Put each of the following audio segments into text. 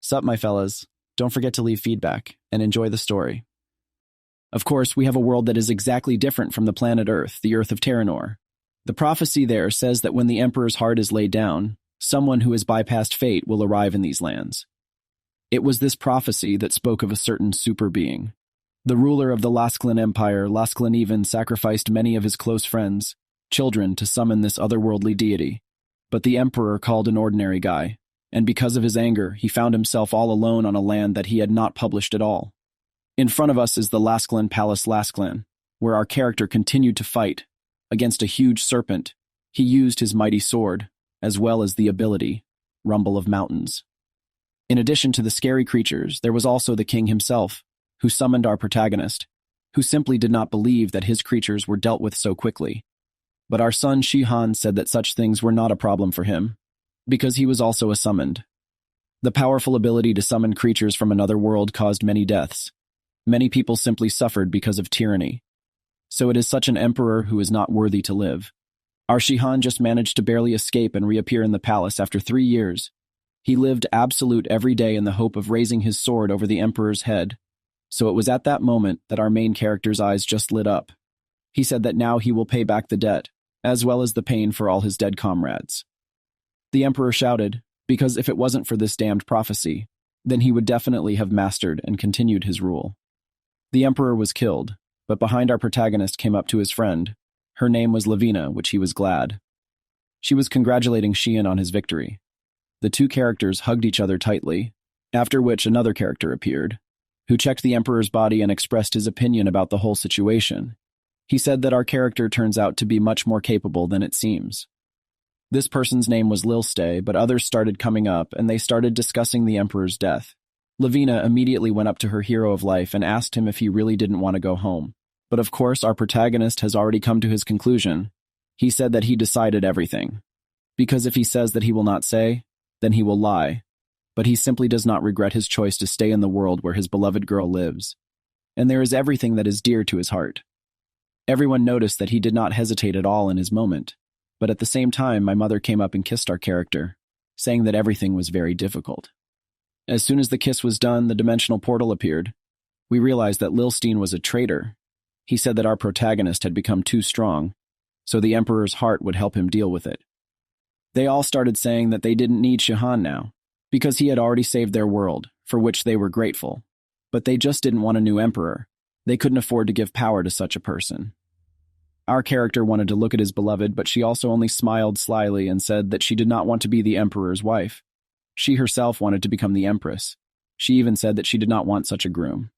Sup, my fellas. Don't forget to leave feedback and enjoy the story. Of course, we have a world that is exactly different from the planet Earth, the Earth of Theranor. The prophecy there says that when the Emperor's heart is laid down, someone who has bypassed fate will arrive in these lands. It was this prophecy that spoke of a certain super being. The ruler of the Lasclan Empire, Lasclan even sacrificed many of his close friends, children, to summon this otherworldly deity. But the Emperor called an ordinary guy, and because of his anger, he found himself all alone on a land that he had not published at all. In front of us is the Lasclan Palace Lasclan, where our character continued to fight. Against a huge serpent, he used his mighty sword, as well as the ability, Rumble of Mountains. In addition to the scary creatures, there was also the king himself, who summoned our protagonist, who simply did not believe that his creatures were dealt with so quickly. But our son Shihan said that such things were not a problem for him, because he was also a summoned. The powerful ability to summon creatures from another world caused many deaths. Many people simply suffered because of tyranny. So it is such an emperor who is not worthy to live. Our Shihan just managed to barely escape and reappear in the palace after 3 years. He lived absolute every day in the hope of raising his sword over the emperor's head. So it was at that moment that our main character's eyes just lit up. He said that now he will pay back the debt, as well as the pain for all his dead comrades. The emperor shouted, because if it wasn't for this damned prophecy, then he would definitely have mastered and continued his rule. The emperor was killed, but behind our protagonist came up to his friend. Her name was Lavina, which he was glad. She was congratulating Shihan on his victory. The two characters hugged each other tightly, after which another character appeared, who checked the emperor's body and expressed his opinion about the whole situation. He said that our character turns out to be much more capable than it seems. This person's name was Lilstay, but others started coming up and they started discussing the emperor's death. Lavina immediately went up to her hero of life and asked him if he really didn't want to go home. But of course, our protagonist has already come to his conclusion. He said that he decided everything. Because if he says that he will not say, then he will lie. But he simply does not regret his choice to stay in the world where his beloved girl lives. And there is everything that is dear to his heart. Everyone noticed that he did not hesitate at all in his moment. But at the same time, my mother came up and kissed our character, saying that everything was very difficult. As soon as the kiss was done, the dimensional portal appeared. We realized that Lilstein was a traitor. He said that our protagonist had become too strong, so the Emperor's heart would help him deal with it. They all started saying that they didn't need Shihan now, because he had already saved their world, for which they were grateful. But they just didn't want a new emperor. They couldn't afford to give power to such a person. Our character wanted to look at his beloved, but she also only smiled slyly and said that she did not want to be the emperor's wife. She herself wanted to become the empress. She even said that she did not want such a groom.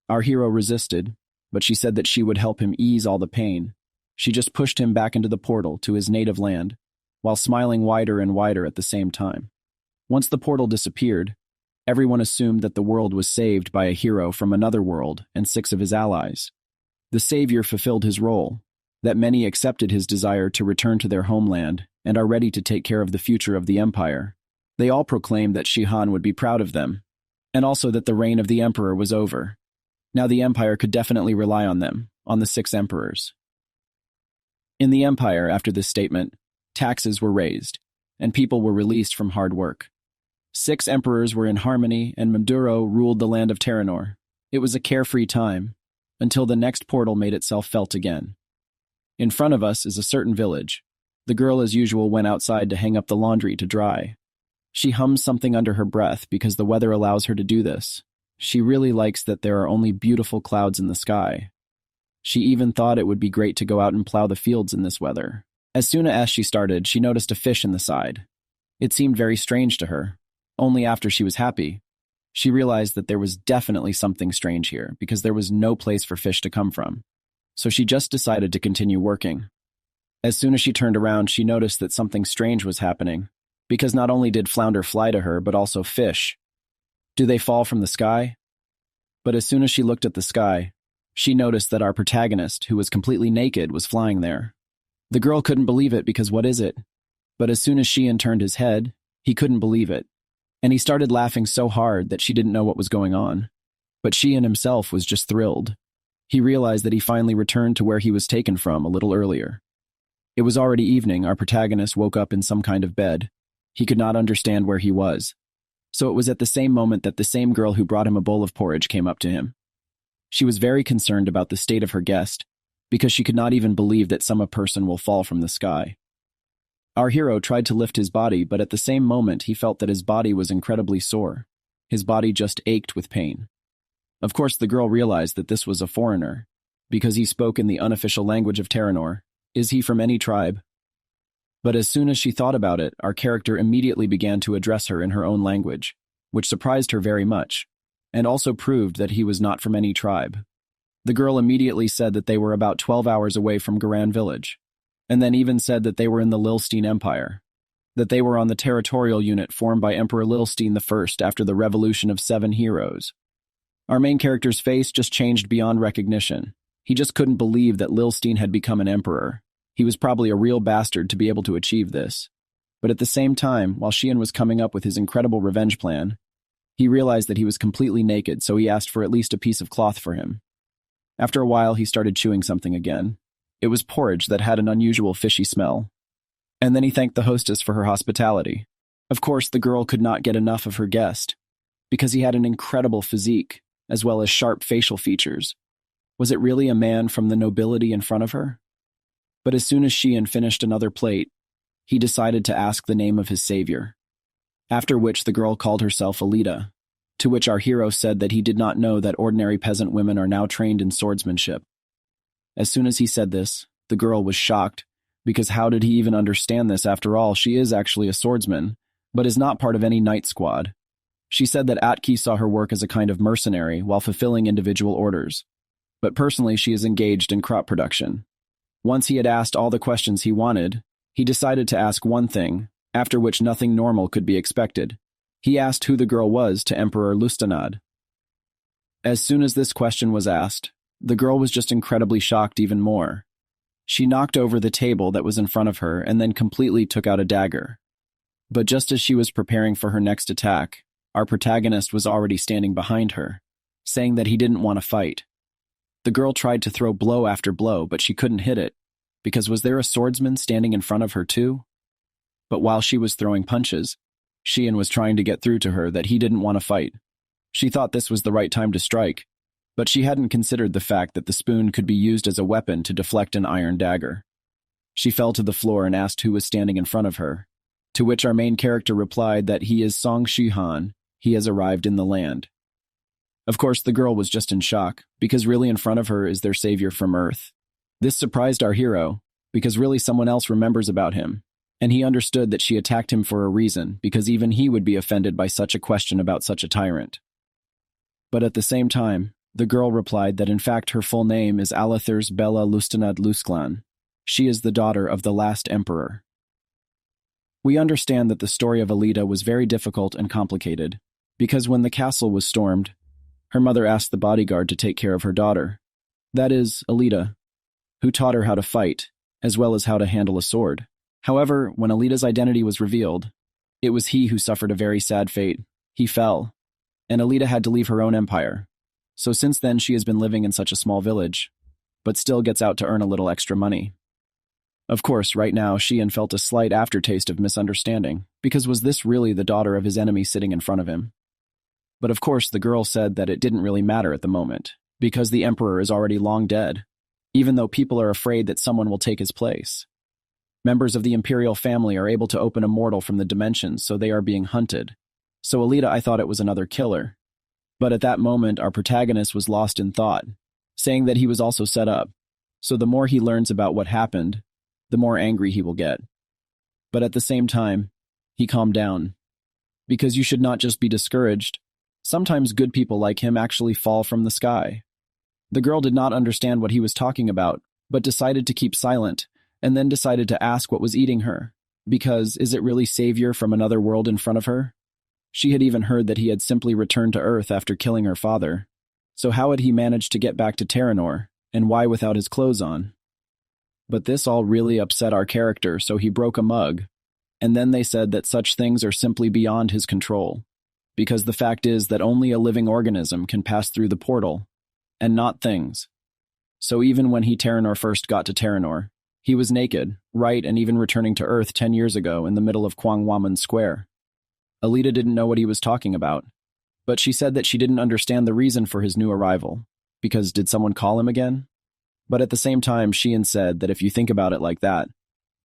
Our hero resisted, but she said that she would help him ease all the pain. She just pushed him back into the portal to his native land, while smiling wider and wider at the same time. Once the portal disappeared, everyone assumed that the world was saved by a hero from another world and 6 of his allies. The savior fulfilled his role, that many accepted his desire to return to their homeland and are ready to take care of the future of the empire. They all proclaimed that Shihan would be proud of them, and also that the reign of the emperor was over. Now the empire could definitely rely on them, on the 6 emperors. In the empire, after this statement, taxes were raised, and people were released from hard work. 6 emperors were in harmony, and Maduro ruled the land of Theranor. It was a carefree time, until the next portal made itself felt again. In front of us is a certain village. The girl, as usual, went outside to hang up the laundry to dry. She hums something under her breath because the weather allows her to do this. She really likes that there are only beautiful clouds in the sky. She even thought it would be great to go out and plow the fields in this weather. As soon as she started, she noticed a fish in the side. It seemed very strange to her. Only after she was happy, she realized that there was definitely something strange here because there was no place for fish to come from. So she just decided to continue working. As soon as she turned around, she noticed that something strange was happening, because not only did flounder fly to her, but also fish. Do they fall from the sky? But as soon as she looked at the sky, she noticed that our protagonist, who was completely naked, was flying there. The girl couldn't believe it because what is it? But as soon as Shihan turned his head, he couldn't believe it. And he started laughing so hard that she didn't know what was going on. But Shihan himself was just thrilled. He realized that he finally returned to where he was taken from a little earlier. It was already evening. Our protagonist woke up in some kind of bed. He could not understand where he was. So it was at the same moment that the same girl who brought him a bowl of porridge came up to him. She was very concerned about the state of her guest, because she could not even believe that a person will fall from the sky. Our hero tried to lift his body, but at the same moment he felt that his body was incredibly sore. His body just ached with pain. Of course, the girl realized that this was a foreigner, because he spoke in the unofficial language of Theranor. Is he from any tribe? But as soon as she thought about it, our character immediately began to address her in her own language, which surprised her very much, and also proved that he was not from any tribe. The girl immediately said that they were about 12 hours away from Garan village, and then even said that they were in the Lilstein Empire, that they were on the territorial unit formed by Emperor Lilstein I after the Revolution of 7 Heroes. Our main character's face just changed beyond recognition. He just couldn't believe that Lilstein had become an emperor. He was probably a real bastard to be able to achieve this. But at the same time, while Shihan was coming up with his incredible revenge plan, he realized that he was completely naked, so he asked for at least a piece of cloth for him. After a while, he started chewing something again. It was porridge that had an unusual fishy smell. And then he thanked the hostess for her hospitality. Of course, the girl could not get enough of her guest, because he had an incredible physique, as well as sharp facial features. Was it really a man from the nobility in front of her? But as soon as Shihan finished another plate, he decided to ask the name of his savior. After which the girl called herself Alita, to which our hero said that he did not know that ordinary peasant women are now trained in swordsmanship. As soon as he said this, the girl was shocked, because how did he even understand this? After all, she is actually a swordsman, but is not part of any knight squad. She said that Atki saw her work as a kind of mercenary while fulfilling individual orders. But personally, she is engaged in crop production. Once he had asked all the questions he wanted, he decided to ask one thing, after which nothing normal could be expected. He asked who the girl was to Emperor Lustanad. As soon as this question was asked, the girl was just incredibly shocked even more. She knocked over the table that was in front of her and then completely took out a dagger. But just as she was preparing for her next attack, our protagonist was already standing behind her, saying that he didn't want to fight. The girl tried to throw blow after blow, but she couldn't hit it, because was there a swordsman standing in front of her too? But while she was throwing punches, Shihan was trying to get through to her that he didn't want to fight. She thought this was the right time to strike, but she hadn't considered the fact that the spoon could be used as a weapon to deflect an iron dagger. She fell to the floor and asked who was standing in front of her, to which our main character replied that he is Seong Shihan, he has arrived in the land. Of course, the girl was just in shock, because really in front of her is their savior from Earth. This surprised our hero, because really someone else remembers about him, and he understood that she attacked him for a reason, because even he would be offended by such a question about such a tyrant. But at the same time, the girl replied that in fact her full name is Alathers Bella Lustanad Lusklan. She is the daughter of the last emperor. We understand that the story of Alita was very difficult and complicated, because when the castle was stormed, her mother asked the bodyguard to take care of her daughter, that is, Alita, who taught her how to fight, as well as how to handle a sword. However, when Alita's identity was revealed, it was he who suffered a very sad fate. He fell, and Alita had to leave her own empire. So since then she has been living in such a small village, but still gets out to earn a little extra money. Of course, right now, Shihan felt a slight aftertaste of misunderstanding, because was this really the daughter of his enemy sitting in front of him? But of course, the girl said that it didn't really matter at the moment, because the emperor is already long dead, even though people are afraid that someone will take his place. Members of the imperial family are able to open a mortal from the dimensions, so they are being hunted. So Alita, I thought it was another killer. But at that moment, our protagonist was lost in thought, saying that he was also set up. So the more he learns about what happened, the more angry he will get. But at the same time, he calmed down. Because you should not just be discouraged. Sometimes good people like him actually fall from the sky. The girl did not understand what he was talking about, but decided to keep silent, and then decided to ask what was eating her, because is it really Savior from another world in front of her? She had even heard that he had simply returned to Earth after killing her father. So how had he managed to get back to Theranor, and why without his clothes on? But this all really upset our character, so he broke a mug, and then they said that such things are simply beyond his control, because the fact is that only a living organism can pass through the portal, and not things. So even when Theranor first got to Theranor, he was naked, right, and even returning to Earth 10 years ago in the middle of Kwangwamun Square. Alita didn't know what he was talking about, but she said that she didn't understand the reason for his new arrival, because did someone call him again? But at the same time, Shihan said that if you think about it like that,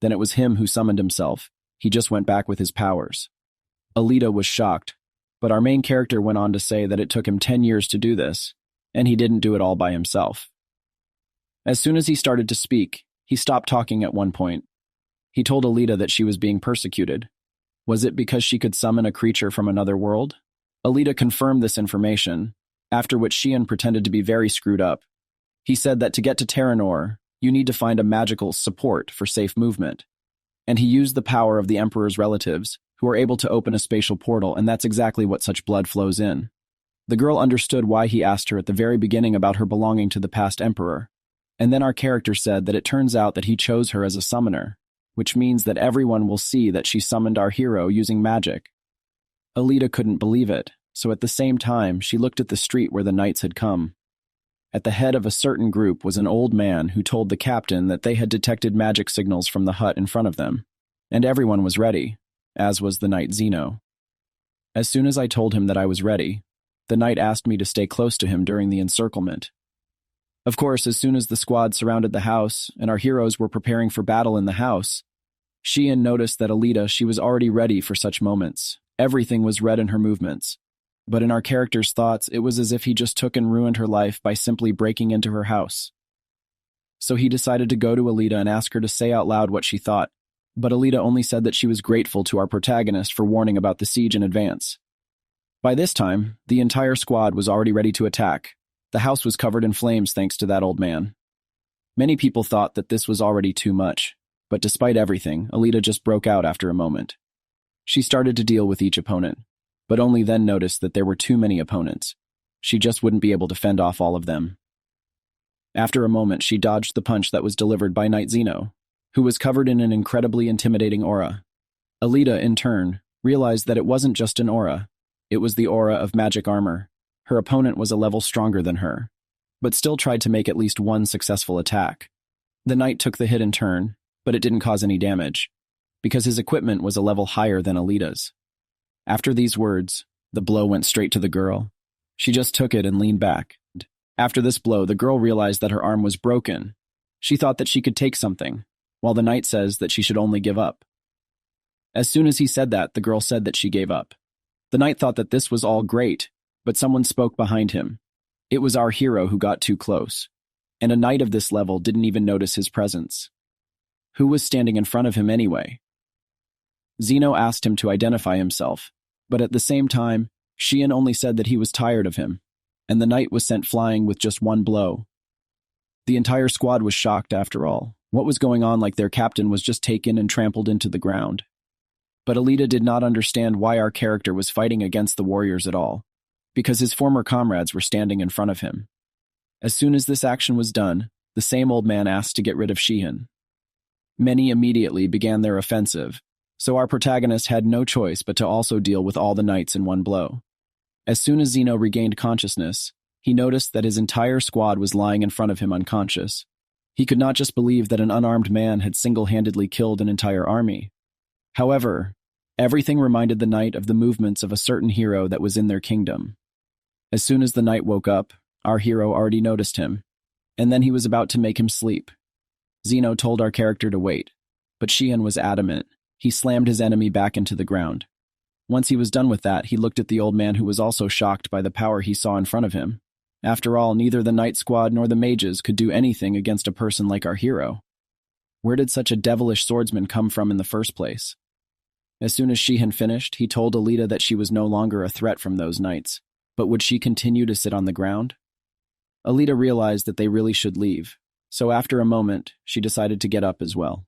then it was him who summoned himself. He just went back with his powers. Alita was shocked, but our main character went on to say that it took him 10 years to do this, and he didn't do it all by himself. As soon as he started to speak, he stopped talking at one point. He told Alita that she was being persecuted. Was it because she could summon a creature from another world? Alita confirmed this information, after which Shihan pretended to be very screwed up. He said that to get to Theranor, you need to find a magical support for safe movement. And he used the power of the Emperor's relatives, who are able to open a spatial portal, and that's exactly what such blood flows in. The girl understood why he asked her at the very beginning about her belonging to the past Emperor. And then our character said that it turns out that he chose her as a summoner, which means that everyone will see that she summoned our hero using magic. Alita couldn't believe it, so at the same time, she looked at the street where the knights had come. At the head of a certain group was an old man who told the captain that they had detected magic signals from the hut in front of them, and everyone was ready, as was the knight Zeno. As soon as I told him that I was ready, the knight asked me to stay close to him during the encirclement. Of course, as soon as the squad surrounded the house and our heroes were preparing for battle in the house, Shihan noticed that Alita, she was already ready for such moments. Everything was read in her movements. But in our character's thoughts, it was as if he just took and ruined her life by simply breaking into her house. So he decided to go to Alita and ask her to say out loud what she thought, but Alita only said that she was grateful to our protagonist for warning about the siege in advance. By this time, the entire squad was already ready to attack. The house was covered in flames thanks to that old man. Many people thought that this was already too much, but despite everything, Alita just broke out after a moment. She started to deal with each opponent, but only then noticed that there were too many opponents. She just wouldn't be able to fend off all of them. After a moment, she dodged the punch that was delivered by Knight Zeno, who was covered in an incredibly intimidating aura. Alita, in turn, realized that it wasn't just an aura. It was the aura of magic armor. Her opponent was a level stronger than her, but still tried to make at least one successful attack. The knight took the hit in turn, but it didn't cause any damage, because his equipment was a level higher than Alita's. After these words, the blow went straight to the girl. She just took it and leaned back. After this blow, the girl realized that her arm was broken. She thought that she could take something, while the knight says that she should only give up. As soon as he said that, the girl said that she gave up. The knight thought that this was all great, but someone spoke behind him. It was our hero who got too close, and a knight of this level didn't even notice his presence. Who was standing in front of him anyway? Zeno asked him to identify himself, but at the same time, Shihan only said that he was tired of him, and the knight was sent flying with just one blow. The entire squad was shocked after all. What was going on? Like their captain was just taken and trampled into the ground. But Alita did not understand why our character was fighting against the warriors at all, because his former comrades were standing in front of him. As soon as this action was done, the same old man asked to get rid of Shihan. Many immediately began their offensive, so our protagonist had no choice but to also deal with all the knights in one blow. As soon as Zeno regained consciousness, he noticed that his entire squad was lying in front of him unconscious. He could not just believe that an unarmed man had single-handedly killed an entire army. However, everything reminded the knight of the movements of a certain hero that was in their kingdom. As soon as the knight woke up, our hero already noticed him, and then he was about to make him sleep. Zeno told our character to wait, but Shihan was adamant. He slammed his enemy back into the ground. Once he was done with that, he looked at the old man who was also shocked by the power he saw in front of him. After all, neither the knight squad nor the mages could do anything against a person like our hero. Where did such a devilish swordsman come from in the first place? As soon as Shihan finished, he told Alita that she was no longer a threat from those knights, but would she continue to sit on the ground? Alita realized that they really should leave, so after a moment, she decided to get up as well.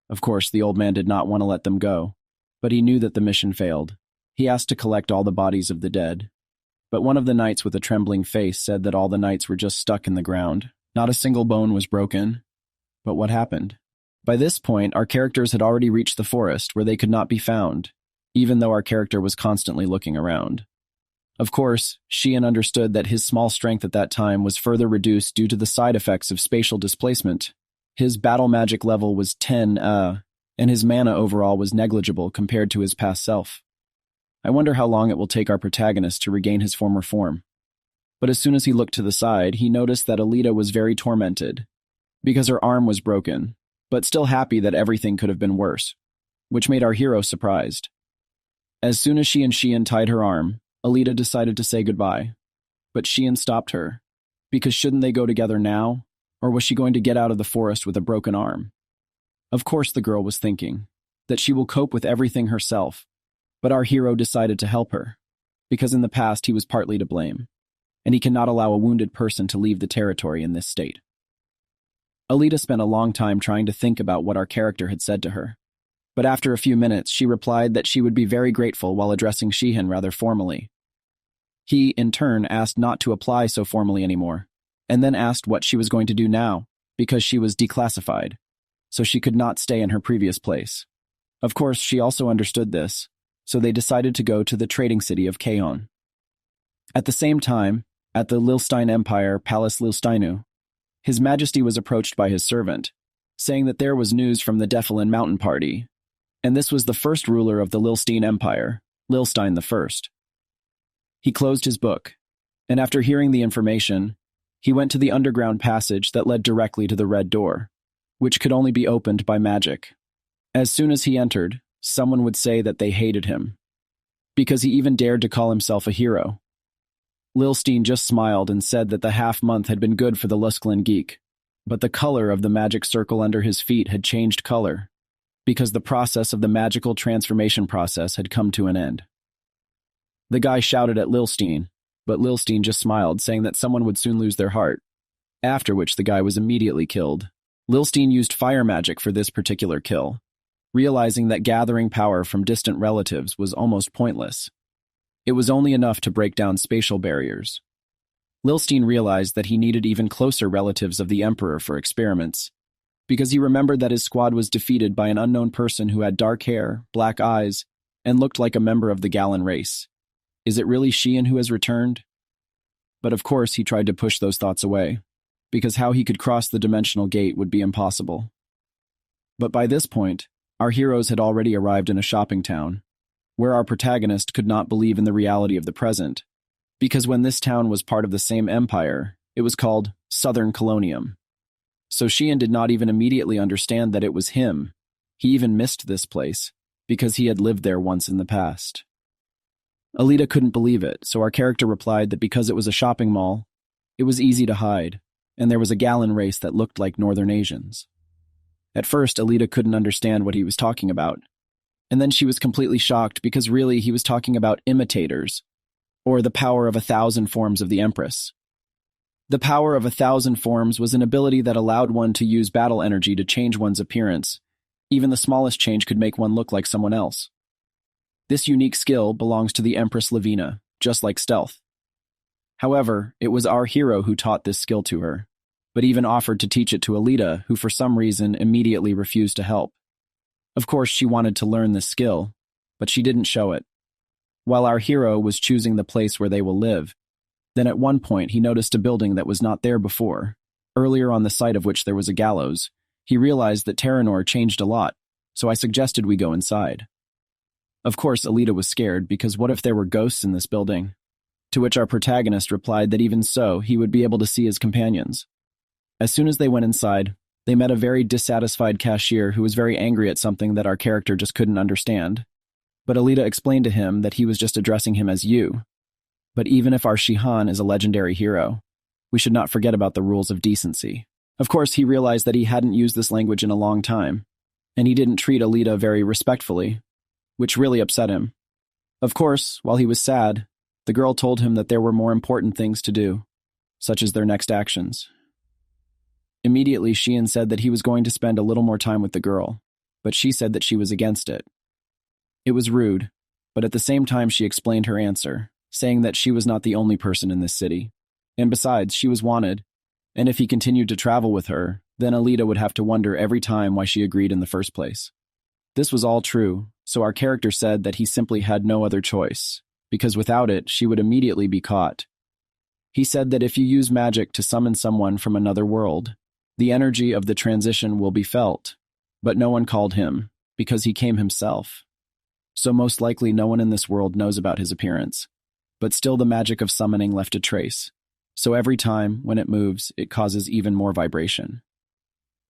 Of course, the old man did not want to let them go, but he knew that the mission failed. He asked to collect all the bodies of the dead, but one of the knights with a trembling face said that all the knights were just stuck in the ground. Not a single bone was broken. But what happened? By this point, our characters had already reached the forest where they could not be found, even though our character was constantly looking around. Of course, Shihan understood that his small strength at that time was further reduced due to the side effects of spatial displacement. His battle magic level was 10, and his mana overall was negligible compared to his past self. I wonder how long it will take our protagonist to regain his former form. But as soon as he looked to the side, he noticed that Alita was very tormented, because her arm was broken, but still happy that everything could have been worse, which made our hero surprised. As soon as she and Shihan tied her arm, Alita decided to say goodbye. But Shihan stopped her, because shouldn't they go together now, or was she going to get out of the forest with a broken arm? Of course the girl was thinking that she will cope with everything herself, but our hero decided to help her, because in the past he was partly to blame, and he cannot allow a wounded person to leave the territory in this state. Alita spent a long time trying to think about what our character had said to her, but after a few minutes she replied that she would be very grateful while addressing Shihan rather formally. He, in turn, asked not to apply so formally anymore, and then asked what she was going to do now, because she was declassified, so she could not stay in her previous place. Of course, she also understood this, so they decided to go to the trading city of Kaon. At the same time, at the Lilstein Empire Palace Lilsteinu, His Majesty was approached by his servant, saying that there was news from the Defilin Mountain Party, and this was the first ruler of the Lilstein Empire, Lilstein I. He closed his book, and after hearing the information, he went to the underground passage that led directly to the Red Door, which could only be opened by magic. As soon as he entered, someone would say that they hated him, because he even dared to call himself a hero. Lilstein just smiled and said that the half-month had been good for the Lusklin geek, but the color of the magic circle under his feet had changed color, because the process of the magical transformation process had come to an end. The guy shouted at Lilstein, but Lilstein just smiled, saying that someone would soon lose their heart, after which the guy was immediately killed. Lilstein used fire magic for this particular kill, realizing that gathering power from distant relatives was almost pointless. It was only enough to break down spatial barriers. Lilstein realized that he needed even closer relatives of the Emperor for experiments, because he remembered that his squad was defeated by an unknown person who had dark hair, black eyes, and looked like a member of the Galan race. Is it really Shihan who has returned? But of course he tried to push those thoughts away, because how he could cross the dimensional gate would be impossible. But by this point, our heroes had already arrived in a shopping town, where our protagonist could not believe in the reality of the present, because when this town was part of the same empire, it was called Southern Colonium. So Shihan did not even immediately understand that it was him. He even missed this place, because he had lived there once in the past. Alita couldn't believe it, so our character replied that because it was a shopping mall, it was easy to hide, and there was a Galan race that looked like Northern Asians. At first, Alita couldn't understand what he was talking about, and then she was completely shocked because really he was talking about imitators, or the power of 1,000 forms of the Empress. The power of 1,000 forms was an ability that allowed one to use battle energy to change one's appearance. Even the smallest change could make one look like someone else. This unique skill belongs to the Empress Lavina, just like stealth. However, it was our hero who taught this skill to her, but even offered to teach it to Alita, who for some reason immediately refused to help. Of course, she wanted to learn this skill, but she didn't show it. While our hero was choosing the place where they will live, then at one point he noticed a building that was not there before. Earlier on the site of which there was a gallows, he realized that Theranor changed a lot, so I suggested we go inside. Of course, Alita was scared because what if there were ghosts in this building? To which our protagonist replied that even so, he would be able to see his companions. As soon as they went inside, they met a very dissatisfied cashier who was very angry at something that our character just couldn't understand. But Alita explained to him that he was just addressing him as you. But even if our Shihan is a legendary hero, we should not forget about the rules of decency. Of course, he realized that he hadn't used this language in a long time, and he didn't treat Alita very respectfully, which really upset him. Of course, while he was sad, the girl told him that there were more important things to do, such as their next actions. Immediately, Shihan said that he was going to spend a little more time with the girl, but she said that she was against it. It was rude, but at the same time she explained her answer, saying that she was not the only person in this city, and besides, she was wanted, and if he continued to travel with her, then Alita would have to wonder every time why she agreed in the first place. This was all true, so our character said that he simply had no other choice, because without it, she would immediately be caught. He said that if you use magic to summon someone from another world, the energy of the transition will be felt, but no one called him, because he came himself. so most likely no one in this world knows about his appearance. But still the magic of summoning left a trace, so every time, when it moves, it causes even more vibration.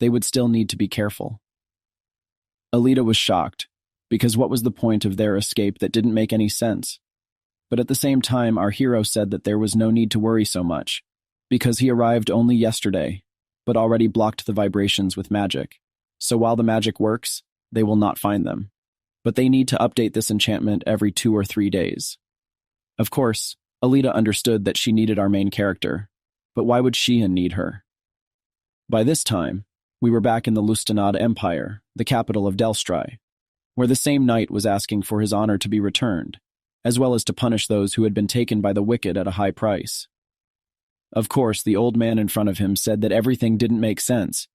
They would still need to be careful. Alita was shocked, because what was the point of their escape that didn't make any sense? But at the same time, our hero said that there was no need to worry so much, because he arrived only yesterday, but already blocked the vibrations with magic. So while the magic works, they will not find them. But they need to update this enchantment every 2 or 3 days. Of course, Alita understood that she needed our main character, but why would Shihan need her? By this time, we were back in the Lustenad Empire, the capital of Delstri, where the same knight was asking for his honor to be returned, as well as to punish those who had been taken by the wicked at a high price. Of course, the old man in front of him said that everything didn't make sense,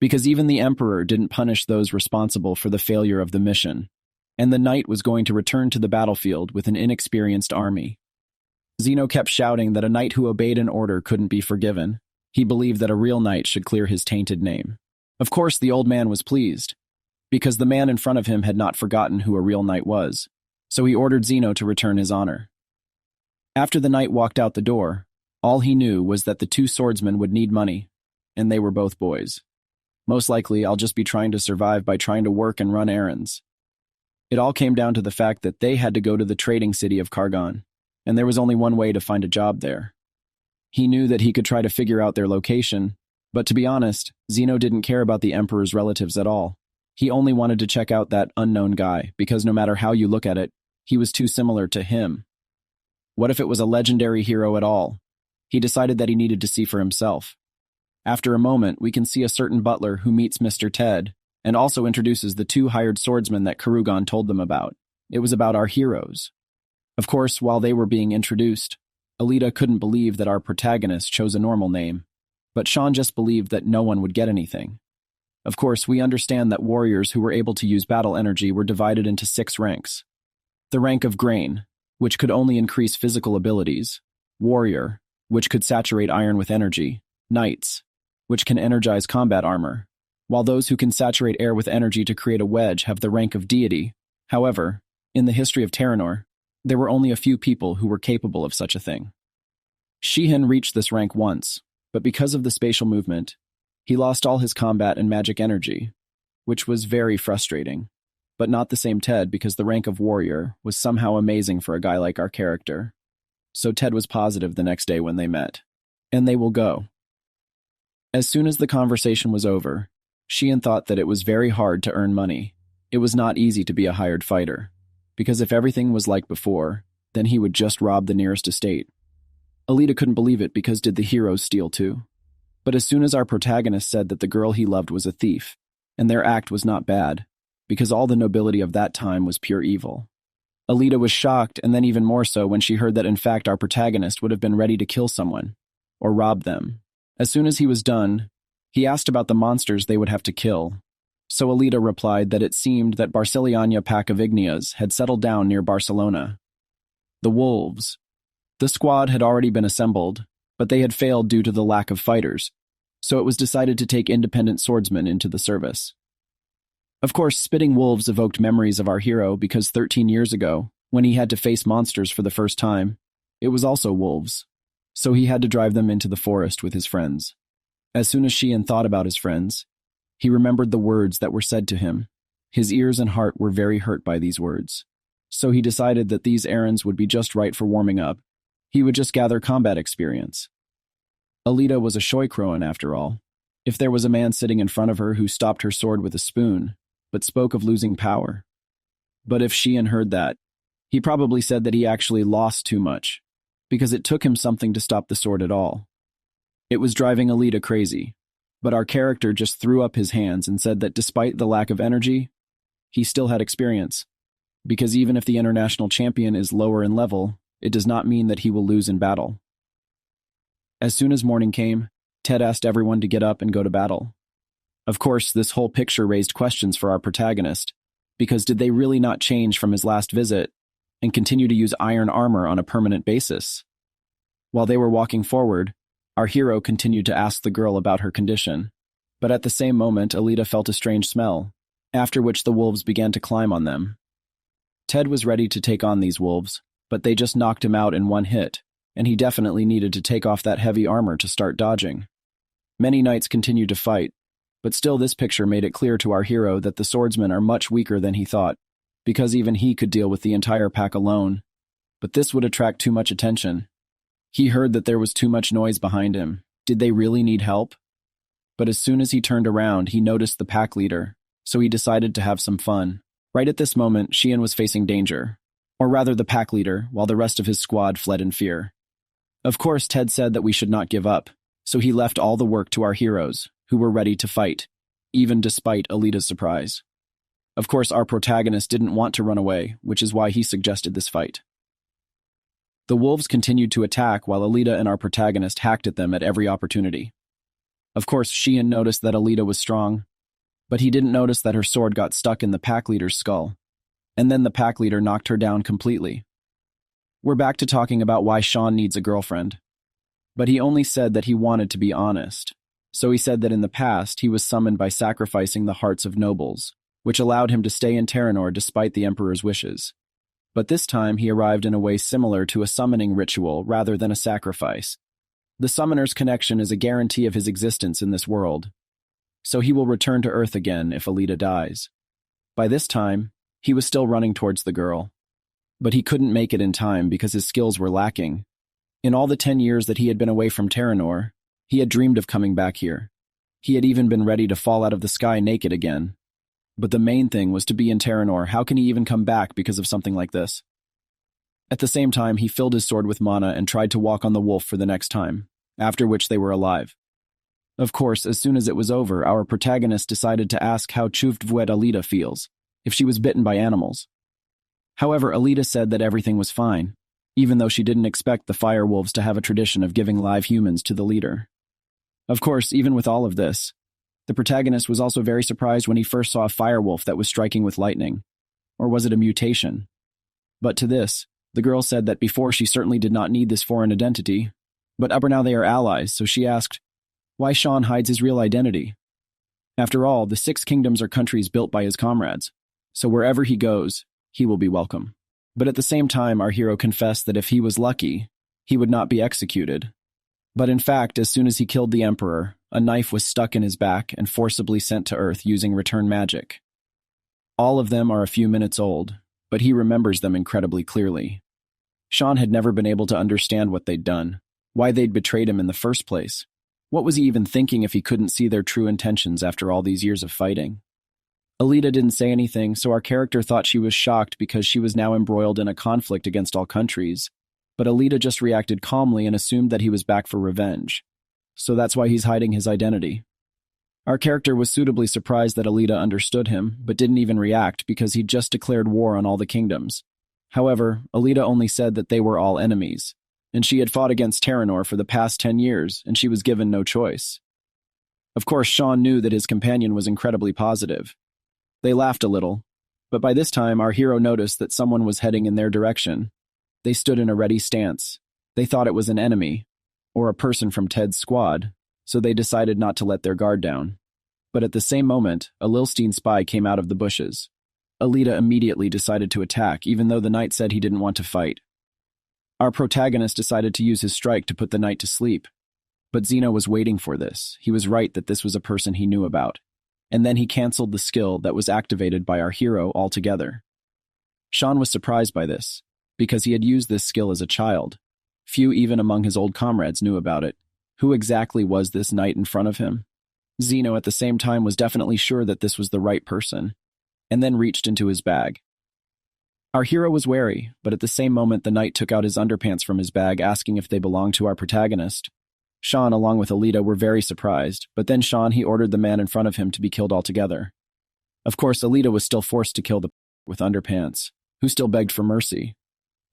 because even the emperor didn't punish those responsible for the failure of the mission, and the knight was going to return to the battlefield with an inexperienced army. Zeno kept shouting that a knight who obeyed an order couldn't be forgiven. He believed that a real knight should clear his tainted name. Of course, the old man was pleased, because the man in front of him had not forgotten who a real knight was, so he ordered Zeno to return his honor. After the knight walked out the door, all he knew was that the 2 swordsmen would need money, and they were both boys. Most likely, I'll just be trying to survive by trying to work and run errands. It all came down to the fact that they had to go to the trading city of Kargan, and there was only one way to find a job there. He knew that he could try to figure out their location, but to be honest, Zeno didn't care about the emperor's relatives at all. He only wanted to check out that unknown guy, because no matter how you look at it, he was too similar to him. What if it was a legendary hero at all? He decided that he needed to see for himself. After a moment, we can see a certain butler who meets Mr. Ted, and also introduces the 2 hired swordsmen that Karugan told them about. It was about our heroes. Of course, while they were being introduced, Alita couldn't believe that our protagonist chose a normal name, but Sean just believed that no one would get anything. Of course, we understand that warriors who were able to use battle energy were divided into 6 ranks. The rank of Grain, which could only increase physical abilities, Warrior, which could saturate iron with energy, Knights, which can energize combat armor, while those who can saturate air with energy to create a wedge have the rank of Deity. However, in the history of Theranor, there were only a few people who were capable of such a thing. Shihan reached this rank once, but because of the spatial movement, he lost all his combat and magic energy, which was very frustrating, but not the same Ted because the rank of Warrior was somehow amazing for a guy like our character. So Ted was positive the next day when they met. And they will go. As soon as the conversation was over, Shihan thought that it was very hard to earn money. It was not easy to be a hired fighter, because if everything was like before, then he would just rob the nearest estate. Alita couldn't believe it because did the heroes steal too? But as soon as our protagonist said that the girl he loved was a thief, and their act was not bad, because all the nobility of that time was pure evil. Alita was shocked, and then even more so when she heard that in fact our protagonist would have been ready to kill someone, or rob them. As soon as he was done, he asked about the monsters they would have to kill. So Alita replied that it seemed that Barceliana pack of Igneas had settled down near Barcelona. The wolves. The squad had already been assembled, but they had failed due to the lack of fighters, so it was decided to take independent swordsmen into the service. Of course, spitting wolves evoked memories of our hero because 13 years ago, when he had to face monsters for the first time, it was also wolves, so he had to drive them into the forest with his friends. As soon as Shihan thought about his friends, he remembered the words that were said to him. His ears and heart were very hurt by these words, so he decided that these errands would be just right for warming up. He would just gather combat experience. Alita was a Shoykroan after all. If there was a man sitting in front of her who stopped her sword with a spoon, but spoke of losing power. But if Shihan heard that, he probably said that he actually lost too much, because it took him something to stop the sword at all. It was driving Alita crazy, but our character just threw up his hands and said that despite the lack of energy, he still had experience, because even if the international champion is lower in level, it does not mean that he will lose in battle. As soon as morning came, Ted asked everyone to get up and go to battle. Of course, this whole picture raised questions for our protagonist, because did they really not change from his last visit and continue to use iron armor on a permanent basis? While they were walking forward, our hero continued to ask the girl about her condition, but at the same moment Alita felt a strange smell, after which the wolves began to climb on them. Ted was ready to take on these wolves, but they just knocked him out in one hit, and he definitely needed to take off that heavy armor to start dodging. Many knights continued to fight, but still this picture made it clear to our hero that the swordsmen are much weaker than he thought, because even he could deal with the entire pack alone. But this would attract too much attention. He heard that there was too much noise behind him. Did they really need help? But as soon as he turned around, he noticed the pack leader, so he decided to have some fun. Right at this moment, Shihan was facing danger, or rather the pack leader, while the rest of his squad fled in fear. Of course, Ted said that we should not give up, so he left all the work to our heroes, who were ready to fight, even despite Alita's surprise. Of course, our protagonist didn't want to run away, which is why he suggested this fight. The wolves continued to attack while Alita and our protagonist hacked at them at every opportunity. Of course, Shihan noticed that Alita was strong, but he didn't notice that her sword got stuck in the pack leader's skull, and then the pack leader knocked her down completely. We're back to talking about why Sean needs a girlfriend, but he only said that he wanted to be honest. So he said that in the past he was summoned by sacrificing the hearts of nobles, which allowed him to stay in Theranor despite the Emperor's wishes. But this time he arrived in a way similar to a summoning ritual rather than a sacrifice. The summoner's connection is a guarantee of his existence in this world, so he will return to Earth again if Alita dies. By this time, he was still running towards the girl, but he couldn't make it in time because his skills were lacking. In all the 10 years that he had been away from Theranor, he had dreamed of coming back here. He had even been ready to fall out of the sky naked again. But the main thing was to be in Theranor. How can he even come back because of something like this? At the same time, he filled his sword with mana and tried to walk on the wolf for the next time, after which they were alive. Of course, as soon as it was over, our protagonist decided to ask how Chuvdvwed Alita feels, if she was bitten by animals. However, Alita said that everything was fine, even though she didn't expect the fire wolves to have a tradition of giving live humans to the leader. Of course, even with all of this, the protagonist was also very surprised when he first saw a firewolf that was striking with lightning. Or was it a mutation? But to this, the girl said that before she certainly did not need this foreign identity, but up now they are allies, so she asked why Sean hides his real identity. After all, the 6 kingdoms are countries built by his comrades, so wherever he goes, he will be welcome. But at the same time, our hero confessed that if he was lucky, he would not be executed. But in fact, as soon as he killed the Emperor, a knife was stuck in his back and forcibly sent to Earth using return magic. All of them are a few minutes old, but he remembers them incredibly clearly. Sean had never been able to understand what they'd done, why they'd betrayed him in the first place. What was he even thinking if he couldn't see their true intentions after all these years of fighting? Alita didn't say anything, so our character thought she was shocked because she was now embroiled in a conflict against all countries. But Alita just reacted calmly and assumed that he was back for revenge. So that's why he's hiding his identity. Our character was suitably surprised that Alita understood him, but didn't even react because he'd just declared war on all the kingdoms. However, Alita only said that they were all enemies, and she had fought against Theranor for the past 10 years, and she was given no choice. Of course, Sean knew that his companion was incredibly positive. They laughed a little, but by this time our hero noticed that someone was heading in their direction. They stood in a ready stance. They thought it was an enemy, or a person from Ted's squad, so they decided not to let their guard down. But at the same moment, a Lilstein spy came out of the bushes. Alita immediately decided to attack, even though the knight said he didn't want to fight. Our protagonist decided to use his strike to put the knight to sleep. But Zeno was waiting for this. He was right that this was a person he knew about. And then he cancelled the skill that was activated by our hero altogether. Sean was surprised by this, because he had used this skill as a child. Few even among his old comrades knew about it. Who exactly was this knight in front of him? Zeno at the same time was definitely sure that this was the right person, and then reached into his bag. Our hero was wary, but at the same moment the knight took out his underpants from his bag, asking if they belonged to our protagonist. Sean, along with Alita, were very surprised, but then he ordered the man in front of him to be killed altogether. Of course, Alita was still forced to kill the with underpants, who still begged for mercy.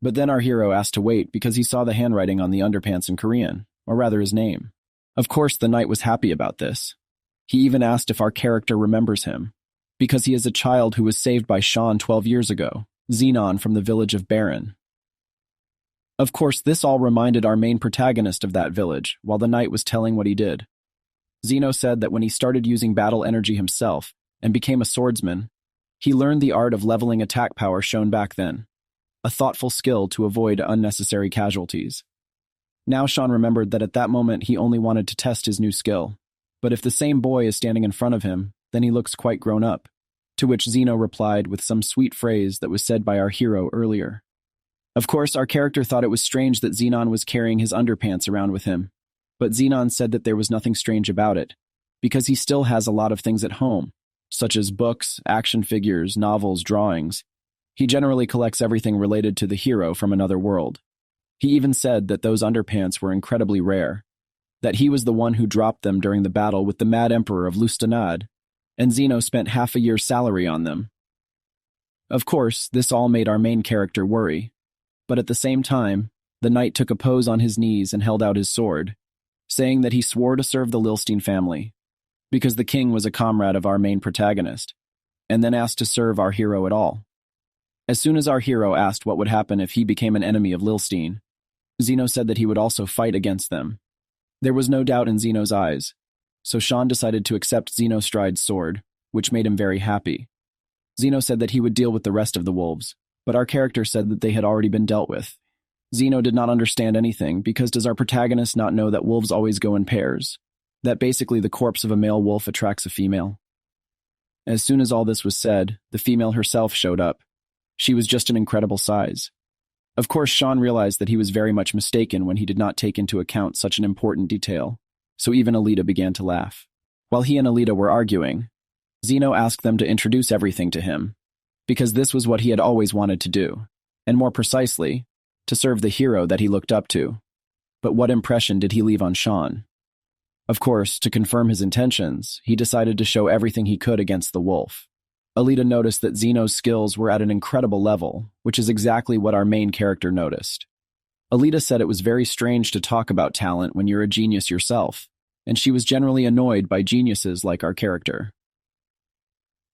But then our hero asked to wait because he saw the handwriting on the underpants in Korean, or rather his name. Of course, the knight was happy about this. He even asked if our character remembers him, because he is a child who was saved by Sean 12 years ago, Xenon from the village of Baron. Of course, this all reminded our main protagonist of that village, while the knight was telling what he did. Zeno said that when he started using battle energy himself, and became a swordsman, He learned the art of leveling attack power shown back then, a thoughtful skill to avoid unnecessary casualties. Now Sean remembered that at that moment he only wanted to test his new skill. But if the same boy is standing in front of him, then he looks quite grown up. To which Zeno replied with some sweet phrase that was said by our hero earlier. Of course, our character thought it was strange that Zenon was carrying his underpants around with him. But Zenon said that there was nothing strange about it, because he still has a lot of things at home, such as books, action figures, novels, drawings. He generally collects everything related to the hero from another world. He even said that those underpants were incredibly rare, that he was the one who dropped them during the battle with the Mad Emperor of Lustenad, and Zeno spent half a year's salary on them. Of course, this all made our main character worry, but at the same time, the knight took a pose on his knees and held out his sword, saying that he swore to serve the Lilstein family, because the king was a comrade of our main protagonist, and then asked to serve our hero at all. As soon as our hero asked what would happen if he became an enemy of Lilstein, Zeno said that he would also fight against them. There was no doubt in Zeno's eyes, so Sean decided to accept Zenostride's sword, which made him very happy. Zeno said that he would deal with the rest of the wolves, but our character said that they had already been dealt with. Zeno did not understand anything, because does our protagonist not know that wolves always go in pairs? That basically the corpse of a male wolf attracts a female? As soon as all this was said, the female herself showed up. She was just an incredible size. Of course, Sean realized that he was very much mistaken when he did not take into account such an important detail, so even Alita began to laugh. While he and Alita were arguing, Zeno asked them to introduce everything to him, because this was what he had always wanted to do, and more precisely, to serve the hero that he looked up to. But what impression did he leave on Sean? Of course, to confirm his intentions, he decided to show everything he could against the wolf. Alita noticed that Zeno's skills were at an incredible level, which is exactly what our main character noticed. Alita said it was very strange to talk about talent when you're a genius yourself, and she was generally annoyed by geniuses like our character.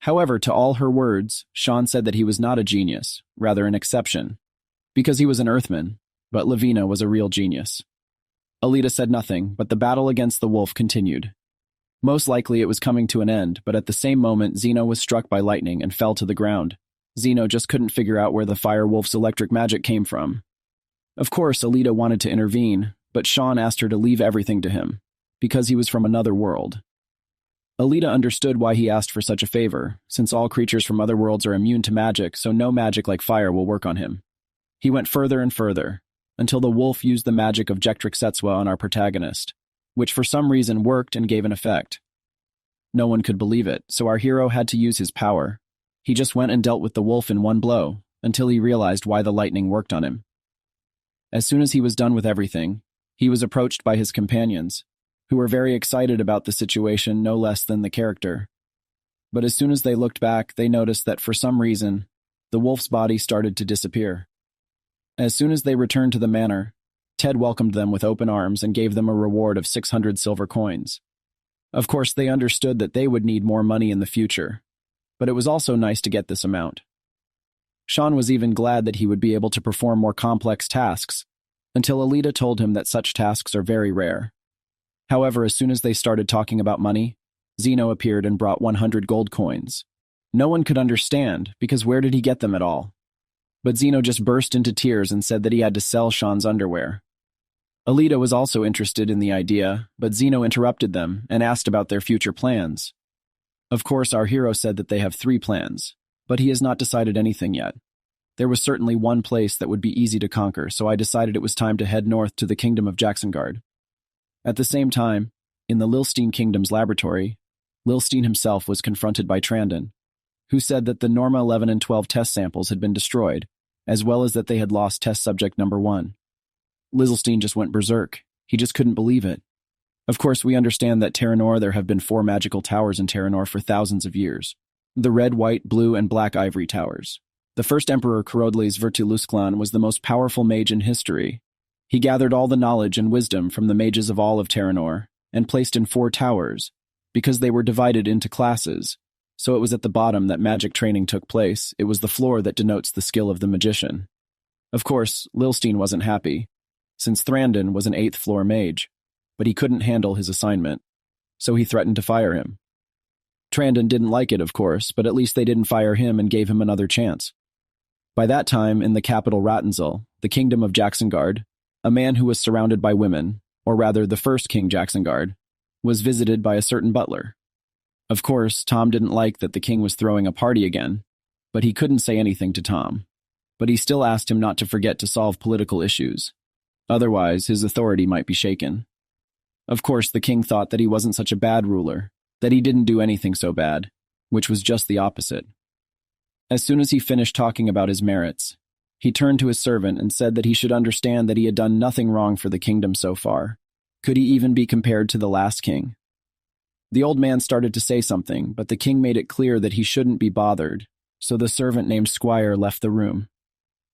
However, to all her words, Sean said that he was not a genius, rather an exception, because he was an Earthman, but Lavina was a real genius. Alita said nothing, but the battle against the wolf continued. Most likely it was coming to an end, but at the same moment Zeno was struck by lightning and fell to the ground. Zeno just couldn't figure out where the fire wolf's electric magic came from. Of course, Alita wanted to intervene, but Sean asked her to leave everything to him, because he was from another world. Alita understood why he asked for such a favor, since all creatures from other worlds are immune to magic, so no magic like fire will work on him. He went further and further, until the wolf used the magic of Jektrix Setswa on our protagonist, which for some reason worked and gave an effect. No one could believe it, so our hero had to use his power. He just went and dealt with the wolf in one blow, until he realized why the lightning worked on him. As soon as he was done with everything, he was approached by his companions, who were very excited about the situation no less than the character. But as soon as they looked back, they noticed that for some reason, the wolf's body started to disappear. As soon as they returned to the manor, Ted welcomed them with open arms and gave them a reward of 600 silver coins. Of course, they understood that they would need more money in the future, but it was also nice to get this amount. Sean was even glad that he would be able to perform more complex tasks, until Alita told him that such tasks are very rare. However, as soon as they started talking about money, Zeno appeared and brought 100 gold coins. No one could understand, because where did he get them at all? But Zeno just burst into tears and said that he had to sell Sean's underwear. Alita was also interested in the idea, but Zeno interrupted them and asked about their future plans. Of course, our hero said that they have 3 plans, but he has not decided anything yet. There was certainly one place that would be easy to conquer, so I decided it was time to head north to the kingdom of Jacksongard. At the same time, in the Lilstein Kingdom's laboratory, Lilstein himself was confronted by Trandon, who said that the Norma 11 and 12 test samples had been destroyed, as well as that they had lost test subject number 1. Lilstein just went berserk. He just couldn't believe it. Of course, we understand that Theranor there have been 4 magical towers in Theranor for thousands of years. The red, white, blue, and black ivory towers. The first Emperor Kurodli's Vertulusklan was the most powerful mage in history. He gathered all the knowledge and wisdom from the mages of all of Theranor, and placed in 4 towers, because they were divided into classes. So it was at the bottom that magic training took place. It was the floor that denotes the skill of the magician. Of course, Lilstein wasn't happy, since Thrandon was an 8th floor mage, but he couldn't handle his assignment, so he threatened to fire him. Trandon didn't like it, of course, but at least they didn't fire him and gave him another chance. By that time, in the capital Rattensel, the kingdom of Jacksengard, a man who was surrounded by women, or rather the first King Jacksengard, was visited by a certain butler. Of course, Tom didn't like that the king was throwing a party again, but he couldn't say anything to Tom. But he still asked him not to forget to solve political issues. Otherwise, his authority might be shaken. Of course, the king thought that he wasn't such a bad ruler, that he didn't do anything so bad, which was just the opposite. As soon as he finished talking about his merits, he turned to his servant and said that he should understand that he had done nothing wrong for the kingdom so far. Could he even be compared to the last king? The old man started to say something, but the king made it clear that he shouldn't be bothered, so the servant named Squire left the room.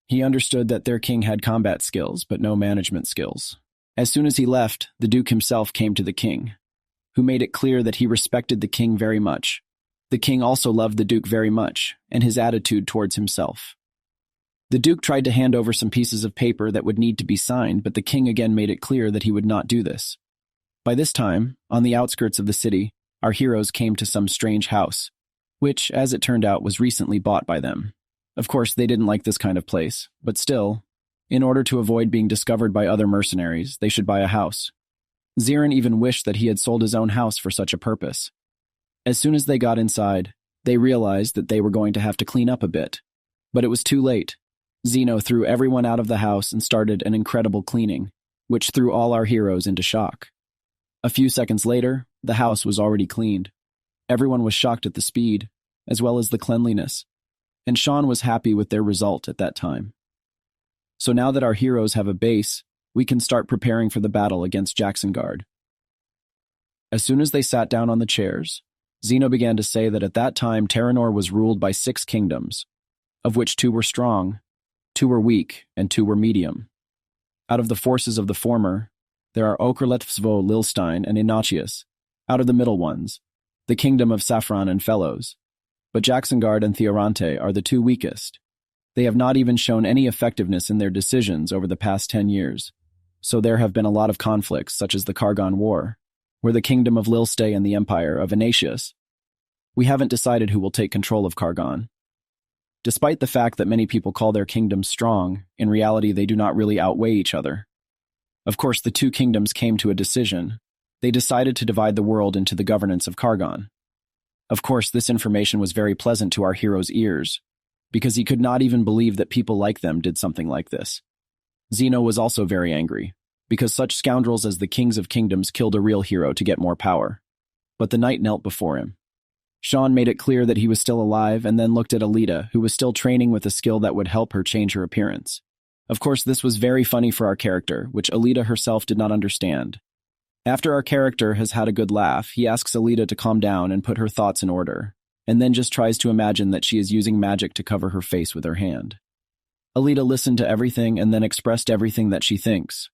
He understood that their king had combat skills, but no management skills. As soon as he left, the Duke himself came to the king, who made it clear that he respected the king very much. The king also loved the Duke very much, and his attitude towards himself. The Duke tried to hand over some pieces of paper that would need to be signed, but the king again made it clear that he would not do this. By this time, on the outskirts of the city, our heroes came to some strange house, which, as it turned out, was recently bought by them. Of course, they didn't like this kind of place, but still, in order to avoid being discovered by other mercenaries, they should buy a house. Zirin even wished that he had sold his own house for such a purpose. As soon as they got inside, they realized that they were going to have to clean up a bit. But it was too late. Zeno threw everyone out of the house and started an incredible cleaning, which threw all our heroes into shock. A few seconds later, the house was already cleaned. Everyone was shocked at the speed, as well as the cleanliness, and Sean was happy with their result at that time. So now that our heroes have a base, we can start preparing for the battle against Jacksengard. As soon as they sat down on the chairs, Zeno began to say that at that time Theranor was ruled by 6 kingdoms, of which 2 were strong, 2 were weak, and 2 were medium. Out of the forces of the former, there are Okerletvsvo, Lilstein, and Inachius. Out of the middle ones, the kingdom of Saffron and Fellows. But Jacksengard and Theorante are the 2 weakest. They have not even shown any effectiveness in their decisions over the past 10 years. So there have been a lot of conflicts, such as the Kargon War, where the kingdom of Lilstay and the empire of Inachius. We haven't decided who will take control of Kargon. Despite the fact that many people call their kingdoms strong, in reality they do not really outweigh each other. Of course, the 2 kingdoms came to a decision. They decided to divide the world into the governance of Kargon. Of course, this information was very pleasant to our hero's ears, because he could not even believe that people like them did something like this. Zeno was also very angry, because such scoundrels as the kings of kingdoms killed a real hero to get more power. But the knight knelt before him. Sean made it clear that he was still alive and then looked at Alita, who was still training with a skill that would help her change her appearance. Of course, this was very funny for our character, which Alita herself did not understand. After our character has had a good laugh, he asks Alita to calm down and put her thoughts in order, and then just tries to imagine that she is using magic to cover her face with her hand. Alita listened to everything and then expressed everything that she thinks,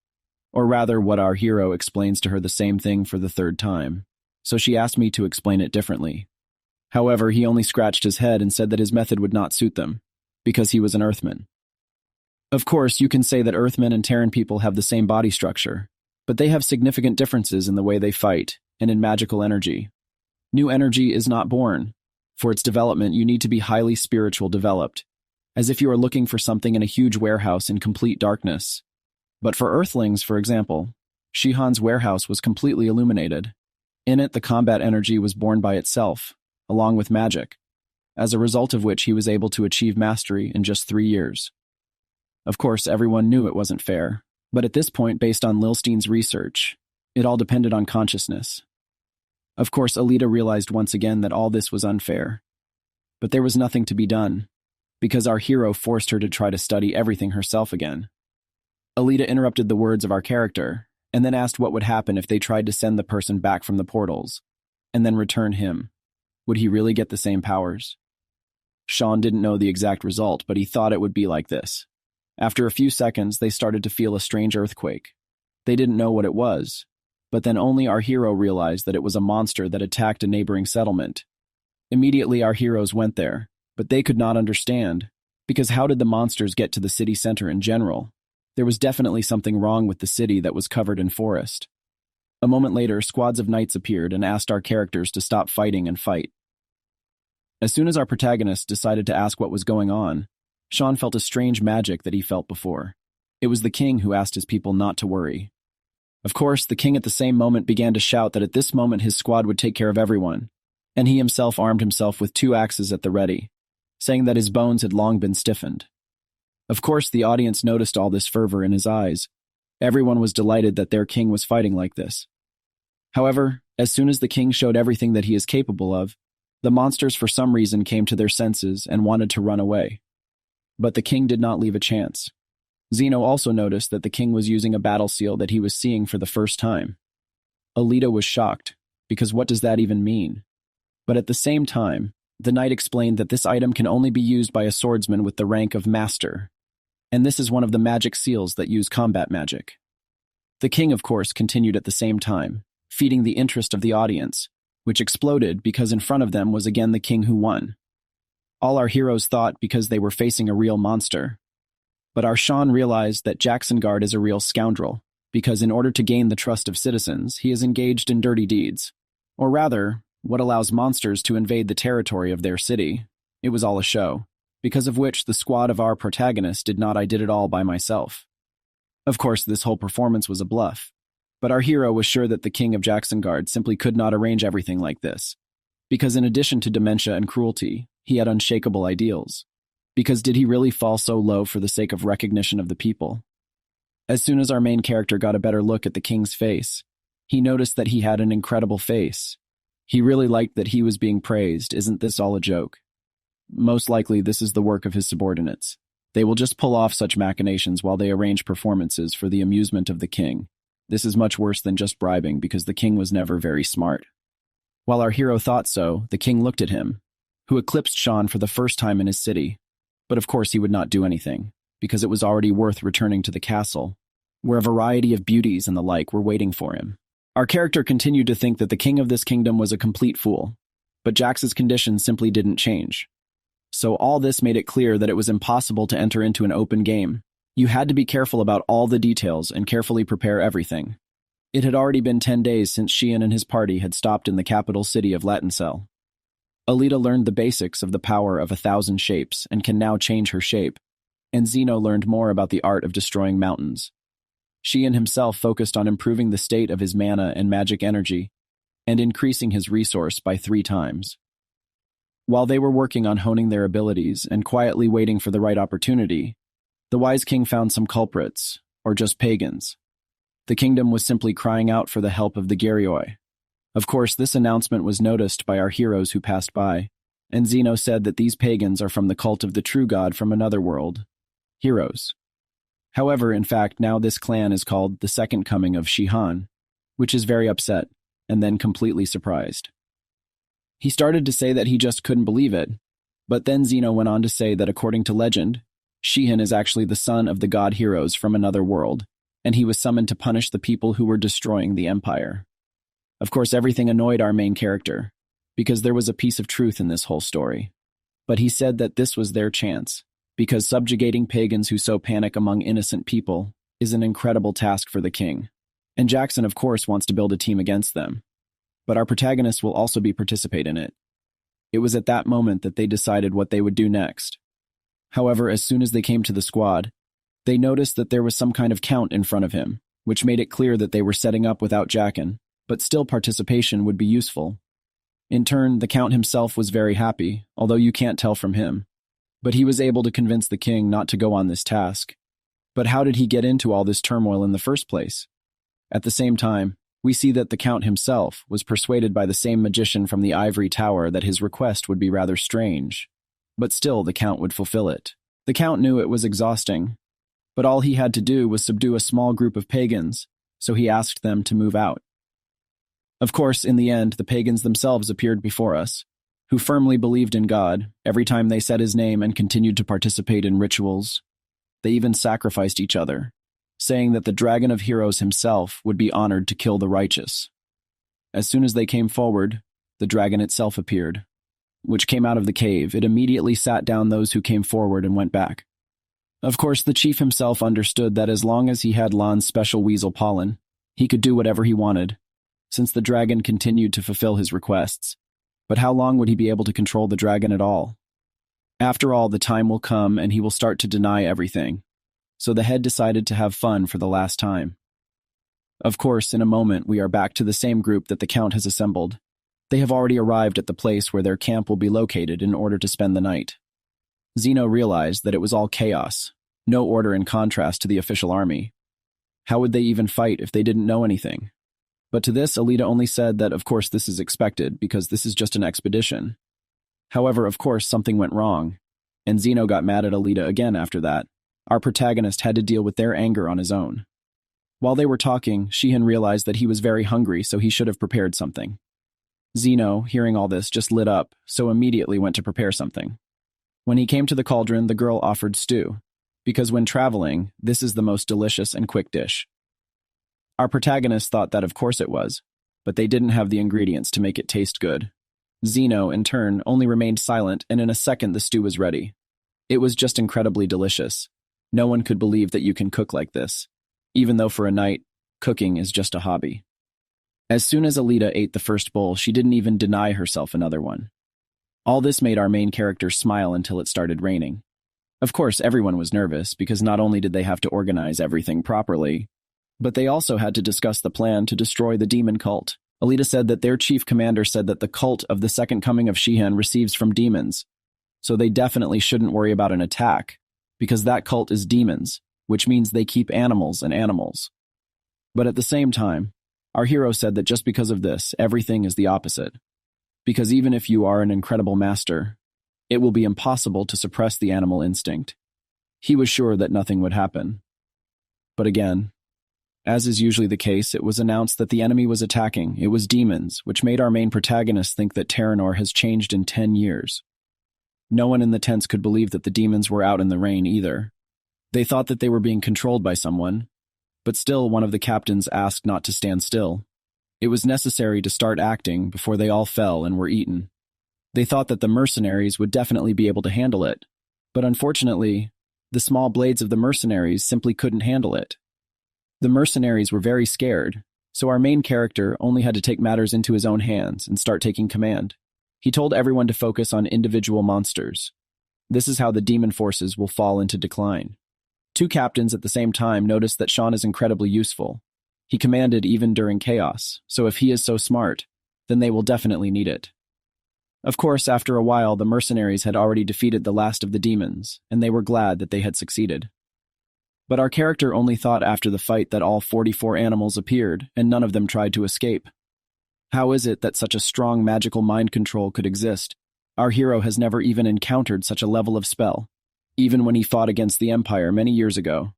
or rather what our hero explains to her the same thing for the 3rd time, so she asked me to explain it differently. However, he only scratched his head and said that his method would not suit them, because he was an Earthman. Of course, you can say that Earthmen and Terran people have the same body structure, but they have significant differences in the way they fight and in magical energy. New energy is not born. For its development, you need to be highly spiritual developed, as if you are looking for something in a huge warehouse in complete darkness. But for Earthlings, for example, Shihan's warehouse was completely illuminated. In it, the combat energy was born by itself, along with magic, as a result of which he was able to achieve mastery in just 3 years. Of course, everyone knew it wasn't fair, but at this point, based on Lilstein's research, it all depended on consciousness. Of course, Alita realized once again that all this was unfair. But there was nothing to be done, because our hero forced her to try to study everything herself again. Alita interrupted the words of our character, and then asked what would happen if they tried to send the person back from the portals, and then return him. Would he really get the same powers? Sean didn't know the exact result, but he thought it would be like this. After a few seconds, they started to feel a strange earthquake. They didn't know what it was, but then only our hero realized that it was a monster that attacked a neighboring settlement. Immediately, our heroes went there, but they could not understand, because how did the monsters get to the city center in general? There was definitely something wrong with the city that was covered in forest. A moment later, squads of knights appeared and asked our characters to stop fighting and fight. As soon as our protagonist decided to ask what was going on, Sean felt a strange magic that he felt before. It was the king who asked his people not to worry. Of course, the king at the same moment began to shout that at this moment his squad would take care of everyone, and he himself armed himself with 2 axes at the ready, saying that his bones had long been stiffened. Of course, the audience noticed all this fervor in his eyes. Everyone was delighted that their king was fighting like this. However, as soon as the king showed everything that he is capable of, the monsters for some reason came to their senses and wanted to run away. But the king did not leave a chance. Zeno also noticed that the king was using a battle seal that he was seeing for the first time. Alita was shocked, because what does that even mean? But at the same time, the knight explained that this item can only be used by a swordsman with the rank of master, and this is one of the magic seals that use combat magic. The king, of course, continued at the same time, feeding the interest of the audience, which exploded because in front of them was again the king who won. All our heroes thought because they were facing a real monster. But our Sean realized that Jacksonguard is a real scoundrel, because in order to gain the trust of citizens, he is engaged in dirty deeds. Or rather, what allows monsters to invade the territory of their city. It was all a show, because of which the squad of our protagonist did not I did it all by myself. Of course, this whole performance was a bluff, but our hero was sure that the king of Jacksonguard simply could not arrange everything like this, because in addition to dementia and cruelty, he had unshakable ideals. Because did he really fall so low for the sake of recognition of the people? As soon as our main character got a better look at the king's face, he noticed that he had an incredible face. He really liked that he was being praised. Isn't this all a joke? Most likely this is the work of his subordinates. They will just pull off such machinations while they arrange performances for the amusement of the king. This is much worse than just bribing because the king was never very smart. While our hero thought so, the king looked at him, who eclipsed Sean for the first time in his city. But of course he would not do anything, because it was already worth returning to the castle, where a variety of beauties and the like were waiting for him. Our character continued to think that the king of this kingdom was a complete fool, but Jax's condition simply didn't change. So all this made it clear that it was impossible to enter into an open game. You had to be careful about all the details and carefully prepare everything. It had already been 10 days since Shihan and his party had stopped in the capital city of Latincel. Alita learned the basics of the power of 1,000 shapes and can now change her shape, and Zeno learned more about the art of destroying mountains. Shihan himself focused on improving the state of his mana and magic energy, and increasing his resource by 3 times. While they were working on honing their abilities and quietly waiting for the right opportunity, the wise king found some culprits, or just pagans. The kingdom was simply crying out for the help of the Gyrioi. Of course, this announcement was noticed by our heroes who passed by, and Zeno said that these pagans are from the cult of the true god from another world, heroes. However, in fact, now this clan is called the Second Coming of Shihan, which is very upset, and then completely surprised. He started to say that he just couldn't believe it, but then Zeno went on to say that according to legend, Shihan is actually the son of the god heroes from another world, and he was summoned to punish the people who were destroying the empire. Of course, everything annoyed our main character, because there was a piece of truth in this whole story. But he said that this was their chance, because subjugating pagans who sow panic among innocent people is an incredible task for the king. And Jackson, of course, wants to build a team against them. But our protagonist will also participate in it. It was at that moment that they decided what they would do next. However, as soon as they came to the squad, they noticed that there was some kind of count in front of him, which made it clear that they were setting up without Jackson, but still participation would be useful. In turn, the Count himself was very happy, although you can't tell from him. But he was able to convince the king not to go on this task. But how did he get into all this turmoil in the first place? At the same time, we see that the Count himself was persuaded by the same magician from the ivory tower that his request would be rather strange. But still, the Count would fulfill it. The Count knew it was exhausting, but all he had to do was subdue a small group of pagans, so he asked them to move out. Of course, in the end, the pagans themselves appeared before us, who firmly believed in God every time they said his name and continued to participate in rituals. They even sacrificed each other, saying that the Dragon of Heroes himself would be honored to kill the righteous. As soon as they came forward, the dragon itself appeared, which came out of the cave. It immediately sat down those who came forward and went back. Of course, the chief himself understood that as long as he had Lan's special weasel pollen, he could do whatever he wanted, since the dragon continued to fulfill his requests. But how long would he be able to control the dragon at all? After all, the time will come and he will start to deny everything. So the head decided to have fun for the last time. Of course, in a moment, we are back to the same group that the Count has assembled. They have already arrived at the place where their camp will be located in order to spend the night. Zeno realized that it was all chaos, no order in contrast to the official army. How would they even fight if they didn't know anything? But to this, Alita only said that of course this is expected because this is just an expedition. However, of course, something went wrong, and Zeno got mad at Alita again after that. Our protagonist had to deal with their anger on his own. While they were talking, Shihan realized that he was very hungry, so he should have prepared something. Zeno, hearing all this, just lit up, so immediately went to prepare something. When he came to the cauldron, the girl offered stew, because when traveling, this is the most delicious and quick dish. Our protagonist thought that of course it was, but they didn't have the ingredients to make it taste good. Zeno, in turn, only remained silent, and in a second the stew was ready. It was just incredibly delicious. No one could believe that you can cook like this, even though for a night, cooking is just a hobby. As soon as Alita ate the first bowl, she didn't even deny herself another one. All this made our main character smile until it started raining. Of course, everyone was nervous because not only did they have to organize everything properly, but they also had to discuss the plan to destroy the demon cult. Alita said that their chief commander said that the cult of the second coming of Shihan receives from demons, so they definitely shouldn't worry about an attack, because that cult is demons, which means they keep animals and animals. But at the same time, our hero said that just because of this, everything is the opposite. Because even if you are an incredible master, it will be impossible to suppress the animal instinct. He was sure that nothing would happen. But again, as is usually the case, it was announced that the enemy was attacking. It was demons, which made our main protagonist think that Theranor has changed in 10 years. No one in the tents could believe that the demons were out in the rain either. They thought that they were being controlled by someone, but still one of the captains asked not to stand still. It was necessary to start acting before they all fell and were eaten. They thought that the mercenaries would definitely be able to handle it, but unfortunately, the small blades of the mercenaries simply couldn't handle it. The mercenaries were very scared, so our main character only had to take matters into his own hands and start taking command. He told everyone to focus on individual monsters. This is how the demon forces will fall into decline. Two captains at the same time noticed that Sean is incredibly useful. He commanded even during chaos, so if he is so smart, then they will definitely need it. Of course, after a while, the mercenaries had already defeated the last of the demons, and they were glad that they had succeeded. But our character only thought after the fight that all 44 animals appeared, and none of them tried to escape. How is it that such a strong magical mind control could exist? Our hero has never even encountered such a level of spell, even when he fought against the Empire many years ago.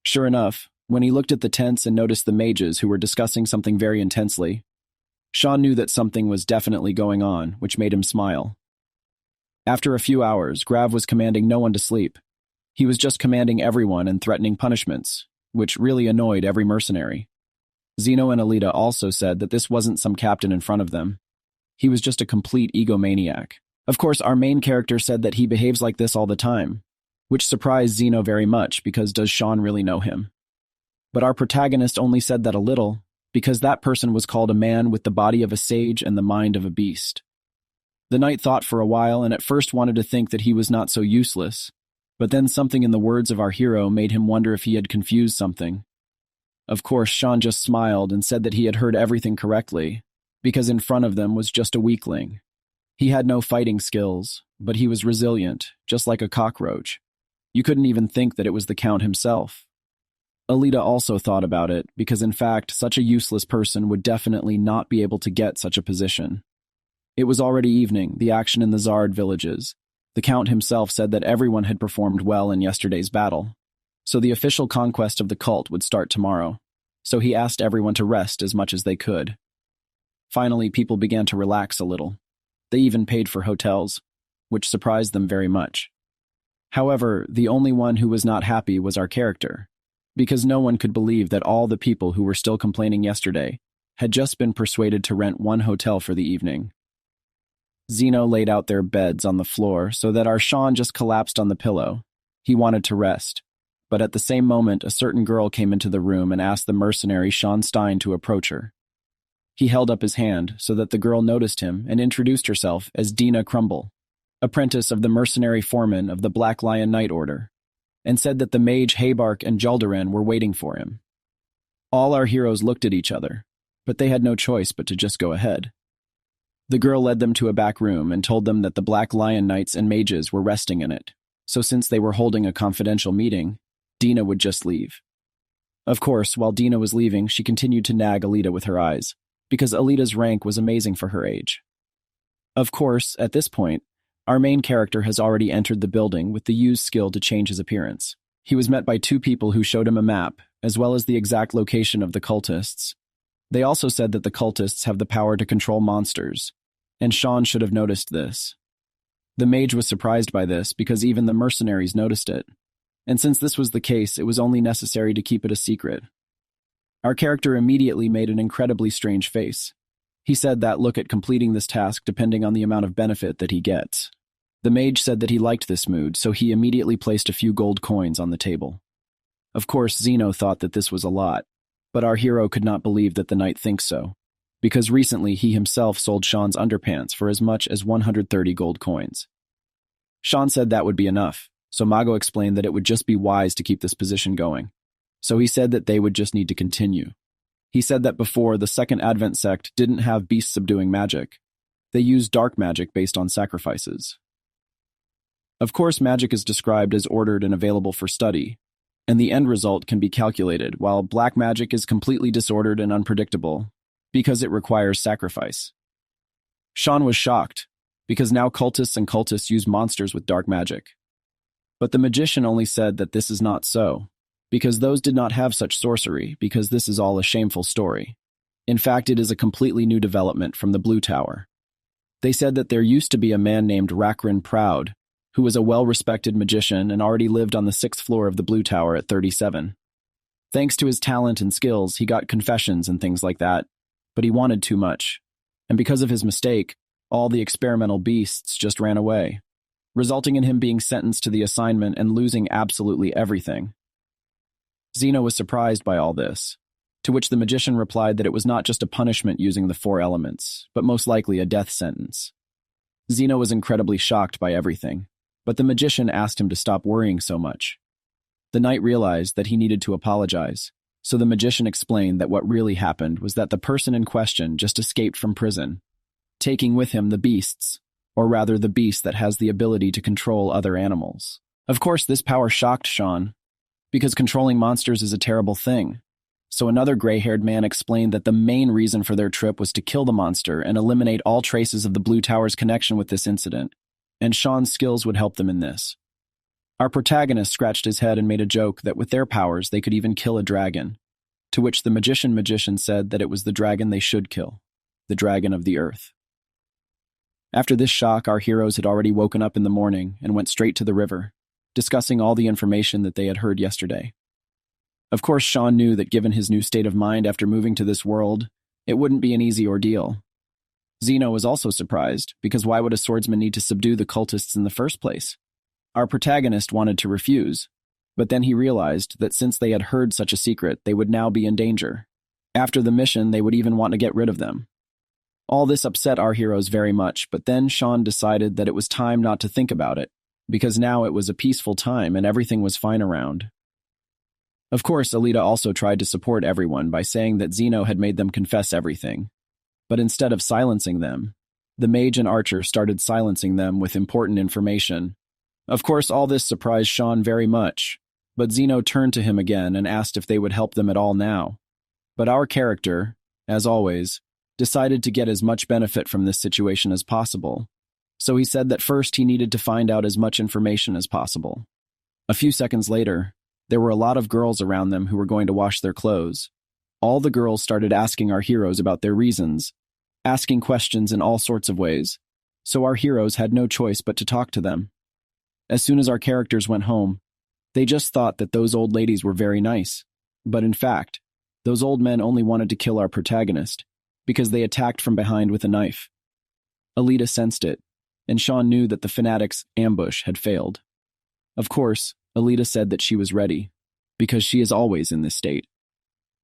Sure enough, when he looked at the tents and noticed the mages who were discussing something very intensely, Sean knew that something was definitely going on, which made him smile. After a few hours, Grav was commanding no one to sleep. He was just commanding everyone and threatening punishments, which really annoyed every mercenary. Zeno and Alita also said that this wasn't some captain in front of them. He was just a complete egomaniac. Of course, our main character said that he behaves like this all the time, which surprised Zeno very much because does Sean really know him? But our protagonist only said that a little, because that person was called a man with the body of a sage and the mind of a beast. The knight thought for a while and at first wanted to think that he was not so useless, but then something in the words of our hero made him wonder if he had confused something. Of course, Sean just smiled and said that he had heard everything correctly, because in front of them was just a weakling. He had no fighting skills, but he was resilient, just like a cockroach. You couldn't even think that it was the Count himself. Alita also thought about it, because in fact, such a useless person would definitely not be able to get such a position. It was already evening, the action in the Zard villages. The Count himself said that everyone had performed well in yesterday's battle, so the official conquest of the cult would start tomorrow, so he asked everyone to rest as much as they could. Finally, people began to relax a little. They even paid for hotels, which surprised them very much. However, the only one who was not happy was our character, because no one could believe that all the people who were still complaining yesterday had just been persuaded to rent one hotel for the evening. Zeno laid out their beds on the floor so that our Sean just collapsed on the pillow. He wanted to rest, but at the same moment a certain girl came into the room and asked the mercenary Sean Stein to approach her. He held up his hand so that the girl noticed him and introduced herself as Dina Crumble, apprentice of the mercenary foreman of the Black Lion Knight Order, and said that the mage Haybark and Jaldaran were waiting for him. All our heroes looked at each other, but they had no choice but to just go ahead. The girl led them to a back room and told them that the Black Lion Knights and mages were resting in it, so since they were holding a confidential meeting, Dina would just leave. Of course, while Dina was leaving, she continued to nag Alita with her eyes, because Alita's rank was amazing for her age. Of course, at this point, our main character has already entered the building with the used skill to change his appearance. He was met by two people who showed him a map, as well as the exact location of the cultists. They also said that the cultists have the power to control monsters, and Sean should have noticed this. The mage was surprised by this because even the mercenaries noticed it, and since this was the case, it was only necessary to keep it a secret. Our character immediately made an incredibly strange face. He said that look at completing this task depending on the amount of benefit that he gets. The mage said that he liked this mood, so he immediately placed a few gold coins on the table. Of course, Zeno thought that this was a lot, but our hero could not believe that the knight thinks so, because recently he himself sold Sean's underpants for as much as 130 gold coins. Sean said that would be enough, so Mago explained that it would just be wise to keep this position going. So he said that they would just need to continue. He said that before, the Second Advent sect didn't have beast-subduing magic. They used dark magic based on sacrifices. Of course, magic is described as ordered and available for study, and the end result can be calculated, while black magic is completely disordered and unpredictable, because it requires sacrifice. Sean was shocked, because now cultists and cultists use monsters with dark magic. But the magician only said that this is not so, because those did not have such sorcery, because this is all a shameful story. In fact, it is a completely new development from the Blue Tower. They said that there used to be a man named Rakrin Proud, who was a well-respected magician and already lived on the 6th floor of the Blue Tower at 37. Thanks to his talent and skills, he got confessions and things like that, but he wanted too much. And because of his mistake, all the experimental beasts just ran away, resulting in him being sentenced to the assignment and losing absolutely everything. Zeno was surprised by all this, to which the magician replied that it was not just a punishment using the 4 elements, but most likely a death sentence. Zeno was incredibly shocked by everything, but the magician asked him to stop worrying so much. The knight realized that he needed to apologize, so the magician explained that what really happened was that the person in question just escaped from prison, taking with him the beasts, or rather the beast that has the ability to control other animals. Of course, this power shocked Sean, because controlling monsters is a terrible thing. So another gray-haired man explained that the main reason for their trip was to kill the monster and eliminate all traces of the Blue Tower's connection with this incident, and Sean's skills would help them in this. Our protagonist scratched his head and made a joke that with their powers they could even kill a dragon, to which the magician said that it was the dragon they should kill, the dragon of the earth. After this shock, our heroes had already woken up in the morning and went straight to the river, discussing all the information that they had heard yesterday. Of course, Sean knew that given his new state of mind after moving to this world, it wouldn't be an easy ordeal. Zeno was also surprised, because why would a swordsman need to subdue the cultists in the first place? Our protagonist wanted to refuse, but then he realized that since they had heard such a secret, they would now be in danger. After the mission, they would even want to get rid of them. All this upset our heroes very much, but then Sean decided that it was time not to think about it, because now it was a peaceful time and everything was fine around. Of course, Alita also tried to support everyone by saying that Zeno had made them confess everything. But instead of silencing them, the mage and archer started silencing them with important information. Of course, all this surprised Sean very much, but Zeno turned to him again and asked if they would help them at all now. But our character, as always, decided to get as much benefit from this situation as possible. So he said that first he needed to find out as much information as possible. A few seconds later, there were a lot of girls around them who were going to wash their clothes. All the girls started asking our heroes about their reasons, asking questions in all sorts of ways, so our heroes had no choice but to talk to them. As soon as our characters went home, they just thought that those old ladies were very nice, but in fact, those old men only wanted to kill our protagonist, because they attacked from behind with a knife. Alita sensed it, and Sean knew that the fanatics' ambush had failed. Of course, Alita said that she was ready, because she is always in this state.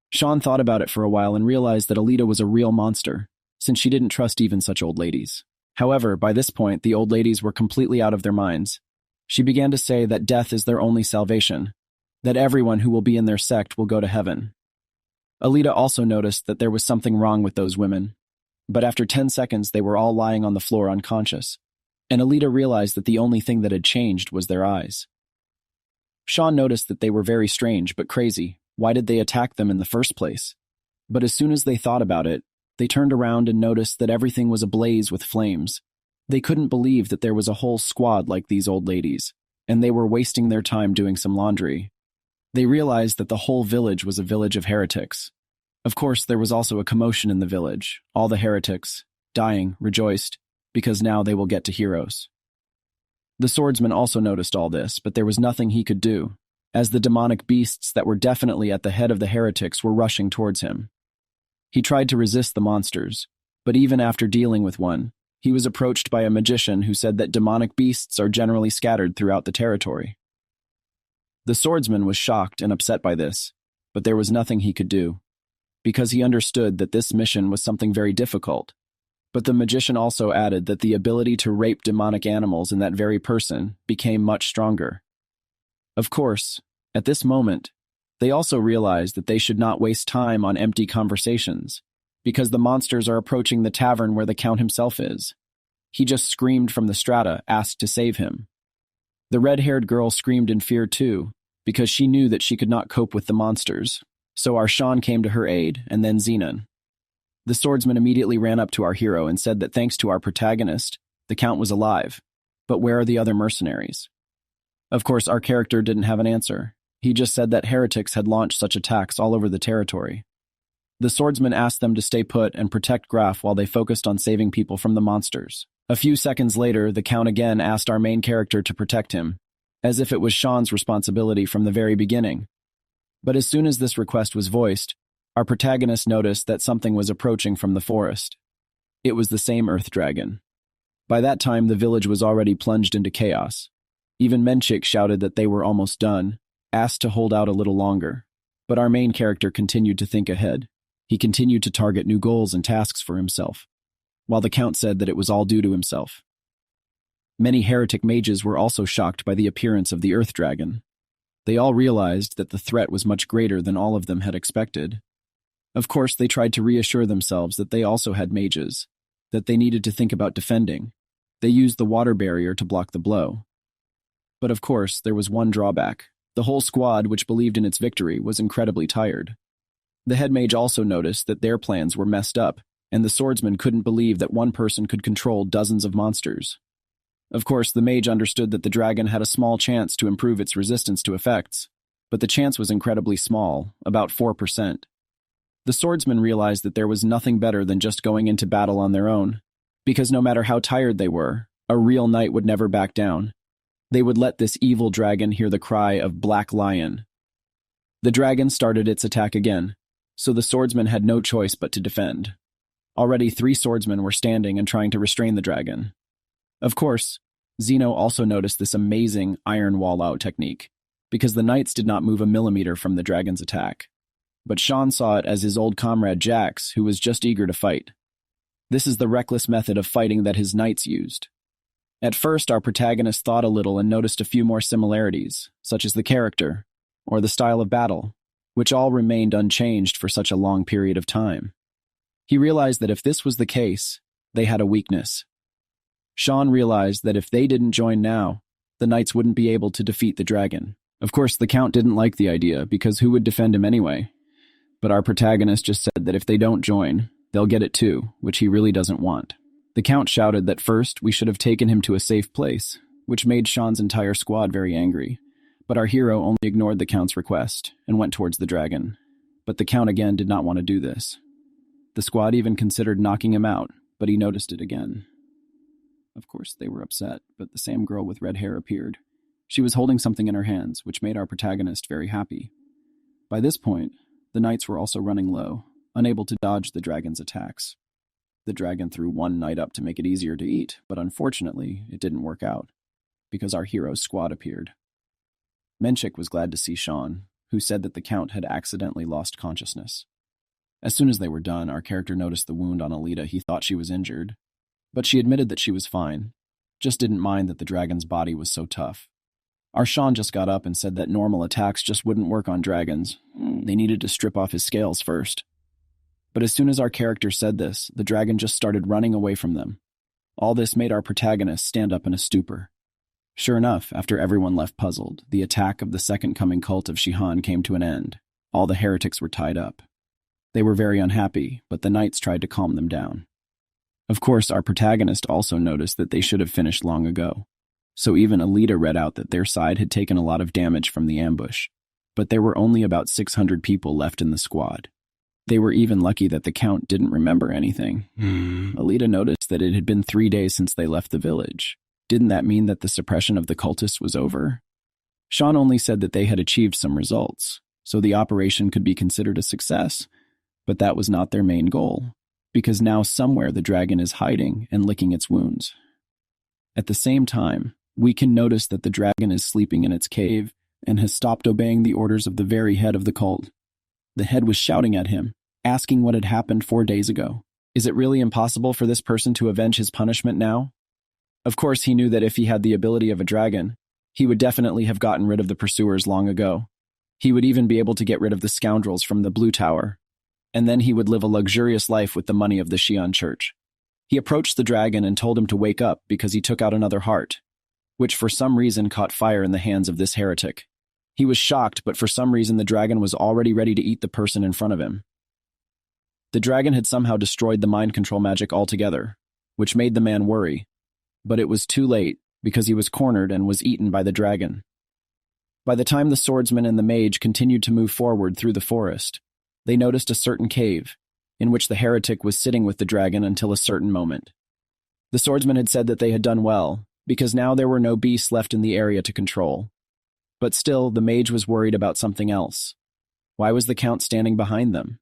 Sean thought about it for a while and realized that Alita was a real monster, since she didn't trust even such old ladies. However, by this point, the old ladies were completely out of their minds. She began to say that death is their only salvation, that everyone who will be in their sect will go to heaven. Alita also noticed that there was something wrong with those women, but after 10 seconds they were all lying on the floor unconscious, and Alita realized that the only thing that had changed was their eyes. Sean noticed that they were very strange but crazy. Why did they attack them in the first place? But as soon as they thought about it, they turned around and noticed that everything was ablaze with flames. They couldn't believe that there was a whole squad like these old ladies, and they were wasting their time doing some laundry. They realized that the whole village was a village of heretics. Of course, there was also a commotion in the village. All the heretics, dying, rejoiced, because now they will get to heroes. The swordsman also noticed all this, but there was nothing he could do, as the demonic beasts that were definitely at the head of the heretics were rushing towards him. He tried to resist the monsters, but even after dealing with one, he was approached by a magician who said that demonic beasts are generally scattered throughout the territory. The swordsman was shocked and upset by this, but there was nothing he could do, because he understood that this mission was something very difficult. But the magician also added that the ability to rape demonic animals in that very person became much stronger. Of course, at this moment, they also realized that they should not waste time on empty conversations, because the monsters are approaching the tavern where the Count himself is. He just screamed from the strata, asked to save him. The red-haired girl screamed in fear too, because she knew that she could not cope with the monsters, so our Sean came to her aid, and then Xenon. The swordsman immediately ran up to our hero and said that thanks to our protagonist, the Count was alive. But where are the other mercenaries? Of course, our character didn't have an answer. He just said that heretics had launched such attacks all over the territory. The swordsman asked them to stay put and protect Graf while they focused on saving people from the monsters. A few seconds later, the Count again asked our main character to protect him, as if it was Sean's responsibility from the very beginning. But as soon as this request was voiced, our protagonist noticed that something was approaching from the forest. It was the same earth dragon. By that time, the village was already plunged into chaos. Even Menchik shouted that they were almost done, asked to hold out a little longer. But our main character continued to think ahead. He continued to target new goals and tasks for himself, while the Count said that it was all due to himself. Many heretic mages were also shocked by the appearance of the earth dragon. They all realized that the threat was much greater than all of them had expected. Of course, they tried to reassure themselves that they also had mages, that they needed to think about defending. They used the water barrier to block the blow. But of course, there was one drawback. The whole squad, which believed in its victory, was incredibly tired. The head mage also noticed that their plans were messed up, and the swordsman couldn't believe that one person could control dozens of monsters. Of course, the mage understood that the dragon had a small chance to improve its resistance to effects, but the chance was incredibly small, about 4%. The swordsman realized that there was nothing better than just going into battle on their own, because no matter how tired they were, a real knight would never back down. They would let this evil dragon hear the cry of Black Lion. The dragon started its attack again, so the swordsman had no choice but to defend. Already 3 swordsmen were standing and trying to restrain the dragon. Of course, Zeno also noticed this amazing iron wall-out technique, because the knights did not move a millimeter from the dragon's attack. But Sean saw it as his old comrade Jax, who was just eager to fight. This is the reckless method of fighting that his knights used. At first, our protagonist thought a little and noticed a few more similarities, such as the character, or the style of battle, which all remained unchanged for such a long period of time. He realized that if this was the case, they had a weakness. Sean realized that if they didn't join now, the knights wouldn't be able to defeat the dragon. Of course, the Count didn't like the idea, because who would defend him anyway? But our protagonist just said that if they don't join, they'll get it too, which he really doesn't want. The Count shouted that first we should have taken him to a safe place, which made Sean's entire squad very angry. But our hero only ignored the Count's request and went towards the dragon. But the Count again did not want to do this. The squad even considered knocking him out, but he noticed it again. Of course, they were upset, but the same girl with red hair appeared. She was holding something in her hands, which made our protagonist very happy. By this point, the knights were also running low, unable to dodge the dragon's attacks. The dragon threw one knight up to make it easier to eat, but unfortunately, it didn't work out, because our hero's squad appeared. Menchik was glad to see Sean, who said that the Count had accidentally lost consciousness. As soon as they were done, our character noticed the wound on Alita. He thought she was injured, but she admitted that she was fine, just didn't mind that the dragon's body was so tough. Our Sean just got up and said that normal attacks just wouldn't work on dragons. They needed to strip off his scales first. But as soon as our character said this, the dragon just started running away from them. All this made our protagonist stand up in a stupor. Sure enough, after everyone left puzzled, the attack of the second coming cult of Shihan came to an end. All the heretics were tied up. They were very unhappy, but the knights tried to calm them down. Of course, our protagonist also noticed that they should have finished long ago. So even Alita read out that their side had taken a lot of damage from the ambush, but there were only about 600 people left in the squad. They were even lucky that the Count didn't remember anything. Alita noticed that it had been 3 days since they left the village. Didn't that mean that the suppression of the cultists was over? Sean only said that they had achieved some results, so the operation could be considered a success, but that was not their main goal, because now somewhere the dragon is hiding and licking its wounds. At the same time, we can notice that the dragon is sleeping in its cave and has stopped obeying the orders of the very head of the cult. The head was shouting at him, asking what had happened 4 days ago. Is it really impossible for this person to avenge his punishment now? Of course, he knew that if he had the ability of a dragon, he would definitely have gotten rid of the pursuers long ago. He would even be able to get rid of the scoundrels from the Blue Tower, and then he would live a luxurious life with the money of the Shihan Church. He approached the dragon and told him to wake up because he took out another heart, which for some reason caught fire in the hands of this heretic. He was shocked, but for some reason the dragon was already ready to eat the person in front of him. The dragon had somehow destroyed the mind control magic altogether, which made the man worry, but it was too late because he was cornered and was eaten by the dragon. By the time the swordsman and the mage continued to move forward through the forest, they noticed a certain cave, in which the heretic was sitting with the dragon until a certain moment. The swordsman had said that they had done well, because now there were no beasts left in the area to control. But still, the mage was worried about something else. Why was the Count standing behind them?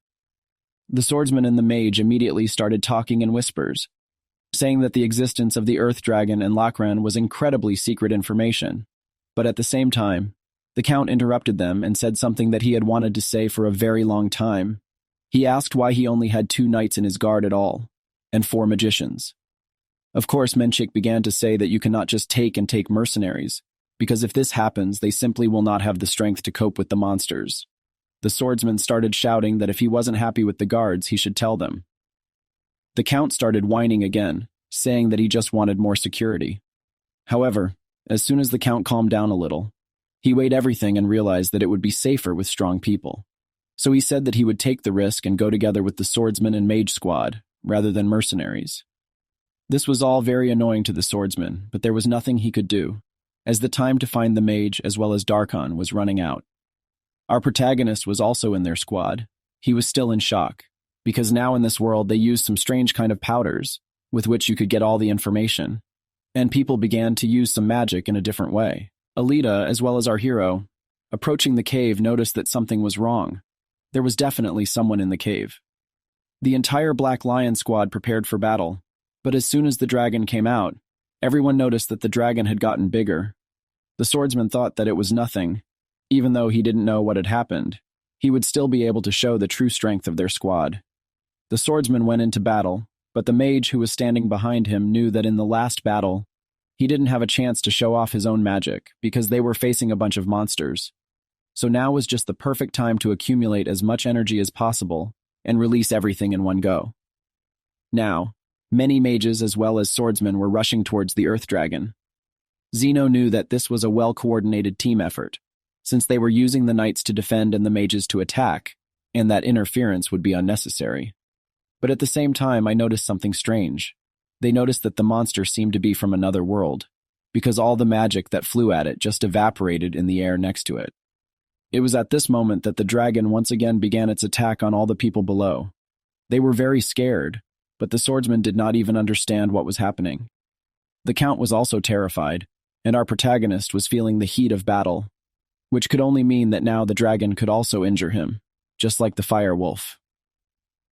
The swordsman and the mage immediately started talking in whispers, saying that the existence of the Earth Dragon and Lakran was incredibly secret information. But at the same time, the Count interrupted them and said something that he had wanted to say for a very long time. He asked why he only had 2 knights in his guard at all, and 4 magicians. Of course, Menchik began to say that you cannot just take mercenaries, because if this happens, they simply will not have the strength to cope with the monsters. The swordsman started shouting that if he wasn't happy with the guards, he should tell them. The Count started whining again, saying that he just wanted more security. However, as soon as the Count calmed down a little, he weighed everything and realized that it would be safer with strong people. So he said that he would take the risk and go together with the swordsman and mage squad, rather than mercenaries. This was all very annoying to the swordsman, but there was nothing he could do, as the time to find the mage as well as Darkon was running out. Our protagonist was also in their squad. He was still in shock, because now in this world they used some strange kind of powders, with which you could get all the information, and people began to use some magic in a different way. Alita, as well as our hero, approaching the cave, noticed that something was wrong. There was definitely someone in the cave. The entire Black Lion squad prepared for battle, but as soon as the dragon came out, everyone noticed that the dragon had gotten bigger. The swordsman thought that it was nothing. Even though he didn't know what had happened, he would still be able to show the true strength of their squad. The swordsman went into battle, but the mage who was standing behind him knew that in the last battle, he didn't have a chance to show off his own magic because they were facing a bunch of monsters. So now was just the perfect time to accumulate as much energy as possible and release everything in one go. Now, many mages as well as swordsmen were rushing towards the Earth Dragon. Zeno knew that this was a well-coordinated team effort, since they were using the knights to defend and the mages to attack, and that interference would be unnecessary. But at the same time, I noticed something strange. They noticed that the monster seemed to be from another world, because all the magic that flew at it just evaporated in the air next to it. It was at this moment that the dragon once again began its attack on all the people below. They were very scared, but the swordsman did not even understand what was happening. The Count was also terrified, and our protagonist was feeling the heat of battle, which could only mean that now the dragon could also injure him, just like the fire wolf.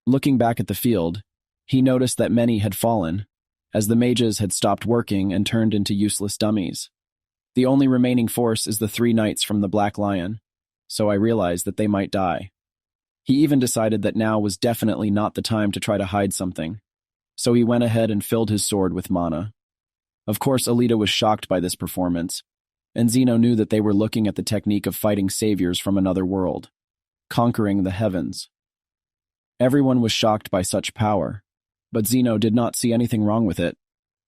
Looking back at the field, he noticed that many had fallen, as the mages had stopped working and turned into useless dummies. The only remaining force is the 3 knights from the Black Lion, so I realized that they might die. He even decided that now was definitely not the time to try to hide something, so he went ahead and filled his sword with mana. Of course, Alita was shocked by this performance, and Zeno knew that they were looking at the technique of fighting saviors from another world, conquering the heavens. Everyone was shocked by such power, but Zeno did not see anything wrong with it,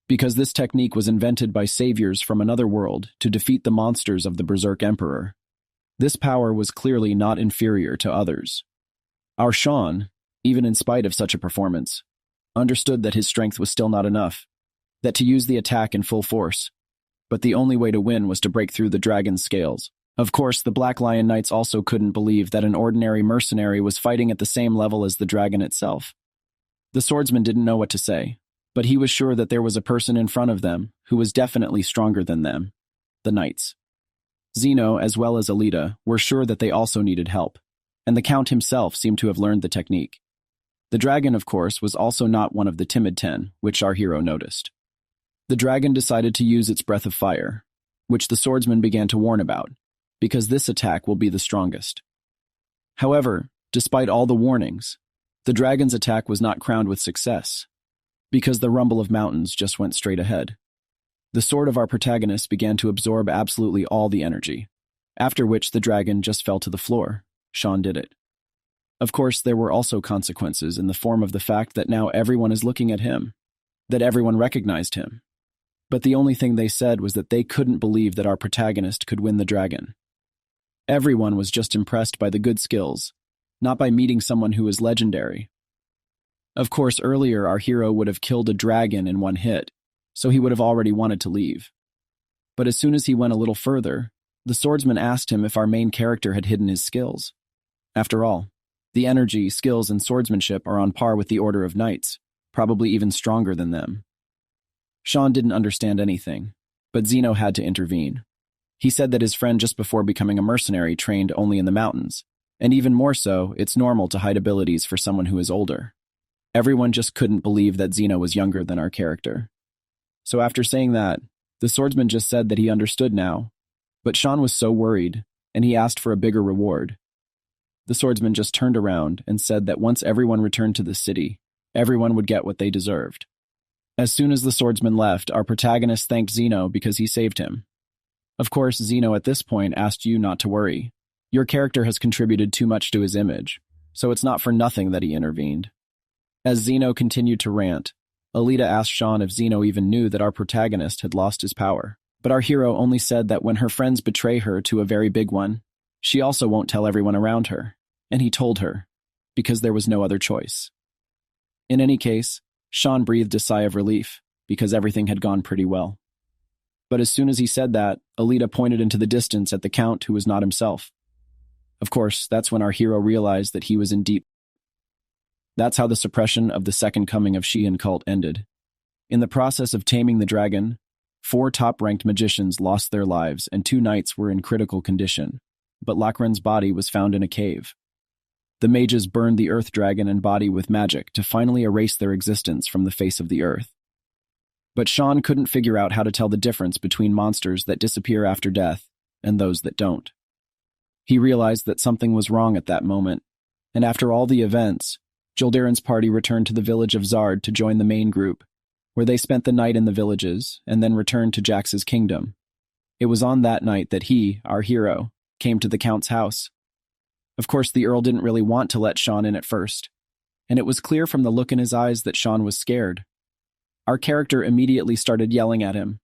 because this technique was invented by saviors from another world to defeat the monsters of the Berserk Emperor. This power was clearly not inferior to others. Our Sean, even in spite of such a performance, understood that his strength was still not enough, that to use the attack in full force, but the only way to win was to break through the dragon's scales. Of course, the Black Lion Knights also couldn't believe that an ordinary mercenary was fighting at the same level as the dragon itself. The swordsman didn't know what to say, but he was sure that there was a person in front of them who was definitely stronger than them, the knights. Zeno, as well as Alita, were sure that they also needed help, and the Count himself seemed to have learned the technique. The dragon, of course, was also not one of the timid 10, which our hero noticed. The dragon decided to use its breath of fire, which the swordsman began to warn about, because this attack will be the strongest. However, despite all the warnings, the dragon's attack was not crowned with success, because the rumble of mountains just went straight ahead. The sword of our protagonist began to absorb absolutely all the energy, after which the dragon just fell to the floor. Sean did it. Of course, there were also consequences in the form of the fact that now everyone is looking at him, that everyone recognized him. But the only thing they said was that they couldn't believe that our protagonist could win the dragon. Everyone was just impressed by the good skills, not by meeting someone who was legendary. Of course, earlier our hero would have killed a dragon in one hit, so he would have already wanted to leave. But as soon as he went a little further, the swordsman asked him if our main character had hidden his skills. After all, the energy, skills, and swordsmanship are on par with the Order of Knights, probably even stronger than them. Sean didn't understand anything, but Zeno had to intervene. He said that his friend just before becoming a mercenary trained only in the mountains, and even more so, it's normal to hide abilities for someone who is older. Everyone just couldn't believe that Zeno was younger than our character. So after saying that, the swordsman just said that he understood now, but Sean was so worried, and he asked for a bigger reward. The swordsman just turned around and said that once everyone returned to the city, everyone would get what they deserved. As soon as the swordsman left, our protagonist thanked Zeno because he saved him. Of course, Zeno at this point asked you not to worry. Your character has contributed too much to his image, so it's not for nothing that he intervened. As Zeno continued to rant, Alita asked Sean if Zeno even knew that our protagonist had lost his power. But our hero only said that when her friends betray her to a very big one, she also won't tell everyone around her, and he told her, because there was no other choice. In any case, Sean breathed a sigh of relief, because everything had gone pretty well. But as soon as he said that, Alita pointed into the distance at the Count who was not himself. Of course, that's when our hero realized that he was in deep. That's how the suppression of the second coming of Shihan cult ended. In the process of taming the dragon, 4 top-ranked magicians lost their lives and 2 knights were in critical condition, but Lachran's body was found in a cave. The mages burned the earth dragon and body with magic to finally erase their existence from the face of the earth. But Sean couldn't figure out how to tell the difference between monsters that disappear after death and those that don't. He realized that something was wrong at that moment, and after all the events, Joldarin's party returned to the village of Zard to join the main group, where they spent the night in the villages and then returned to Jax's kingdom. It was on that night that he, our hero, came to the Count's house. Of course, the Earl didn't really want to let Sean in at first, and it was clear from the look in his eyes that Sean was scared. Our character immediately started yelling at him,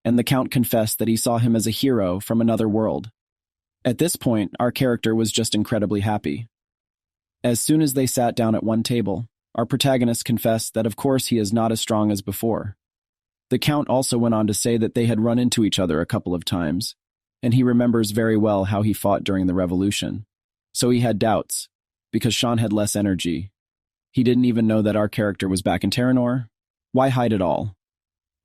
and the Count confessed that he saw him as a hero from another world. At this point, our character was just incredibly happy. As soon as they sat down at one table, our protagonist confessed that of course he is not as strong as before. The Count also went on to say that they had run into each other a couple of times, and he remembers very well how he fought during the revolution. So he had doubts, because Sean had less energy. He didn't even know that our character was back in Theranor. Why hide it all?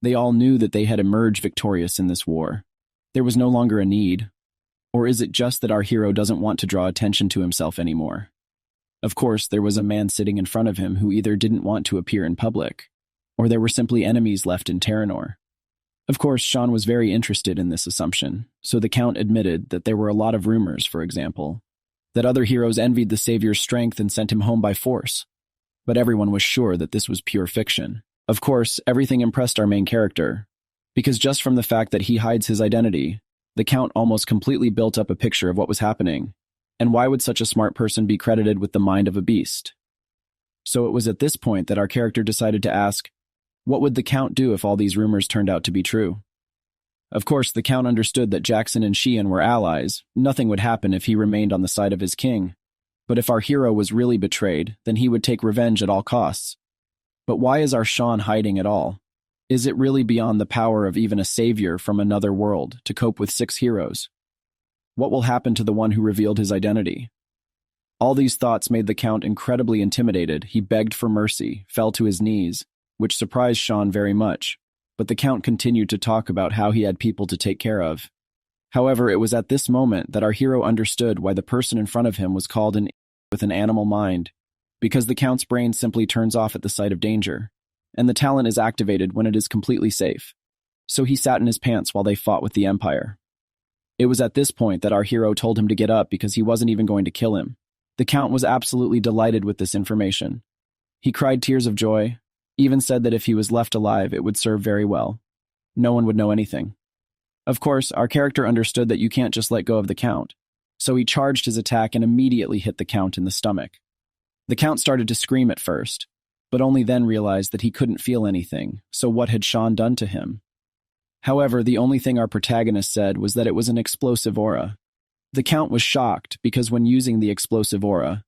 They all knew that they had emerged victorious in this war. There was no longer a need. Or is it just that our hero doesn't want to draw attention to himself anymore? Of course, there was a man sitting in front of him who either didn't want to appear in public, or there were simply enemies left in Theranor. Of course, Sean was very interested in this assumption, so the Count admitted that there were a lot of rumors, for example, that other heroes envied the savior's strength and sent him home by force. But everyone was sure that this was pure fiction. Of course, everything impressed our main character, because just from the fact that he hides his identity, the Count almost completely built up a picture of what was happening. And why would such a smart person be credited with the mind of a beast? So it was at this point that our character decided to ask, what would the Count do if all these rumors turned out to be true? Of course, the Count understood that Jackson and Shihan were allies. Nothing would happen if he remained on the side of his king. But if our hero was really betrayed, then he would take revenge at all costs. But why is our Sean hiding at all? Is it really beyond the power of even a savior from another world to cope with 6 heroes? What will happen to the one who revealed his identity? All these thoughts made the Count incredibly intimidated. He begged for mercy, fell to his knees, which surprised Sean very much. But the Count continued to talk about how he had people to take care of. However, it was at this moment that our hero understood why the person in front of him was called with an animal mind, because the Count's brain simply turns off at the sight of danger, and the talent is activated when it is completely safe. So he sat in his pants while they fought with the Empire. It was at this point that our hero told him to get up because he wasn't even going to kill him. The Count was absolutely delighted with this information. He cried tears of joy, even said that if he was left alive, it would serve very well. No one would know anything. Of course, our character understood that you can't just let go of the Count, so he charged his attack and immediately hit the Count in the stomach. The Count started to scream at first, but only then realized that he couldn't feel anything, so what had Sean done to him? However, the only thing our protagonist said was that it was an explosive aura. The Count was shocked because when using the explosive aura,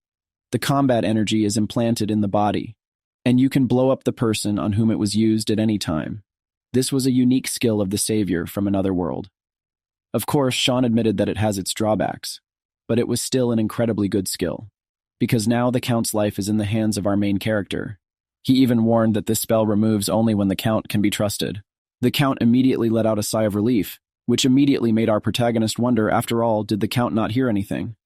the combat energy is implanted in the body, and you can blow up the person on whom it was used at any time. This was a unique skill of the savior from another world. Of course, Sean admitted that it has its drawbacks, but it was still an incredibly good skill, because now the Count's life is in the hands of our main character. He even warned that this spell removes only when the Count can be trusted. The Count immediately let out a sigh of relief, which immediately made our protagonist wonder, after all, did the Count not hear anything?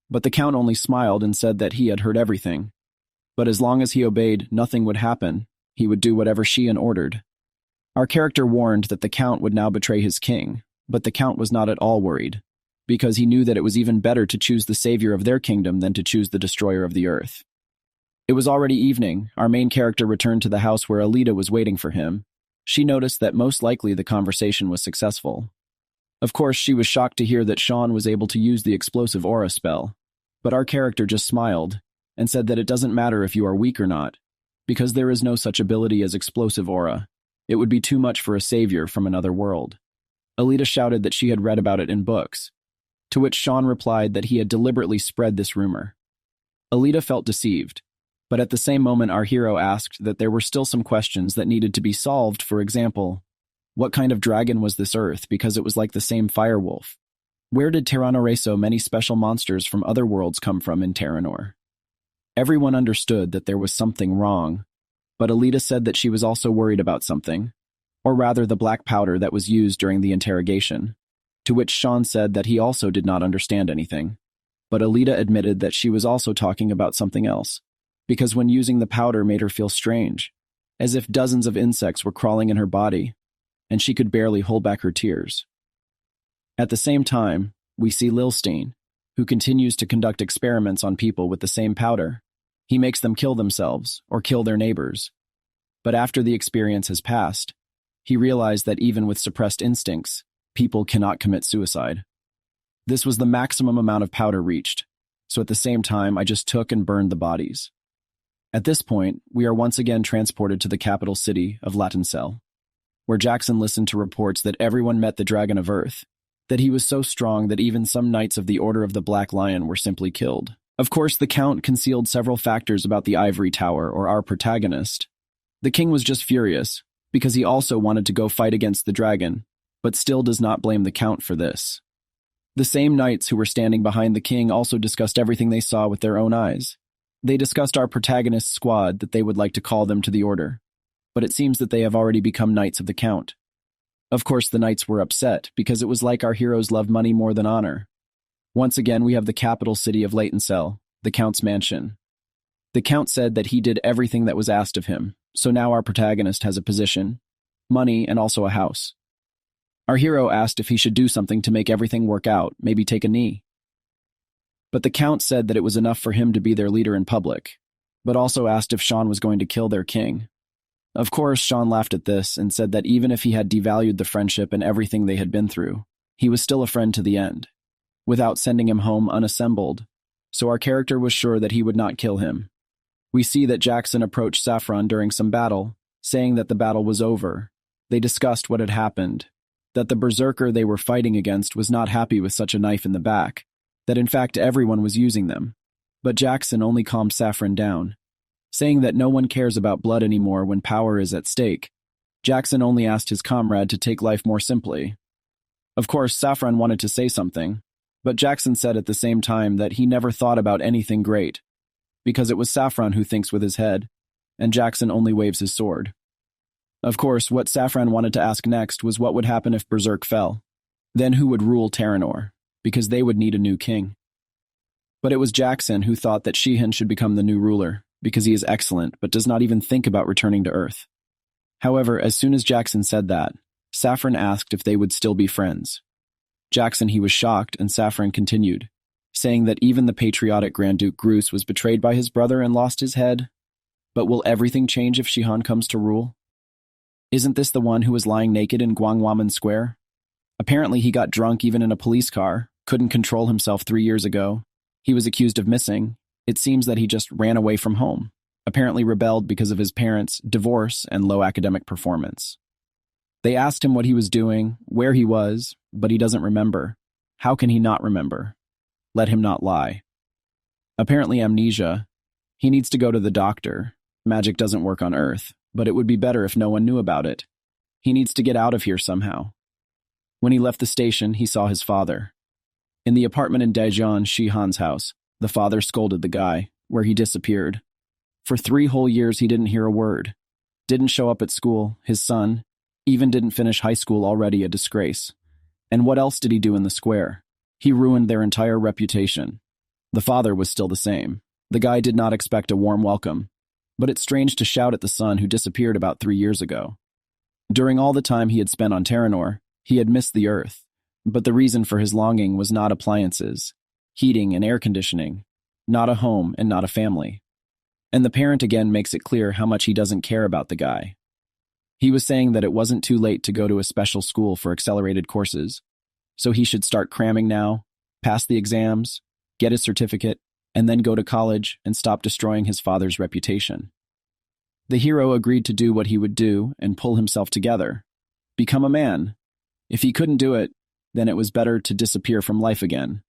But the Count only smiled and said that he had heard everything. But as long as he obeyed, nothing would happen. He would do whatever Shihan ordered. Our character warned that the Count would now betray his king, but the Count was not at all worried, because he knew that it was even better to choose the savior of their kingdom than to choose the destroyer of the earth. It was already evening. Our main character returned to the house where Alita was waiting for him. She noticed that most likely the conversation was successful. Of course, she was shocked to hear that Sean was able to use the explosive aura spell, but our character just smiled and said that it doesn't matter if you are weak or not, because there is no such ability as explosive aura. It would be too much for a savior from another world. Alita shouted that she had read about it in books, to which Sean replied that he had deliberately spread this rumor. Alita felt deceived, but at the same moment our hero asked that there were still some questions that needed to be solved. For example, what kind of dragon was this earth, because it was like the same firewolf? Where did Theranor so many special monsters from other worlds come from in Theranor? Everyone understood that there was something wrong, but Alita said that she was also worried about something, or rather the black powder that was used during the interrogation, to which Sean said that he also did not understand anything. But Alita admitted that she was also talking about something else, because when using the powder made her feel strange, as if dozens of insects were crawling in her body, and she could barely hold back her tears. At the same time, we see Lilstein, who continues to conduct experiments on people with the same powder. He makes them kill themselves or kill their neighbors. But after the experience has passed, he realized that even with suppressed instincts, people cannot commit suicide. This was the maximum amount of powder reached, so at the same time I just took and burned the bodies. At this point, we are once again transported to the capital city of Latincell, where Jackson listened to reports that everyone met the Dragon of Earth, that he was so strong that even some knights of the Order of the Black Lion were simply killed. Of course, the Count concealed several factors about the Ivory Tower, or our protagonist. The king was just furious, because he also wanted to go fight against the dragon, but still does not blame the Count for this. The same knights who were standing behind the king also discussed everything they saw with their own eyes. They discussed our protagonist's squad that they would like to call them to the order, but it seems that they have already become knights of the Count. Of course, the knights were upset, because it was like our heroes loved money more than honor. Once again, we have the capital city of Latincell, the Count's mansion. The Count said that he did everything that was asked of him, so now our protagonist has a position, money, and also a house. Our hero asked if he should do something to make everything work out, maybe take a knee. But the Count said that it was enough for him to be their leader in public, but also asked if Sean was going to kill their king. Of course, Sean laughed at this and said that even if he had devalued the friendship and everything they had been through, he was still a friend to the end, without sending him home unassembled, so our character was sure that he would not kill him. We see that Jackson approached Saffron during some battle, saying that the battle was over. They discussed what had happened, that the berserker they were fighting against was not happy with such a knife in the back, that in fact everyone was using them. But Jackson only calmed Saffron down, saying that no one cares about blood anymore when power is at stake. Jackson only asked his comrade to take life more simply. Of course, Saffron wanted to say something, but Jackson said at the same time that he never thought about anything great, because it was Saffron who thinks with his head, and Jackson only waves his sword. Of course, what Saffron wanted to ask next was what would happen if Berserk fell. Then who would rule Theranor, because they would need a new king. But it was Jackson who thought that Shihan should become the new ruler, because he is excellent but does not even think about returning to Earth. However, as soon as Jackson said that, Saffron asked if they would still be friends. Jackson he was shocked, and Saffron continued, saying that even the patriotic Grand Duke Groose was betrayed by his brother and lost his head. But will everything change if Shihan comes to rule? Isn't this the one who was lying naked in Gwangwaman Square? Apparently he got drunk even in a police car, couldn't control himself 3 years ago. He was accused of missing. It seems that he just ran away from home, apparently rebelled because of his parents' divorce and low academic performance. They asked him what he was doing, where he was, but he doesn't remember. How can he not remember? Let him not lie. Apparently amnesia. He needs to go to the doctor. Magic doesn't work on Earth, but it would be better if no one knew about it. He needs to get out of here somehow. When he left the station, he saw his father. In the apartment in Daejeon, Shihan's house, the father scolded the guy, where he disappeared. For 3 whole years he didn't hear a word. Didn't show up at school, his son, even didn't finish high school, already a disgrace. And what else did he do in the square? He ruined their entire reputation. The father was still the same. The guy did not expect a warm welcome, but it's strange to shout at the son who disappeared about 3 years ago. During all the time he had spent on Theranor, he had missed the Earth, but the reason for his longing was not appliances, heating and air conditioning, not a home and not a family. And the parent again makes it clear how much he doesn't care about the guy. He was saying that it wasn't too late to go to a special school for accelerated courses, so he should start cramming now, pass the exams, get his certificate, and then go to college and stop destroying his father's reputation. The hero agreed to do what he would do and pull himself together. Become a man. If he couldn't do it, then it was better to disappear from life again.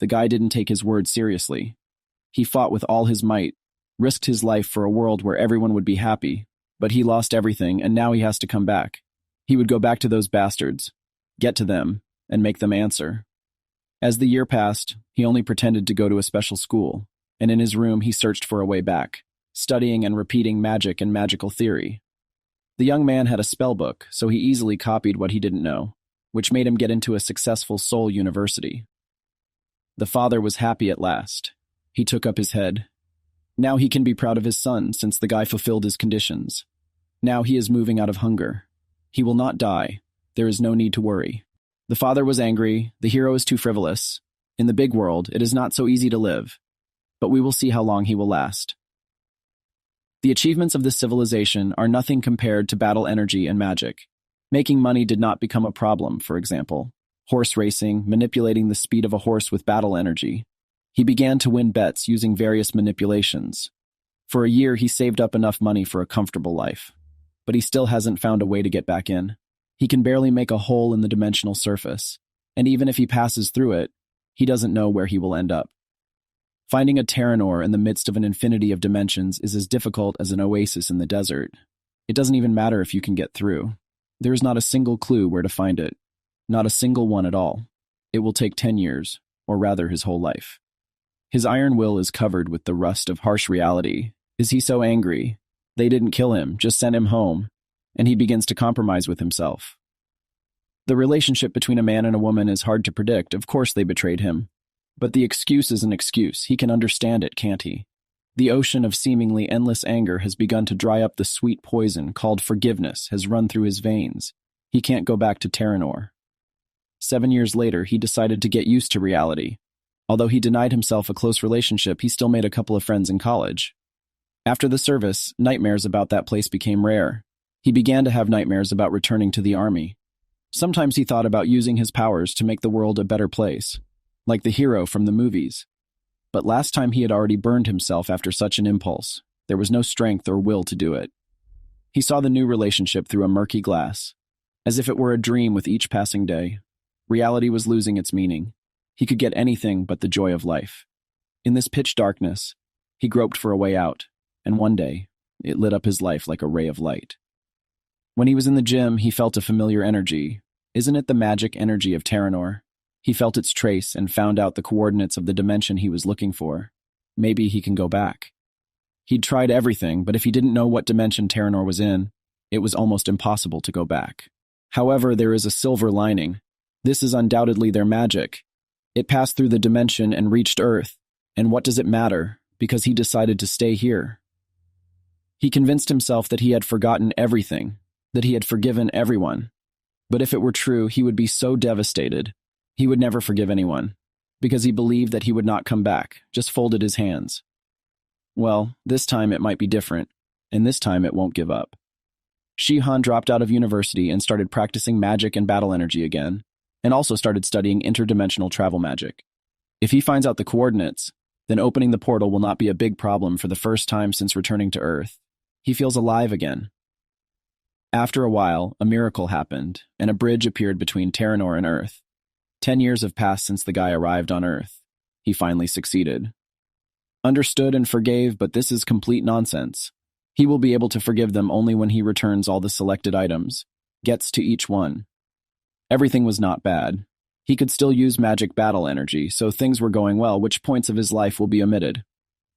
The guy didn't take his word seriously. He fought with all his might, risked his life for a world where everyone would be happy, but he lost everything and now he has to come back. He would go back to those bastards, get to them, and make them answer. As the year passed, he only pretended to go to a special school, and in his room he searched for a way back, studying and repeating magic and magical theory. The young man had a spell book, so he easily copied what he didn't know, which made him get into a successful Seoul university. The father was happy at last. He took up his head. Now he can be proud of his son since the guy fulfilled his conditions. Now he is moving out of hunger. He will not die. There is no need to worry. The father was angry. The hero is too frivolous. In the big world, it is not so easy to live. But we will see how long he will last. The achievements of this civilization are nothing compared to battle energy and magic. Making money did not become a problem, for example. Horse racing, manipulating the speed of a horse with battle energy. He began to win bets using various manipulations. For a year, he saved up enough money for a comfortable life. But he still hasn't found a way to get back in. He can barely make a hole in the dimensional surface, and even if he passes through it, he doesn't know where he will end up. Finding a Theranor in the midst of an infinity of dimensions is as difficult as an oasis in the desert. It doesn't even matter if you can get through. There is not a single clue where to find it. Not a single one at all. It will take 10 years, or rather his whole life. His iron will is covered with the rust of harsh reality. Is he so angry? They didn't kill him, just sent him home, and he begins to compromise with himself. The relationship between a man and a woman is hard to predict. Of course they betrayed him. But the excuse is an excuse. He can understand it, can't he? The ocean of seemingly endless anger has begun to dry up. The sweet poison called forgiveness has run through his veins. He can't go back to Theranor. 7 years later, he decided to get used to reality. Although he denied himself a close relationship, he still made a couple of friends in college. After the service, nightmares about that place became rare. He began to have nightmares about returning to the army. Sometimes he thought about using his powers to make the world a better place, like the hero from the movies. But last time he had already burned himself after such an impulse. There was no strength or will to do it. He saw the new relationship through a murky glass, as if it were a dream with each passing day. Reality was losing its meaning. He could get anything but the joy of life. In this pitch darkness, he groped for a way out, and one day, it lit up his life like a ray of light. When he was in the gym, he felt a familiar energy. Isn't it the magic energy of Theranor? He felt its trace and found out the coordinates of the dimension he was looking for. Maybe he can go back. He'd tried everything, but if he didn't know what dimension Theranor was in, it was almost impossible to go back. However, there is a silver lining. This is undoubtedly their magic. It passed through the dimension and reached Earth. And what does it matter? Because he decided to stay here. He convinced himself that he had forgotten everything, that he had forgiven everyone. But if it were true, he would be so devastated. He would never forgive anyone, because he believed that he would not come back, just folded his hands. Well, this time it might be different, and this time it won't give up. Shihan dropped out of university and started practicing magic and battle energy again, and also started studying interdimensional travel magic. If he finds out the coordinates, then opening the portal will not be a big problem for the first time since returning to Earth. He feels alive again. After a while, a miracle happened, and a bridge appeared between Theranor and Earth. 10 years have passed since the guy arrived on Earth. He finally succeeded. Understood and forgave, but this is complete nonsense. He will be able to forgive them only when he returns all the selected items, gets to each one. Everything was not bad. He could still use magic battle energy, so things were going well. Which points of his life will be omitted?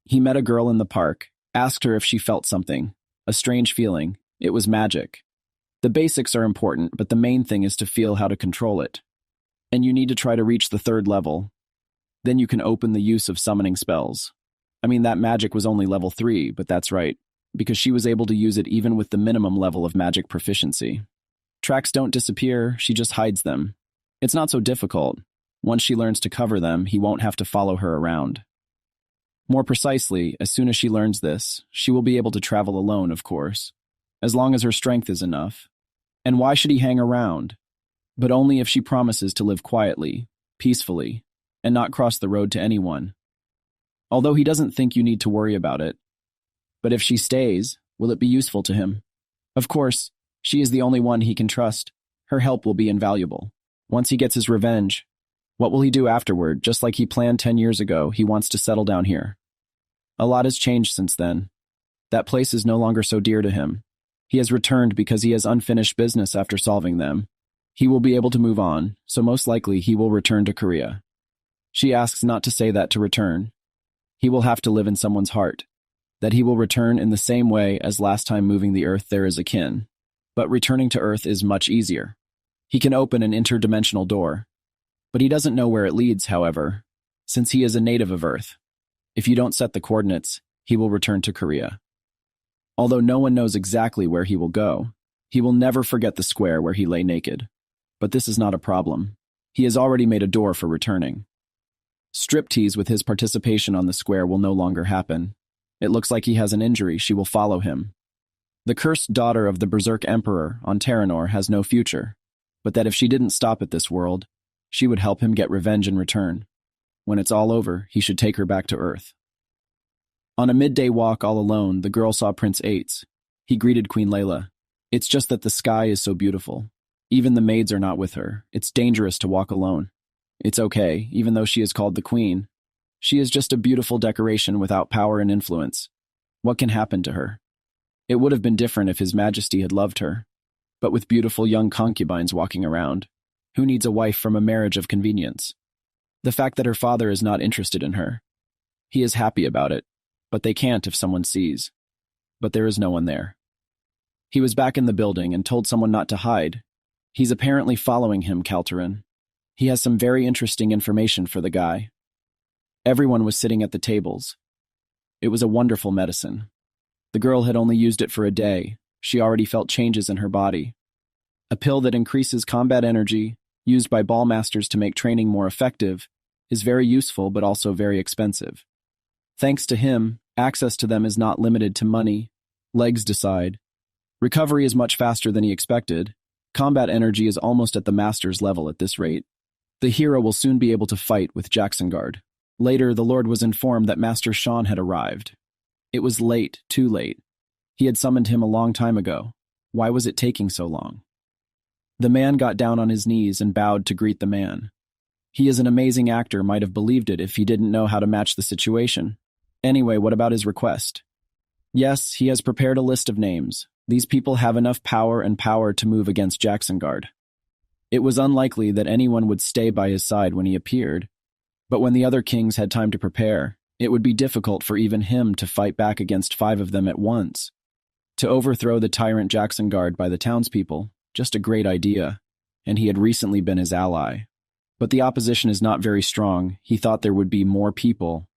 He met a girl in the park, asked her if she felt something. A strange feeling. It was magic. The basics are important, but the main thing is to feel how to control it. And you need to try to reach the 3rd level. Then you can open the use of summoning spells. I mean, that magic was only level 3, but that's right, because she was able to use it even with the minimum level of magic proficiency. Tracks don't disappear, she just hides them. It's not so difficult. Once she learns to cover them, he won't have to follow her around. More precisely, as soon as she learns this, she will be able to travel alone, of course, as long as her strength is enough. And why should he hang around? But only if she promises to live quietly, peacefully, and not cross the road to anyone. Although he doesn't think you need to worry about it. But if she stays, will it be useful to him? Of course, she is the only one he can trust. Her help will be invaluable. Once he gets his revenge, what will he do afterward? Just like he planned 10 years ago, he wants to settle down here. A lot has changed since then. That place is no longer so dear to him. He has returned because he has unfinished business after solving them. He will be able to move on, so most likely he will return to Korea. She asks not to say that to return. He will have to live in someone's heart. That he will return in the same way as last time moving the Earth there is akin. But returning to Earth is much easier. He can open an interdimensional door. But he doesn't know where it leads, however, since he is a native of Earth. If you don't set the coordinates, he will return to Korea. Although no one knows exactly where he will go, he will never forget the square where he lay naked. But this is not a problem. He has already made a door for returning. Striptease with his participation on the square will no longer happen. It looks like he has an injury. She will follow him. The cursed daughter of the Berserk Emperor on Theranor has no future, but that if she didn't stop at this world, she would help him get revenge in return. When it's all over, he should take her back to Earth. On a midday walk all alone, the girl saw Prince Ates. He greeted Queen Layla. It's just that the sky is so beautiful. Even the maids are not with her. It's dangerous to walk alone. It's okay, even though she is called the Queen. She is just a beautiful decoration without power and influence. What can happen to her? It would have been different if His Majesty had loved her. But with beautiful young concubines walking around, who needs a wife from a marriage of convenience? The fact that her father is not interested in her. He is happy about it, but they can't if someone sees. But there is no one there. He was back in the building and told someone not to hide. He's apparently following him, Kalterin. He has some very interesting information for the guy. Everyone was sitting at the tables. It was a wonderful medicine. The girl had only used it for a day. She already felt changes in her body. A pill that increases combat energy, used by ballmasters to make training more effective, is very useful but also very expensive. Thanks to him, access to them is not limited to money. Legs decide. Recovery is much faster than he expected. Combat energy is almost at the master's level at this rate. The hero will soon be able to fight with Jacksonguard. Later, the Lord was informed that Master Shihan had arrived. It was late, too late. He had summoned him a long time ago. Why was it taking so long? The man got down on his knees and bowed to greet the man. He is an amazing actor, might have believed it if he didn't know how to match the situation. Anyway, what about his request? Yes, he has prepared a list of names. These people have enough power to move against Jacksonguard. It was unlikely that anyone would stay by his side when he appeared, but when the other kings had time to prepare, it would be difficult for even him to fight back against 5 of them at once. To overthrow the tyrant Jacksonguard by the townspeople, just a great idea, and he had recently been his ally. But the opposition is not very strong. He thought there would be more people.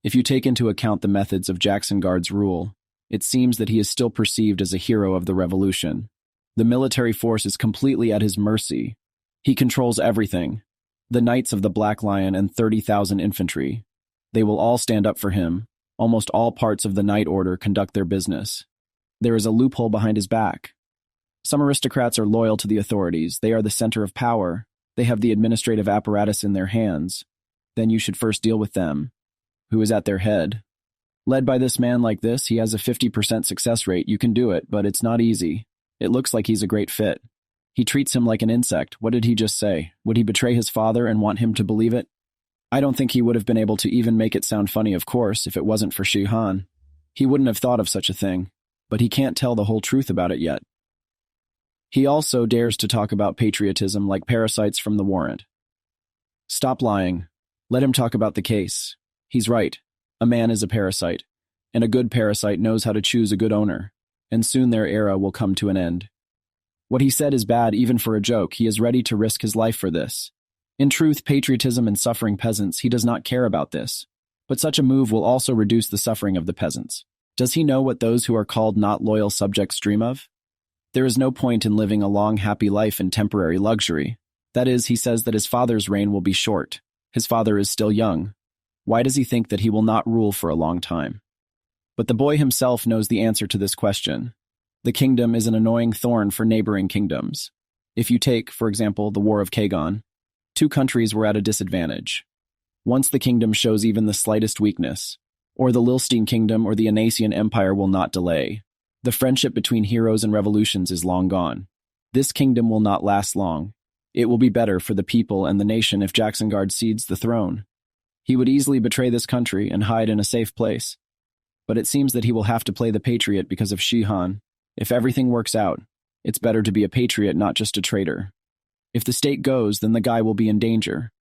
If you take into account the methods of Jacksonguard's rule, it seems that he is still perceived as a hero of the revolution. The military force is completely at his mercy. He controls everything. The Knights of the Black Lion and 30,000 infantry. They will all stand up for him. Almost all parts of the Knight Order conduct their business. There is a loophole behind his back. Some aristocrats are loyal to the authorities. They are the center of power. They have the administrative apparatus in their hands. Then you should first deal with them. Who is at their head? Led by this man like this, he has a 50% success rate. You can do it, but it's not easy. It looks like he's a great fit. He treats him like an insect. What did he just say? Would he betray his father and want him to believe it? I don't think he would have been able to even make it sound funny, of course, if it wasn't for Shihan. He wouldn't have thought of such a thing, but he can't tell the whole truth about it yet. He also dares to talk about patriotism like parasites from the warrant. Stop lying. Let him talk about the case. He's right. A man is a parasite, and a good parasite knows how to choose a good owner, and soon their era will come to an end. What he said is bad even for a joke. He is ready to risk his life for this. In truth, patriotism and suffering peasants, he does not care about this. But such a move will also reduce the suffering of the peasants. Does he know what those who are called not loyal subjects dream of? There is no point in living a long, happy life in temporary luxury. That is, he says that his father's reign will be short. His father is still young. Why does he think that he will not rule for a long time? But the boy himself knows the answer to this question. The kingdom is an annoying thorn for neighboring kingdoms. If you take, for example, the War of Kagon, 2 countries were at a disadvantage. Once the kingdom shows even the slightest weakness, or the Lilstein kingdom or the Anasian Empire will not delay. The friendship between heroes and revolutions is long gone. This kingdom will not last long. It will be better for the people and the nation if Jacksonguard cedes the throne. He would easily betray this country and hide in a safe place. But it seems that he will have to play the patriot because of Shihan. If everything works out, it's better to be a patriot, not just a traitor. If the state goes, then the guy will be in danger.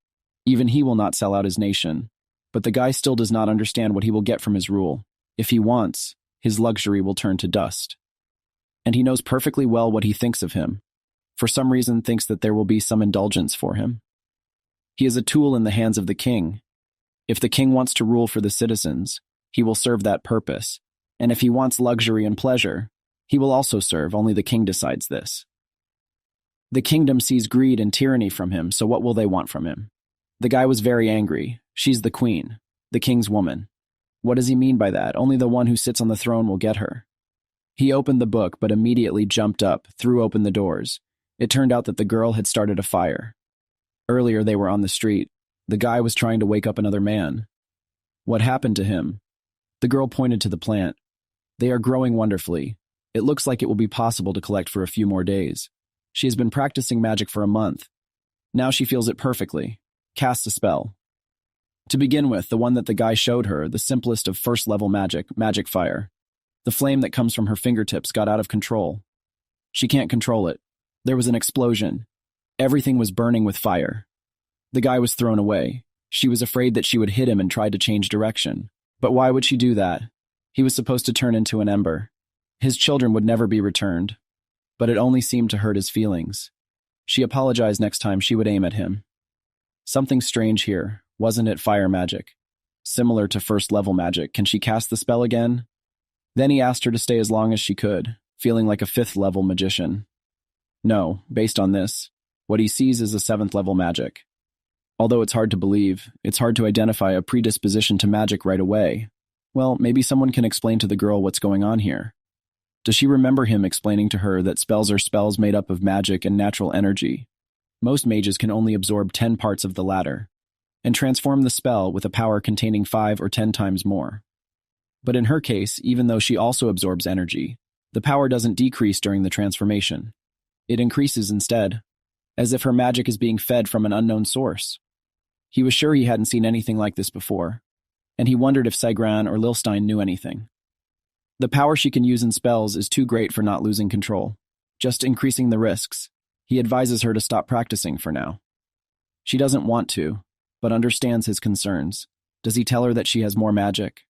Even he will not sell out his nation. But the guy still does not understand what he will get from his rule. If he wants, his luxury will turn to dust. And he knows perfectly well what he thinks of him. For some reason thinks that there will be some indulgence for him. He is a tool in the hands of the king. If the king wants to rule for the citizens, he will serve that purpose. And if he wants luxury and pleasure, he will also serve, only the king decides this. The kingdom sees greed and tyranny from him, so what will they want from him? The guy was very angry. She's the queen, the king's woman. What does he mean by that? Only the one who sits on the throne will get her. He opened the book, but immediately jumped up, threw open the doors. It turned out that the girl had started a fire. Earlier they were on the street. The guy was trying to wake up another man. What happened to him? The girl pointed to the plant. They are growing wonderfully. It looks like it will be possible to collect for a few more days. She has been practicing magic for a month. Now she feels it perfectly. Cast a spell. To begin with, the one that the guy showed her, the simplest of first-level magic fire. The flame that comes from her fingertips got out of control. She can't control it. There was an explosion. Everything was burning with fire. The guy was thrown away. She was afraid that she would hit him and tried to change direction. But why would she do that? He was supposed to turn into an ember. His children would never be returned. But it only seemed to hurt his feelings. She apologized next time she would aim at him. Something strange here. Wasn't it fire magic? Similar to first-level magic. Can she cast the spell again? Then he asked her to stay as long as she could, feeling like a 5th-level magician. No, based on this, what he sees is a 7th-level magic. Although it's hard to believe, it's hard to identify a predisposition to magic right away. Well, maybe someone can explain to the girl what's going on here. Does she remember him explaining to her that spells are spells made up of magic and natural energy? Most mages can only absorb 10 parts of the latter, and transform the spell with a power containing 5 or 10 times more. But in her case, even though she also absorbs energy, the power doesn't decrease during the transformation. It increases instead, as if her magic is being fed from an unknown source. He was sure he hadn't seen anything like this before, and he wondered if Segran or Lilstein knew anything. The power she can use in spells is too great for not losing control, just increasing the risks. He advises her to stop practicing for now. She doesn't want to, but understands his concerns. Does he tell her that she has more magic?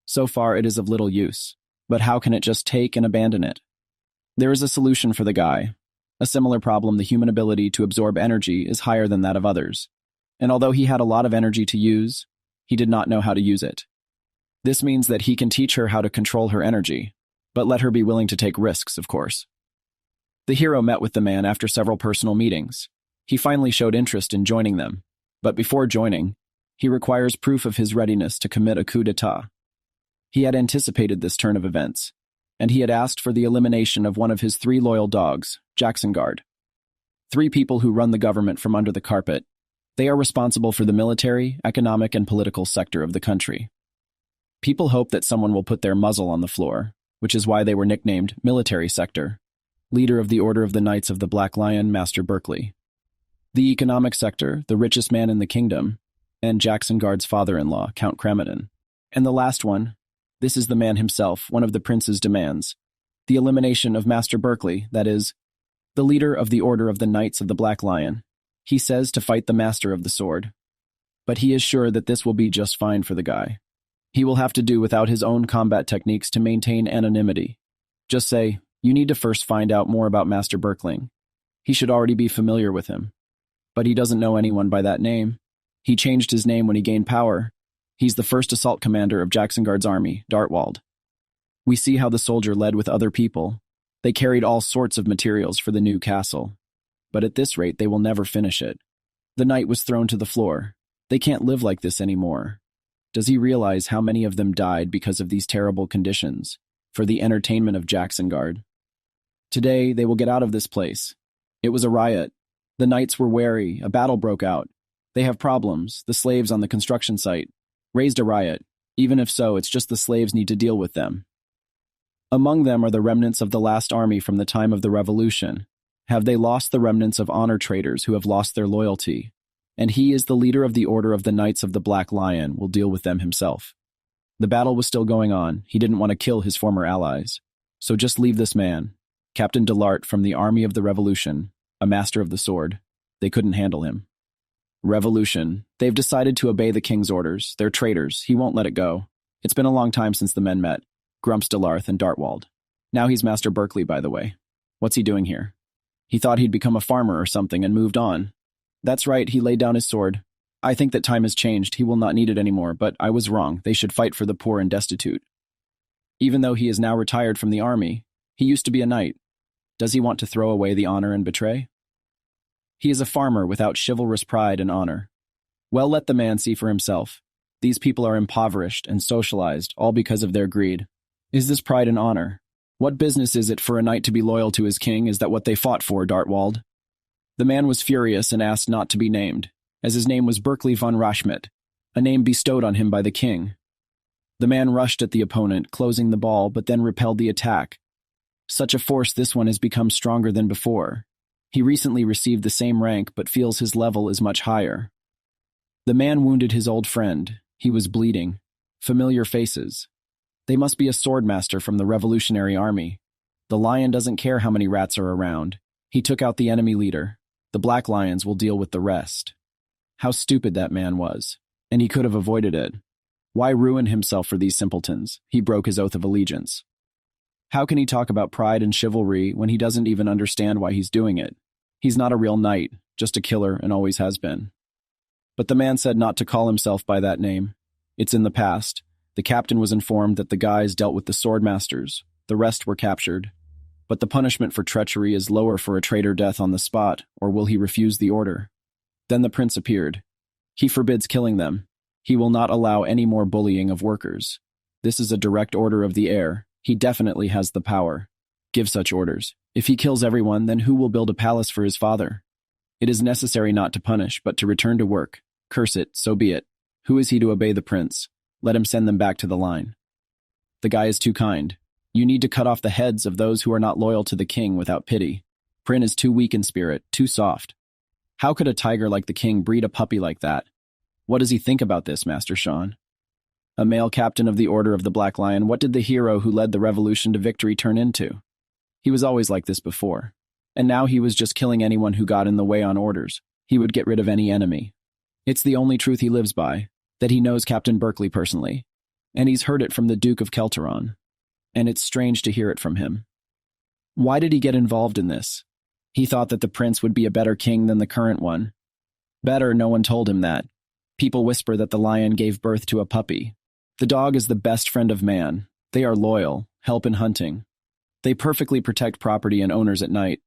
So far, it is of little use, but how can it just take and abandon it? There is a solution for the guy. A similar problem: the human ability to absorb energy is higher than that of others, and although he had a lot of energy to use, he did not know how to use it. This means that he can teach her how to control her energy, but let her be willing to take risks, of course. The hero met with the man after several personal meetings. He finally showed interest in joining them, but before joining, he requires proof of his readiness to commit a coup d'etat. He had anticipated this turn of events, and he had asked for the elimination of one of his 3 loyal dogs, Jacksonguard. 3 people who run the government from under the carpet. They are responsible for the military, economic, and political sector of the country. People hope that someone will put their muzzle on the floor, which is why they were nicknamed Military Sector, leader of the Order of the Knights of the Black Lion, Master Berkeley. The economic sector, the richest man in the kingdom, and Jacksonguard's father-in-law, Count Cramadon. And the last one, this is the man himself, one of the prince's demands. The elimination of Master Berkeley, that is, the leader of the Order of the Knights of the Black Lion. He says to fight the Master of the Sword. But he is sure that this will be just fine for the guy. He will have to do without his own combat techniques to maintain anonymity. Just say, you need to first find out more about Master Berkling. He should already be familiar with him. But he doesn't know anyone by that name. He changed his name when he gained power. He's the first assault commander of Jacksonguard's army, Dartwald. We see how the soldier led with other people. They carried all sorts of materials for the new castle. But at this rate, they will never finish it. The knight was thrown to the floor. They can't live like this anymore. Does he realize how many of them died because of these terrible conditions, for the entertainment of Jacksonguard? Today, they will get out of this place. It was a riot. The knights were wary. A battle broke out. They have problems. The slaves on the construction site raised a riot. Even if so, it's just the slaves need to deal with them. Among them are the remnants of the last army from the time of the revolution. Have they lost the remnants of honor traitors who have lost their loyalty? And he is the leader of the Order of the Knights of the Black Lion, will deal with them himself. The battle was still going on. He didn't want to kill his former allies. So just leave this man, Captain Delart from the Army of the Revolution, a master of the sword. They couldn't handle him. Revolution. They've decided to obey the king's orders. They're traitors. He won't let it go. It's been a long time since the men met, Grumps Delarth and Dartwald. Now he's Master Berkeley, by the way. What's he doing here? He thought he'd become a farmer or something and moved on. That's right, he laid down his sword. I think that time has changed. He will not need it anymore, but I was wrong. They should fight for the poor and destitute. Even though he is now retired from the army, he used to be a knight. Does he want to throw away the honor and betray? He is a farmer without chivalrous pride and honor. Well, let the man see for himself. These people are impoverished and socialized, all because of their greed. Is this pride and honor? What business is it for a knight to be loyal to his king? Is that what they fought for, Dartwald? The man was furious and asked not to be named, as his name was Berkeley von Rashmit, a name bestowed on him by the king. The man rushed at the opponent, closing the ball, but then repelled the attack. Such a force, this one has become stronger than before. He recently received the same rank, but feels his level is much higher. The man wounded his old friend. He was bleeding. Familiar faces. They must be a swordmaster from the Revolutionary Army. The lion doesn't care how many rats are around. He took out the enemy leader. The Black Lions will deal with the rest. How stupid that man was, and he could have avoided it. Why ruin himself for these simpletons? He broke his oath of allegiance. How can he talk about pride and chivalry when he doesn't even understand why he's doing it? He's not a real knight, just a killer and always has been. But the man said not to call himself by that name. It's in the past. The captain was informed that the guys dealt with the swordmasters. The rest were captured. But the punishment for treachery is lower for a traitor death on the spot, or will he refuse the order? Then the prince appeared. He forbids killing them. He will not allow any more bullying of workers. This is a direct order of the heir. He definitely has the power. Give such orders. If he kills everyone, then who will build a palace for his father? It is necessary not to punish, but to return to work. Curse it, so be it. Who is he to obey the prince? Let him send them back to the line. The guy is too kind. You need to cut off the heads of those who are not loyal to the king without pity. Prin is too weak in spirit, too soft. How could a tiger like the king breed a puppy like that? What does he think about this, Master Sean? A male captain of the Order of the Black Lion, what did the hero who led the revolution to victory turn into? He was always like this before. And now he was just killing anyone who got in the way on orders. He would get rid of any enemy. It's the only truth he lives by, that he knows Captain Berkeley personally. And he's heard it from the Duke of Kelteron. And it's strange to hear it from him. Why did he get involved in this? He thought that the prince would be a better king than the current one. Better, no one told him that. People whisper that the lion gave birth to a puppy. The dog is the best friend of man. They are loyal, help in hunting. They perfectly protect property and owners at night.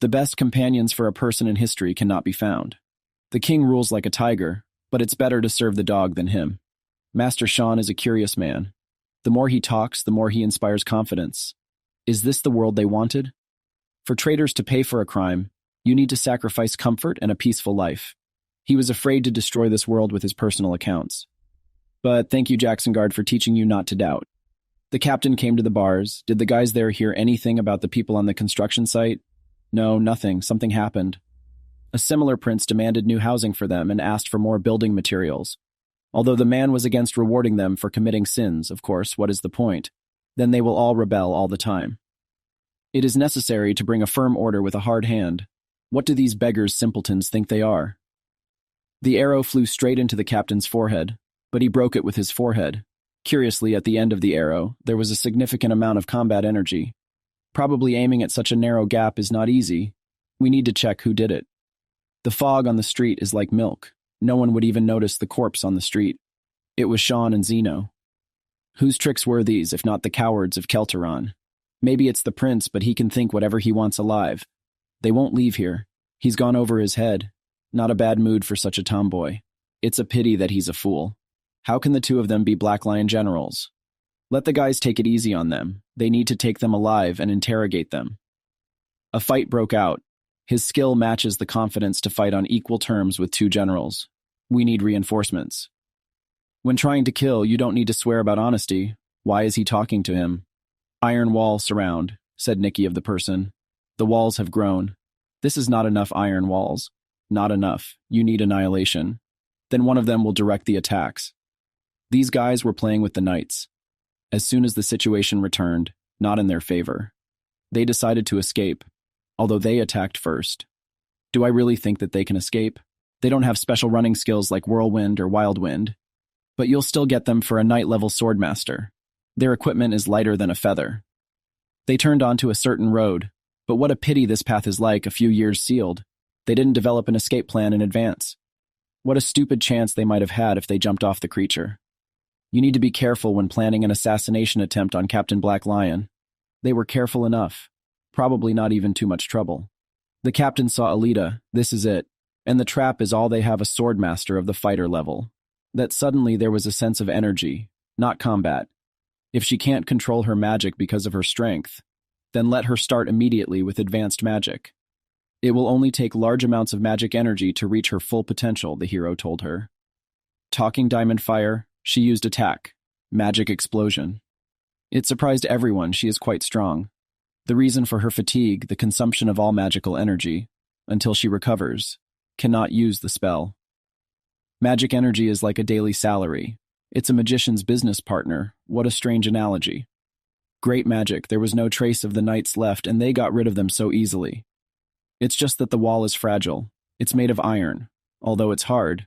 The best companions for a person in history cannot be found. The king rules like a tiger, but it's better to serve the dog than him. Master Sean is a curious man. The more he talks, the more he inspires confidence. Is this the world they wanted? For traitors to pay for a crime, you need to sacrifice comfort and a peaceful life. He was afraid to destroy this world with his personal accounts. But thank you, Jackson Guard, for teaching you not to doubt. The captain came to the bars. Did the guys there hear anything about the people on the construction site? No, nothing. Something happened. A similar prince demanded new housing for them and asked for more building materials. Although the man was against rewarding them for committing sins, of course, what is the point? Then they will all rebel all the time. It is necessary to bring a firm order with a hard hand. What do these beggars simpletons think they are? The arrow flew straight into the captain's forehead, but he broke it with his forehead. Curiously, at the end of the arrow, there was a significant amount of combat energy. Probably aiming at such a narrow gap is not easy. We need to check who did it. The fog on the street is like milk. No one would even notice the corpse on the street. It was Sean and Zeno. Whose tricks were these, if not the cowards of Kelteron? Maybe it's the prince, but he can think whatever he wants alive. They won't leave here. He's gone over his head. Not a bad mood for such a tomboy. It's a pity that he's a fool. How can the two of them be Black Lion generals? Let the guys take it easy on them. They need to take them alive and interrogate them. A fight broke out. His skill matches the confidence to fight on equal terms with two generals. We need reinforcements. When trying to kill, you don't need to swear about honesty. Why is he talking to him? Iron wall surround, said Nicky of the person. The walls have grown. This is not enough iron walls. Not enough. You need annihilation. Then one of them will direct the attacks. These guys were playing with the knights. As soon as the situation returned, not in their favor. They decided to escape, although they attacked first. Do I really think that they can escape? They don't have special running skills like Whirlwind or Wild Wind, but you'll still get them for a knight-level swordmaster. Their equipment is lighter than a feather. They turned onto a certain road, but what a pity this path is like a few years sealed. They didn't develop an escape plan in advance. What a stupid chance they might have had if they jumped off the creature. You need to be careful when planning an assassination attempt on Captain Black Lion. They were careful enough. Probably not even too much trouble. The captain saw Alita, this is it, and the trap is all they have a swordmaster of the fighter level. That suddenly there was a sense of energy, not combat. If she can't control her magic because of her strength, then let her start immediately with advanced magic. It will only take large amounts of magic energy to reach her full potential, the hero told her. Talking diamond fire, she used attack, magic explosion. It surprised everyone she is quite strong. The reason for her fatigue, the consumption of all magical energy, until she recovers, cannot use the spell. Magic energy is like a daily salary. It's a magician's business partner. What a strange analogy. Great magic, there was no trace of the knights left, and they got rid of them so easily. It's just that the wall is fragile. It's made of iron, although it's hard,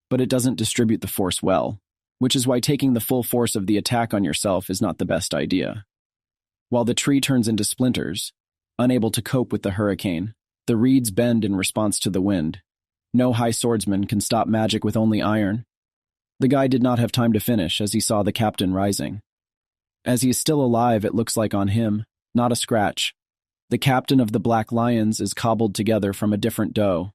but it doesn't distribute the force well, which is why taking the full force of the attack on yourself is not the best idea. While the tree turns into splinters, unable to cope with the hurricane, the reeds bend in response to the wind. No high swordsman can stop magic with only iron. The guy did not have time to finish as he saw the captain rising. As he is still alive, it looks like on him, not a scratch. The captain of the Black Lions is cobbled together from a different dough.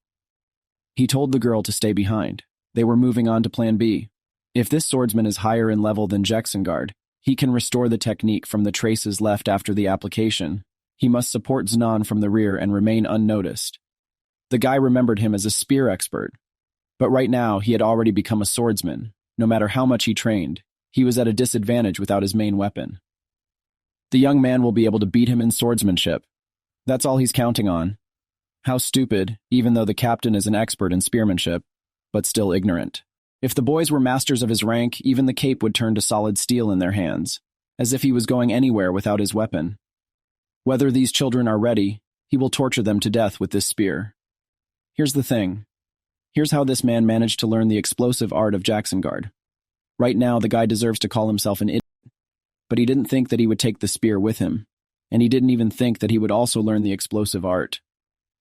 He told the girl to stay behind. They were moving on to Plan B. If this swordsman is higher in level than Jacksengard, he can restore the technique from the traces left after the application. He must support Znan from the rear and remain unnoticed. The guy remembered him as a spear expert, but right now he had already become a swordsman. No matter how much he trained, he was at a disadvantage without his main weapon. The young man will be able to beat him in swordsmanship. That's all he's counting on. How stupid, even though the captain is an expert in spearmanship, but still ignorant. If the boys were masters of his rank, even the cape would turn to solid steel in their hands, as if he was going anywhere without his weapon. Whether these children are ready, he will torture them to death with this spear. Here's the thing. Here's how this man managed to learn the explosive art of Jacksengard. Right now, the guy deserves to call himself an idiot, but he didn't think that he would take the spear with him, and he didn't even think that he would also learn the explosive art.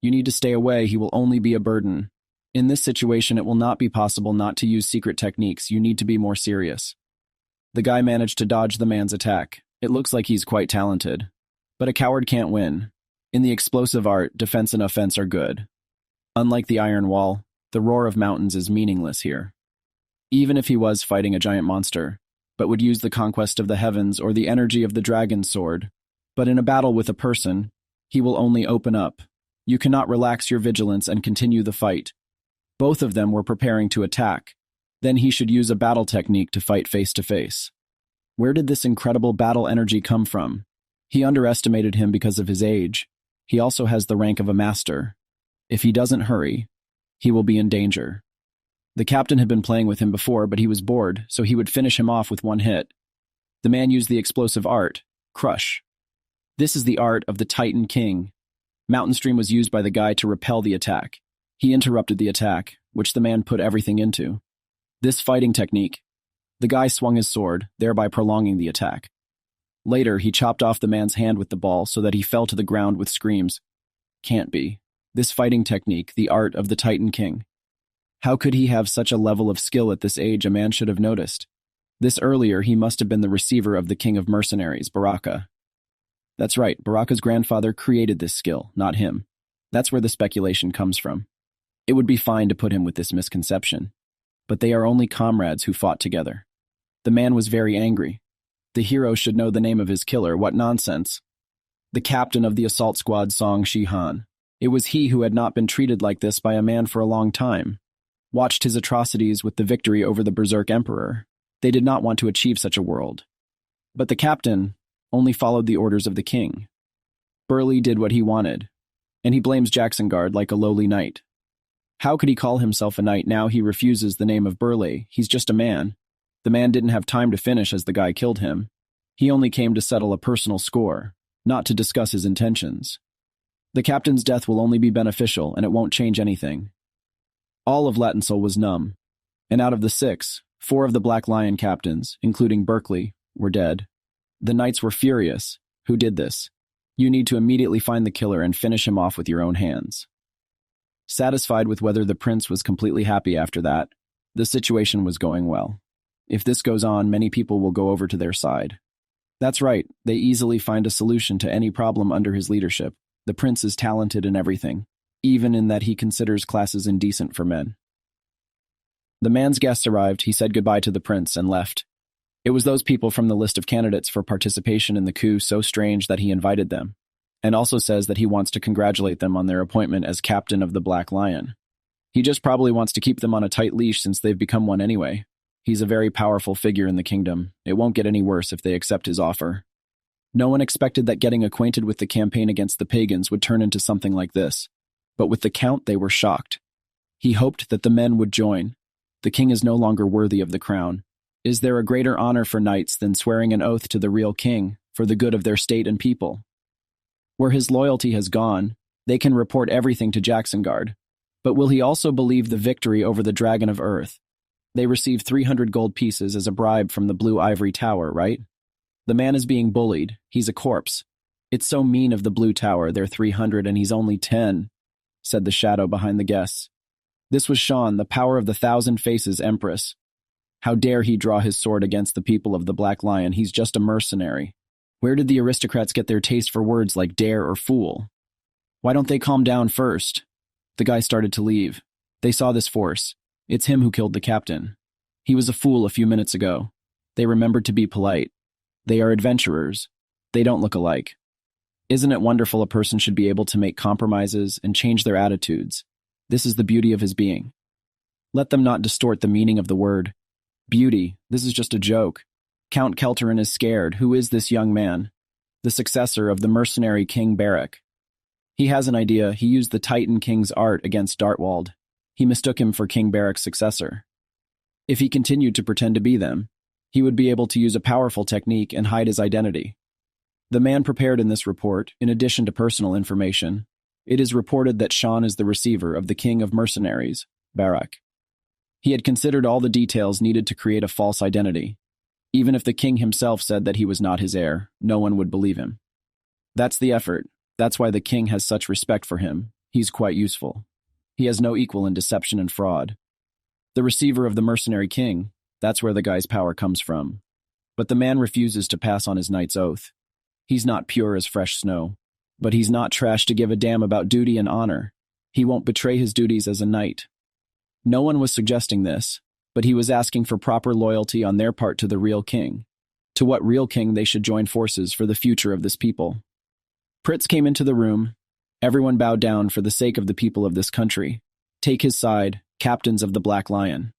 You need to stay away, he will only be a burden. In this situation, it will not be possible not to use secret techniques. You need to be more serious. The guy managed to dodge the man's attack. It looks like he's quite talented. But a coward can't win. In the explosive art, defense and offense are good. Unlike the iron wall, the roar of mountains is meaningless here. Even if he was fighting a giant monster, but would use the conquest of the heavens or the energy of the dragon's sword, but in a battle with a person, he will only open up. You cannot relax your vigilance and continue the fight. Both of them were preparing to attack. Then he should use a battle technique to fight face to face. Where did this incredible battle energy come from? He underestimated him because of his age. He also has the rank of a master. If he doesn't hurry, he will be in danger. The captain had been playing with him before, but he was bored, so he would finish him off with one hit. The man used the explosive art, Crush. This is the art of the Titan King. Mountain Stream was used by the guy to repel the attack. He interrupted the attack, which the man put everything into. This fighting technique, the guy swung his sword, thereby prolonging the attack. Later, he chopped off the man's hand with the ball so that he fell to the ground with screams. Can't be. This fighting technique, the art of the Titan King. How could he have such a level of skill at this age? A man should have noticed. This earlier, he must have been the receiver of the king of mercenaries, Baraka. That's right, Baraka's grandfather created this skill, not him. That's where the speculation comes from. It would be fine to put him with this misconception. But they are only comrades who fought together. The man was very angry. The hero should know the name of his killer. What nonsense. The captain of the assault squad, Seong Shihan. It was he who had not been treated like this by a man for a long time. Watched his atrocities with the victory over the Berserk Emperor. They did not want to achieve such a world. But the captain only followed the orders of the king. Burley did what he wanted, and he blames Jacksengard like a lowly knight. How could he call himself a knight now he refuses the name of Burley? He's just a man. The man didn't have time to finish as the guy killed him. He only came to settle a personal score, not to discuss his intentions. The captain's death will only be beneficial, and it won't change anything. All of Latensol was numb, and out of the 6, 4 of the Black Lion captains, including Berkeley, were dead. The knights were furious. Who did this? You need to immediately find the killer and finish him off with your own hands. Satisfied with whether the prince was completely happy after that, the situation was going well. If this goes on, many people will go over to their side. That's right, they easily find a solution to any problem under his leadership. The prince is talented in everything, even in that he considers classes indecent for men. The man's guests arrived, he said goodbye to the prince and left. It was those people from the list of candidates for participation in the coup so strange that he invited them, and also says that he wants to congratulate them on their appointment as captain of the Black Lion. He just probably wants to keep them on a tight leash since they've become one anyway. He's a very powerful figure in the kingdom. It won't get any worse if they accept his offer. No one expected that getting acquainted with the campaign against the pagans would turn into something like this. But with the count, they were shocked. He hoped that the men would join. The king is no longer worthy of the crown. Is there a greater honor for knights than swearing an oath to the real king for the good of their state and people? Where his loyalty has gone, they can report everything to Jacksengard. But will he also believe the victory over the Dragon of Earth? They receive 300 gold pieces as a bribe from the Blue Ivory Tower, right? The man is being bullied. He's a corpse. It's so mean of the Blue Tower. They're 300 and he's only 10, said the shadow behind the guests. This was Sean, the power of the 1,000 Faces Empress. How dare he draw his sword against the people of the Black Lion? He's just a mercenary. Where did the aristocrats get their taste for words like dare or fool? Why don't they calm down first? The guy started to leave. They saw this force. It's him who killed the captain. He was a fool a few minutes ago. They remembered to be polite. They are adventurers. They don't look alike. Isn't it wonderful a person should be able to make compromises and change their attitudes? This is the beauty of his being. Let them not distort the meaning of the word. Beauty, this is just a joke. Count Kelterin is scared. Who is this young man? The successor of the mercenary King Barak. He has an idea. He used the Titan King's art against Dartwald. He mistook him for King Barak's successor. If he continued to pretend to be them, he would be able to use a powerful technique and hide his identity. The man prepared in this report, in addition to personal information, it is reported that Sean is the receiver of the King of Mercenaries, Barak. He had considered all the details needed to create a false identity. Even if the king himself said that he was not his heir, no one would believe him. That's the effort. That's why the king has such respect for him. He's quite useful. He has no equal in deception and fraud. The receiver of the mercenary king, that's where the guy's power comes from. But the man refuses to pass on his knight's oath. He's not pure as fresh snow. But he's not trash to give a damn about duty and honor. He won't betray his duties as a knight. No one was suggesting this, but he was asking for proper loyalty on their part to the real king. To what real king they should join forces for the future of this people. Pritz came into the room. Everyone bowed down for the sake of the people of this country. Take his side, captains of the Black Lion.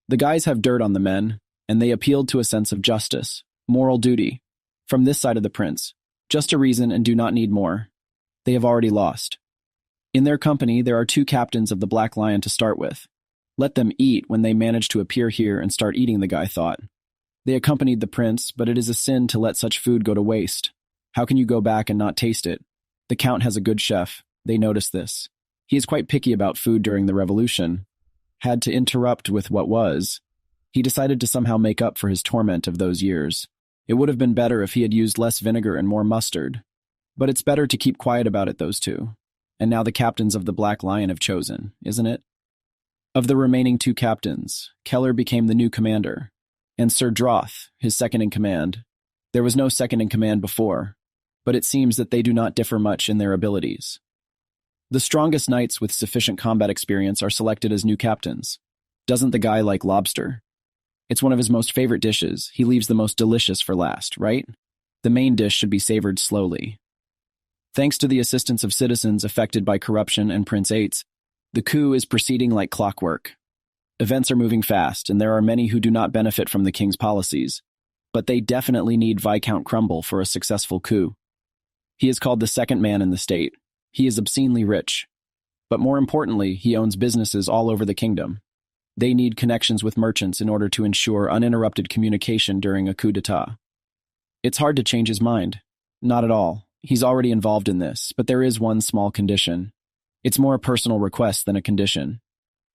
The guys have dirt on the men, and they appealed to a sense of justice, moral duty. From this side of the prince, just a reason and do not need more. They have already lost. In their company, there are 2 captains of the Black Lion to start with. Let them eat when they manage to appear here and start eating, the guy thought. They accompanied the prince, but it is a sin to let such food go to waste. How can you go back and not taste it? The count has a good chef. They notice this. He is quite picky about food during the revolution. Had to interrupt with what was. He decided to somehow make up for his torment of those years. It would have been better if he had used less vinegar and more mustard. But it's better to keep quiet about it, those 2. And now the captains of the Black Lion have chosen, isn't it? Of the remaining 2 captains, Keller became the new commander, and Sir Droth, his second-in-command. There was no second-in-command before, but it seems that they do not differ much in their abilities. The strongest knights with sufficient combat experience are selected as new captains. Doesn't the guy like lobster? It's one of his most favorite dishes. He leaves the most delicious for last, right? The main dish should be savored slowly. Thanks to the assistance of citizens affected by corruption and Prince Eights, the coup is proceeding like clockwork. Events are moving fast, and there are many who do not benefit from the king's policies. But they definitely need Viscount Crumble for a successful coup. He is called the second man in the state. He is obscenely rich. But more importantly, he owns businesses all over the kingdom. They need connections with merchants in order to ensure uninterrupted communication during a coup d'etat. It's hard to change his mind. Not at all. He's already involved in this, but there is one small condition. It's more a personal request than a condition.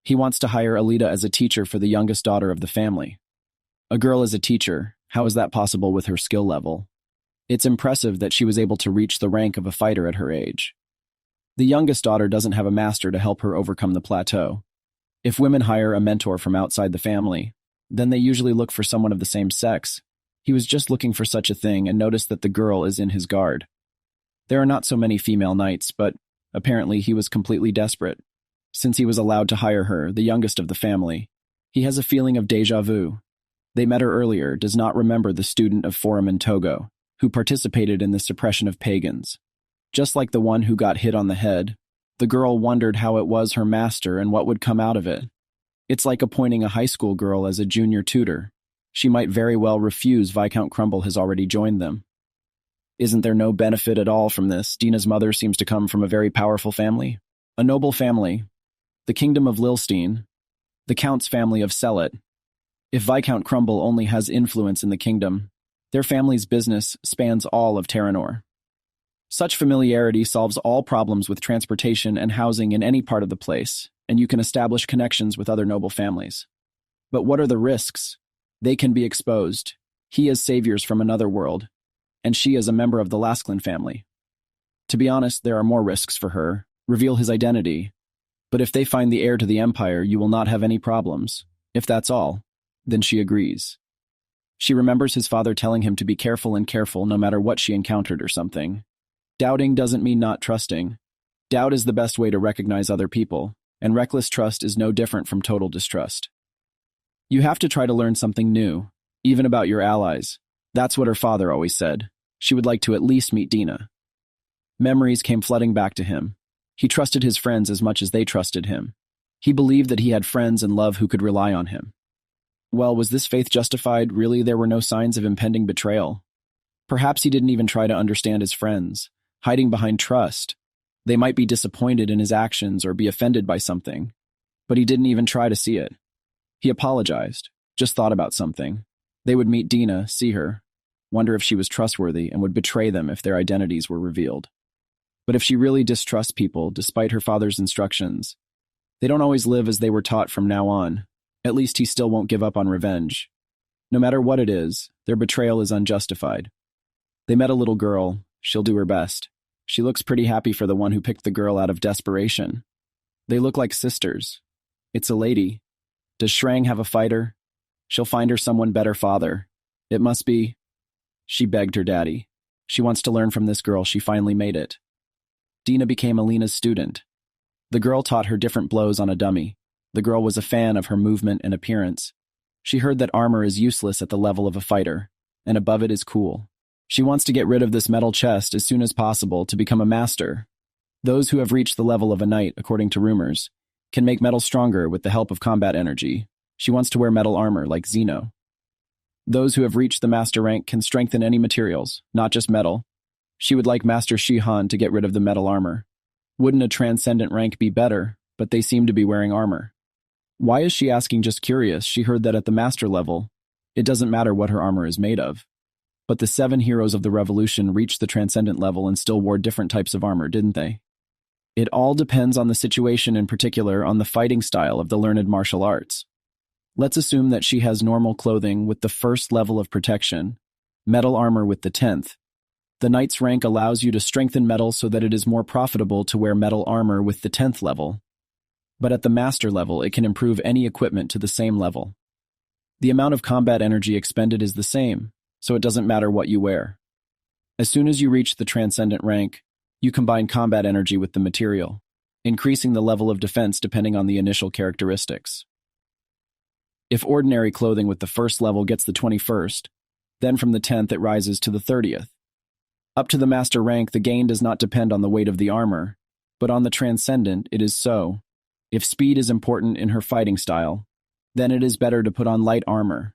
He wants to hire Alida as a teacher for the youngest daughter of the family. A girl as a teacher, how is that possible with her skill level? It's impressive that she was able to reach the rank of a fighter at her age. The youngest daughter doesn't have a master to help her overcome the plateau. If women hire a mentor from outside the family, then they usually look for someone of the same sex. He was just looking for such a thing and noticed that the girl is in his guard. There are not so many female knights, but apparently he was completely desperate. Since he was allowed to hire her, the youngest of the family, he has a feeling of déjà vu. They met her earlier, does not remember the student of Forum in Togo, who participated in the suppression of pagans. Just like the one who got hit on the head, the girl wondered how it was her master and what would come out of it. It's like appointing a high school girl as a junior tutor. She might very well refuse. Viscount Crumble has already joined them. Isn't there no benefit at all from this? Dina's mother seems to come from a very powerful family. A noble family. The kingdom of Lilstein. The count's family of Sellet. If Viscount Crumble only has influence in the kingdom, their family's business spans all of Theranor. Such familiarity solves all problems with transportation and housing in any part of the place, and you can establish connections with other noble families. But what are the risks? They can be exposed. He as saviors from another world, and she as a member of the Lasklin family. To be honest, there are more risks for her. Reveal his identity. But if they find the heir to the empire, you will not have any problems. If that's all, then she agrees. She remembers his father telling him to be careful and careful no matter what she encountered or something. Doubting doesn't mean not trusting. Doubt is the best way to recognize other people. and reckless trust is no different from total distrust. You have to try to learn something new, even about your allies. That's what her father always said. She would like to at least meet Dina. Memories came flooding back to him. He trusted his friends as much as they trusted him. He believed that he had friends and love who could rely on him. Well, was this faith justified? Really, there were no signs of impending betrayal. Perhaps he didn't even try to understand his friends, hiding behind trust. They might be disappointed in his actions or be offended by something, but he didn't even try to see it. He apologized, just thought about something. They would meet Dina, see her, wonder if she was trustworthy, and would betray them if their identities were revealed. But if she really distrusts people, despite her father's instructions, they don't always live as they were taught from now on. At least he still won't give up on revenge. No matter what it is, their betrayal is unjustified. They met a little girl. She'll do her best. She looks pretty happy for the one who picked the girl out of desperation. They look like sisters. It's a lady. Does Shrang have a fighter? She'll find her someone better father. It must be. She begged her daddy. She wants to learn from this girl. She finally made it. Dina became Alina's student. The girl taught her different blows on a dummy. The girl was a fan of her movement and appearance. She heard that armor is useless at the level of a fighter, and above it is cool. She wants to get rid of this metal chest as soon as possible to become a master. Those who have reached the level of a knight, according to rumors, can make metal stronger with the help of combat energy. She wants to wear metal armor like Zeno. Those who have reached the master rank can strengthen any materials, not just metal. She would like Master Shihan to get rid of the metal armor. Wouldn't a transcendent rank be better? But they seem to be wearing armor. Why is she asking? Just curious. She heard that at the master level, it doesn't matter what her armor is made of. But the 7 heroes of the revolution reached the transcendent level and still wore different types of armor, didn't they? It all depends on the situation, in particular on the fighting style of the learned martial arts. Let's assume that she has normal clothing with the 1st level of protection, metal armor with the 10th. The knight's rank allows you to strengthen metal so that it is more profitable to wear metal armor with the 10th level. But at the master level, it can improve any equipment to the same level. The amount of combat energy expended is the same, so it doesn't matter what you wear. As soon as you reach the transcendent rank, you combine combat energy with the material, increasing the level of defense depending on the initial characteristics. If ordinary clothing with the 1st level gets the 21st, then from the 10th it rises to the 30th. Up to the master rank, the gain does not depend on the weight of the armor, but on the transcendent it is so. If speed is important in her fighting style, then it is better to put on light armor.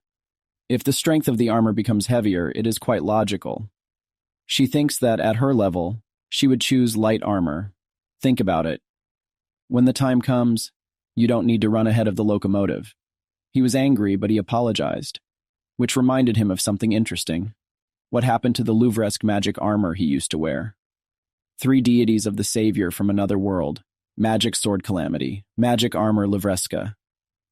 If the strength of the armor becomes heavier, it is quite logical. She thinks that at her level, she would choose light armor. Think about it. When the time comes, you don't need to run ahead of the locomotive. He was angry, but he apologized, which reminded him of something interesting. What happened to the Louvresque magic armor he used to wear? 3 deities of the savior from another world. Magic sword calamity, magic armor Louvresca.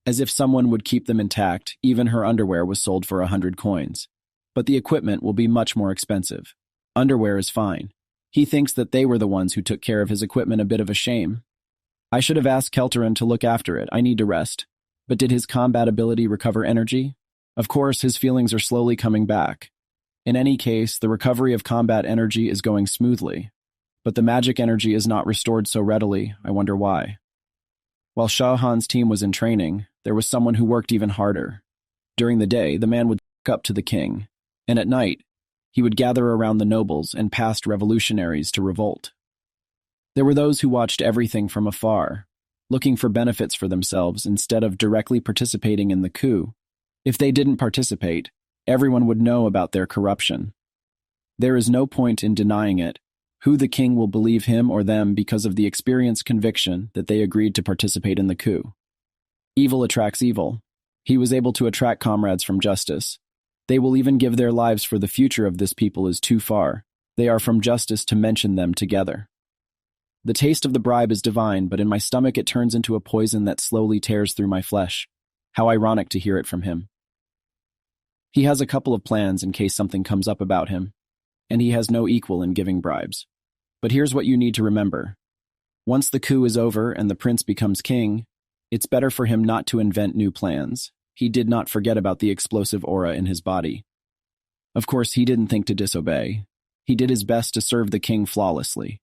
As if someone would keep them intact, even her underwear was sold for 100 coins. But the equipment will be much more expensive. Underwear is fine. He thinks that they were the ones who took care of his equipment. A bit of a shame. I should have asked Kelteran to look after it. I need to rest. But did his combat ability recover energy? Of course, his feelings are slowly coming back. In any case, the recovery of combat energy is going smoothly. But the magic energy is not restored so readily. I wonder why. While Shihan's team was in training, there was someone who worked even harder. During the day, the man would look up to the king, and at night, he would gather around the nobles and past revolutionaries to revolt. There were those who watched everything from afar, looking for benefits for themselves instead of directly participating in the coup. If they didn't participate, everyone would know about their corruption. There is no point in denying it. Who the king will believe him or them because of the experienced conviction that they agreed to participate in the coup. Evil attracts evil. He was able to attract comrades from justice. They will even give their lives for the future of this people is too far. They are from justice to mention them together. The taste of the bribe is divine, but in my stomach it turns into a poison that slowly tears through my flesh. How ironic to hear it from him. He has a couple of plans in case something comes up about him, and he has no equal in giving bribes. But here's what you need to remember. Once the coup is over and the prince becomes king, it's better for him not to invent new plans. He did not forget about the explosive aura in his body. Of course, he didn't think to disobey. He did his best to serve the king flawlessly.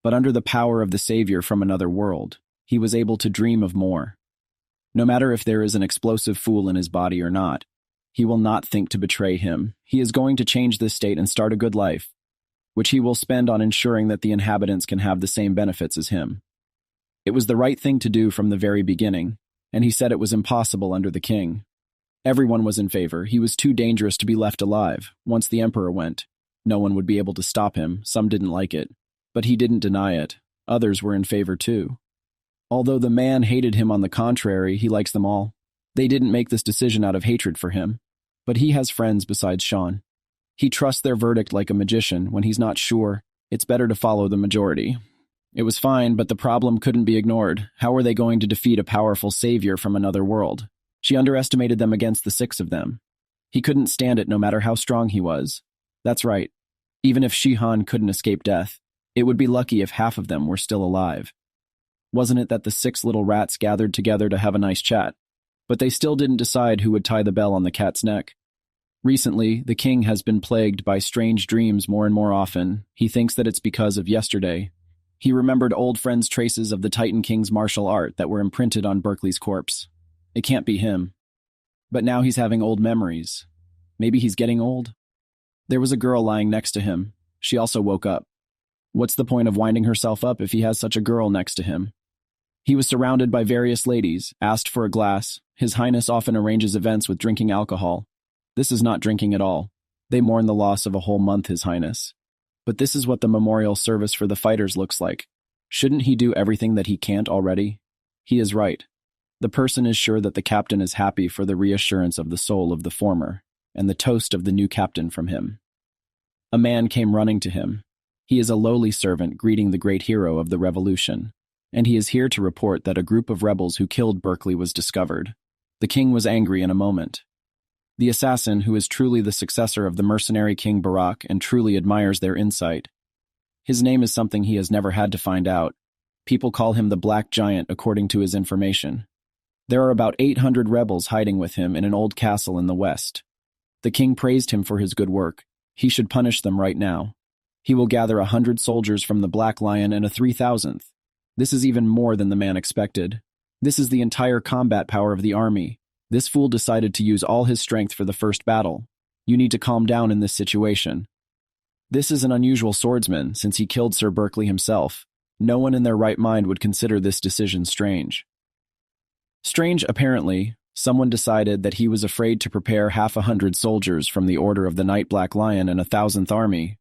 But under the power of the savior from another world, he was able to dream of more. No matter if there is an explosive fool in his body or not, he will not think to betray him. He is going to change this state and start a good life, which he will spend on ensuring that the inhabitants can have the same benefits as him. It was the right thing to do from the very beginning, and he said it was impossible under the king. Everyone was in favor. He was too dangerous to be left alive. Once the emperor went, no one would be able to stop him. Some didn't like it, but he didn't deny it. Others were in favor too. Although the man hated him, on the contrary, he likes them all. They didn't make this decision out of hatred for him, but he has friends besides Sean. He trusts their verdict like a magician. When he's not sure, it's better to follow the majority. It was fine, but the problem couldn't be ignored. How were they going to defeat a powerful savior from another world? She underestimated them against the 6 of them. He couldn't stand it no matter how strong he was. That's right. Even if Shihan couldn't escape death, it would be lucky if half of them were still alive. Wasn't it that the 6 little rats gathered together to have a nice chat? But they still didn't decide who would tie the bell on the cat's neck. Recently, the king has been plagued by strange dreams more and more often. He thinks that it's because of yesterday. He remembered old friends' traces of the Titan King's martial art that were imprinted on Berkeley's corpse. It can't be him. But now he's having old memories. Maybe he's getting old? There was a girl lying next to him. She also woke up. What's the point of winding herself up if he has such a girl next to him? He was surrounded by various ladies, asked for a glass. His Highness often arranges events with drinking alcohol. This is not drinking at all. They mourn the loss of a whole month, His Highness. But this is what the memorial service for the fighters looks like. Shouldn't he do everything that he can't already? He is right. The person is sure that the captain is happy for the reassurance of the soul of the former, and the toast of the new captain from him. A man came running to him. He is a lowly servant greeting the great hero of the revolution, and he is here to report that a group of rebels who killed Berkeley was discovered. The king was angry in a moment. The assassin, who is truly the successor of the mercenary King Barak and truly admires their insight. His name is something he has never had to find out. People call him the Black Giant according to his information. There are about 800 rebels hiding with him in an old castle in the west. The king praised him for his good work. He should punish them right now. He will gather 100 soldiers from the Black Lion and a 3,000th. This is even more than the man expected. This is the entire combat power of the army. This fool decided to use all his strength for the first battle. You need to calm down in this situation. This is an unusual swordsman, since he killed Sir Berkeley himself. No one in their right mind would consider this decision strange. Strange, apparently. Someone decided that he was afraid to prepare 100 soldiers from the Order of the Night Black Lion and a 1,000th army.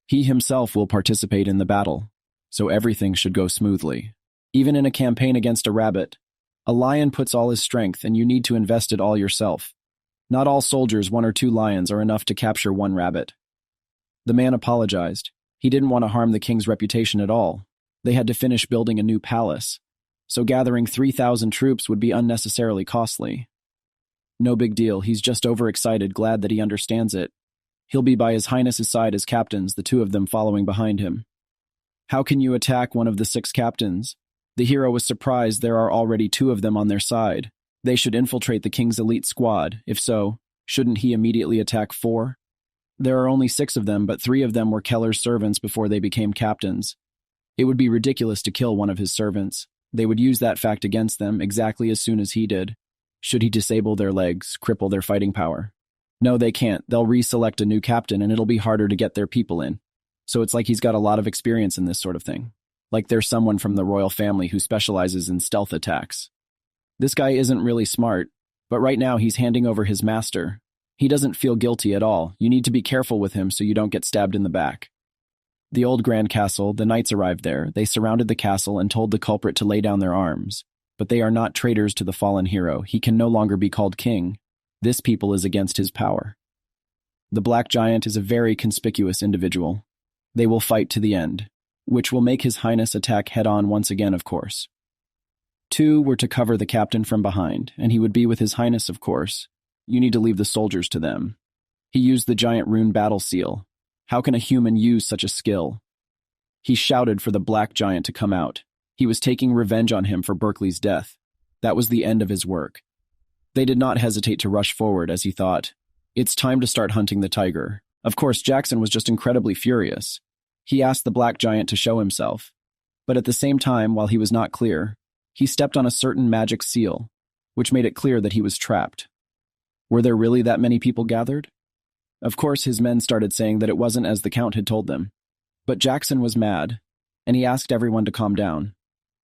He himself will participate in the battle, so everything should go smoothly. Even in a campaign against a rabbit, a lion puts all his strength, and you need to invest it all yourself. Not all soldiers, 1 or 2 lions, are enough to capture 1 rabbit. The man apologized. He didn't want to harm the king's reputation at all. They had to finish building a new palace, so gathering 3,000 troops would be unnecessarily costly. No big deal, he's just overexcited, glad that he understands it. He'll be by His Highness's side as captains, the 2 of them following behind him. How can you attack one of the 6 captains? The hero was surprised there are already 2 of them on their side. They should infiltrate the king's elite squad. If so, shouldn't he immediately attack 4? There are only 6 of them, but 3 of them were Keller's servants before they became captains. It would be ridiculous to kill one of his servants. They would use that fact against them exactly as soon as he did. Should he disable their legs, cripple their fighting power? No, they can't. They'll reselect a new captain and it'll be harder to get their people in. So it's like he's got a lot of experience in this sort of thing. Like there's someone from the royal family who specializes in stealth attacks. This guy isn't really smart, but right now he's handing over his master. He doesn't feel guilty at all. You need to be careful with him so you don't get stabbed in the back. The old Grand Castle, the knights arrived there. They surrounded the castle and told the culprit to lay down their arms. But they are not traitors to the fallen hero. He can no longer be called king. This people is against his power. The Black Giant is a very conspicuous individual. They will fight to the end, which will make His Highness attack head-on once again, of course. 2 were to cover the captain from behind, and he would be with His Highness, of course. You need to leave the soldiers to them. He used the giant rune battle seal. How can a human use such a skill? He shouted for the Black Giant to come out. He was taking revenge on him for Berkeley's death. That was the end of his work. They did not hesitate to rush forward as he thought, it's time to start hunting the tiger. Of course, Jackson was just incredibly furious. He asked the Black Giant to show himself. But at the same time, while he was not clear, He stepped on a certain magic seal, which made it clear that he was trapped. Were there really that many people gathered? Of course, his men started saying that it wasn't as the Count had told them. But Jackson was mad, and he asked everyone to calm down,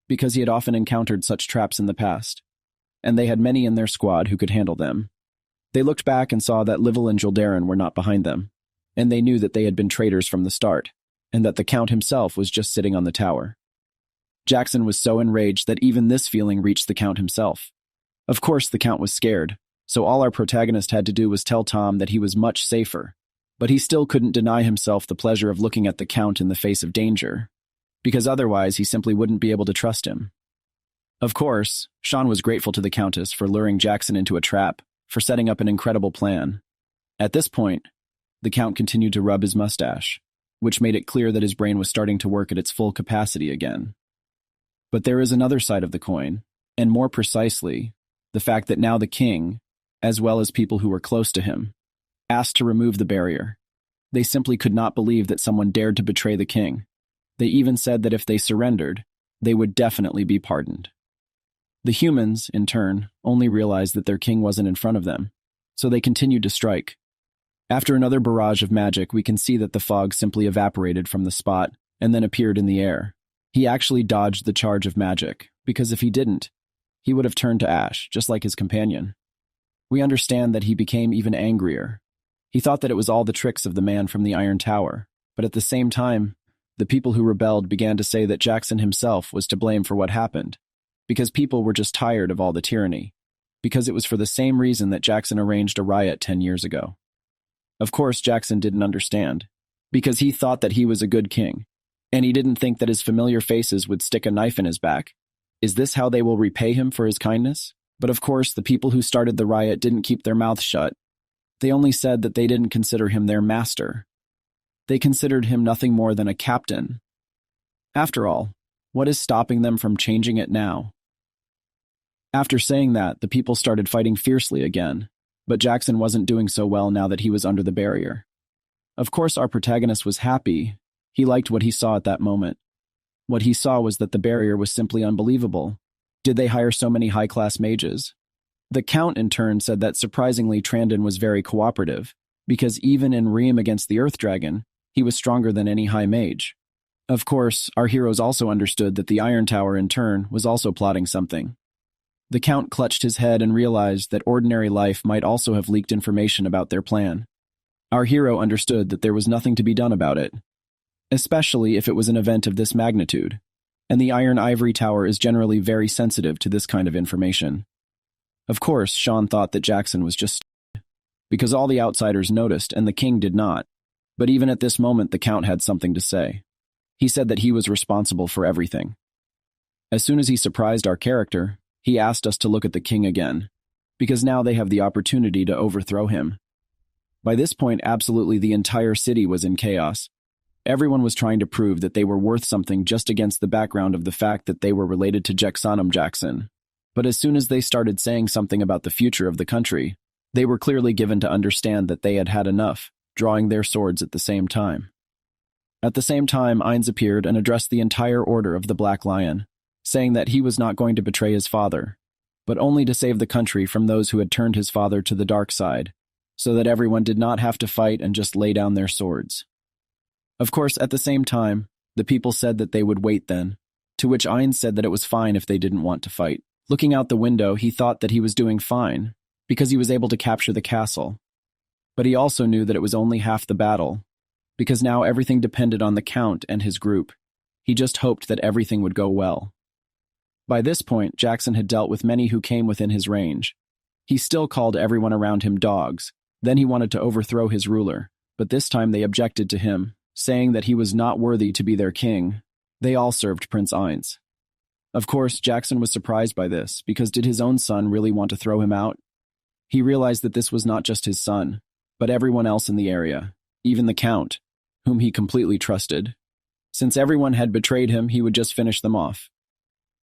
because he had often encountered such traps in the past, and they had many in their squad who could handle them. They looked back and saw that Livell and Gildarin were not behind them, and they knew that they had been traitors from the start, and that the Count himself was just sitting on the tower. Jackson was so enraged that even this feeling reached the Count himself. Of course, the Count was scared, so all our protagonist had to do was tell Tom that he was much safer, but he still couldn't deny himself the pleasure of looking at the Count in the face of danger, because otherwise he simply wouldn't be able to trust him. Of course, Sean was grateful to the Countess for luring Jackson into a trap, for setting up an incredible plan. At this point, the Count continued to rub his mustache, which made it clear that his brain was starting to work at its full capacity again. But there is another side of the coin, and more precisely, the fact that now the king, as well as people who were close to him, asked to remove the barrier. They simply could not believe that someone dared to betray the king. They even said that if they surrendered, they would definitely be pardoned. The humans, in turn, only realized that their king wasn't in front of them, so they continued to strike. After another barrage of magic, we can see that the fog simply evaporated from the spot and then appeared in the air. He actually dodged the charge of magic, because if he didn't, he would have turned to ash, just like his companion. We understand that he became even angrier. He thought that it was all the tricks of the man from the Iron Tower, but at the same time, the people who rebelled began to say that Jackson himself was to blame for what happened, because people were just tired of all the tyranny, because it was for the same reason that Jackson arranged a riot 10 years ago. Of course, Jackson didn't understand, because he thought that he was a good king, and he didn't think that his familiar faces would stick a knife in his back. Is this how they will repay him for his kindness? But of course, the people who started the riot didn't keep their mouths shut. They only said that they didn't consider him their master. They considered him nothing more than a captain. After all, what is stopping them from changing it now? After saying that, the people started fighting fiercely again, but Jackson wasn't doing so well now that he was under the barrier. Of course, our protagonist was happy. He liked what he saw at that moment. What he saw was that the barrier was simply unbelievable. Did they hire so many high-class mages? The Count, in turn, said that surprisingly Trandon was very cooperative, because even in Ream against the Earth Dragon, he was stronger than any high mage. Of course, our heroes also understood that the Iron Tower, in turn, was also plotting something. The Count clutched his head and realized that ordinary life might also have leaked information about their plan. Our hero understood that there was nothing to be done about it, especially if it was an event of this magnitude, and the Iron Ivory Tower is generally very sensitive to this kind of information. Of course, Sean thought that Jackson was just stupid, because all the outsiders noticed and the king did not, but even at this moment the Count had something to say. He said that he was responsible for everything. As soon as he surprised our character, he asked us to look at the king again, because now they have the opportunity to overthrow him. By this point, absolutely the entire city was in chaos. Everyone was trying to prove that they were worth something just against the background of the fact that they were related to Jackson Jackson. But as soon as they started saying something about the future of the country, they were clearly given to understand that they had had enough, drawing their swords at the same time. At the same time, Ainz appeared and addressed the entire order of the Black Lion, saying that he was not going to betray his father, but only to save the country from those who had turned his father to the dark side, so that everyone did not have to fight and just lay down their swords. Of course, at the same time, the people said that they would wait then, to which Ainz said that it was fine if they didn't want to fight. Looking out the window, he thought that he was doing fine, because he was able to capture the castle. But he also knew that it was only half the battle, because now everything depended on the Count and his group. He just hoped that everything would go well. By this point, Jackson had dealt with many who came within his range. He still called everyone around him dogs. Then he wanted to overthrow his ruler, but this time they objected to him, saying that he was not worthy to be their king. They all served Prince Ainz. Of course, Jackson was surprised by this, because did his own son really want to throw him out? He realized that this was not just his son, but everyone else in the area, even the Count, whom he completely trusted. Since everyone had betrayed him, he would just finish them off.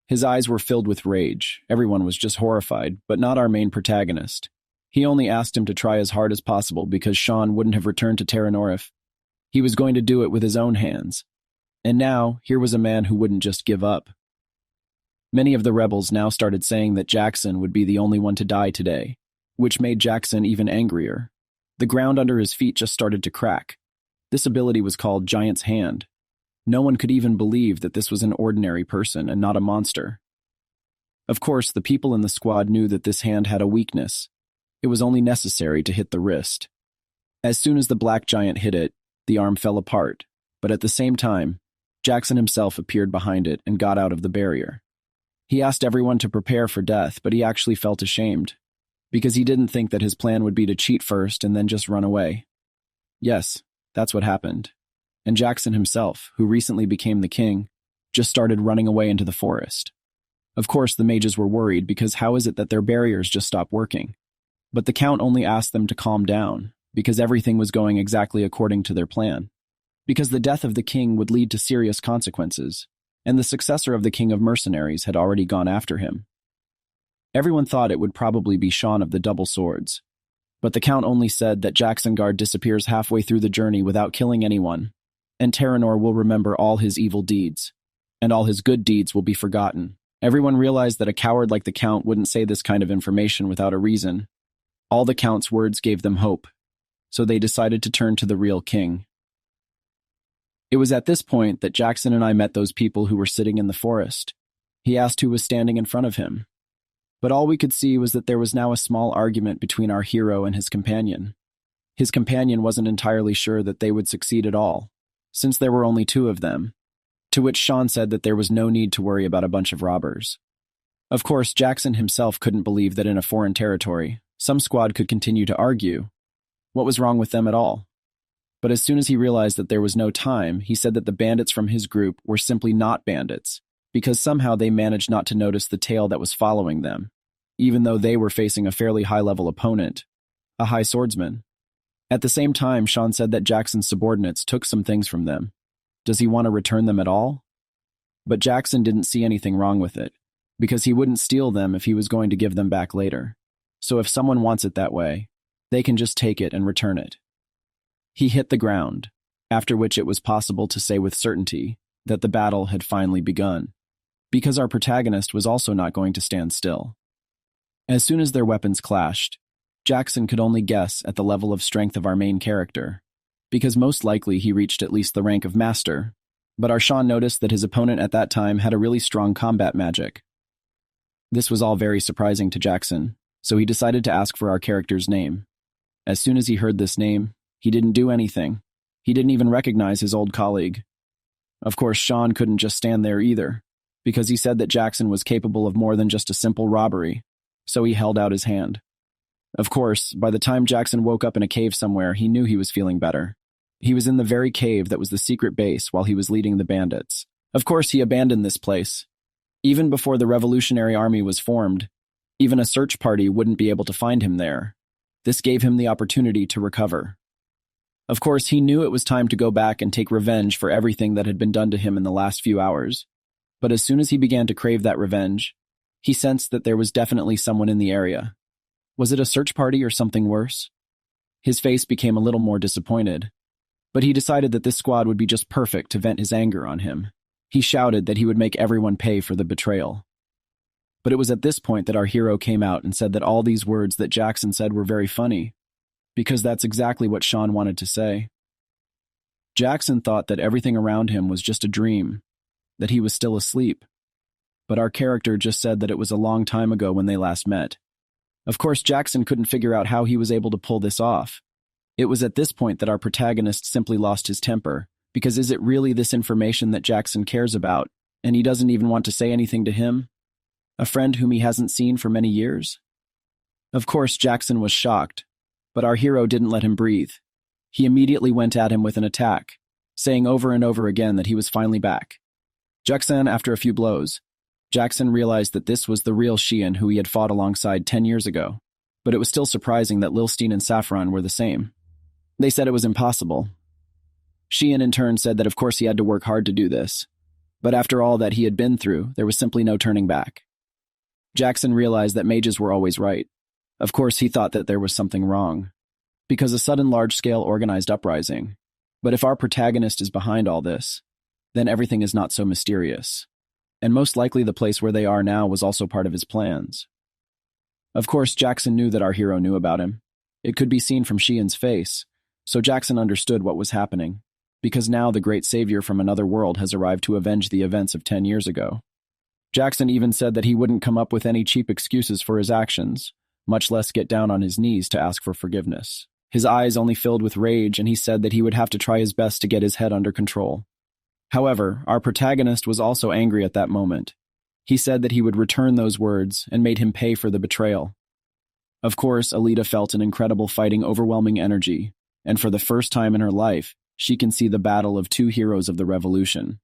His eyes were filled with rage. Everyone was just horrified, but not our main protagonist. He only asked him to try as hard as possible because Sean wouldn't have returned to Theranor if he was going to do it with his own hands. And now, here was a man who wouldn't just give up. Many of the rebels now started saying that Jackson would be the only one to die today, which made Jackson even angrier. The ground under his feet just started to crack. This ability was called Giant's Hand. No one could even believe that this was an ordinary person and not a monster. Of course, the people in the squad knew that this hand had a weakness. It was only necessary to hit the wrist. As soon as the black giant hit it, the arm fell apart, but at the same time, Jackson himself appeared behind it and got out of the barrier. He asked everyone to prepare for death, but he actually felt ashamed, because he didn't think that his plan would be to cheat first and then just run away. Yes, that's what happened. And Jackson himself, who recently became the king, just started running away into the forest. Of course, the mages were worried because how is it that their barriers just stopped working? But the count only asked them to calm down, because everything was going exactly according to their plan. Because the death of the king would lead to serious consequences, and the successor of the king of mercenaries had already gone after him. Everyone thought it would probably be Sean of the double swords, but the count only said that Jacksonguard disappears halfway through the journey without killing anyone, and Theranor will remember all his evil deeds, and all his good deeds will be forgotten. Everyone realized that a coward like the count wouldn't say this kind of information without a reason. All the count's words gave them hope, so they decided to turn to the real king. It was at this point that Jackson and I met those people who were sitting in the forest. He asked who was standing in front of him, but all we could see was that there was now a small argument between our hero and his companion. His companion wasn't entirely sure that they would succeed at all, since there were only two of them, to which Sean said that there was no need to worry about a bunch of robbers. Of course, Jackson himself couldn't believe that in a foreign territory, some squad could continue to argue. What was wrong with them at all? But as soon as he realized that there was no time, he said that the bandits from his group were simply not bandits, because somehow they managed not to notice the tail that was following them, even though they were facing a fairly high-level opponent, a high swordsman. At the same time, Sean said that Jackson's subordinates took some things from them. Does he want to return them at all? But Jackson didn't see anything wrong with it, because he wouldn't steal them if he was going to give them back later. So if someone wants it that way, they can just take it and return it. He hit the ground, after which it was possible to say with certainty that the battle had finally begun, because our protagonist was also not going to stand still. As soon as their weapons clashed, Jackson could only guess at the level of strength of our main character, because most likely he reached at least the rank of master, but our Sean noticed that his opponent at that time had a really strong combat magic. This was all very surprising to Jackson, so he decided to ask for our character's name. As soon as he heard this name, he didn't do anything. He didn't even recognize his old colleague. Of course, Sean couldn't just stand there either, because he said that Jackson was capable of more than just a simple robbery, so he held out his hand. Of course, by the time Jackson woke up in a cave somewhere, he knew he was feeling better. He was in the very cave that was the secret base while he was leading the bandits. Of course, he abandoned this place. Even before the Revolutionary Army was formed, even a search party wouldn't be able to find him there. This gave him the opportunity to recover. Of course, he knew it was time to go back and take revenge for everything that had been done to him in the last few hours. But as soon as he began to crave that revenge, he sensed that there was definitely someone in the area. Was it a search party or something worse? His face became a little more disappointed, but he decided that this squad would be just perfect to vent his anger on him. He shouted that he would make everyone pay for the betrayal. But it was at this point that our hero came out and said that all these words that Jackson said were very funny, because that's exactly what Sean wanted to say. Jackson thought that everything around him was just a dream, that he was still asleep. But our character just said that it was a long time ago when they last met. Of course, Jackson couldn't figure out how he was able to pull this off. It was at this point that our protagonist simply lost his temper, because is it really this information that Jackson cares about, and he doesn't even want to say anything to him? A friend whom he hasn't seen for many years? Of course, Jackson was shocked, but our hero didn't let him breathe. He immediately went at him with an attack, saying over and over again that he was finally back. Jackson, after a few blows, Jackson realized that this was the real Shihan who he had fought alongside 10 years ago, but it was still surprising that Lilstein and Saffron were the same. They said it was impossible. Shihan in turn said that of course he had to work hard to do this, but after all that he had been through, there was simply no turning back. Jackson realized that mages were always right. Of course, he thought that there was something wrong, because a sudden large-scale organized uprising. But if our protagonist is behind all this, then everything is not so mysterious. and most likely the place where they are now was also part of his plans. Of course, Jackson knew that our hero knew about him. It could be seen from Shihan's face, so Jackson understood what was happening, because now the great savior from another world has arrived to avenge the events of 10 years ago. Jackson even said that he wouldn't come up with any cheap excuses for his actions, much less get down on his knees to ask for forgiveness. His eyes only filled with rage, and he said that he would have to try his best to get his head under control. However, our protagonist was also angry at that moment. He said that he would return those words and made him pay for the betrayal. Of course, Alita felt an incredible fighting, overwhelming energy, and for the first time in her life, she can see the battle of two heroes of the revolution.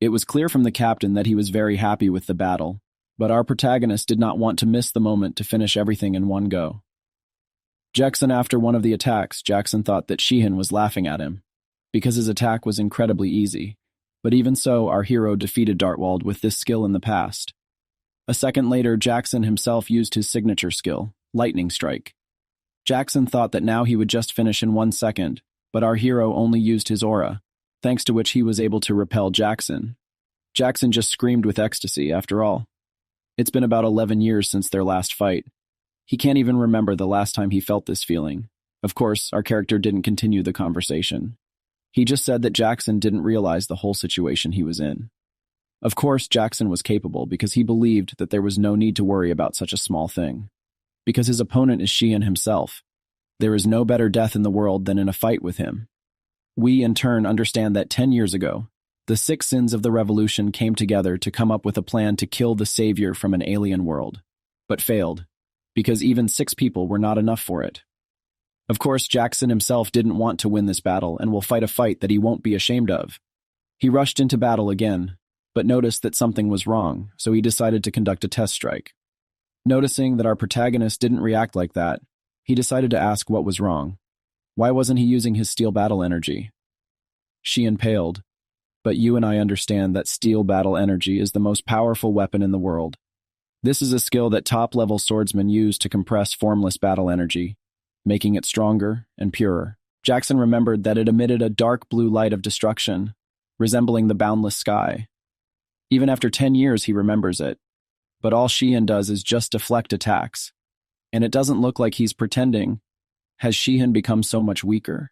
It was clear from the captain that he was very happy with the battle, but our protagonist did not want to miss the moment to finish everything in one go. After one of the attacks, Jackson thought that Shihan was laughing at him, because his attack was incredibly easy. But even so, our hero defeated Dartwald with this skill in the past. A second later, Jackson himself used his signature skill, Lightning Strike. Jackson thought that now he would just finish in 1 second, but our hero only used his aura, thanks to which he was able to repel Jackson. Jackson just screamed with ecstasy, after all. It's been about 11 years since their last fight. He can't even remember the last time he felt this feeling. Of course, our character didn't continue the conversation. He just said that Jackson didn't realize the whole situation he was in. Of course, Jackson was capable because he believed that there was no need to worry about such a small thing. Because his opponent is Shihan himself. There is no better death in the world than in a fight with him. We, in turn, understand that 10 years ago, the 6 sins of the revolution came together to come up with a plan to kill the savior from an alien world, but failed, because even 6 people were not enough for it. Of course, Jackson himself didn't want to win this battle and will fight a fight that he won't be ashamed of. He rushed into battle again, but noticed that something was wrong, so he decided to conduct a test strike. Noticing that our protagonist didn't react like that, he decided to ask what was wrong. Why wasn't he using his steel battle energy? Shihan paled, but you and I understand that steel battle energy is the most powerful weapon in the world. This is a skill that top-level swordsmen use to compress formless battle energy, making it stronger and purer. Jackson remembered that it emitted a dark blue light of destruction, resembling the boundless sky. Even after 10 years, he remembers it. But all Shihan does is just deflect attacks. And it doesn't look like he's pretending. Has Shihan become so much weaker?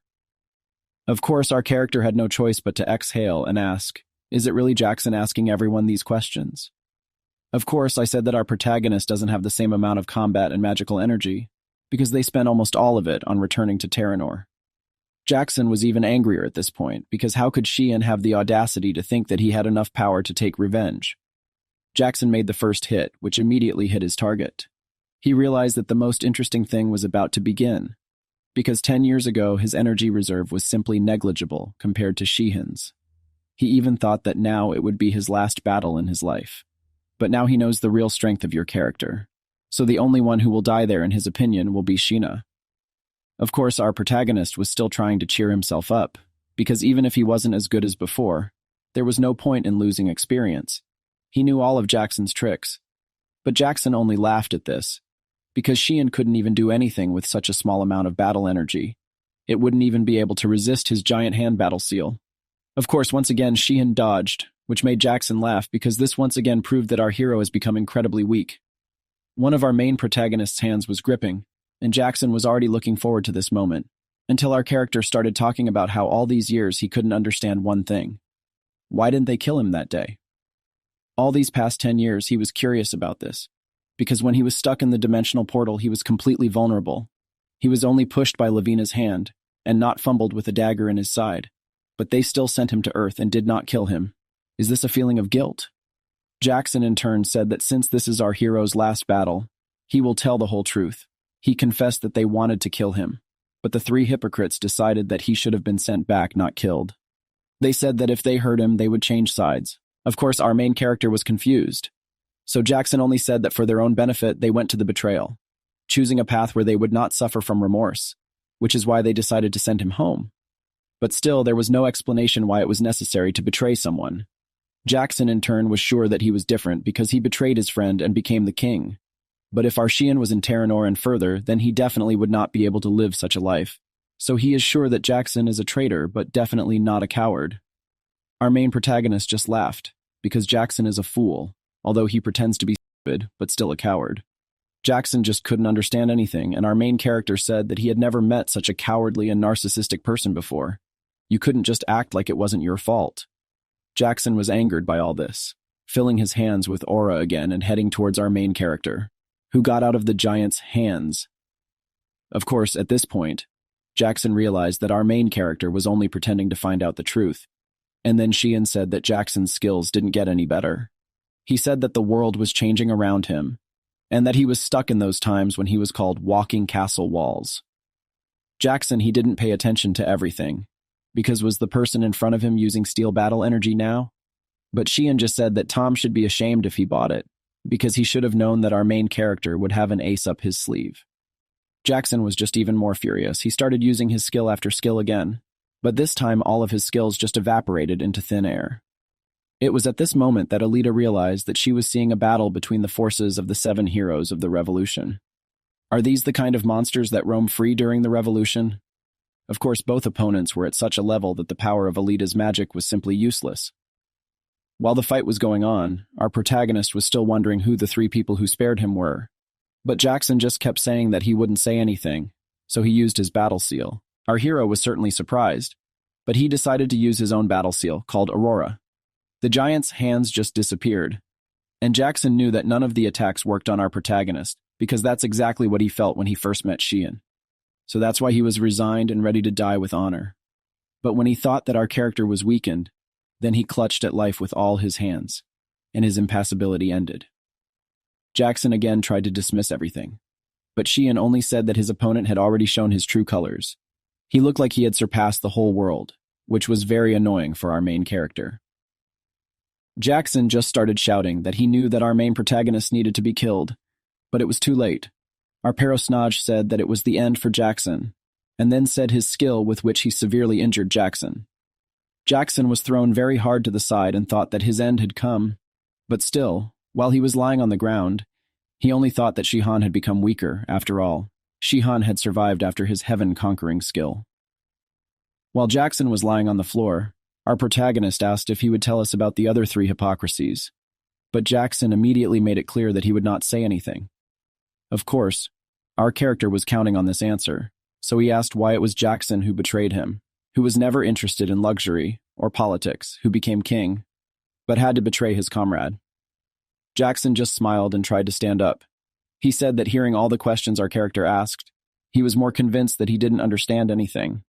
Of course, our character had no choice but to exhale and ask, is it really Jackson asking everyone these questions? Of course, I said that our protagonist doesn't have the same amount of combat and magical energy, because they spent almost all of it on returning to Theranor. Jackson was even angrier at this point, because how could Shihan have the audacity to think that he had enough power to take revenge? Jackson made the first hit, which immediately hit his target. He realized that the most interesting thing was about to begin, because 10 years ago his energy reserve was simply negligible compared to Shihan's. He even thought that now it would be his last battle in his life. But now he knows the real strength of your character. So the only one who will die there, in his opinion, will be Shihan. Of course, our protagonist was still trying to cheer himself up, because even if he wasn't as good as before, there was no point in losing experience. He knew all of Jackson's tricks. But Jackson only laughed at this, because Shihan couldn't even do anything with such a small amount of battle energy. It wouldn't even be able to resist his giant hand battle seal. Of course, once again, Shihan dodged, which made Jackson laugh because this once again proved that our hero has become incredibly weak. One of our main protagonist's hands was gripping, and Jackson was already looking forward to this moment, until our character started talking about how all these years he couldn't understand one thing. Why didn't they kill him that day? All these past 10 years he was curious about this, because when he was stuck in the dimensional portal he was completely vulnerable. He was only pushed by Lavina's hand, and not fumbled with a dagger in his side, but they still sent him to Earth and did not kill him. Is this a feeling of guilt? Jackson in turn said that since this is our hero's last battle, he will tell the whole truth. He confessed that they wanted to kill him, but the 3 hypocrites decided that he should have been sent back, not killed. They said that if they heard him, they would change sides. Of course, our main character was confused. So Jackson only said that for their own benefit, they went to the betrayal, choosing a path where they would not suffer from remorse, which is why they decided to send him home. But still, there was no explanation why it was necessary to betray someone. Jackson, in turn, was sure that he was different because he betrayed his friend and became the king. But if Shihan was in Theranor and further, then he definitely would not be able to live such a life. So he is sure that Jackson is a traitor, but definitely not a coward. Our main protagonist just laughed, because Jackson is a fool, although he pretends to be stupid, but still a coward. Jackson just couldn't understand anything, and our main character said that he had never met such a cowardly and narcissistic person before. You couldn't just act like it wasn't your fault. Jackson was angered by all this, filling his hands with aura again and heading towards our main character, who got out of the giant's hands. Of course, at this point, Jackson realized that our main character was only pretending to find out the truth, and then Shihan said that Jackson's skills didn't get any better. He said that the world was changing around him, and that he was stuck in those times when he was called walking castle walls. Jackson, he didn't pay attention to everything, because was the person in front of him using steel battle energy now? But Shihan just said that Tom should be ashamed if he bought it, because he should have known that our main character would have an ace up his sleeve. Jackson was just even more furious. He started using his skill after skill again, but this time all of his skills just evaporated into thin air. It was at this moment that Alita realized that she was seeing a battle between the forces of the 7 heroes of the revolution. Are these the kind of monsters that roam free during the revolution? Of course, both opponents were at such a level that the power of Alita's magic was simply useless. While the fight was going on, our protagonist was still wondering who the 3 people who spared him were. But Jackson just kept saying that he wouldn't say anything, so he used his battle seal. Our hero was certainly surprised, but he decided to use his own battle seal, called Aurora. The giant's hands just disappeared, and Jackson knew that none of the attacks worked on our protagonist, because that's exactly what he felt when he first met Shihan. So that's why he was resigned and ready to die with honor. But when he thought that our character was weakened, then he clutched at life with all his hands, and his impassibility ended. Jackson again tried to dismiss everything, but Shihan only said that his opponent had already shown his true colors. He looked like he had surpassed the whole world, which was very annoying for our main character. Jackson just started shouting that he knew that our main protagonist needed to be killed, but it was too late. Our personage said that it was the end for Jackson, and then said his skill with which he severely injured Jackson. Jackson was thrown very hard to the side and thought that his end had come, but still, while he was lying on the ground, he only thought that Shihan had become weaker. After all, Shihan had survived after his heaven-conquering skill. While Jackson was lying on the floor, our protagonist asked if he would tell us about the other 3 hypocrisies, but Jackson immediately made it clear that he would not say anything. Of course, our character was counting on this answer, so he asked why it was Jackson who betrayed him, who was never interested in luxury or politics, who became king, but had to betray his comrade. Jackson just smiled and tried to stand up. He said that hearing all the questions our character asked, he was more convinced that he didn't understand anything.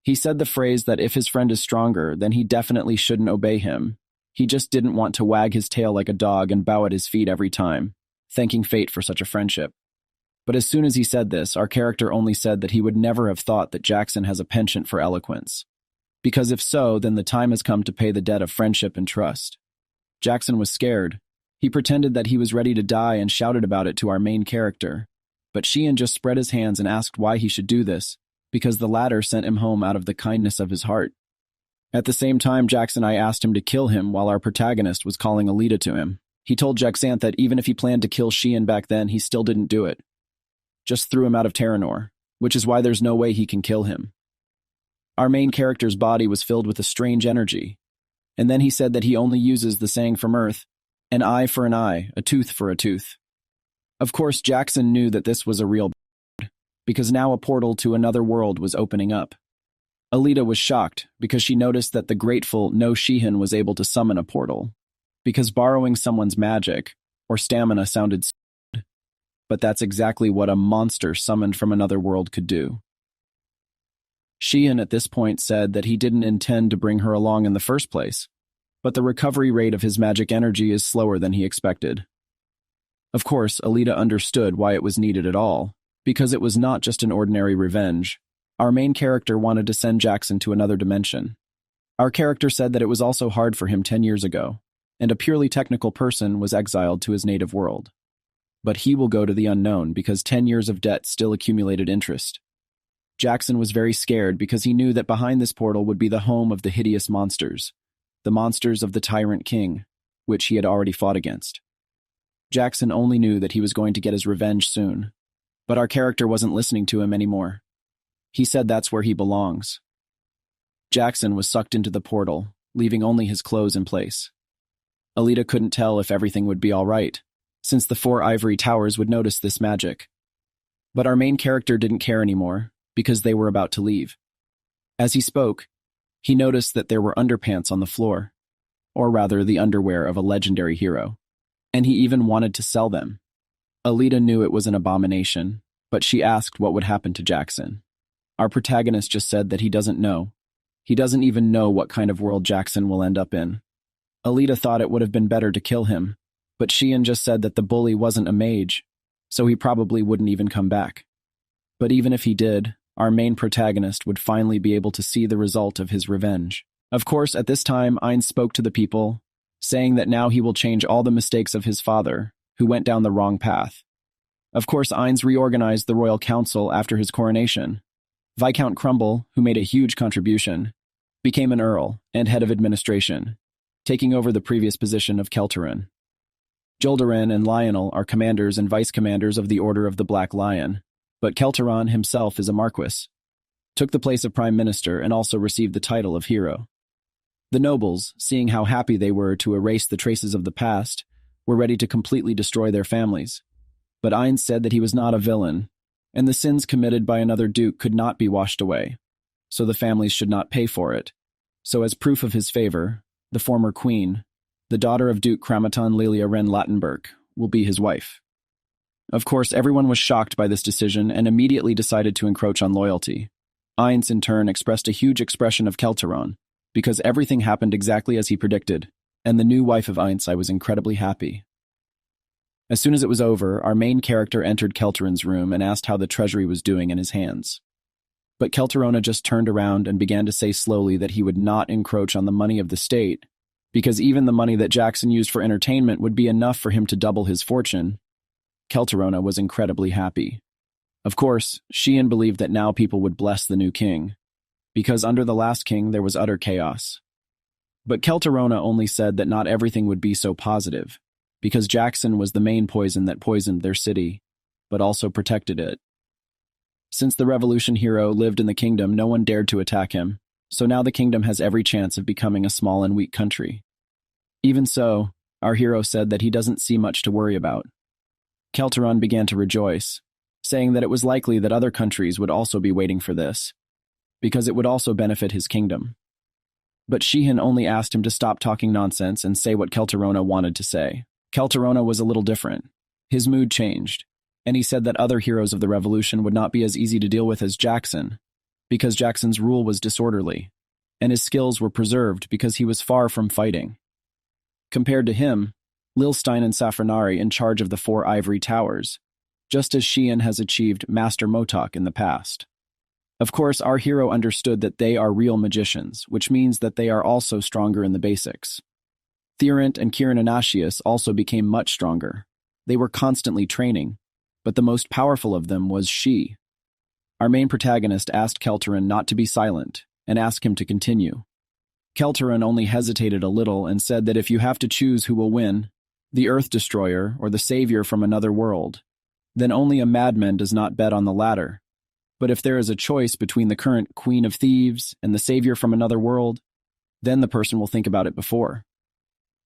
He said the phrase that if his friend is stronger, then he definitely shouldn't obey him. He just didn't want to wag his tail like a dog and bow at his feet every time, thanking fate for such a friendship. But as soon as he said this, our character only said that he would never have thought that Jackson has a penchant for eloquence. Because if so, then the time has come to pay the debt of friendship and trust. Jackson was scared. He pretended that he was ready to die and shouted about it to our main character. But Shihan just spread his hands and asked why he should do this, because the latter sent him home out of the kindness of his heart. At the same time, Jackson I asked him to kill him while our protagonist was calling Alita to him. He told Jackson that even if he planned to kill Shihan back then, he still didn't do it. Just threw him out of Theranor, which is why there's no way he can kill him. Our main character's body was filled with a strange energy, and then he said that he only uses the saying from Earth, an eye for an eye, a tooth for a tooth. Of course, Jackson knew that this was a real because now a portal to another world was opening up. Alita was shocked because she noticed that the grateful No Shihan was able to summon a portal, because borrowing someone's magic or stamina sounded stupid, but that's exactly what a monster summoned from another world could do. Shihan at this point said that he didn't intend to bring her along in the first place, but the recovery rate of his magic energy is slower than he expected. Of course, Alita understood why it was needed at all, because it was not just an ordinary revenge. Our main character wanted to send Jackson to another dimension. Our character said that it was also hard for him 10 years ago, and a purely technical person was exiled to his native world. But he will go to the unknown because 10 years of debt still accumulated interest. Jackson was very scared because he knew that behind this portal would be the home of the hideous monsters, the monsters of the Tyrant King, which he had already fought against. Jackson only knew that he was going to get his revenge soon, but our character wasn't listening to him anymore. He said that's where he belongs. Jackson was sucked into the portal, leaving only his clothes in place. Alita couldn't tell if everything would be all right, since the 4 ivory towers would notice this magic. But our main character didn't care anymore, because they were about to leave. As he spoke, he noticed that there were underpants on the floor, or rather the underwear of a legendary hero, and he even wanted to sell them. Alita knew it was an abomination, but she asked what would happen to Jackson. Our protagonist just said that he doesn't know. He doesn't even know what kind of world Jackson will end up in. Alita thought it would have been better to kill him, but Shihan just said that the bully wasn't a mage, so he probably wouldn't even come back. But even if he did, our main protagonist would finally be able to see the result of his revenge. Of course, at this time, Ainz spoke to the people, saying that now he will change all the mistakes of his father, who went down the wrong path. Of course, Ainz reorganized the royal council after his coronation. Viscount Crumble, who made a huge contribution, became an earl and head of administration, taking over the previous position of Kelteran. Joldarin and Lionel are commanders and vice-commanders of the Order of the Black Lion, but Kelteran himself is a marquis, took the place of prime minister and also received the title of hero. The nobles, seeing how happy they were to erase the traces of the past, were ready to completely destroy their families. But Ainz said that he was not a villain, and the sins committed by another duke could not be washed away, so the families should not pay for it. So as proof of his favor, the former queen, the daughter of Duke Kramaton Lilia Ren Lattenberg, will be his wife. Of course, everyone was shocked by this decision and immediately decided to encroach on loyalty. Ainz, in turn, expressed a huge expression of Kelteran, because everything happened exactly as he predicted, and the new wife of Ainz was incredibly happy. As soon as it was over, our main character entered Kelteran's room and asked how the treasury was doing in his hands. But Kelterona just turned around and began to say slowly that he would not encroach on the money of the state, because even the money that Jackson used for entertainment would be enough for him to double his fortune. Kelterona was incredibly happy. Of course, Shihan believed that now people would bless the new king, because under the last king there was utter chaos. But Kelterona only said that not everything would be so positive, because Jackson was the main poison that poisoned their city, but also protected it. Since the revolution hero lived in the kingdom, no one dared to attack him, so now the kingdom has every chance of becoming a small and weak country. Even so, our hero said that he doesn't see much to worry about. Kelteran began to rejoice, saying that it was likely that other countries would also be waiting for this, because it would also benefit his kingdom. But Shihan only asked him to stop talking nonsense and say what Kelterona wanted to say. Kelterona was a little different. His mood changed, and he said that other heroes of the revolution would not be as easy to deal with as Jackson, because Jackson's rule was disorderly, and his skills were preserved because he was far from fighting. Compared to him, Lilstein and Safranari in charge of the 4 ivory towers, just as Shihan has achieved Master Motok in the past. Of course, our hero understood that they are real magicians, which means that they are also stronger in the basics. Tyrant and Kiran Anashius also became much stronger. They were constantly training, but the most powerful of them was she. Our main protagonist asked Kelteran not to be silent and asked him to continue. Kelteran only hesitated a little and said that if you have to choose who will win, the Earth Destroyer or the Savior from another world, then only a madman does not bet on the latter. But if there is a choice between the current Queen of Thieves and the Savior from another world, then the person will think about it before.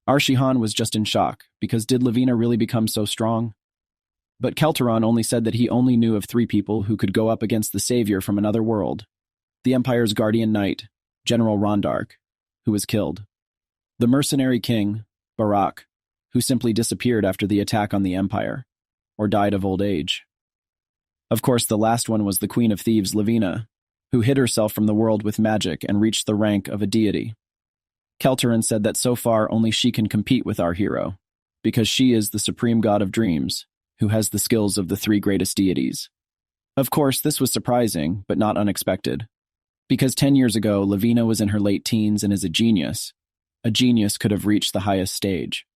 Our Shihan was just in shock, because did Lavina really become so strong? But Kelteran only said that he only knew of 3 people who could go up against the Savior from another world. The Empire's guardian knight, General Rondark, who was killed. The mercenary king, Barak, who simply disappeared after the attack on the Empire, or died of old age. Of course, the last one was the Queen of Thieves, Lavina, who hid herself from the world with magic and reached the rank of a deity. Kelteran said that so far only she can compete with our hero, because she is the supreme god of dreams, who has the skills of the 3 greatest deities. Of course, this was surprising, but not unexpected, because 10 years ago, Lavina was in her late teens and is a genius. A genius could have reached the highest stage.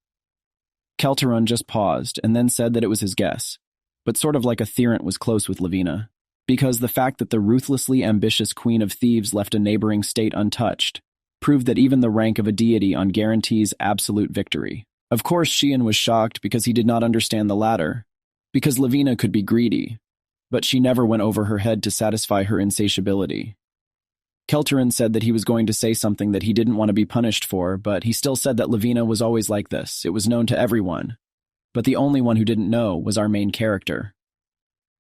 Kelteran just paused and then said that it was his guess, but sort of like a Theranor was close with Lavina, because the fact that the ruthlessly ambitious Queen of Thieves left a neighboring state untouched proved that even the rank of a deity on guarantees absolute victory. Of course, Shihan was shocked because he did not understand the latter, because Lavina could be greedy, but she never went over her head to satisfy her insatiability. Kelteran said that he was going to say something that he didn't want to be punished for, but he still said that Lavina was always like this. It was known to everyone. But the only one who didn't know was our main character.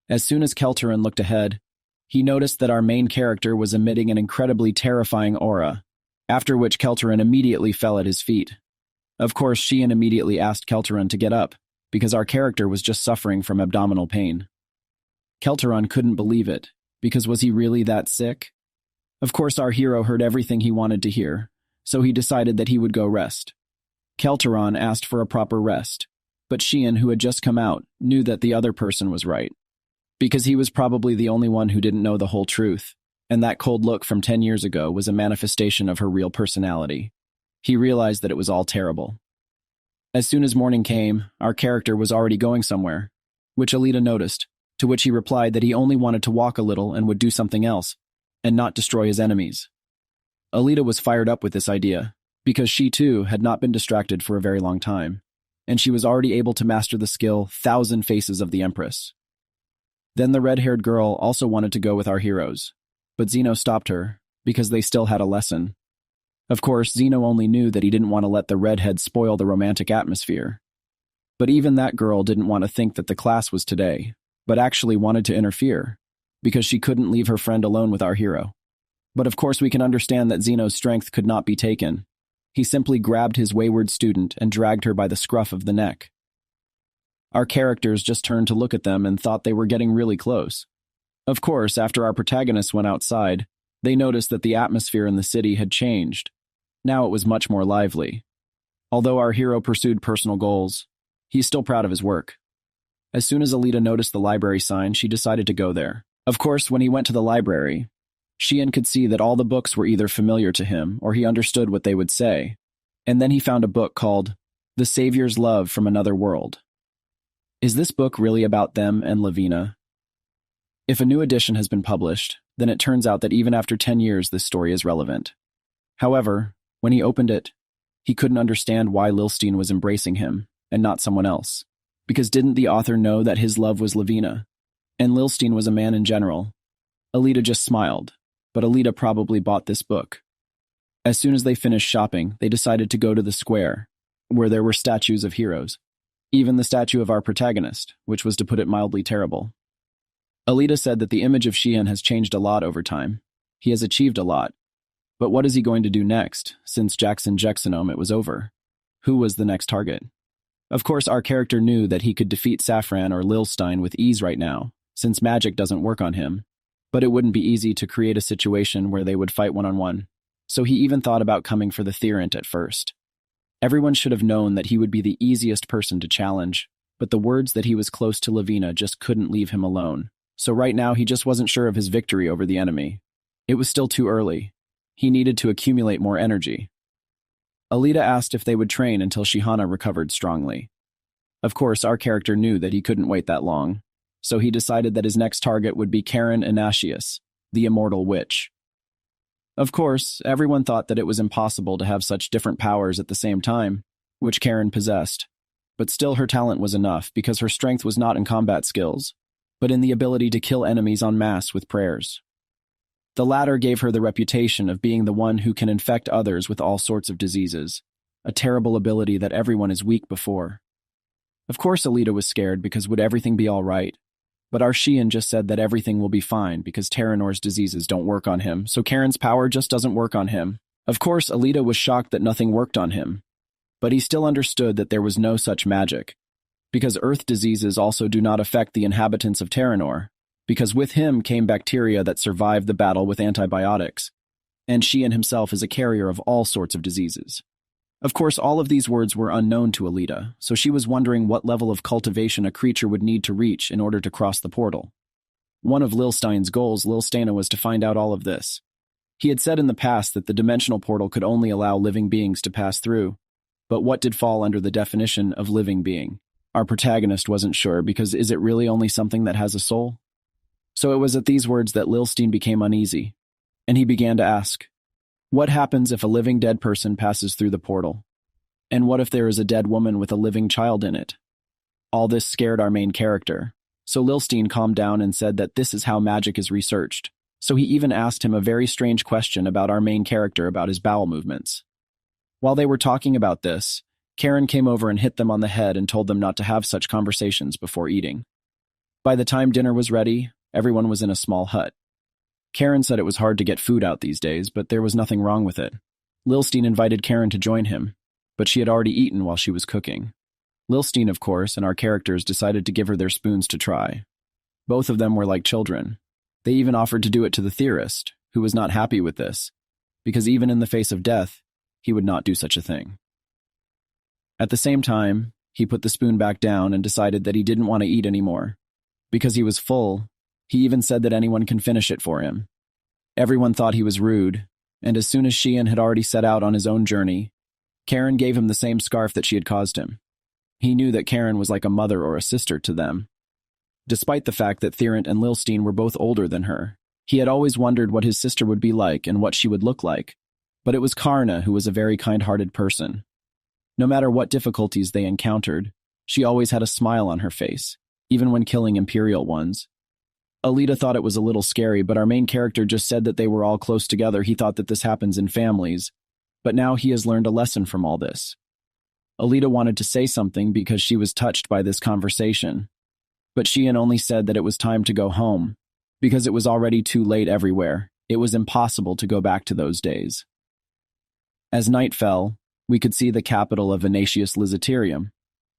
As soon as Kelteran looked ahead, he noticed that our main character was emitting an incredibly terrifying aura, after which Kelteran immediately fell at his feet. Of course, Shihan immediately asked Kelteran to get up, because our character was just suffering from abdominal pain. Kelteran couldn't believe it, because was he really that sick? Of course, our hero heard everything he wanted to hear, so he decided that he would go rest. Kelteran asked for a proper rest, but Shihan, who had just come out, knew that the other person was right, because he was probably the only one who didn't know the whole truth, and that cold look from 10 years ago was a manifestation of her real personality. He realized that it was all terrible. As soon as morning came, our character was already going somewhere, which Alita noticed, to which he replied that he only wanted to walk a little and would do something else, and not destroy his enemies. Alita was fired up with this idea, because she too had not been distracted for a very long time, and she was already able to master the skill 1,000 Faces of the Empress. Then the red-haired girl also wanted to go with our heroes, but Zeno stopped her, because they still had a lesson. Of course, Zeno only knew that he didn't want to let the redhead spoil the romantic atmosphere. But even that girl didn't want to think that the class was today, but actually wanted to interfere, because she couldn't leave her friend alone with our hero. But of course we can understand that Zeno's strength could not be taken. He simply grabbed his wayward student and dragged her by the scruff of the neck. Our characters just turned to look at them and thought they were getting really close. Of course, after our protagonists went outside, they noticed that the atmosphere in the city had changed. Now it was much more lively. Although our hero pursued personal goals, he's still proud of his work. As soon as Alita noticed the library sign, she decided to go there. Of course, when he went to the library, Shihan could see that all the books were either familiar to him or he understood what they would say. And then he found a book called The Savior's Love from Another World. Is this book really about them and Lavina? If a new edition has been published, then it turns out that even after 10 years this story is relevant. However, when he opened it, he couldn't understand why Lilstein was embracing him and not someone else. Because didn't the author know that his love was Lavina? And Lilstein was a man in general. Alita just smiled, but Alita probably bought this book. As soon as they finished shopping, they decided to go to the square, where there were statues of heroes. Even the statue of our protagonist, which was, to put it mildly, terrible. Alita said that the image of Shihan has changed a lot over time. He has achieved a lot. But what is he going to do next, since Jackson Jexonome it was over? Who was the next target? Of course, our character knew that he could defeat Safran or Lilstein with ease right now, since magic doesn't work on him. But it wouldn't be easy to create a situation where they would fight one-on-one. So he even thought about coming for the Tyrant at first. Everyone should have known that he would be the easiest person to challenge, but the words that he was close to Lavina just couldn't leave him alone. So right now he just wasn't sure of his victory over the enemy. It was still too early. He needed to accumulate more energy. Alita asked if they would train until Shihan recovered strongly. Of course, our character knew that he couldn't wait that long, so he decided that his next target would be Karen Inatius, the immortal witch. Of course, everyone thought that it was impossible to have such different powers at the same time, which Karen possessed. But still her talent was enough because her strength was not in combat skills, but in the ability to kill enemies en masse with prayers. The latter gave her the reputation of being the one who can infect others with all sorts of diseases, a terrible ability that everyone is weak before. Of course Alita was scared because would everything be all right? But our Shihan just said that everything will be fine because Theranor's diseases don't work on him, so Karen's power just doesn't work on him. Of course, Alita was shocked that nothing worked on him, but he still understood that there was no such magic, because Earth diseases also do not affect the inhabitants of Theranor, because with him came bacteria that survived the battle with antibiotics, and Shihan himself is a carrier of all sorts of diseases. Of course, all of these words were unknown to Alita, so she was wondering what level of cultivation a creature would need to reach in order to cross the portal. One of Lilstein's goals, Lilsteina, was to find out all of this. He had said in the past that the dimensional portal could only allow living beings to pass through, but what did fall under the definition of living being? Our protagonist wasn't sure, because is it really only something that has a soul? So it was at these words that Lilstein became uneasy, and he began to ask, what happens if a living dead person passes through the portal? And what if there is a dead woman with a living child in it? All this scared our main character, so Lilstein calmed down and said that this is how magic is researched. So he even asked him a very strange question about our main character about his bowel movements. While they were talking about this, Karen came over and hit them on the head and told them not to have such conversations before eating. By the time dinner was ready, everyone was in a small hut. Karen said it was hard to get food out these days, but there was nothing wrong with it. Lilstein invited Karen to join him, but she had already eaten while she was cooking. Lilstein, of course, and our characters decided to give her their spoons to try. Both of them were like children. They even offered to do it to the theorist, who was not happy with this, because even in the face of death, he would not do such a thing. At the same time, he put the spoon back down and decided that he didn't want to eat anymore. Because he was full, he even said that anyone can finish it for him. Everyone thought he was rude, and as soon as Shihan had already set out on his own journey, Karen gave him the same scarf that she had caused him. He knew that Karen was like a mother or a sister to them. Despite the fact that Tyrant and Lilstein were both older than her, he had always wondered what his sister would be like and what she would look like. But it was Karna who was a very kind-hearted person. No matter what difficulties they encountered, she always had a smile on her face, even when killing Imperial ones. Alita thought it was a little scary, but our main character just said that they were all close together. He thought that this happens in families, but now he has learned a lesson from all this. Alita wanted to say something because she was touched by this conversation, but Shihan only said that it was time to go home, because it was already too late everywhere. It was impossible to go back to those days. As night fell, we could see the capital of Venatius Lysaterium,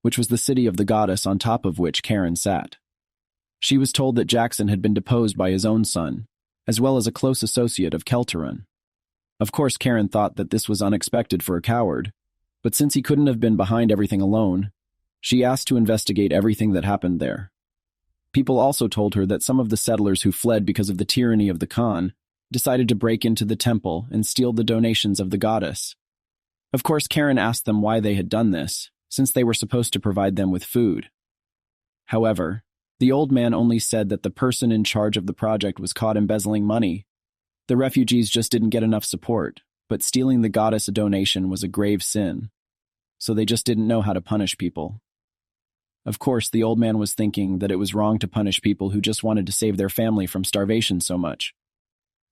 which was the city of the goddess on top of which Karen sat. She was told that Jackson had been deposed by his own son, as well as a close associate of Kelteran. Of course, Karen thought that this was unexpected for a coward, but since he couldn't have been behind everything alone, she asked to investigate everything that happened there. People also told her that some of the settlers who fled because of the tyranny of the Khan decided to break into the temple and steal the donations of the goddess. Of course, Karen asked them why they had done this, since they were supposed to provide them with food. However, the old man only said that the person in charge of the project was caught embezzling money. The refugees just didn't get enough support, but stealing the goddess a donation was a grave sin, so they just didn't know how to punish people. Of course, the old man was thinking that it was wrong to punish people who just wanted to save their family from starvation so much.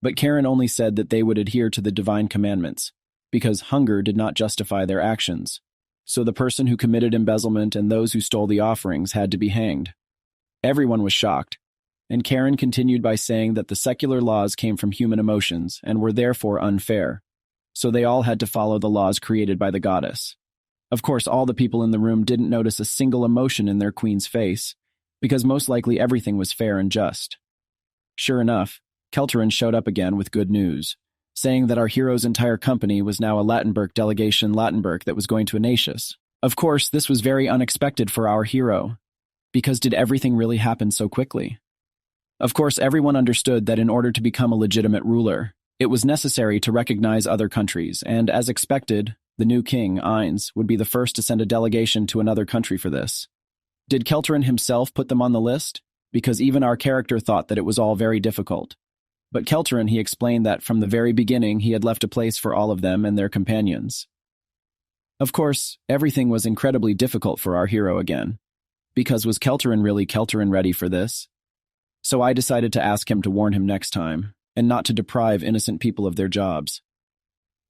But Karen only said that they would adhere to the divine commandments, because hunger did not justify their actions. So the person who committed embezzlement and those who stole the offerings had to be hanged. Everyone was shocked, and Karen continued by saying that the secular laws came from human emotions and were therefore unfair, so they all had to follow the laws created by the goddess. Of course, all the people in the room didn't notice a single emotion in their queen's face, because most likely everything was fair and just. Sure enough, Kelteran showed up again with good news, saying that our hero's entire company was now a Latinburg delegation that was going to Venatius. Of course, this was very unexpected for our hero, because did everything really happen so quickly? Of course, everyone understood that in order to become a legitimate ruler, it was necessary to recognize other countries, and as expected, the new king, Ainz, would be the first to send a delegation to another country for this. Did Kelteran himself put them on the list? Because even our character thought that it was all very difficult. But Kelteran, he explained that from the very beginning he had left a place for all of them and their companions. Of course, everything was incredibly difficult for our hero again. Because was Kelteran really Kelteran ready for this? So I decided to ask him to warn him next time, and not to deprive innocent people of their jobs.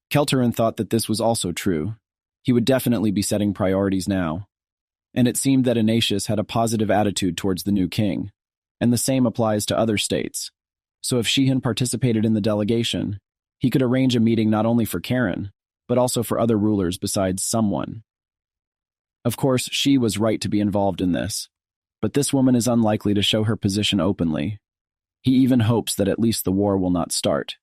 Kelteran thought that this was also true. He would definitely be setting priorities now. And it seemed that Venatius had a positive attitude towards the new king, and the same applies to other states. So if Shihan participated in the delegation, he could arrange a meeting not only for Karen, but also for other rulers besides someone. Of course, she was right to be involved in this, but this woman is unlikely to show her position openly. He even hopes that at least the war will not start.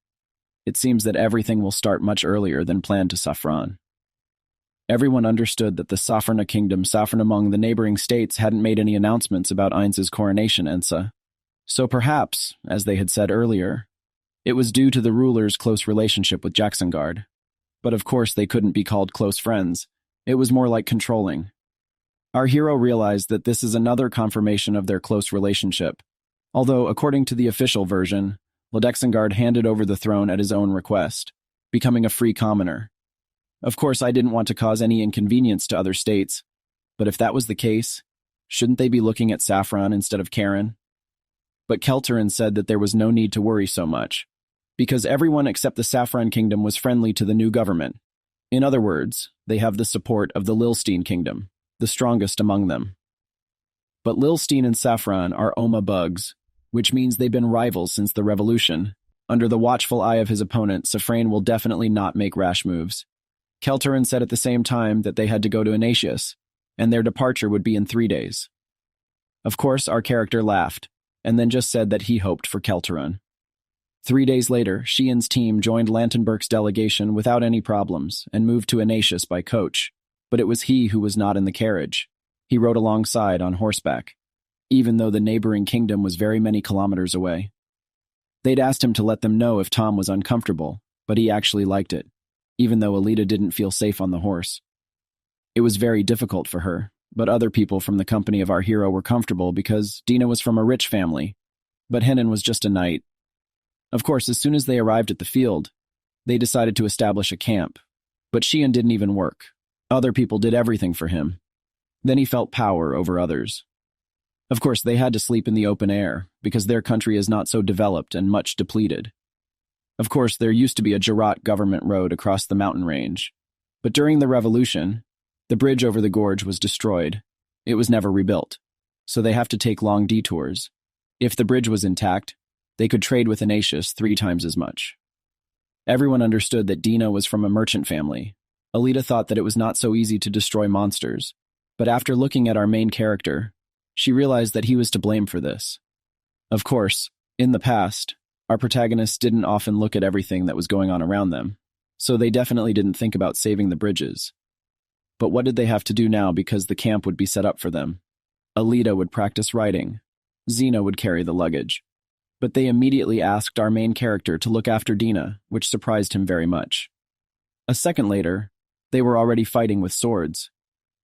It seems that everything will start much earlier than planned to Saffron. Everyone understood that the Safrana kingdom, Safran among the neighboring states, hadn't made any announcements about Ainz's coronation, Ensa. So perhaps, as they had said earlier, it was due to the ruler's close relationship with Jacksongard. But of course they couldn't be called close friends. It was more like controlling. Our hero realized that this is another confirmation of their close relationship, although, according to the official version, Lodexengard handed over the throne at his own request, becoming a free commoner. Of course, I didn't want to cause any inconvenience to other states, but if that was the case, shouldn't they be looking at Saffron instead of Karen? But Kelterin said that there was no need to worry so much, because everyone except the Saffron Kingdom was friendly to the new government. In other words, they have the support of the Lilstein Kingdom, the strongest among them. But Lilstein and Saffron are Oma bugs, which means they've been rivals since the revolution. Under the watchful eye of his opponent, Saffron will definitely not make rash moves. Kelterin said at the same time that they had to go to Anatius, and their departure would be in 3 days. Of course, our character laughed, and then just said that he hoped for Kelterin. 3 days later, Shihan's team joined Lantenberg's delegation without any problems and moved to Anatius by coach, but it was he who was not in the carriage. He rode alongside on horseback, even though the neighboring kingdom was very many kilometers away. They'd asked him to let them know if Tom was uncomfortable, but he actually liked it, even though Alita didn't feel safe on the horse. It was very difficult for her, but other people from the company of our hero were comfortable because Dina was from a rich family, but Henan was just a knight. Of course, as soon as they arrived at the field, they decided to establish a camp, but Shihan didn't even work. Other people did everything for him. Then he felt power over others. Of course, they had to sleep in the open air, because their country is not so developed and much depleted. Of course, there used to be a Jurат government road across the mountain range, but during the revolution, the bridge over the gorge was destroyed. It was never rebuilt, so they have to take long detours. If the bridge was intact, they could trade with Anatius 3 times as much. Everyone understood that Dina was from a merchant family. Alita thought that it was not so easy to destroy monsters, but after looking at our main character, she realized that he was to blame for this. Of course, in the past, our protagonists didn't often look at everything that was going on around them, so they definitely didn't think about saving the bridges. But what did they have to do now because the camp would be set up for them? Alita would practice riding. Xena would carry the luggage. But they immediately asked our main character to look after Dina, which surprised him very much. A second later, they were already fighting with swords.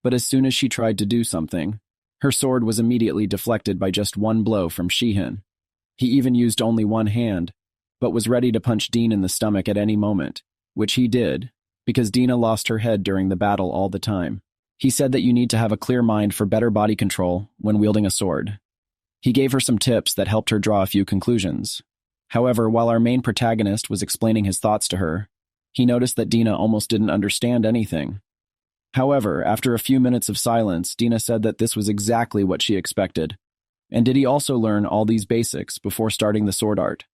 But as soon as she tried to do something, her sword was immediately deflected by just one blow from Shihan. He even used only one hand, but was ready to punch Dean in the stomach at any moment, which he did, because Dina lost her head during the battle all the time. He said that you need to have a clear mind for better body control when wielding a sword. He gave her some tips that helped her draw a few conclusions. However, while our main protagonist was explaining his thoughts to her, he noticed that Dina almost didn't understand anything. However, after a few minutes of silence, Dina said that this was exactly what she expected. And did he also learn all these basics before starting the sword art?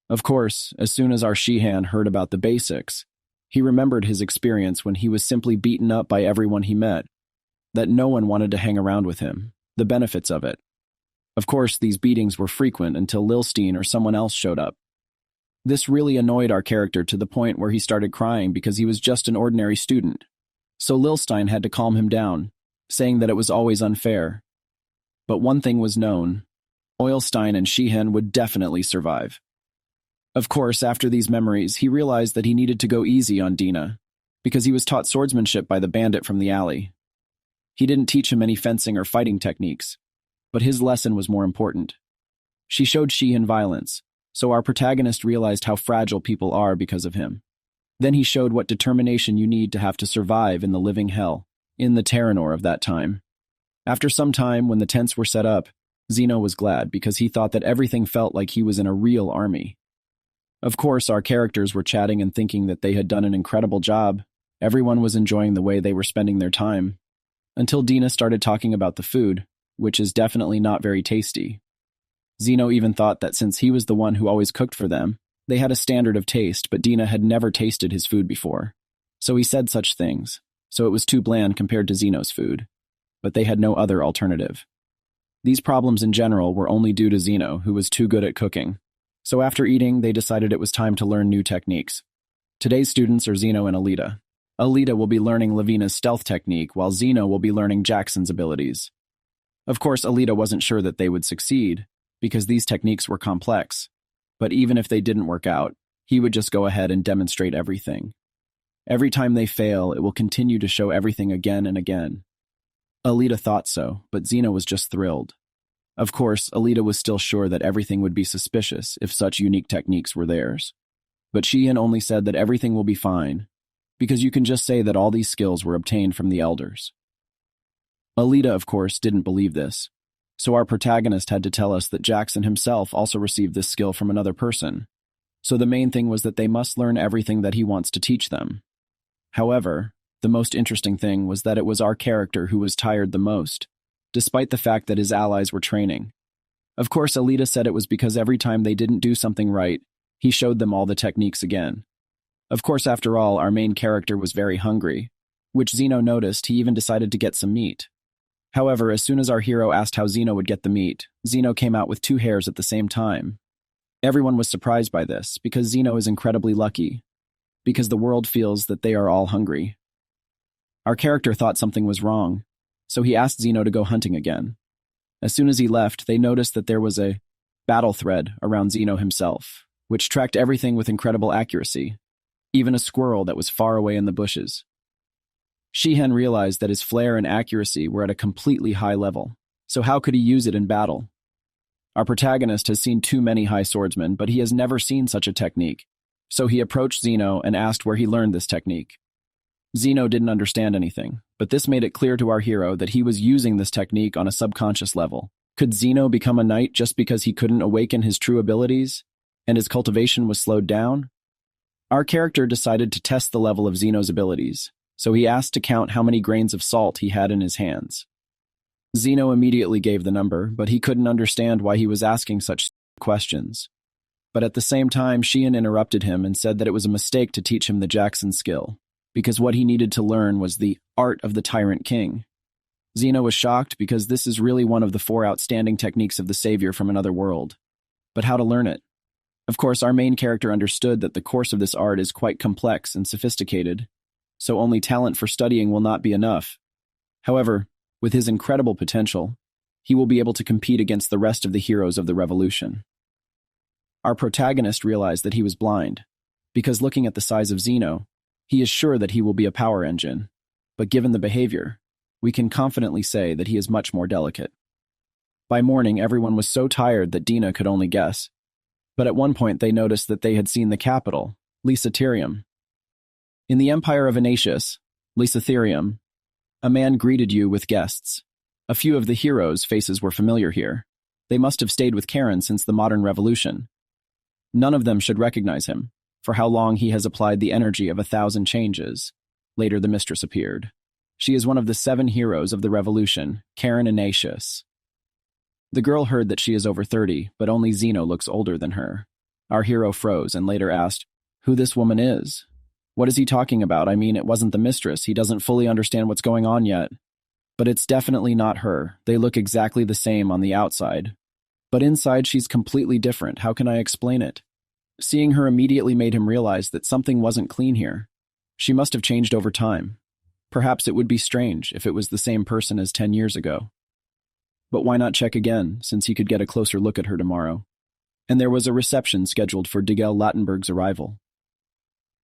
Of course, as soon as our Shihan heard about the basics, he remembered his experience when he was simply beaten up by everyone he met, that no one wanted to hang around with him, the benefits of it. Of course, these beatings were frequent until Lilstein or someone else showed up. This really annoyed our character to the point where he started crying because he was just an ordinary student. So Lilstein had to calm him down, saying that it was always unfair. But one thing was known: Oilstein and Shihan would definitely survive. Of course, after these memories, he realized that he needed to go easy on Dina, because he was taught swordsmanship by the bandit from the alley. He didn't teach him any fencing or fighting techniques, but his lesson was more important. She showed Shihan violence, so our protagonist realized how fragile people are because of him. Then he showed what determination you need to have to survive in the living hell, in the Theranor of that time. After some time, when the tents were set up, Zeno was glad because he thought that everything felt like he was in a real army. Of course, our characters were chatting and thinking that they had done an incredible job. Everyone was enjoying the way they were spending their time. Until Dina started talking about the food, which is definitely not very tasty. Zeno even thought that since he was the one who always cooked for them, they had a standard of taste, but Dina had never tasted his food before. So he said such things, so it was too bland compared to Zeno's food. But they had no other alternative. These problems in general were only due to Zeno, who was too good at cooking. So after eating, they decided it was time to learn new techniques. Today's students are Zeno and Alita. Alita will be learning Lavina's stealth technique, while Zeno will be learning Jackson's abilities. Of course, Alita wasn't sure that they would succeed, because these techniques were complex. But even if they didn't work out, he would just go ahead and demonstrate everything. Every time they fail, it will continue to show everything again and again. Alita thought so, but Zeno was just thrilled. Of course, Alita was still sure that everything would be suspicious if such unique techniques were theirs. But Shihan only said that everything will be fine, because you can just say that all these skills were obtained from the elders. Alita, of course, didn't believe this, So our protagonist had to tell us that Jackson himself also received this skill from another person. So the main thing was that they must learn everything that he wants to teach them. However, the most interesting thing was that it was our character who was tired the most, despite the fact that his allies were training. Of course, Alita said it was because every time they didn't do something right, he showed them all the techniques again. Of course, after all, our main character was very hungry, which Zeno noticed. He even decided to get some meat. However, as soon as our hero asked how Zeno would get the meat, Zeno came out with 2 hares at the same time. Everyone was surprised by this, because Zeno is incredibly lucky, because the world feels that they are all hungry. Our character thought something was wrong, so he asked Zeno to go hunting again. As soon as he left, they noticed that there was a battle thread around Zeno himself, which tracked everything with incredible accuracy, even a squirrel that was far away in the bushes. Shihan realized that his flair and accuracy were at a completely high level, so how could he use it in battle? Our protagonist has seen too many high swordsmen, but he has never seen such a technique, so he approached Zeno and asked where he learned this technique. Zeno didn't understand anything, but this made it clear to our hero that he was using this technique on a subconscious level. Could Zeno become a knight just because he couldn't awaken his true abilities, and his cultivation was slowed down? Our character decided to test the level of Zeno's abilities, so he asked to count how many grains of salt he had in his hands. Zeno immediately gave the number, but he couldn't understand why he was asking such questions. But at the same time, Shihan interrupted him and said that it was a mistake to teach him the Jackson skill, because what he needed to learn was the art of the tyrant king. Zeno was shocked because this is really one of the 4 outstanding techniques of the savior from another world. But how to learn it? Of course, our main character understood that the course of this art is quite complex and sophisticated, so only talent for studying will not be enough. However, with his incredible potential, he will be able to compete against the rest of the heroes of the revolution. Our protagonist realized that he was blind, because looking at the size of Zeno, he is sure that he will be a power engine, but given the behavior, we can confidently say that he is much more delicate. By morning, everyone was so tired that Dina could only guess, but at one point they noticed that they had seen the capital, Lysatherium. In the Empire of Anatius, Lysatherium, a man greeted you with guests. A few of the heroes' faces were familiar here. They must have stayed with Karen since the modern revolution. None of them should recognize him, for how long he has applied the energy of 1,000 changes. Later the mistress appeared. She is one of the 7 heroes of the revolution, Karen Anatius. The girl heard that she is over 30, but only Zeno looks older than her. Our hero froze and later asked who this woman is. What is he talking about? I mean, it wasn't the mistress. He doesn't fully understand what's going on yet. But it's definitely not her. They look exactly the same on the outside. But inside, she's completely different. How can I explain it? Seeing her immediately made him realize that something wasn't clean here. She must have changed over time. Perhaps it would be strange if it was the same person as 10 years ago. But why not check again, since he could get a closer look at her tomorrow? And there was a reception scheduled for Digel Lattenberg's arrival.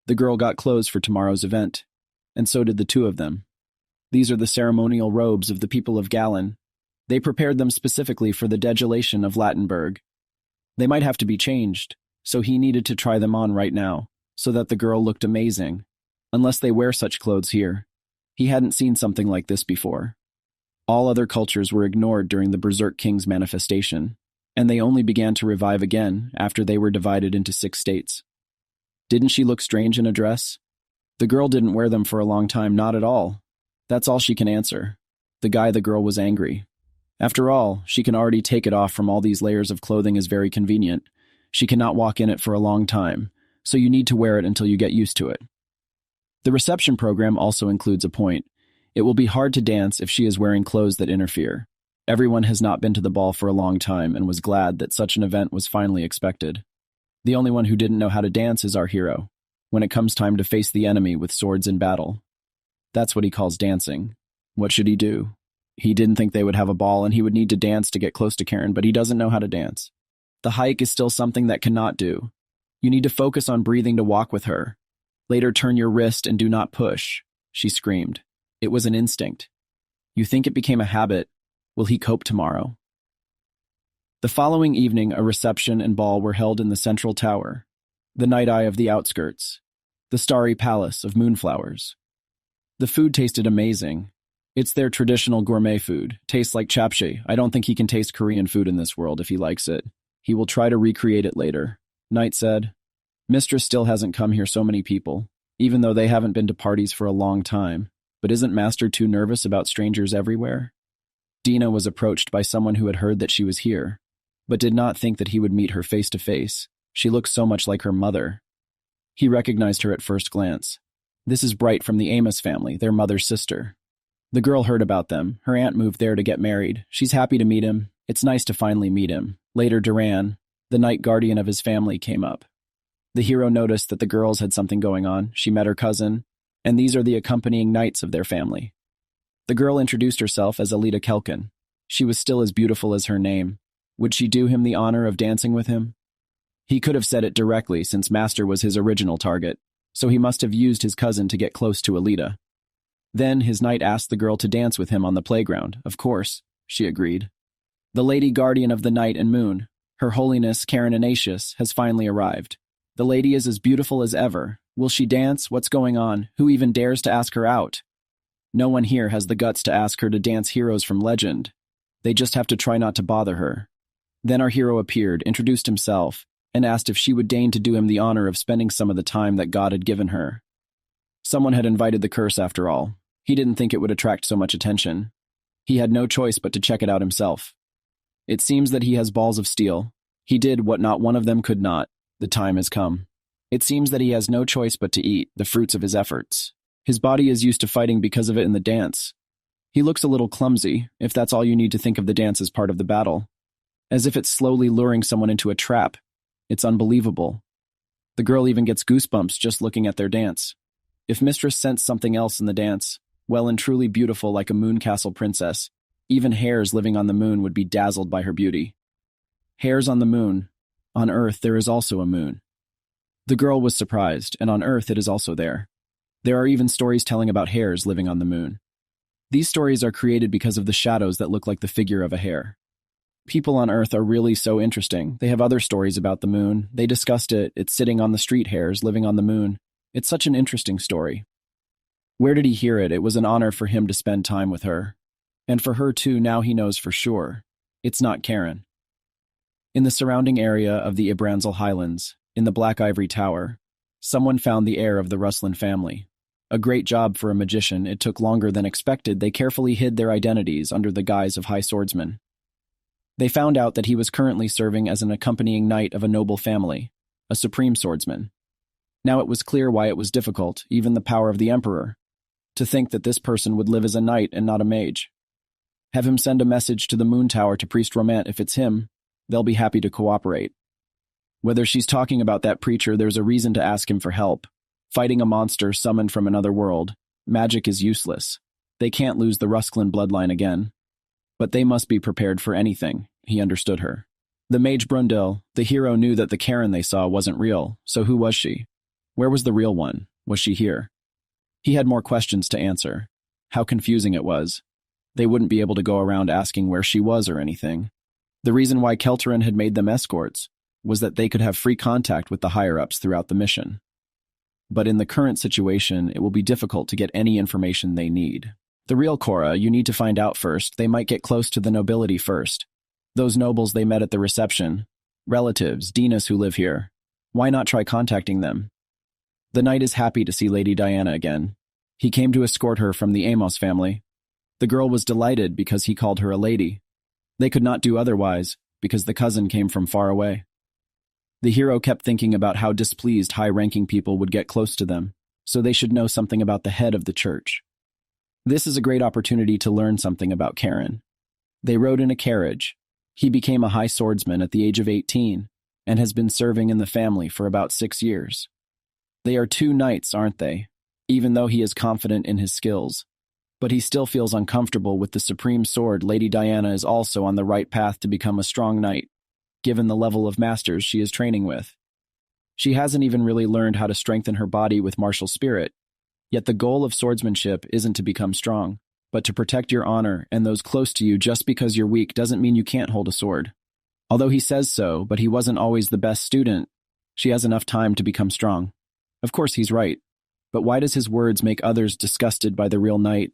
The girl got clothes for tomorrow's event, and so did the 2 of them. These are the ceremonial robes of the people of Galen. They prepared them specifically for the degellation of Lattenberg. They might have to be changed, so he needed to try them on right now, so that the girl looked amazing. Unless they wear such clothes here. He hadn't seen something like this before. All other cultures were ignored during the Berserk King's manifestation, and they only began to revive again after they were divided into 6 states. Didn't she look strange in a dress? The girl didn't wear them for a long time, not at all. That's all she can answer. The girl was angry. After all, she can already take it off from all these layers of clothing is very convenient. She cannot walk in it for a long time, so you need to wear it until you get used to it. The reception program also includes a point. It will be hard to dance if she is wearing clothes that interfere. Everyone has not been to the ball for a long time and was glad that such an event was finally expected. The only one who didn't know how to dance is our hero, when it comes time to face the enemy with swords in battle. That's what he calls dancing. What should he do? He didn't think they would have a ball and he would need to dance to get close to Karen, but he doesn't know how to dance. The hike is still something that cannot do. You need to focus on breathing to walk with her. Later turn your wrist and do not push, she screamed. It was an instinct. You think it became a habit. Will he cope tomorrow? The following evening, a reception and ball were held in the central tower, the night eye of the outskirts, the starry palace of moonflowers. The food tasted amazing. It's their traditional gourmet food. Tastes like japchae. I don't think he can taste Korean food in this world if he likes it. He will try to recreate it later. Knight said. Mistress still hasn't come here so many people, even though they haven't been to parties for a long time. But isn't Master too nervous about strangers everywhere? Dina was approached by someone who had heard that she was here, but did not think that he would meet her face to face. She looked so much like her mother. He recognized her at first glance. This is Bright from the Amos family, their mother's sister. The girl heard about them. Her aunt moved there to get married. She's happy to meet him. It's nice to finally meet him. Later, Duran, the night guardian of his family, came up. The hero noticed that the girls had something going on. She met her cousin, and these are the accompanying knights of their family. The girl introduced herself as Alita Kelkin. She was still as beautiful as her name. Would she do him the honor of dancing with him? He could have said it directly since Master was his original target, so he must have used his cousin to get close to Alita. Then his knight asked the girl to dance with him on the playground. Of course, she agreed. The lady guardian of the night and moon, Her Holiness Karen Anasius, has finally arrived. The lady is as beautiful as ever. Will she dance? What's going on? Who even dares to ask her out? No one here has the guts to ask her to dance heroes from legend. They just have to try not to bother her. Then our hero appeared, introduced himself, and asked if she would deign to do him the honor of spending some of the time that God had given her. Someone had invited the curse after all. He didn't think it would attract so much attention. He had no choice but to check it out himself. It seems that he has balls of steel. He did what not one of them could not. The time has come. It seems that he has no choice but to eat the fruits of his efforts. His body is used to fighting because of it in the dance. He looks a little clumsy, if that's all you need to think of the dance as part of the battle. As if it's slowly luring someone into a trap. It's unbelievable. The girl even gets goosebumps just looking at their dance. If Mistress sensed something else in the dance, well and truly beautiful like a moon castle princess, even hares living on the moon would be dazzled by her beauty. Hares on the moon. On Earth there is also a moon. The girl was surprised, and on Earth it is also there. There are even stories telling about hares living on the moon. These stories are created because of the shadows that look like the figure of a hare. People on Earth are really so interesting. They have other stories about the moon. They discussed it. It's sitting on the street hares living on the moon. It's such an interesting story. Where did he hear it? It was an honor for him to spend time with her. And for her too, now he knows for sure. It's not Karen. In the surrounding area of the Ibranzel Highlands, in the Black Ivory Tower, someone found the heir of the Ruslan family. A great job for a magician. It took longer than expected. They carefully hid their identities under the guise of high swordsmen. They found out that he was currently serving as an accompanying knight of a noble family, a supreme swordsman. Now it was clear why it was difficult, even the power of the emperor, to think that this person would live as a knight and not a mage. Have him send a message to the Moon Tower to Priest Romant if it's him. They'll be happy to cooperate. Whether she's talking about that preacher, there's a reason to ask him for help. Fighting a monster summoned from another world, magic is useless. They can't lose the Ruslan bloodline again. But they must be prepared for anything. He understood her. The mage Brundel, the hero, knew that the Karen they saw wasn't real, so who was she? Where was the real one? Was she here? He had more questions to answer. How confusing it was. They wouldn't be able to go around asking where she was or anything. The reason why Kelterin had made them escorts was that they could have free contact with the higher-ups throughout the mission. But in the current situation, it will be difficult to get any information they need. The real Korra, you need to find out first. They might get close to the nobility first. Those nobles they met at the reception. Relatives, Dinas who live here. Why not try contacting them? The knight is happy to see Lady Diana again. He came to escort her from the Amos family. The girl was delighted because he called her a lady. They could not do otherwise, because the cousin came from far away. The hero kept thinking about how displeased high-ranking people would get close to them, so they should know something about the head of the church. This is a great opportunity to learn something about Karen. They rode in a carriage. He became a high swordsman at the age of 18, and has been serving in the family for about 6 years. They are two knights, aren't they? Even though he is confident in his skills. But he still feels uncomfortable with the supreme sword. Lady Diana is also on the right path to become a strong knight, given the level of masters she is training with. She hasn't even really learned how to strengthen her body with martial spirit, yet the goal of swordsmanship isn't to become strong, but to protect your honor and those close to you. Just because you're weak doesn't mean you can't hold a sword. Although he says so, but he wasn't always the best student, she has enough time to become strong. Of course he's right, but why does his words make others disgusted by the real knight?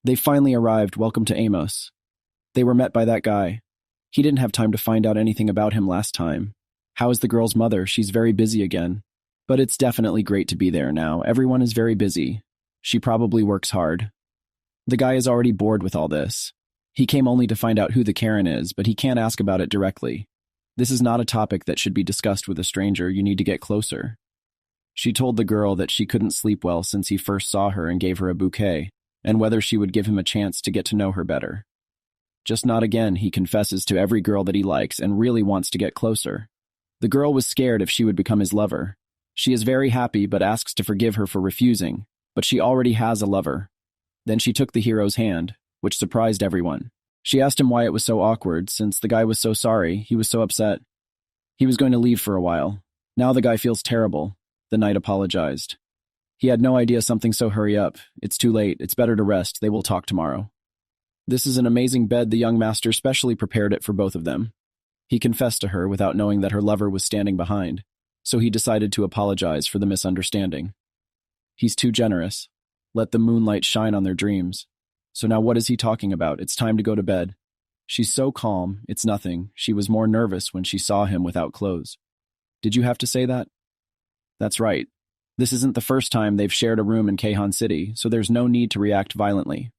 They finally arrived. Welcome to Amos. They were met by that guy. He didn't have time to find out anything about him last time. How is the girl's mother? She's very busy again. But it's definitely great to be there now. Everyone is very busy. She probably works hard. The guy is already bored with all this. He came only to find out who the Karen is, but he can't ask about it directly. This is not a topic that should be discussed with a stranger. You need to get closer. She told the girl that she couldn't sleep well since he first saw her and gave her a bouquet, and whether she would give him a chance to get to know her better. Just not again, he confesses to every girl that he likes and really wants to get closer. The girl was scared if she would become his lover. She is very happy but asks to forgive her for refusing, but she already has a lover. Then she took the hero's hand, which surprised everyone. She asked him why it was so awkward, since the guy was so sorry, he was so upset. He was going to leave for a while. Now the guy feels terrible. The knight apologized. He had no idea something, so hurry up. It's too late. It's better to rest. They will talk tomorrow. This is an amazing bed. The young master specially prepared it for both of them. He confessed to her without knowing that her lover was standing behind, so he decided to apologize for the misunderstanding. He's too generous. Let the moonlight shine on their dreams. So now what is he talking about? It's time to go to bed. She's so calm. It's nothing. She was more nervous when she saw him without clothes. Did you have to say that? That's right. This isn't the first time they've shared a room in Keihan City, so there's no need to react violently.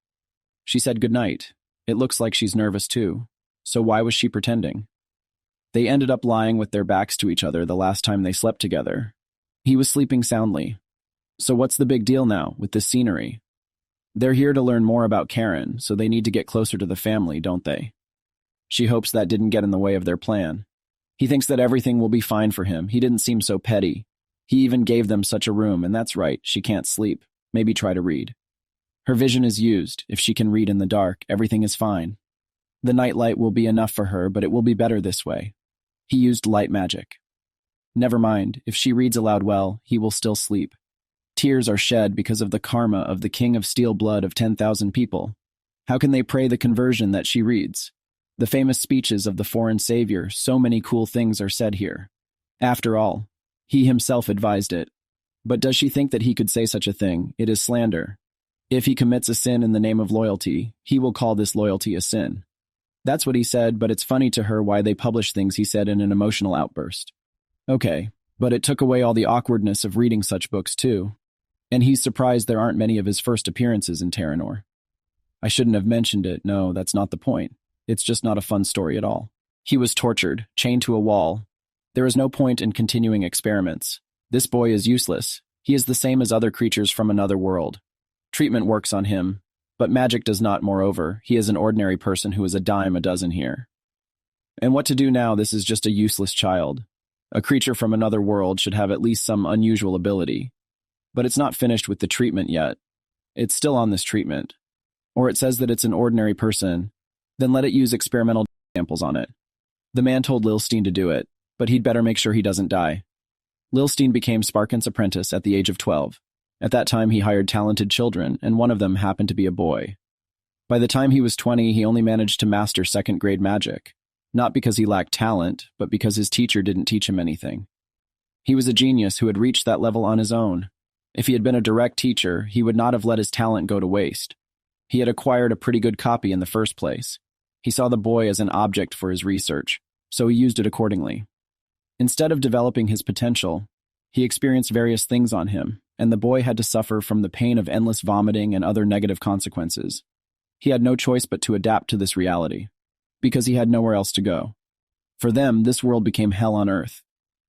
She said goodnight. It looks like she's nervous too. So why was she pretending? They ended up lying with their backs to each other the last time they slept together. He was sleeping soundly. So what's the big deal now with this scenery? They're here to learn more about Karen, so they need to get closer to the family, don't they? She hopes that didn't get in the way of their plan. He thinks that everything will be fine for him. He didn't seem so petty. He even gave them such a room, and that's right, she can't sleep. Maybe try to read. Her vision is used. If she can read in the dark, everything is fine. The nightlight will be enough for her, but it will be better this way. He used light magic. Never mind, if she reads aloud well, he will still sleep. Tears are shed because of the karma of the king of steel blood of 10,000 people. How can they pray the conversion that she reads? The famous speeches of the foreign savior, so many cool things are said here. After all, he himself advised it. But does she think that he could say such a thing? It is slander. If he commits a sin in the name of loyalty, he will call this loyalty a sin. That's what he said, but it's funny to her why they publish things he said in an emotional outburst. Okay, but it took away all the awkwardness of reading such books too. And he's surprised there aren't many of his first appearances in Theranor. I shouldn't have mentioned it. No, that's not the point. It's just not a fun story at all. He was tortured, chained to a wall. There is no point in continuing experiments. This boy is useless. He is the same as other creatures from another world. Treatment works on him, but magic does not. Moreover, he is an ordinary person who is a dime a dozen here. And what to do now? This is just a useless child. A creature from another world should have at least some unusual ability. But it's not finished with the treatment yet. It's still on this treatment. Or it says that it's an ordinary person. Then let it use experimental samples on it. The man told Lilstein to do it, but he'd better make sure he doesn't die. Lilstein became Sparkin's apprentice at the age of 12. At that time, he hired talented children, and one of them happened to be a boy. By the time he was 20, he only managed to master second-grade magic. Not because he lacked talent, but because his teacher didn't teach him anything. He was a genius who had reached that level on his own. If he had been a direct teacher, he would not have let his talent go to waste. He had acquired a pretty good copy in the first place. He saw the boy as an object for his research, so he used it accordingly. Instead of developing his potential, he experienced various things on him, and the boy had to suffer from the pain of endless vomiting and other negative consequences. He had no choice but to adapt to this reality, because he had nowhere else to go. For them, this world became hell on earth.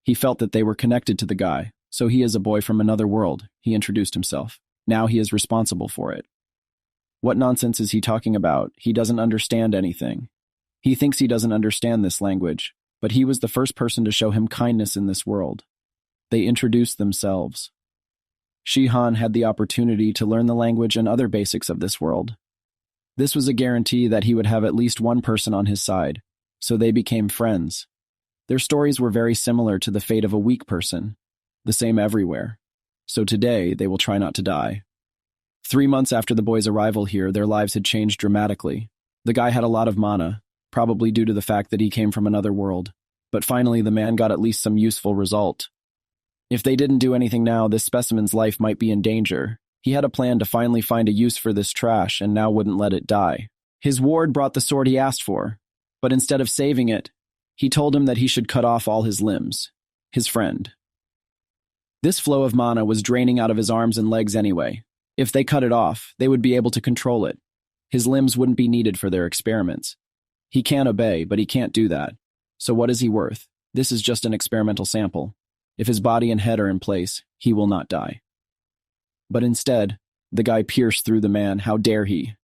He felt that they were connected to the guy, so he is a boy from another world, he introduced himself. Now he is responsible for it. What nonsense is he talking about? He doesn't understand anything. He thinks he doesn't understand this language, but he was the first person to show him kindness in this world. They introduced themselves. Shihan had the opportunity to learn the language and other basics of this world. This was a guarantee that he would have at least one person on his side, so they became friends. Their stories were very similar to the fate of a weak person, the same everywhere. So today, they will try not to die. 3 months after the boy's arrival here, their lives had changed dramatically. The guy had a lot of mana, probably due to the fact that he came from another world. But finally, the man got at least some useful result. If they didn't do anything now, this specimen's life might be in danger. He had a plan to finally find a use for this trash and now wouldn't let it die. His ward brought the sword he asked for, but instead of saving it, he told him that he should cut off all his limbs. His friend. This flow of mana was draining out of his arms and legs anyway. If they cut it off, they would be able to control it. His limbs wouldn't be needed for their experiments. He can't obey, but he can't do that. So what is he worth? This is just an experimental sample. If his body and head are in place, he will not die. But instead, the guy pierced through the man. How dare he?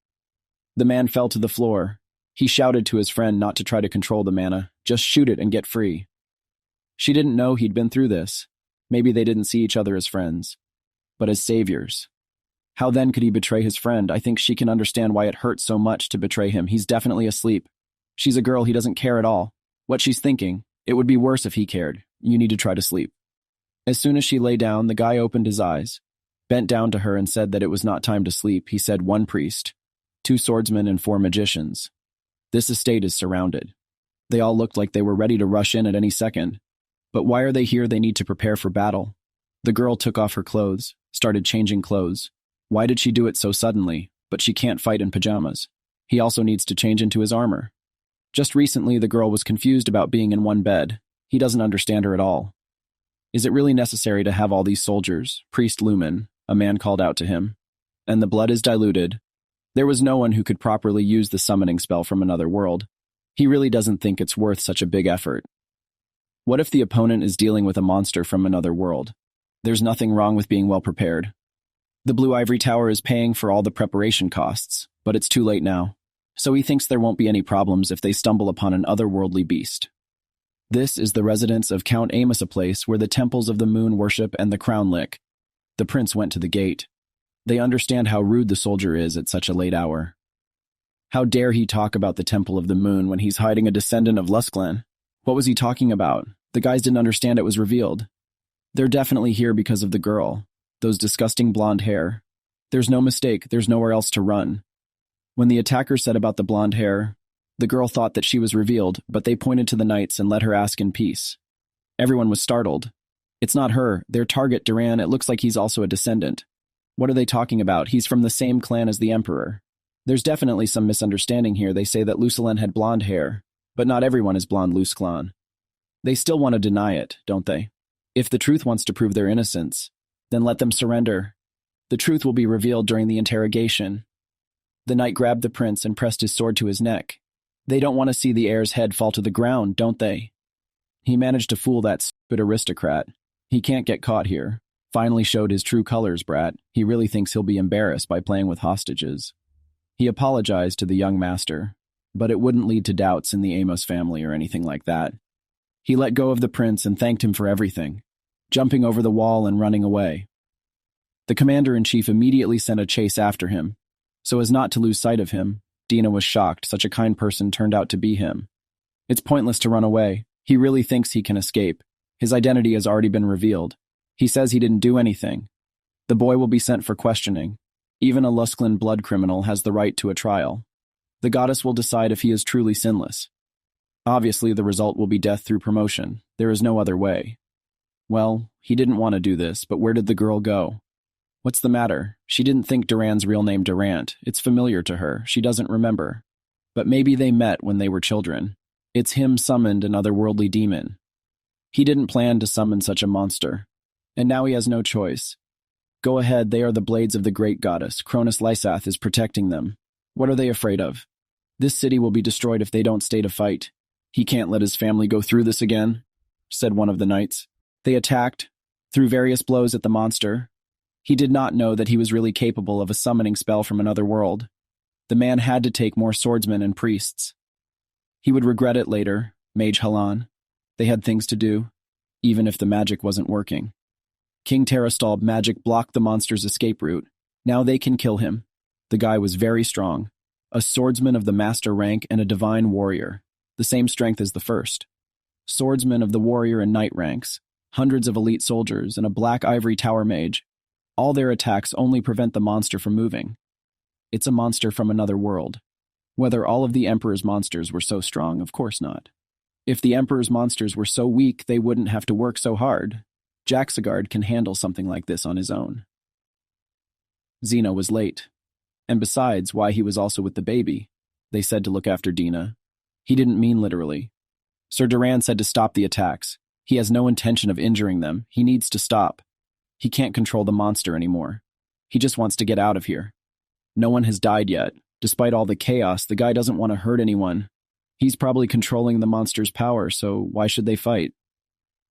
The man fell to the floor. He shouted to his friend not to try to control the mana, just shoot it and get free. She didn't know he'd been through this. Maybe they didn't see each other as friends, but as saviors. How then could he betray his friend? I think she can understand why it hurts so much to betray him. He's definitely asleep. She's a girl, he doesn't care at all. What she's thinking, it would be worse if he cared. You need to try to sleep. As soon as she lay down, the guy opened his eyes, bent down to her and said that it was not time to sleep. He said 1 priest, 2 swordsmen and 4 magicians. This estate is surrounded. They all looked like they were ready to rush in at any second. But why are they here? They need to prepare for battle. The girl took off her clothes, started changing clothes. Why did she do it so suddenly? But she can't fight in pajamas. He also needs to change into his armor. Just recently, the girl was confused about being in one bed. He doesn't understand her at all. Is it really necessary to have all these soldiers? Priest Lumen, a man called out to him. And the blood is diluted. There was no one who could properly use the summoning spell from another world. He really doesn't think it's worth such a big effort. What if the opponent is dealing with a monster from another world? There's nothing wrong with being well prepared. The Blue Ivory Tower is paying for all the preparation costs, but it's too late now. So he thinks there won't be any problems if they stumble upon an otherworldly beast. This is the residence of Count Amos, a place where the temples of the moon worship and the crown lick. The prince went to the gate. They understand how rude the soldier is at such a late hour. How dare he talk about the temple of the moon when he's hiding a descendant of Lusclan? What was he talking about? The guys didn't understand it was revealed. They're definitely here because of the girl. Those disgusting blonde hair. There's no mistake, there's nowhere else to run. When the attacker said about the blonde hair, the girl thought that she was revealed, but they pointed to the knights and let her ask in peace. Everyone was startled. It's not her, their target, Duran. It looks like he's also a descendant. What are they talking about? He's from the same clan as the Emperor. There's definitely some misunderstanding here. They say that Lucilene had blonde hair, but not everyone is blonde Lusclan. They still want to deny it, don't they? If the truth wants to prove their innocence, then let them surrender. The truth will be revealed during the interrogation. The knight grabbed the prince and pressed his sword to his neck. They don't want to see the heir's head fall to the ground, don't they? He managed to fool that stupid aristocrat. He can't get caught here. Finally showed his true colors, brat. He really thinks he'll be embarrassed by playing with hostages. He apologized to the young master, but it wouldn't lead to doubts in the Amos family or anything like that. He let go of the prince and thanked him for everything, jumping over the wall and running away. The commander-in-chief immediately sent a chase after him. So as not to lose sight of him, Dina was shocked such a kind person turned out to be him. It's pointless to run away. He really thinks he can escape. His identity has already been revealed. He says he didn't do anything. The boy will be sent for questioning. Even a Lusclan blood criminal has the right to a trial. The goddess will decide if he is truly sinless. Obviously, the result will be death through promotion. There is no other way. Well, he didn't want to do this, but where did the girl go? What's the matter? She didn't think Duran's real name Durant. It's familiar to her. She doesn't remember. But maybe they met when they were children. It's him summoned an otherworldly demon. He didn't plan to summon such a monster. And now he has no choice. Go ahead, they are the blades of the great goddess. Cronus Lysath is protecting them. What are they afraid of? This city will be destroyed if they don't stay to fight. He can't let his family go through this again, said one of the knights. They attacked, threw various blows at the monster. He did not know that he was really capable of a summoning spell from another world. The man had to take more swordsmen and priests. He would regret it later, Mage Halan. They had things to do, even if the magic wasn't working. King Terrastalb magic blocked the monster's escape route. Now they can kill him. The guy was very strong, a swordsman of the master rank and a divine warrior, the same strength as the first. Swordsmen of the warrior and knight ranks, hundreds of elite soldiers, and a black ivory tower mage. All their attacks only prevent the monster from moving. It's a monster from another world. Whether all of the Emperor's monsters were so strong, of course not. If the Emperor's monsters were so weak, they wouldn't have to work so hard. Jaxagard can handle something like this on his own. Zeno was late. And besides, why he was also with the baby. They said to look after Dina. He didn't mean literally. Sir Durand said to stop the attacks. He has no intention of injuring them. He needs to stop. He can't control the monster anymore. He just wants to get out of here. No one has died yet. Despite all the chaos, the guy doesn't want to hurt anyone. He's probably controlling the monster's power, so why should they fight?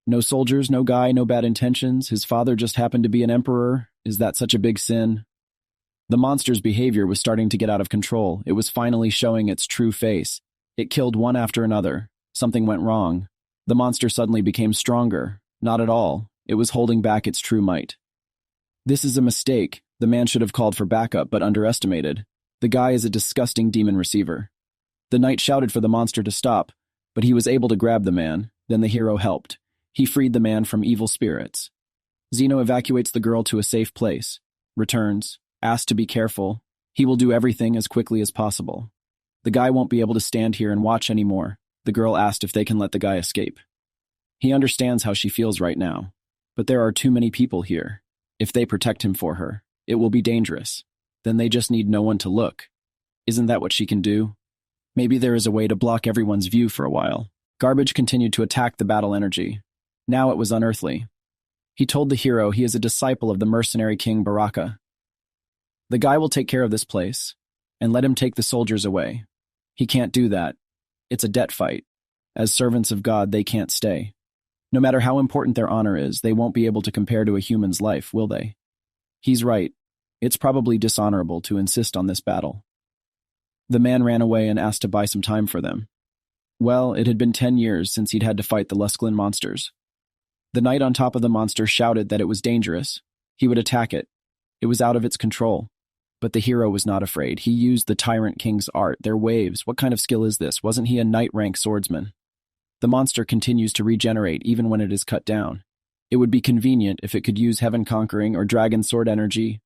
No soldiers, no guy, no bad intentions. His father just happened to be an emperor. Is that such a big sin? The monster's behavior was starting to get out of control. It was finally showing its true face. It killed one after another. Something went wrong. The monster suddenly became stronger. Not at all. It was holding back its true might. This is a mistake. The man should have called for backup, but underestimated. The guy is a disgusting demon receiver. The knight shouted for the monster to stop, but he was able to grab the man. Then the hero helped. He freed the man from evil spirits. Zeno evacuates the girl to a safe place. Returns. Asked to be careful. He will do everything as quickly as possible. The guy won't be able to stand here and watch anymore. The girl asked if they can let the guy escape. He understands how she feels right now. But there are too many people here. If they protect him for her, it will be dangerous. Then they just need no one to look. Isn't that what she can do? Maybe there is a way to block everyone's view for a while. Garbage continued to attack the battle energy. Now it was unearthly. He told the hero he is a disciple of the mercenary king Baraka. The guy will take care of this place, and let him take the soldiers away. He can't do that. It's a debt fight. As servants of God, they can't stay. No matter how important their honor is, they won't be able to compare to a human's life, will they? He's right. It's probably dishonorable to insist on this battle. The man ran away and asked to buy some time for them. Well, it had been 10 years since he'd had to fight the Lusklin monsters. The knight on top of the monster shouted that it was dangerous. He would attack it. It was out of its control. But the hero was not afraid. He used the Tyrant King's art, their waves. What kind of skill is this? Wasn't he a knight-rank swordsman? The monster continues to regenerate even when it is cut down. It would be convenient if it could use heaven-conquering or dragon sword energy.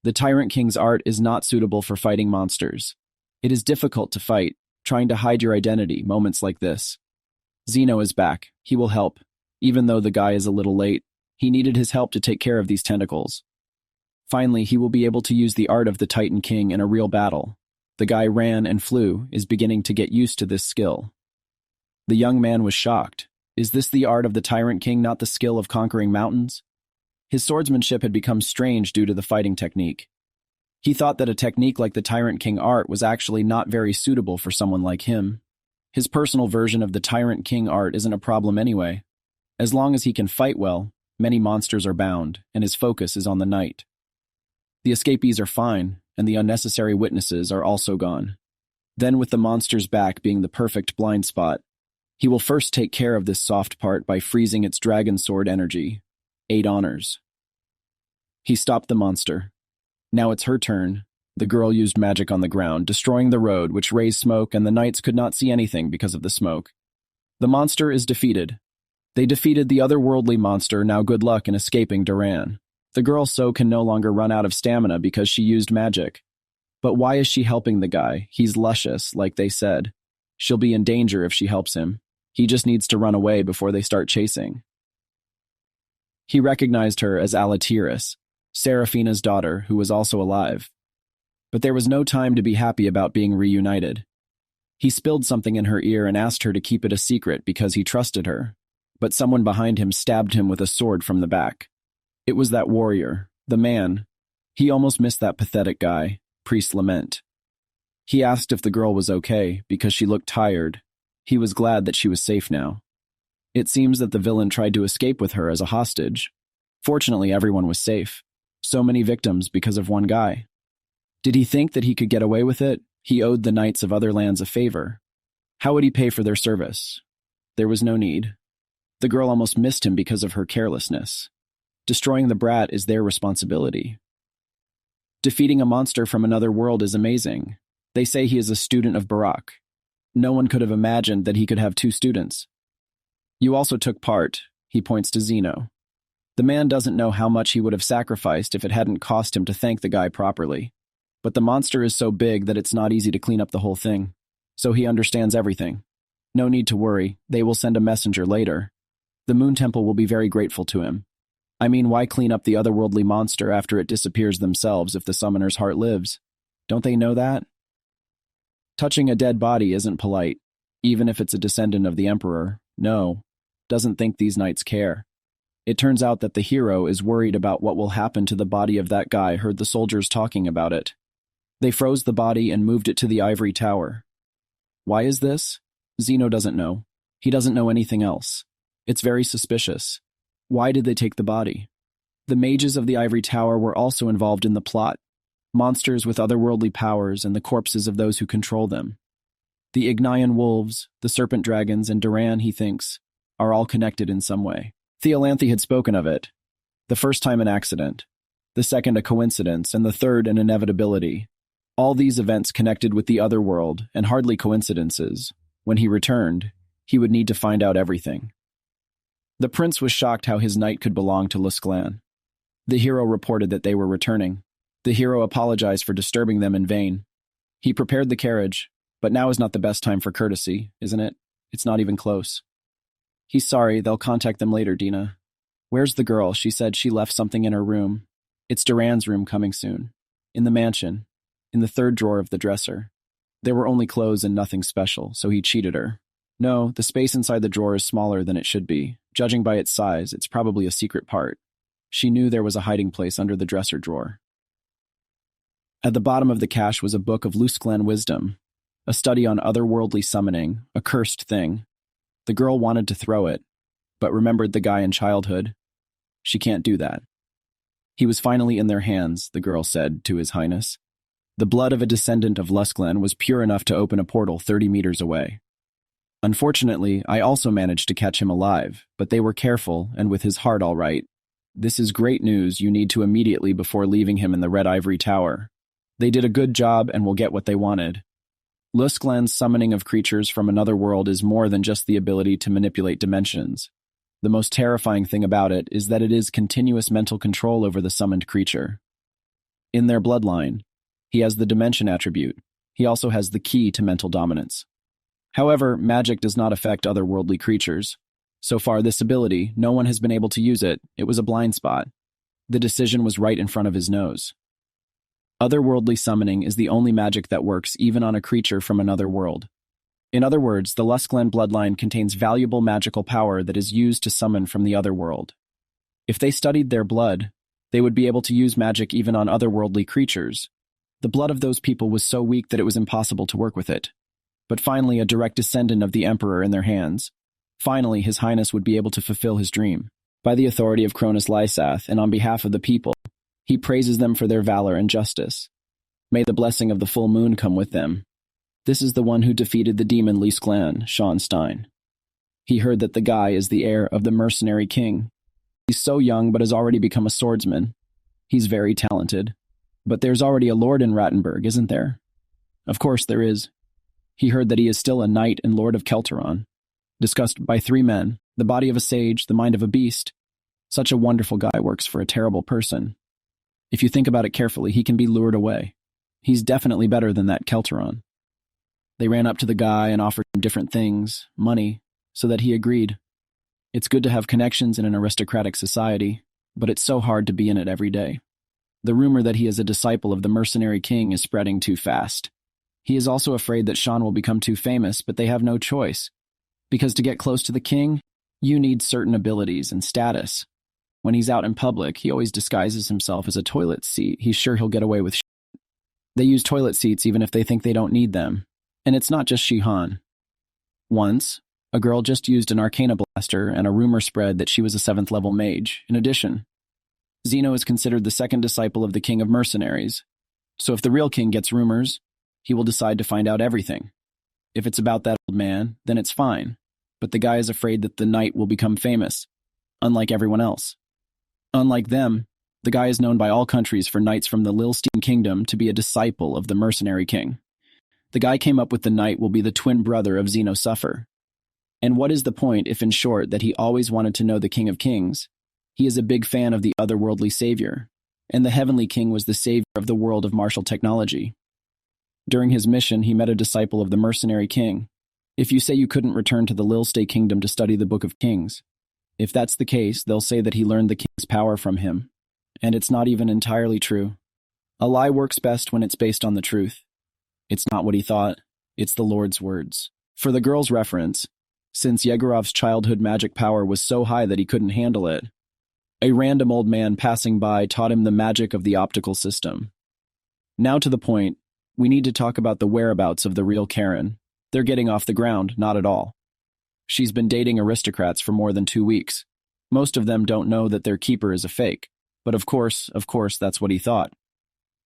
The Tyrant King's art is not suitable for fighting monsters. It is difficult to fight, trying to hide your identity, moments like this. Zeno is back. He will help. Even though the guy is a little late, he needed his help to take care of these tentacles. Finally, he will be able to use the art of the Titan King in a real battle. The guy ran and flew, is beginning to get used to this skill. The young man was shocked. Is this the art of the Tyrant King, not the skill of conquering mountains? His swordsmanship had become strange due to the fighting technique. He thought that a technique like the Tyrant King art was actually not very suitable for someone like him. His personal version of the Tyrant King art isn't a problem anyway. As long as he can fight well, many monsters are bound, and his focus is on the knight. The escapees are fine, and the unnecessary witnesses are also gone. Then, with the monster's back being the perfect blind spot, he will first take care of this soft part by freezing its dragon sword energy. 8 honors. He stopped the monster. Now it's her turn. The girl used magic on the ground, destroying the road, which raised smoke, and the knights could not see anything because of the smoke. The monster is defeated. They defeated the otherworldly monster, now good luck in escaping Duran. The girl So can no longer run out of stamina because she used magic. But why is she helping the guy? He's luscious, like they said. She'll be in danger if she helps him. He just needs to run away before they start chasing. He recognized her as Alatiris, Seraphina's daughter, who was also alive. But there was no time to be happy about being reunited. He spilled something in her ear and asked her to keep it a secret because he trusted her. But someone behind him stabbed him with a sword from the back. It was that warrior, the man. He almost missed that pathetic guy, Priest Lament. He asked if the girl was okay because she looked tired. He was glad that she was safe now. It seems that the villain tried to escape with her as a hostage. Fortunately, everyone was safe. So many victims because of one guy. Did he think that he could get away with it? He owed the knights of other lands a favor. How would he pay for their service? There was no need. The girl almost missed him because of her carelessness. Destroying the brat is their responsibility. Defeating a monster from another world is amazing. They say he is a student of Barak. No one could have imagined that he could have 2 students. You also took part, he points to Zeno. The man doesn't know how much he would have sacrificed if it hadn't cost him to thank the guy properly. But the monster is so big that it's not easy to clean up the whole thing. So he understands everything. No need to worry, they will send a messenger later. The Moon Temple will be very grateful to him. I mean, why clean up the otherworldly monster after it disappears themselves if the summoner's heart lives? Don't they know that? Touching a dead body isn't polite, even if it's a descendant of the Emperor. No, doesn't think these knights care. It turns out that the hero is worried about what will happen to the body of that guy heard the soldiers talking about it. They froze the body and moved it to the ivory tower. Why is this? Zeno doesn't know. He doesn't know anything else. It's very suspicious. Why did they take the body? The mages of the ivory tower were also involved in the plot. Monsters with otherworldly powers and the corpses of those who control them. The Ignian wolves, the serpent dragons, and Duran, he thinks, are all connected in some way. Theolanthe had spoken of it. The first time an accident, the second a coincidence, and the third an inevitability. All these events connected with the other world, and hardly coincidences. When he returned, he would need to find out everything. The prince was shocked how his knight could belong to Lusclan. The hero reported that they were returning. The hero apologized for disturbing them in vain. He prepared the carriage, but now is not the best time for courtesy, isn't it? It's not even close. He's sorry, they'll contact them later, Dina. Where's the girl? She said she left something in her room. It's Duran's room coming soon. In the mansion. In the third drawer of the dresser. There were only clothes and nothing special, so he cheated her. No, the space inside the drawer is smaller than it should be. Judging by its size, it's probably a secret part. She knew there was a hiding place under the dresser drawer. At the bottom of the cache was a book of Lusclan wisdom, a study on otherworldly summoning, a cursed thing. The girl wanted to throw it, but remembered the guy in childhood. She can't do that. He was finally in their hands, the girl said to His Highness. The blood of a descendant of Lusclan was pure enough to open a portal 30 meters away. Unfortunately, I also managed to catch him alive, but they were careful and with his heart all right. This is great news you need to immediately before leaving him in the Red Ivory Tower. They did a good job and will get what they wanted. Lusclan's summoning of creatures from another world is more than just the ability to manipulate dimensions. The most terrifying thing about it is that it is continuous mental control over the summoned creature. In their bloodline, he has the dimension attribute. He also has the key to mental dominance. However, magic does not affect otherworldly creatures. So far, this ability, no one has been able to use it. It was a blind spot. The decision was right in front of his nose. Otherworldly summoning is the only magic that works even on a creature from another world. In other words, the Lusclan bloodline contains valuable magical power that is used to summon from the other world. If they studied their blood, they would be able to use magic even on otherworldly creatures. The blood of those people was so weak that it was impossible to work with it. But finally, a direct descendant of the Emperor in their hands. Finally, His Highness would be able to fulfill his dream. By the authority of Cronus Lysath and on behalf of the people, he praises them for their valor and justice. May the blessing of the full moon come with them. This is the one who defeated the demon Lusclan, Sean Stein. He heard that the guy is the heir of the mercenary king. He's so young but has already become a swordsman. He's very talented. But there's already a lord in Rattenberg, isn't there? Of course there is. He heard that he is still a knight and lord of Kelteron. Discussed by 3 men, the body of a sage, the mind of a beast. Such a wonderful guy works for a terrible person. If you think about it carefully, he can be lured away. He's definitely better than that Kelteron. They ran up to the guy and offered him different things, money, so that he agreed. It's good to have connections in an aristocratic society, but it's so hard to be in it every day. The rumor that he is a disciple of the mercenary king is spreading too fast. He is also afraid that Sean will become too famous, but they have no choice. Because to get close to the king, you need certain abilities and status. When he's out in public, he always disguises himself as a toilet seat. He's sure he'll get away with shit. They use toilet seats even if they think they don't need them. And it's not just Shihan. Once, a girl just used an arcana blaster and a rumor spread that she was a 7th level mage. In addition, Zeno is considered the second disciple of the king of mercenaries. So if the real king gets rumors, he will decide to find out everything. If it's about that old man, then it's fine. But the guy is afraid that the knight will become famous, unlike everyone else. Unlike them, the guy is known by all countries for knights from the Lilstein kingdom to be a disciple of the mercenary king. The guy came up with the knight will be the twin brother of Zeno Suffer. And what is the point if in short that he always wanted to know the King of Kings? He is a big fan of the otherworldly savior, and the heavenly king was the savior of the world of martial technology. During his mission, he met a disciple of the mercenary king. If you say you couldn't return to the Lilstay kingdom to study the Book of Kings, If that's the case, they'll say that he learned the king's power from him. And it's not even entirely true. A lie works best when it's based on the truth. It's not what he thought, it's the Lord's words. For the girl's reference, since Yegorov's childhood magic power was so high that he couldn't handle it, a random old man passing by taught him the magic of the optical system. Now to the point, we need to talk about the whereabouts of the real Karen. They're getting off the ground, not at all. She's been dating aristocrats for more than 2 weeks. Most of them don't know that their keeper is a fake. But of course, that's what he thought.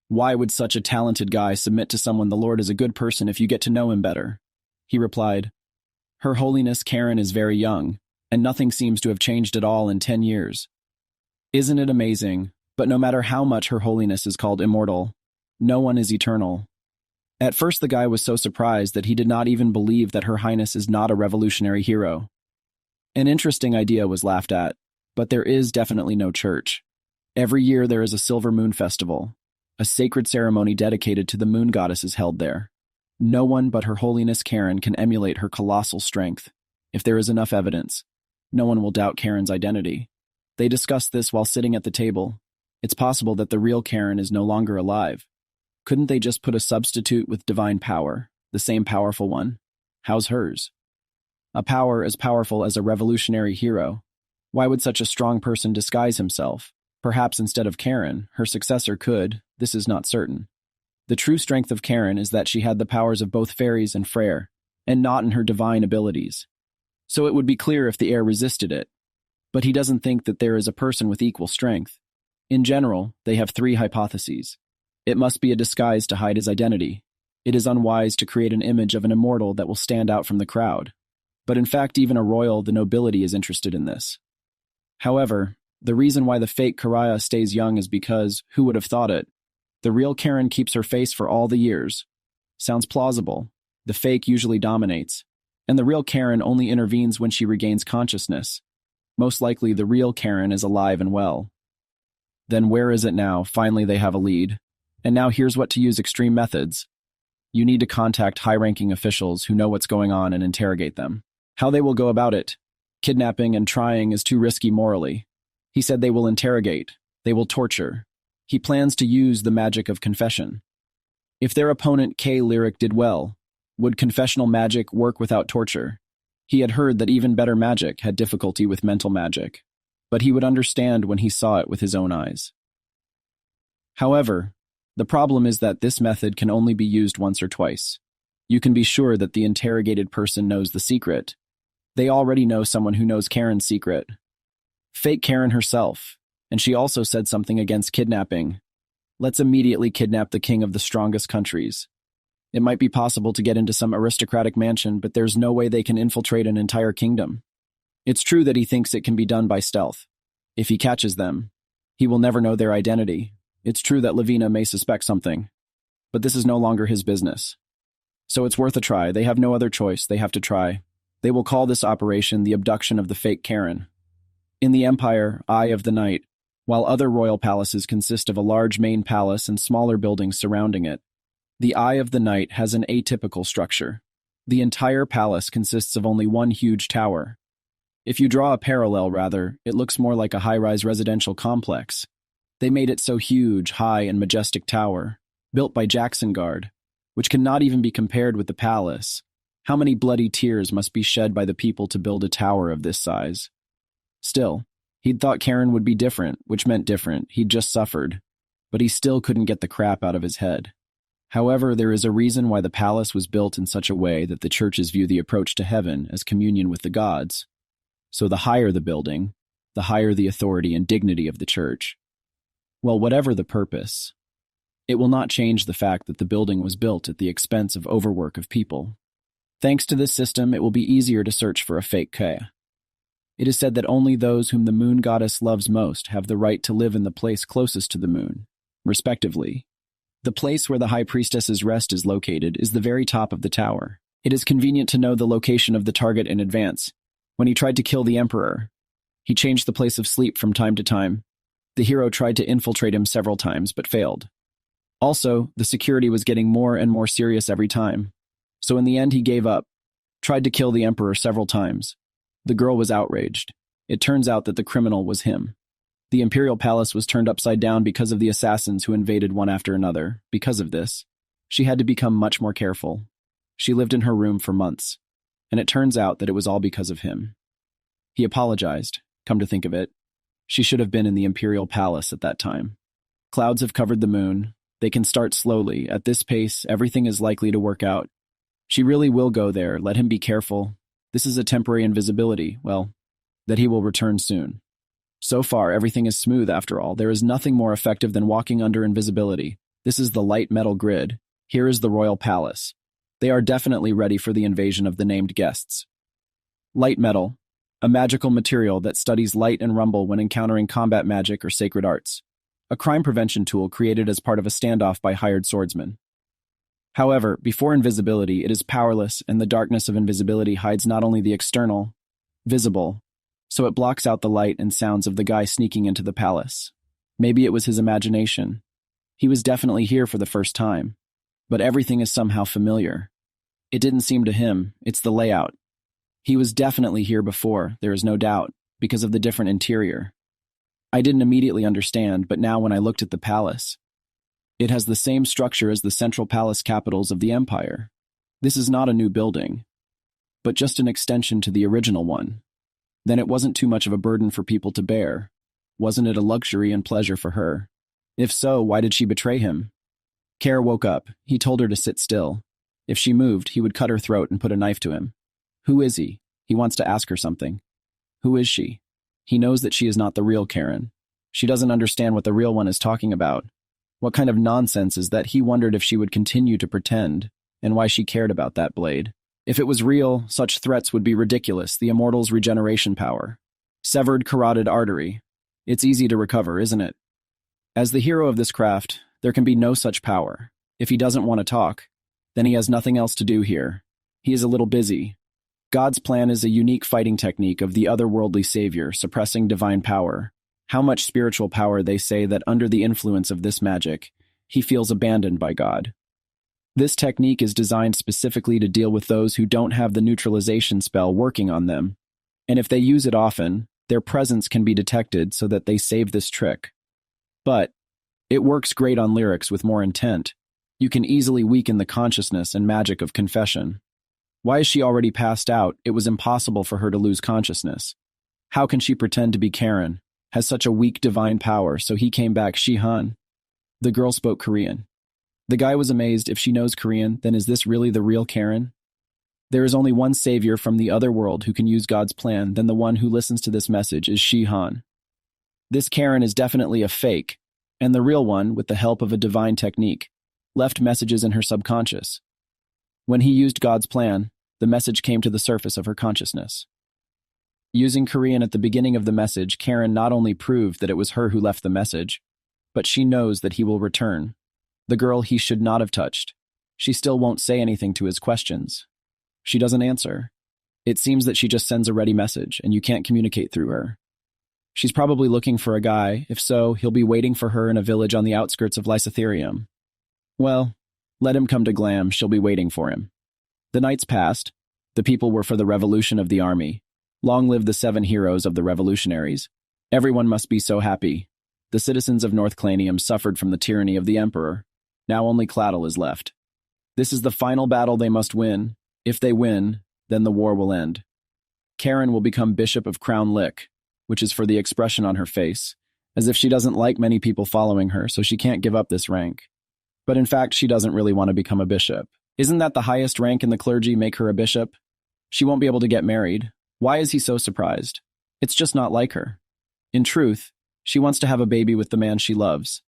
Why would such a talented guy submit to someone the Lord is a good person if you get to know him better? He replied, Her Holiness Karen is very young, and nothing seems to have changed at all in 10 years. Isn't it amazing? But no matter how much Her Holiness is called immortal, no one is eternal. At first the guy was so surprised that he did not even believe that Her Highness is not a revolutionary hero. An interesting idea was laughed at, but there is definitely no church. Every year there is a silver moon festival. A sacred ceremony dedicated to the moon goddess is held there. No one but Her Holiness Karen can emulate her colossal strength. If there is enough evidence, no one will doubt Karen's identity. They discussed this while sitting at the table. It's possible that the real Karen is no longer alive. Couldn't they just put a substitute with divine power, the same powerful one? How's hers? A power as powerful as a revolutionary hero. Why would such a strong person disguise himself? Perhaps instead of Karen, her successor could, this is not certain. The true strength of Karen is that she had the powers of both fairies and Freyr, and not in her divine abilities. So it would be clear if the heir resisted it. But he doesn't think that there is a person with equal strength. In general, they have 3 hypotheses. It must be a disguise to hide his identity. It is unwise to create an image of an immortal that will stand out from the crowd. But in fact, even a royal, the nobility is interested in this. However, the reason why the fake Karaya stays young is because, who would have thought it? The real Karen keeps her face for all the years. Sounds plausible. The fake usually dominates. And the real Karen only intervenes when she regains consciousness. Most likely the real Karen is alive and well. Then where is it now? Finally they have a lead. And now here's what to use extreme methods. You need to contact high-ranking officials who know what's going on and interrogate them. How they will go about it? Kidnapping and trying is too risky morally. He said they will interrogate. They will torture. He plans to use the magic of confession. If their opponent K. Lyric did well, would confessional magic work without torture? He had heard that even better magic had difficulty with mental magic, but he would understand when he saw it with his own eyes. However, the problem is that this method can only be used once or twice. You can be sure that the interrogated person knows the secret. They already know someone who knows Karen's secret. Fake Karen herself, and she also said something against kidnapping. Let's immediately kidnap the king of the strongest countries. It might be possible to get into some aristocratic mansion, but there's no way they can infiltrate an entire kingdom. It's true that he thinks it can be done by stealth. If he catches them, he will never know their identity. It's true that Lavina may suspect something, but this is no longer his business. So it's worth a try. They have no other choice. They have to try. They will call this operation the abduction of the fake Karen. In the Empire, Eye of the Night, while other royal palaces consist of a large main palace and smaller buildings surrounding it, the Eye of the Night has an atypical structure. The entire palace consists of only one huge tower. If you draw a parallel, rather, it looks more like a high-rise residential complex. They made it so huge, high, and majestic tower, built by Jacksonguard, which cannot even be compared with the palace. How many bloody tears must be shed by the people to build a tower of this size? Still, he'd thought Karen would be different, which meant different. He'd just suffered. But he still couldn't get the crap out of his head. However, there is a reason why the palace was built in such a way that the churches view the approach to heaven as communion with the gods. So the higher the building, the higher the authority and dignity of the church. Well, whatever the purpose, it will not change the fact that the building was built at the expense of overwork of people. Thanks to this system, it will be easier to search for a fake Kaya. It is said that only those whom the moon goddess loves most have the right to live in the place closest to the moon, respectively. The place where the high priestess's rest is located is the very top of the tower. It is convenient to know the location of the target in advance. When he tried to kill the emperor, he changed the place of sleep from time to time. The hero tried to infiltrate him several times, but failed. Also, the security was getting more and more serious every time. So in the end, he gave up, tried to kill the emperor several times. The girl was outraged. It turns out that the criminal was him. The imperial palace was turned upside down because of the assassins who invaded one after another. Because of this, she had to become much more careful. She lived in her room for months, and it turns out that it was all because of him. He apologized. Come to think of it, she should have been in the imperial palace at that time. Clouds have covered the moon. They can start slowly. At this pace, everything is likely to work out. She really will go there. Let him be careful. This is a temporary invisibility. Well, that he will return soon. So far, everything is smooth after all. There is nothing more effective than walking under invisibility. This is the light metal grid. Here is the royal palace. They are definitely ready for the invasion of the named guests. Light metal, a magical material that studies light and rumble when encountering combat magic or sacred arts. A crime prevention tool created as part of a standoff by hired swordsmen. However, before invisibility, it is powerless, and the darkness of invisibility hides not only the external, visible, so it blocks out the light and sounds of the guy sneaking into the palace. Maybe it was his imagination. He was definitely here for the first time, but everything is somehow familiar. It didn't seem to him, it's the layout. He was definitely here before, there is no doubt, because of the different interior. I didn't immediately understand, but now when I looked at the palace, it has the same structure as the central palace capitals of the empire. This is not a new building, but just an extension to the original one. Then it wasn't too much of a burden for people to bear. Wasn't it a luxury and pleasure for her? If so, why did she betray him? Care woke up. He told her to sit still. If she moved, he would cut her throat and put a knife to him. Who is he? He wants to ask her something. Who is she? He knows that she is not the real Karen. She doesn't understand what the real one is talking about. What kind of nonsense is that? He wondered if she would continue to pretend, and why she cared about that blade. If it was real, such threats would be ridiculous. The immortal's regeneration power. Severed carotid artery. It's easy to recover, isn't it? As the hero of this craft, there can be no such power. If he doesn't want to talk, then he has nothing else to do here. He is a little busy. God's plan is a unique fighting technique of the otherworldly savior, suppressing divine power. How much spiritual power they say that under the influence of this magic, he feels abandoned by God. This technique is designed specifically to deal with those who don't have the neutralization spell working on them, and if they use it often, their presence can be detected so that they save this trick. But it works great on lyrics with more intent. You can easily weaken the consciousness and magic of confession. Why is she already passed out? It was impossible for her to lose consciousness. How can she pretend to be Karen? Has such a weak divine power, so he came back. Shihan. The girl spoke Korean. The guy was amazed. If she knows Korean, then is this really the real Karen? There is only one savior from the other world who can use God's plan, then the one who listens to this message is Shihan. This Karen is definitely a fake, and the real one, with the help of a divine technique, left messages in her subconscious. When he used God's plan, the message came to the surface of her consciousness. Using Korean at the beginning of the message, Karen not only proved that it was her who left the message, but she knows that he will return. The girl he should not have touched. She still won't say anything to his questions. She doesn't answer. It seems that she just sends a ready message, and you can't communicate through her. She's probably looking for a guy. If so, he'll be waiting for her in a village on the outskirts of Lysotherium. Well, let him come to Glam, she'll be waiting for him. The nights passed. The people were for the revolution of the army. Long live the 7 heroes of the revolutionaries. Everyone must be so happy. The citizens of North Clanium suffered from the tyranny of the emperor. Now only Claddle is left. This is the final battle they must win. If they win, then the war will end. Karen will become Bishop of Crown Lick, which is for the expression on her face, as if she doesn't like many people following her, so she can't give up this rank. But in fact, she doesn't really want to become a bishop. Isn't that the highest rank in the clergy, make her a bishop? She won't be able to get married. Why is he so surprised? It's just not like her. In truth, she wants to have a baby with the man she loves,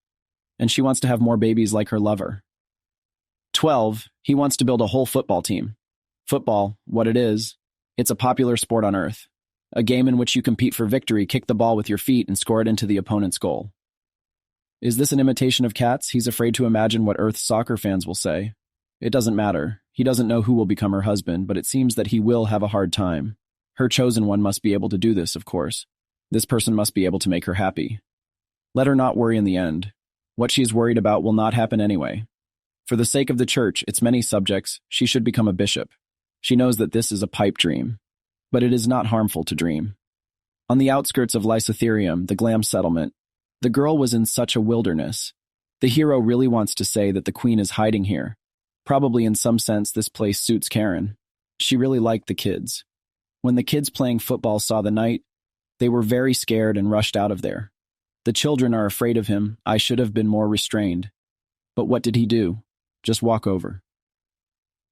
and she wants to have more babies like her lover. 12, he wants to build a whole football team. Football, what it is, it's a popular sport on Earth. A game in which you compete for victory, kick the ball with your feet, and score it into the opponent's goal. Is this an imitation of Cats? He's afraid to imagine what Earth's soccer fans will say. It doesn't matter. He doesn't know who will become her husband, but it seems that he will have a hard time. Her chosen one must be able to do this, of course. This person must be able to make her happy. Let her not worry in the end. What she's worried about will not happen anyway. For the sake of the church, its many subjects, she should become a bishop. She knows that this is a pipe dream, but it is not harmful to dream. On the outskirts of Lysotherium, the glam settlement, the girl was in such a wilderness. The hero really wants to say that the queen is hiding here. Probably in some sense this place suits Karen. She really liked the kids. When the kids playing football saw the knight, they were very scared and rushed out of there. The children are afraid of him. I should have been more restrained. But what did he do? Just walk over.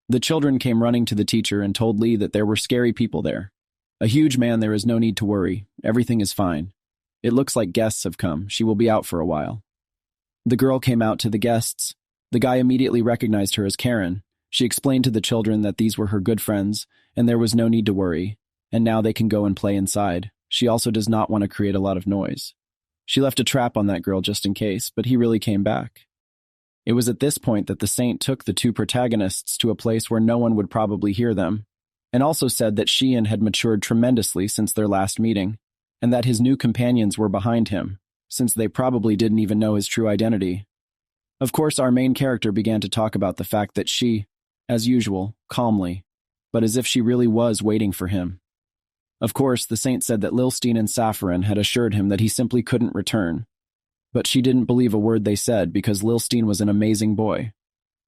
The children came running to the teacher and told Lee that there were scary people there. A huge man, there is no need to worry. Everything is fine. It looks like guests have come. She will be out for a while. The girl came out to the guests. The guy immediately recognized her as Karen. She explained to the children that these were her good friends, and there was no need to worry, and now they can go and play inside. She also does not want to create a lot of noise. She left a trap on that girl just in case, but he really came back. It was at this point that the saint took the two protagonists to a place where no one would probably hear them, and also said that Shihan had matured tremendously since their last meeting, and that his new companions were behind him, since they probably didn't even know his true identity. Of course, our main character began to talk about the fact that she, as usual, calmly, but as if she really was waiting for him. Of course, the saint said that Lilstein and Saffron had assured him that he simply couldn't return, but she didn't believe a word they said because Lilstein was an amazing boy.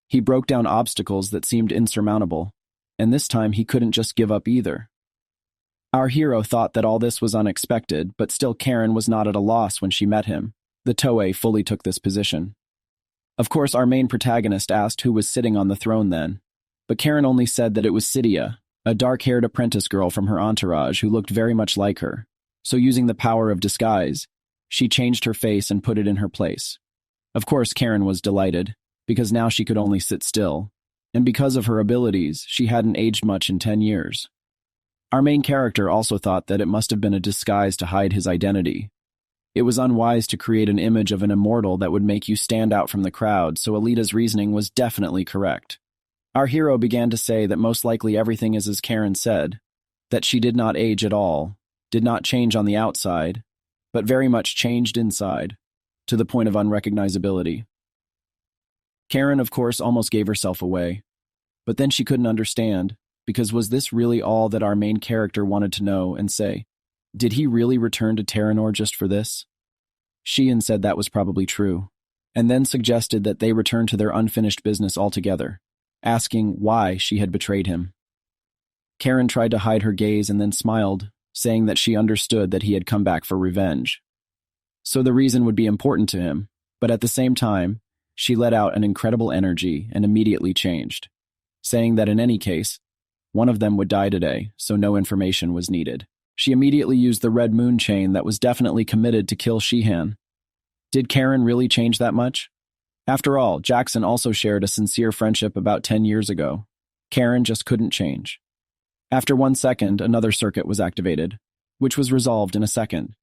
He broke down obstacles that seemed insurmountable, and this time he couldn't just give up either. Our hero thought that all this was unexpected, but still Karen was not at a loss when she met him. The Toei fully took this position. Of course, our main protagonist asked who was sitting on the throne then, but Karen only said that it was Cydia, a dark-haired apprentice girl from her entourage who looked very much like her. So using the power of disguise, she changed her face and put it in her place. Of course, Karen was delighted, because now she could only sit still, and because of her abilities, she hadn't aged much in 10 years. Our main character also thought that it must have been a disguise to hide his identity. It was unwise to create an image of an immortal that would make you stand out from the crowd, so Alita's reasoning was definitely correct. Our hero began to say that most likely everything is as Karen said, that she did not age at all, did not change on the outside, but very much changed inside, to the point of unrecognizability. Karen, of course, almost gave herself away, but then she couldn't understand, because was this really all that our main character wanted to know and say? Did he really return to Theranor just for this? Shihan said that was probably true, and then suggested that they return to their unfinished business altogether, asking why she had betrayed him. Karen tried to hide her gaze and then smiled, saying that she understood that he had come back for revenge. So the reason would be important to him, but at the same time, she let out an incredible energy and immediately changed, saying that in any case, one of them would die today, so no information was needed. She immediately used the red moon chain that was definitely committed to kill Shihan. Did Karen really change that much? After all, Jackson also shared a sincere friendship about 10 years ago. Karen just couldn't change. After 1 second, another circuit was activated, which was resolved in a second.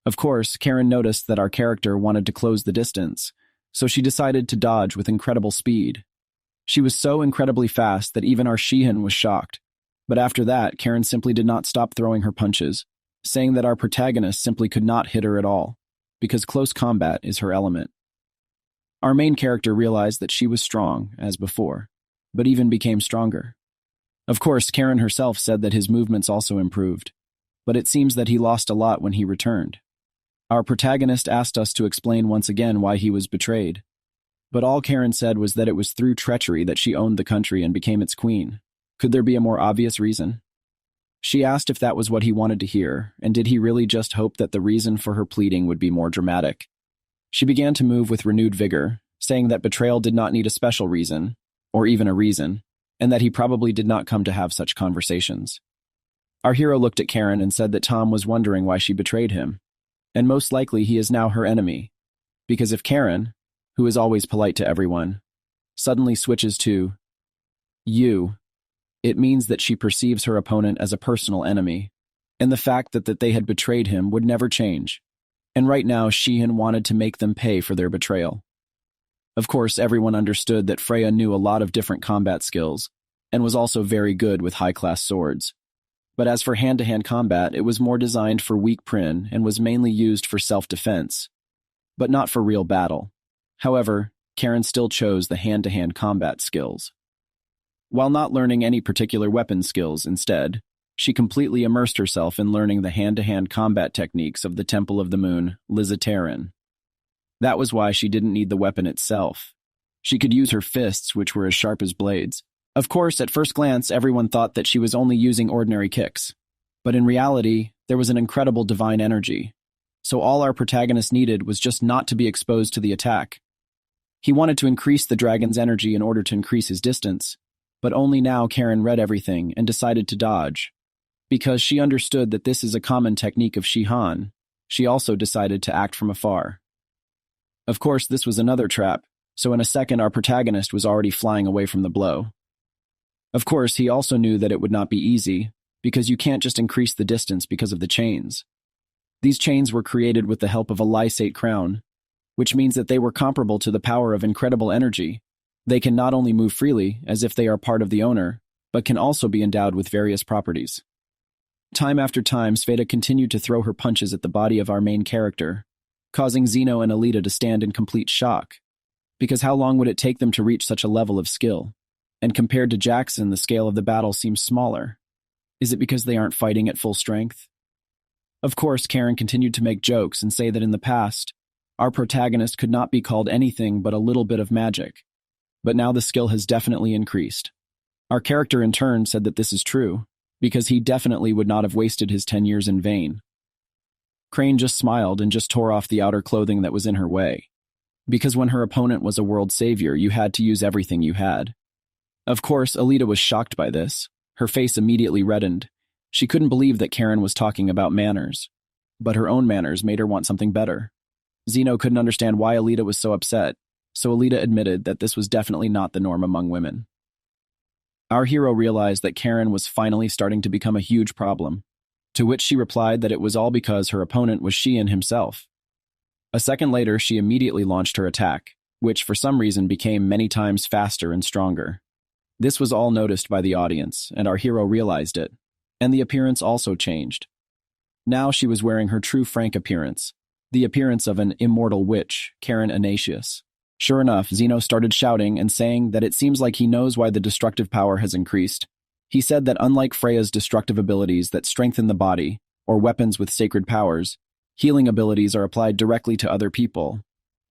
Of course, Karen noticed that our character wanted to close the distance, so she decided to dodge with incredible speed. She was so incredibly fast that even our Shihan was shocked. But after that, Karen simply did not stop throwing her punches, saying that our protagonist simply could not hit her at all, because close combat is her element. Our main character realized that she was strong, as before, but even became stronger. Of course, Karen herself said that his movements also improved, but it seems that he lost a lot when he returned. Our protagonist asked us to explain once again why he was betrayed, but all Karen said was that it was through treachery that she owned the country and became its queen. Could there be a more obvious reason? She asked if that was what he wanted to hear, and did he really just hope that the reason for her pleading would be more dramatic? She began to move with renewed vigor, saying that betrayal did not need a special reason, or even a reason, and that he probably did not come to have such conversations. Our hero looked at Karen and said that Tom was wondering why she betrayed him, and most likely he is now her enemy, because if Karen, who is always polite to everyone, suddenly switches to you, it means that she perceives her opponent as a personal enemy, and the fact that they had betrayed him would never change. And right now, Shihan wanted to make them pay for their betrayal. Of course, everyone understood that Freya knew a lot of different combat skills, and was also very good with high-class swords. But as for hand-to-hand combat, it was more designed for weak Prin and was mainly used for self-defense, but not for real battle. However, Karen still chose the hand-to-hand combat skills. While not learning any particular weapon skills instead, she completely immersed herself in learning the hand-to-hand combat techniques of the Temple of the Moon, Lizataran. That was why she didn't need the weapon itself. She could use her fists, which were as sharp as blades. Of course, at first glance, everyone thought that she was only using ordinary kicks. But in reality, there was an incredible divine energy. So all our protagonist needed was just not to be exposed to the attack. He wanted to increase the dragon's energy in order to increase his distance, but only now Karen read everything and decided to dodge. Because she understood that this is a common technique of Shihan, she also decided to act from afar. Of course, this was another trap, so in a second our protagonist was already flying away from the blow. Of course, he also knew that it would not be easy, because you can't just increase the distance because of the chains. These chains were created with the help of a lysate crown, which means that they were comparable to the power of incredible energy. They can not only move freely, as if they are part of the owner, but can also be endowed with various properties. Time after time, Sveta continued to throw her punches at the body of our main character, causing Zeno and Alita to stand in complete shock. Because how long would it take them to reach such a level of skill? And compared to Jackson, the scale of the battle seems smaller. Is it because they aren't fighting at full strength? Of course, Karen continued to make jokes and say that in the past, our protagonist could not be called anything but a little bit of magic. But now the skill has definitely increased. Our character in turn said that this is true, because he definitely would not have wasted his 10 years in vain. Crane just smiled and just tore off the outer clothing that was in her way. Because when her opponent was a world savior, you had to use everything you had. Of course, Alita was shocked by this. Her face immediately reddened. She couldn't believe that Karen was talking about manners. But her own manners made her want something better. Zeno couldn't understand why Alita was so upset, so Alita admitted that this was definitely not the norm among women. Our hero realized that Karen was finally starting to become a huge problem, to which she replied that it was all because her opponent was Shihan himself. A second later, she immediately launched her attack, which for some reason became many times faster and stronger. This was all noticed by the audience, and our hero realized it, and the appearance also changed. Now she was wearing her true frank appearance, the appearance of an immortal witch, Karen Anatius. Sure enough, Zeno started shouting and saying that it seems like he knows why the destructive power has increased. He said that unlike Freya's destructive abilities that strengthen the body, or weapons with sacred powers, healing abilities are applied directly to other people.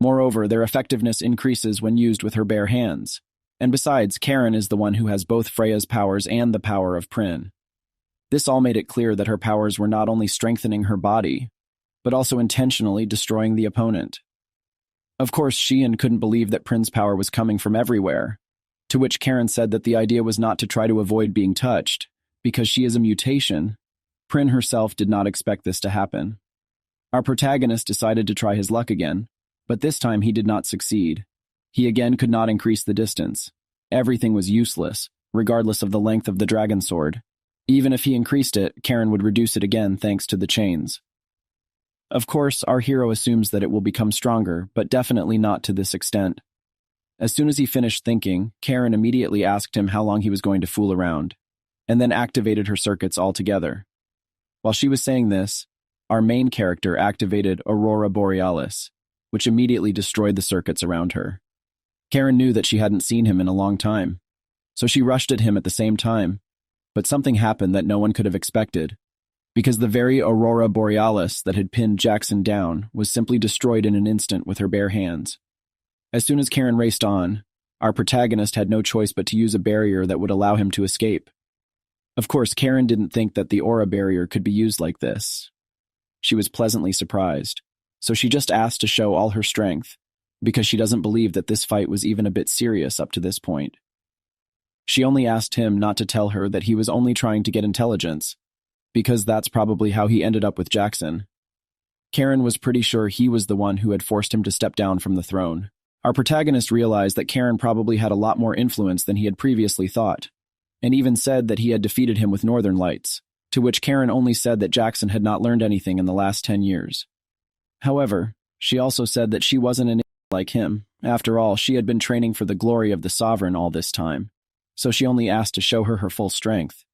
Moreover, their effectiveness increases when used with her bare hands. And besides, Karen is the one who has both Freya's powers and the power of Prin. This all made it clear that her powers were not only strengthening her body, but also intentionally destroying the opponent. Of course, Shihan couldn't believe that Prin's power was coming from everywhere, to which Karen said that the idea was not to try to avoid being touched, because she is a mutation. Prin herself did not expect this to happen. Our protagonist decided to try his luck again, but this time he did not succeed. He again could not increase the distance. Everything was useless, regardless of the length of the dragon sword. Even if he increased it, Karen would reduce it again thanks to the chains. Of course, our hero assumes that it will become stronger, but definitely not to this extent. As soon as he finished thinking, Karen immediately asked him how long he was going to fool around, and then activated her circuits altogether. While she was saying this, our main character activated Aurora Borealis, which immediately destroyed the circuits around her. Karen knew that she hadn't seen him in a long time, so she rushed at him at the same time, but something happened that no one could have expected, because the very Aurora Borealis that had pinned Jackson down was simply destroyed in an instant with her bare hands. As soon as Karen raced on, our protagonist had no choice but to use a barrier that would allow him to escape. Of course, Karen didn't think that the aura barrier could be used like this. She was pleasantly surprised, so she just asked to show all her strength, because she doesn't believe that this fight was even a bit serious up to this point. She only asked him not to tell her that he was only trying to get intelligence, because that's probably how he ended up with Jackson. Karen was pretty sure he was the one who had forced him to step down from the throne. Our protagonist realized that Karen probably had a lot more influence than he had previously thought, and even said that he had defeated him with Northern Lights, to which Karen only said that Jackson had not learned anything in the last 10 years. However, she also said that she wasn't an idiot like him. After all, she had been training for the glory of the Sovereign all this time, so she only asked to show her full strength.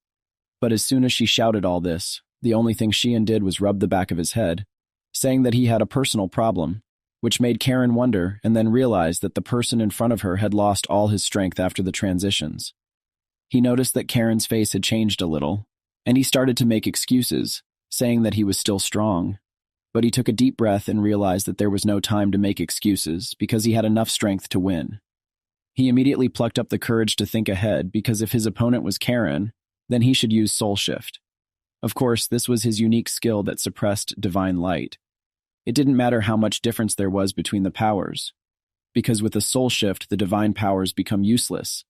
But as soon as she shouted all this, the only thing Shihan did was rub the back of his head, saying that he had a personal problem, which made Karen wonder and then realize that the person in front of her had lost all his strength after the transitions. He noticed that Karen's face had changed a little, and he started to make excuses, saying that he was still strong. But he took a deep breath and realized that there was no time to make excuses because he had enough strength to win. He immediately plucked up the courage to think ahead because if his opponent was Karen, then he should use Soul Shift. Of course, this was his unique skill that suppressed divine light. It didn't matter how much difference there was between the powers, because with the Soul Shift, the divine powers become useless.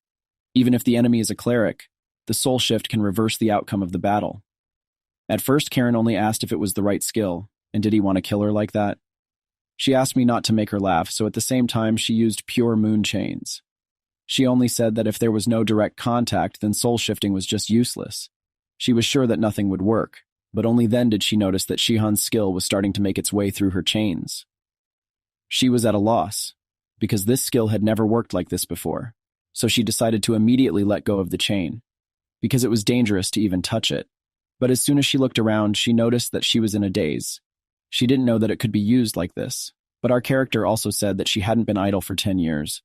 Even if the enemy is a cleric, the Soul Shift can reverse the outcome of the battle. At first, Karen only asked if it was the right skill, and did he want to kill her like that? She asked me not to make her laugh, so at the same time she used pure moon chains. She only said that if there was no direct contact, then soul shifting was just useless. She was sure that nothing would work, but only then did she notice that Shihan's skill was starting to make its way through her chains. She was at a loss, because this skill had never worked like this before, so she decided to immediately let go of the chain, because it was dangerous to even touch it. But as soon as she looked around, she noticed that she was in a daze. She didn't know that it could be used like this, but our character also said that she hadn't been idle for 10 years,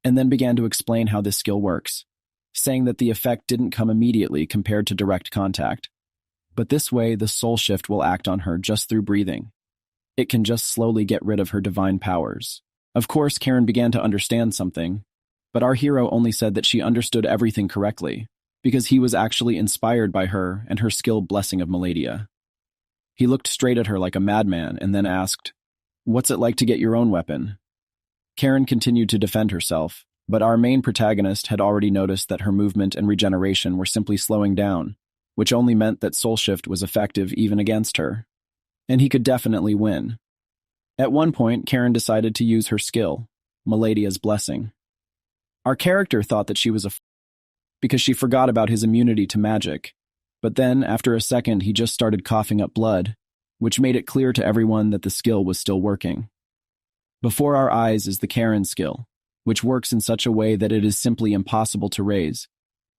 and then began to explain how this skill works, saying that the effect didn't come immediately compared to direct contact. But this way, the soul shift will act on her just through breathing. It can just slowly get rid of her divine powers. Of course, Karen began to understand something, but our hero only said that she understood everything correctly, because he was actually inspired by her and her skilled blessing of Maladia. He looked straight at her like a madman and then asked, "What's it like to get your own weapon?" Karen continued to defend herself, but our main protagonist had already noticed that her movement and regeneration were simply slowing down, which only meant that Soul Shift was effective even against her, and he could definitely win. At one point, Karen decided to use her skill, Maladia's Blessing. Our character thought that she was because she forgot about his immunity to magic, but then, after a second, he just started coughing up blood, which made it clear to everyone that the skill was still working. Before our eyes is the Karen skill, which works in such a way that it is simply impossible to raise,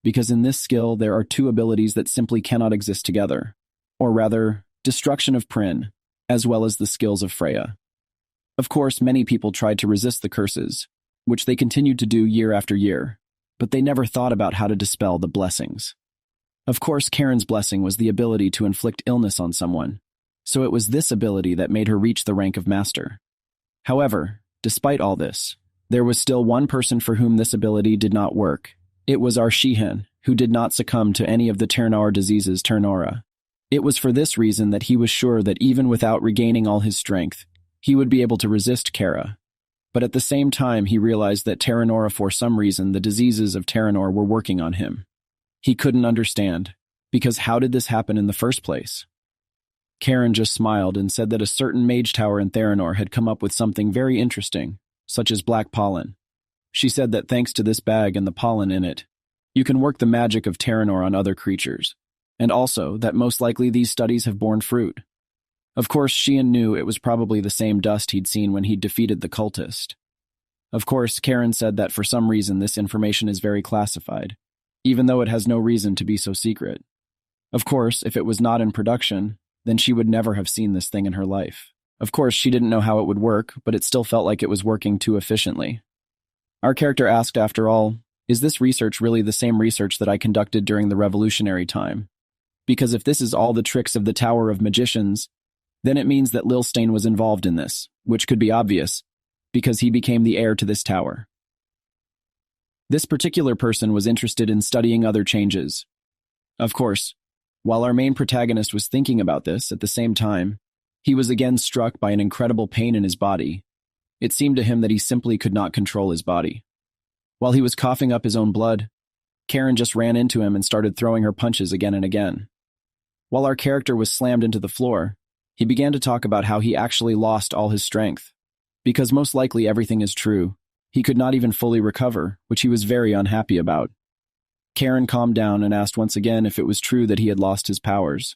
because in this skill there are two abilities that simply cannot exist together, or rather, destruction of Prin, as well as the skills of Freya. Of course, many people tried to resist the curses, which they continued to do year after year, but they never thought about how to dispel the blessings. Of course, Karen's blessing was the ability to inflict illness on someone, so it was this ability that made her reach the rank of master. However, despite all this, there was still one person for whom this ability did not work. It was our Shihan, who did not succumb to any of the Theranor diseases Theranora. It was for this reason that he was sure that even without regaining all his strength, he would be able to resist Kara. But at the same time, he realized that Theranora, for some reason, the diseases of Theranor were working on him. He couldn't understand, because how did this happen in the first place? Karen just smiled and said that a certain mage tower in Theranor had come up with something very interesting, such as black pollen. She said that thanks to this bag and the pollen in it, you can work the magic of Theranor on other creatures, and also that most likely these studies have borne fruit. Of course, Shihan knew it was probably the same dust he'd seen when he'd defeated the cultist. Of course, Karen said that for some reason this information is very classified, even though it has no reason to be so secret. Of course, if it was not in production, then she would never have seen this thing in her life. Of course, she didn't know how it would work, but it still felt like it was working too efficiently. Our character asked, after all, is this research really the same research that I conducted during the revolutionary time? Because if this is all the tricks of the Tower of Magicians, then it means that Lilstein was involved in this, which could be obvious, because he became the heir to this tower. This particular person was interested in studying other changes. Of course, while our main protagonist was thinking about this, at the same time, he was again struck by an incredible pain in his body. It seemed to him that he simply could not control his body. While he was coughing up his own blood, Karen just ran into him and started throwing her punches again and again. While our character was slammed into the floor, he began to talk about how he actually lost all his strength. Because most likely everything is true, he could not even fully recover, which he was very unhappy about. Karen calmed down and asked once again if it was true that he had lost his powers.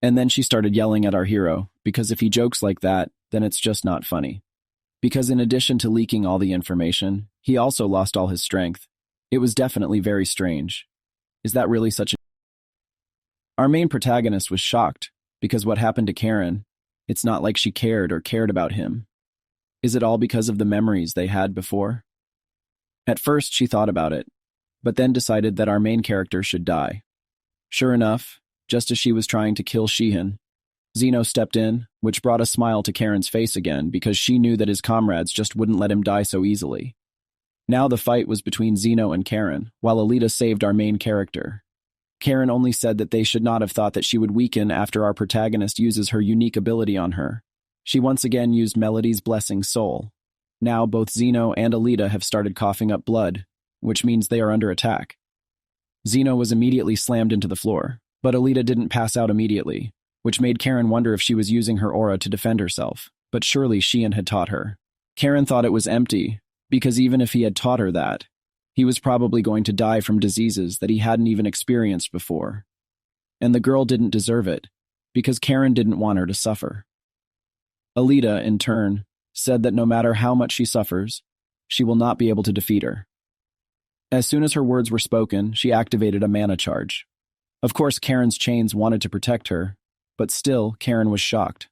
And then she started yelling at our hero, because if he jokes like that, then it's just not funny. Because in addition to leaking all the information, he also lost all his strength. It was definitely very strange. Is that really such a... Our main protagonist was shocked, because what happened to Karen, it's not like she cared about him. Is it all because of the memories they had before? At first she thought about it, but then decided that our main character should die. Sure enough, just as she was trying to kill Shihan. Zeno stepped in, which brought a smile to Karen's face again because she knew that his comrades just wouldn't let him die so easily. Now the fight was between Zeno and Karen, while Alita saved our main character. Karen only said that they should not have thought that she would weaken after our protagonist uses her unique ability on her. She once again used Melody's Blessing Soul. Now both Zeno and Alita have started coughing up blood, which means they are under attack. Zeno was immediately slammed into the floor, but Alita didn't pass out immediately, which made Karen wonder if she was using her aura to defend herself, but surely Shihan had taught her. Karen thought it was empty, because even if he had taught her that, he was probably going to die from diseases that he hadn't even experienced before. And the girl didn't deserve it, because Karen didn't want her to suffer. Alita, in turn, said that no matter how much she suffers, she will not be able to defeat her. As soon as her words were spoken, she activated a mana charge. Of course, Karen's chains wanted to protect her, but still, Karen was shocked.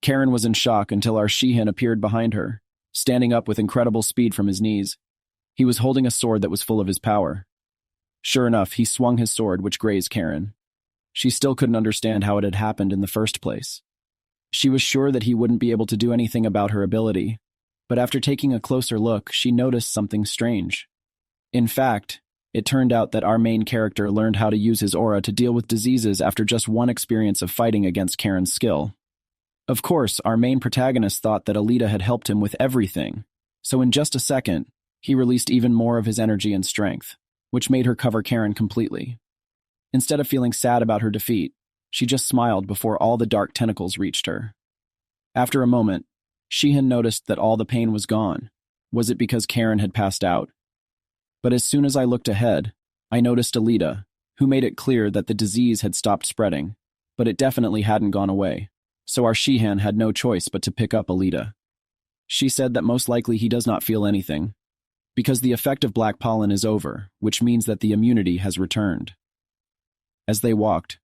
Karen was in shock until our Shihan appeared behind her, standing up with incredible speed from his knees. He was holding a sword that was full of his power. Sure enough, he swung his sword, which grazed Karen. She still couldn't understand how it had happened in the first place. She was sure that he wouldn't be able to do anything about her ability, but after taking a closer look, she noticed something strange. In fact, it turned out that our main character learned how to use his aura to deal with diseases after just one experience of fighting against Karen's skill. Of course, our main protagonist thought that Alita had helped him with everything, so in just a second, he released even more of his energy and strength, which made her cover Karen completely. Instead of feeling sad about her defeat, she just smiled before all the dark tentacles reached her. After a moment, Shihan noticed that all the pain was gone. Was it because Karen had passed out? But as soon as I looked ahead, I noticed Alita, who made it clear that the disease had stopped spreading, but it definitely hadn't gone away, so our Shihan had no choice but to pick up Alita. She said that most likely he does not feel anything, because the effect of black pollen is over, which means that the immunity has returned. As they walked,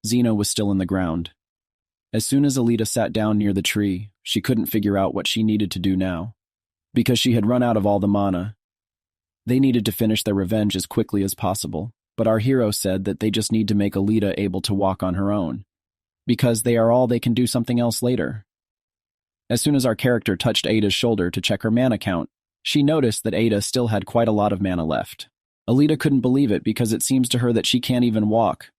Zeno was still in the ground. As soon as Alita sat down near the tree, she couldn't figure out what she needed to do now, because she had run out of all the mana. They needed to finish their revenge as quickly as possible, but our hero said that they just need to make Alita able to walk on her own, because they are all they can do something else later. As soon as our character touched Ada's shoulder to check her mana count, she noticed that Ada still had quite a lot of mana left. Alita couldn't believe it because it seems to her that she can't even walk.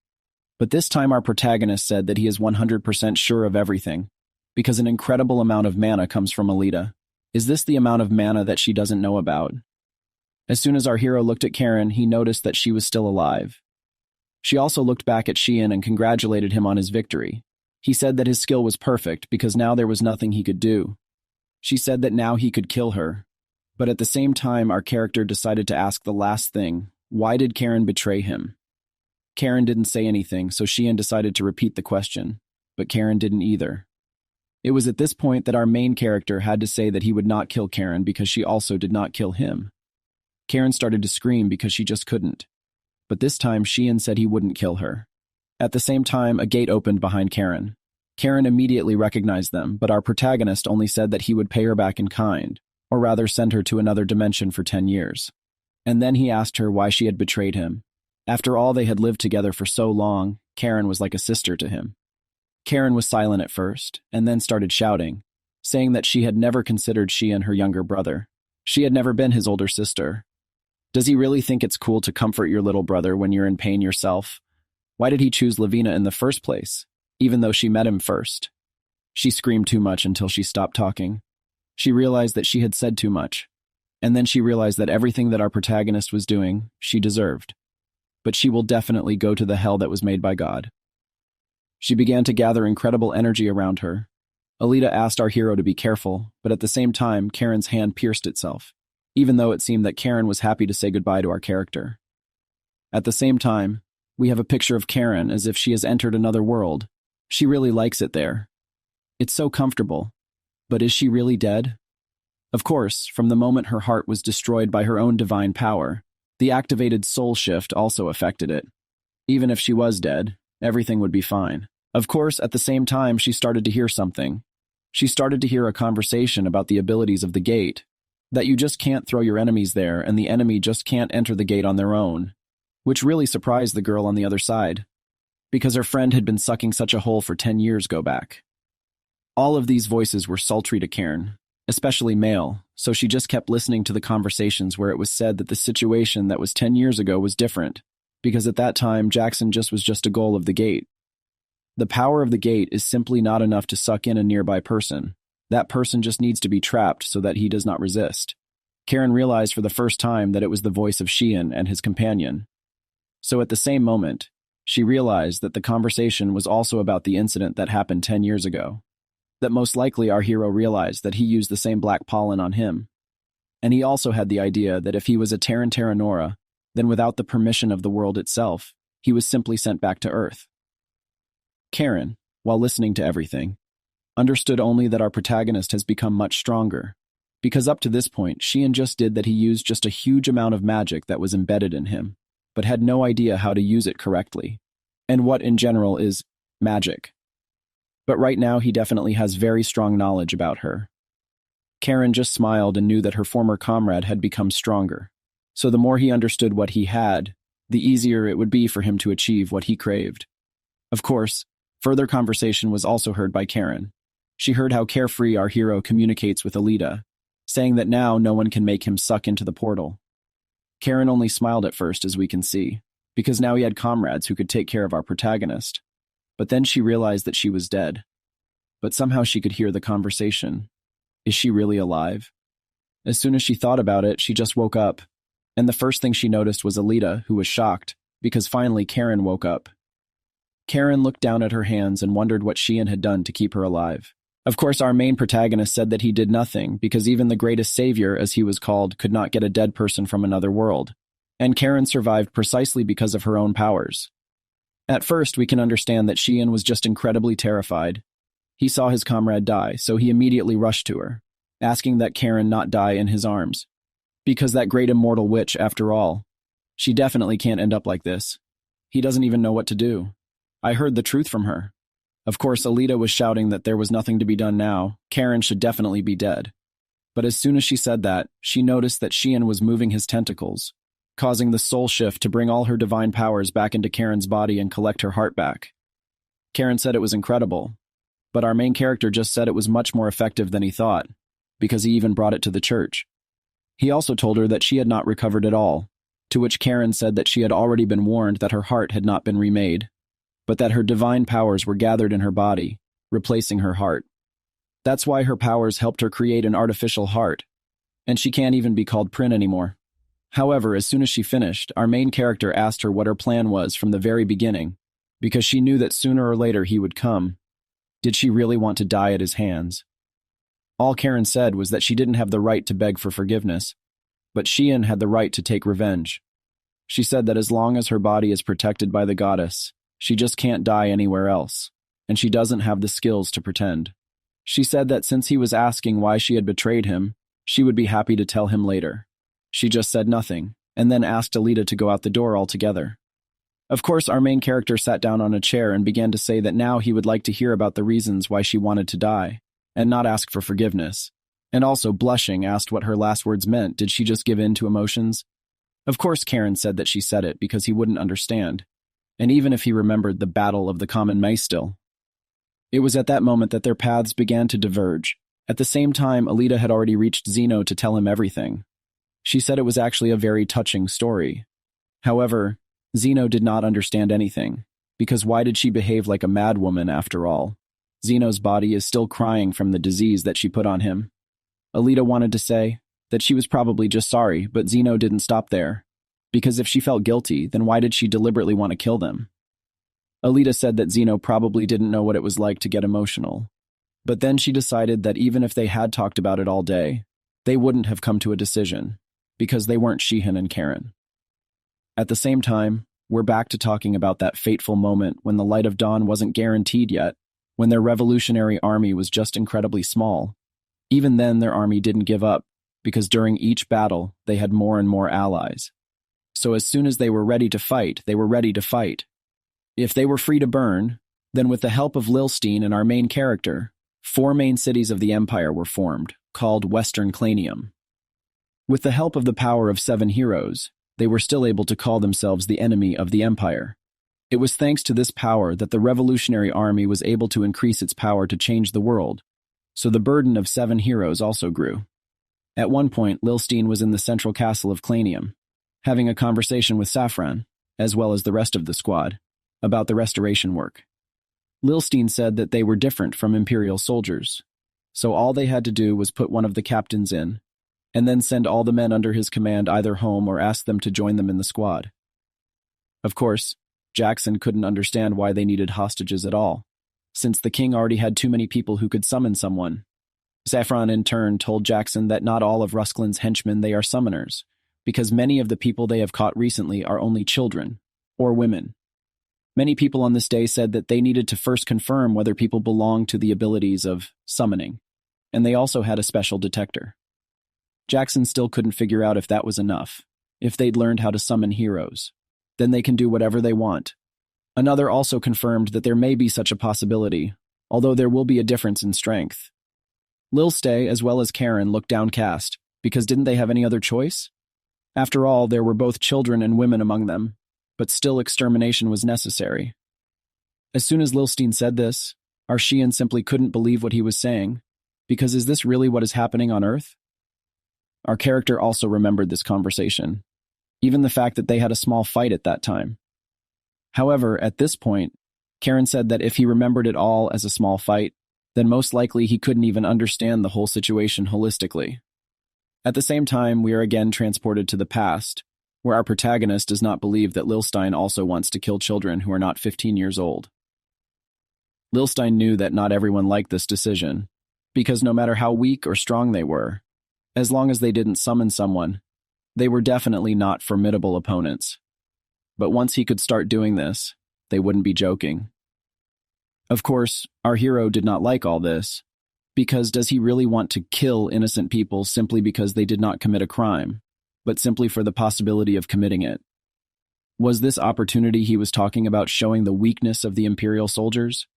But this time our protagonist said that he is 100% sure of everything, because an incredible amount of mana comes from Alita. Is this the amount of mana that she doesn't know about? As soon as our hero looked at Karen, he noticed that she was still alive. She also looked back at Shihan and congratulated him on his victory. He said that his skill was perfect because now there was nothing he could do. She said that now he could kill her. But at the same time, our character decided to ask the last thing: why did Karen betray him? Karen didn't say anything, so Shihan decided to repeat the question, but Karen didn't either. It was at this point that our main character had to say that he would not kill Karen because she also did not kill him. Karen started to scream because she just couldn't. But this time, Shihan said he wouldn't kill her. At the same time, a gate opened behind Karen. Karen immediately recognized them, but our protagonist only said that he would pay her back in kind, or rather send her to another dimension for 10 years. And then he asked her why she had betrayed him. After all they had lived together for so long, Karen was like a sister to him. Karen was silent at first, and then started shouting, saying that she had never considered Shihan her younger brother. She had never been his older sister. Does he really think it's cool to comfort your little brother when you're in pain yourself? Why did he choose Lavina in the first place, even though she met him first? She screamed too much until she stopped talking. She realized that she had said too much, and then she realized that everything that our protagonist was doing, she deserved. But she will definitely go to the hell that was made by God. She began to gather incredible energy around her. Alita asked our hero to be careful, but at the same time, Karen's hand pierced itself, even though it seemed that Karen was happy to say goodbye to our character. At the same time, we have a picture of Karen as if she has entered another world. She really likes it there. It's so comfortable. But is she really dead? Of course, from the moment her heart was destroyed by her own divine power, the activated soul shift also affected it. Even if she was dead, everything would be fine. Of course, at the same time, she started to hear something. She started to hear a conversation about the abilities of the gate, that you just can't throw your enemies there and the enemy just can't enter the gate on their own, which really surprised the girl on the other side. because her friend had been sucking such a hole for 10 years go back. All of these voices were sultry to Karen, especially male, so she just kept listening to the conversations where it was said that the situation that was 10 years ago was different, because at that time Jackson was just a goal of the gate. The power of the gate is simply not enough to suck in a nearby person. That person just needs to be trapped so that he does not resist. Karen realized for the first time that it was the voice of Shihan and his companion. So at the same moment, she realized that the conversation was also about the incident that happened 10 years ago. That most likely our hero realized that he used the same black pollen on him. And he also had the idea that if he was a Theranor, then without the permission of the world itself, he was simply sent back to Earth. Karen, while listening to everything, understood only that our protagonist has become much stronger, because up to this point, Shihan just did that he used just a huge amount of magic that was embedded in him, but had no idea how to use it correctly, and what in general is magic. But right now he definitely has very strong knowledge about her. Karen just smiled and knew that her former comrade had become stronger, so the more he understood what he had, the easier it would be for him to achieve what he craved. Of course, further conversation was also heard by Karen. She heard how carefree our hero communicates with Alita, saying that now no one can make him suck into the portal. Karen only smiled at first, as we can see, because now he had comrades who could take care of our protagonist. But then she realized that she was dead. But somehow she could hear the conversation. Is she really alive? As soon as she thought about it, she just woke up, and the first thing she noticed was Alita, who was shocked, because finally Karen woke up. Karen looked down at her hands and wondered what Shihan had done to keep her alive. Of course, our main protagonist said that he did nothing, because even the greatest savior, as he was called, could not get a dead person from another world. And Karen survived precisely because of her own powers. At first, we can understand that Shihan was just incredibly terrified. He saw his comrade die, so he immediately rushed to her, asking that Karen not die in his arms. Because that great immortal witch, after all, she definitely can't end up like this. He doesn't even know what to do. I heard the truth from her. Of course, Alita was shouting that there was nothing to be done now. Karen should definitely be dead. But as soon as she said that, she noticed that Shihan was moving his tentacles, causing the soul shift to bring all her divine powers back into Karen's body and collect her heart back. Karen said it was incredible, but our main character just said it was much more effective than he thought, because he even brought it to the church. He also told her that she had not recovered at all, to which Karen said that she had already been warned that her heart had not been remade, but that her divine powers were gathered in her body, replacing her heart. That's why her powers helped her create an artificial heart, and she can't even be called Prin anymore. However, as soon as she finished, our main character asked her what her plan was from the very beginning, because she knew that sooner or later he would come. Did she really want to die at his hands? All Karen said was that she didn't have the right to beg for forgiveness, but Shihan had the right to take revenge. She said that as long as her body is protected by the goddess, she just can't die anywhere else, and she doesn't have the skills to pretend. She said that since he was asking why she had betrayed him, she would be happy to tell him later. She just said nothing, and then asked Alita to go out the door altogether. Of course, our main character sat down on a chair and began to say that now he would like to hear about the reasons why she wanted to die, and not ask for forgiveness. And also, blushing, asked what her last words meant. Did she just give in to emotions? Of course, Karen said that she said it because he wouldn't understand, and even if he remembered the Battle of the Common Maestill. It was at that moment that their paths began to diverge. At the same time, Alita had already reached Zeno to tell him everything. She said it was actually a very touching story. However, Zeno did not understand anything, because why did she behave like a madwoman after all? Zeno's body is still crying from the disease that she put on him. Alita wanted to say that she was probably just sorry, but Zeno didn't stop there, because if she felt guilty, then why did she deliberately want to kill them? Alita said that Zeno probably didn't know what it was like to get emotional, but then she decided that even if they had talked about it all day, they wouldn't have come to a decision, because they weren't Shihan and Karen. At the same time, we're back to talking about that fateful moment when the light of dawn wasn't guaranteed yet, when their revolutionary army was just incredibly small. Even then, their army didn't give up, because during each battle, they had more and more allies. So as soon as they were ready to fight, they were ready to fight. If they were free to burn, then with the help of Lilstein and our main character, 4 main cities of the Empire were formed, called Western Clanium. With the help of the power of 7 heroes, they were still able to call themselves the enemy of the Empire. It was thanks to this power that the Revolutionary Army was able to increase its power to change the world, so the burden of 7 heroes also grew. At one point, Lilstein was in the central castle of Clanium, having a conversation with Saffron, as well as the rest of the squad, about the restoration work. Lilstein said that they were different from Imperial soldiers, so all they had to do was put one of the captains in, and then send all the men under his command either home or ask them to join them in the squad. Of course, Jackson couldn't understand why they needed hostages at all, since the king already had too many people who could summon someone. Saffron in turn told Jackson that not all of Rusklin's henchmen they are summoners, because many of the people they have caught recently are only children, or women. Many people on this day said that they needed to first confirm whether people belonged to the abilities of summoning, and they also had a special detector. Jackson still couldn't figure out if that was enough. If they'd learned how to summon heroes, then they can do whatever they want. Another also confirmed that there may be such a possibility, although there will be a difference in strength. Lil Stay, as well as Karen, looked downcast, because didn't they have any other choice? After all, there were both children and women among them, but still extermination was necessary. As soon as Lilstein said this, Arshian simply couldn't believe what he was saying, because is this really what is happening on Earth? Our character also remembered this conversation, even the fact that they had a small fight at that time. However, at this point, Karen said that if he remembered it all as a small fight, then most likely he couldn't even understand the whole situation holistically. At the same time, we are again transported to the past, where our protagonist does not believe that Lilstein also wants to kill children who are not 15 years old. Lilstein knew that not everyone liked this decision, because no matter how weak or strong they were, as long as they didn't summon someone, they were definitely not formidable opponents. But once he could start doing this, they wouldn't be joking. Of course, our hero did not like all this, because does he really want to kill innocent people simply because they did not commit a crime, but simply for the possibility of committing it? Was this opportunity he was talking about showing the weakness of the Imperial soldiers?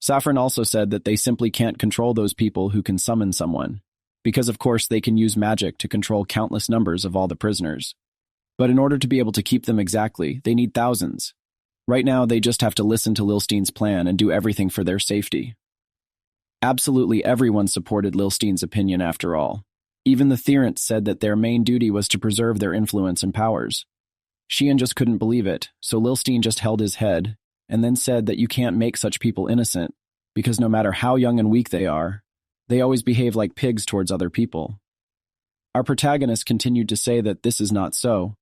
Saffron also said that they simply can't control those people who can summon someone, because of course they can use magic to control countless numbers of all the prisoners. But in order to be able to keep them exactly, they need thousands. Right now, they just have to listen to Lilstein's plan and do everything for their safety. Absolutely everyone supported Lilstein's opinion after all. Even the Therant said that their main duty was to preserve their influence and powers. Shihan just couldn't believe it, so Lilstein just held his head, and then said that you can't make such people innocent, because no matter how young and weak they are, they always behave like pigs towards other people. Our protagonist continued to say that this is not so,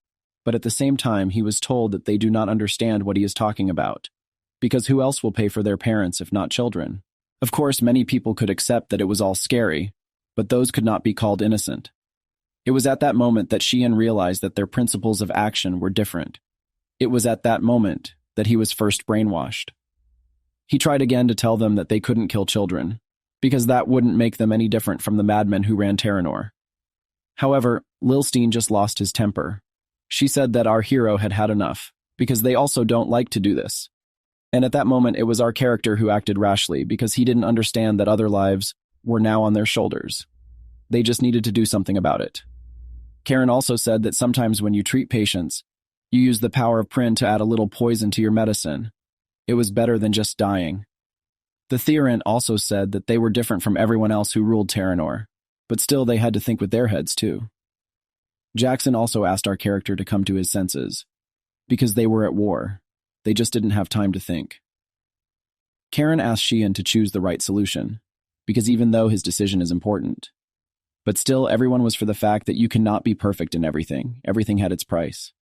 but at the same time he was told that they do not understand what he is talking about, because who else will pay for their parents if not children? Of course, many people could accept that it was all scary, but those could not be called innocent. It was at that moment that Shihan realized that their principles of action were different. It was at that moment that he was first brainwashed. He tried again to tell them that they couldn't kill children, because that wouldn't make them any different from the madmen who ran Theranor. However, Lilstein just lost his temper. She said that our hero had had enough, because they also don't like to do this. And at that moment, it was our character who acted rashly, because he didn't understand that other lives were now on their shoulders. They just needed to do something about it. Karen also said that sometimes when you treat patients, you use the power of Prin to add a little poison to your medicine. It was better than just dying. The Theranor also said that they were different from everyone else who ruled Theranor, but still they had to think with their heads too. Jackson also asked our character to come to his senses, because they were at war. They just didn't have time to think. Karen asked Shihan to choose the right solution, because even though his decision is important, but still everyone was for the fact that you cannot be perfect in everything. Everything had its price.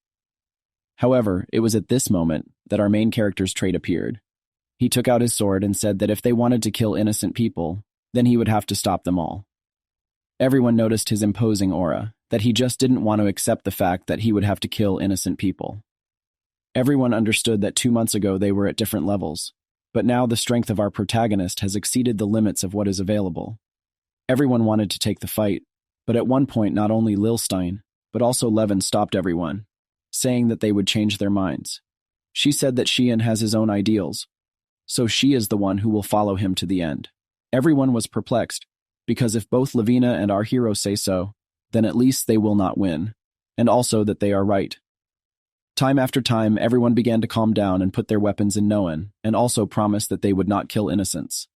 However, it was at this moment that our main character's trait appeared. He took out his sword and said that if they wanted to kill innocent people, then he would have to stop them all. Everyone noticed his imposing aura, that he just didn't want to accept the fact that he would have to kill innocent people. Everyone understood that 2 months ago they were at different levels, but now the strength of our protagonist has exceeded the limits of what is available. Everyone wanted to take the fight, but at one point not only Lilstein, but also Levin stopped everyone, saying that they would change their minds. She said that Shihan has his own ideals, so she is the one who will follow him to the end. Everyone was perplexed, because if both Lavina and our hero say so, then at least they will not win, and also that they are right. Time after time, everyone began to calm down and put their weapons in Noan, and also promised that they would not kill innocents.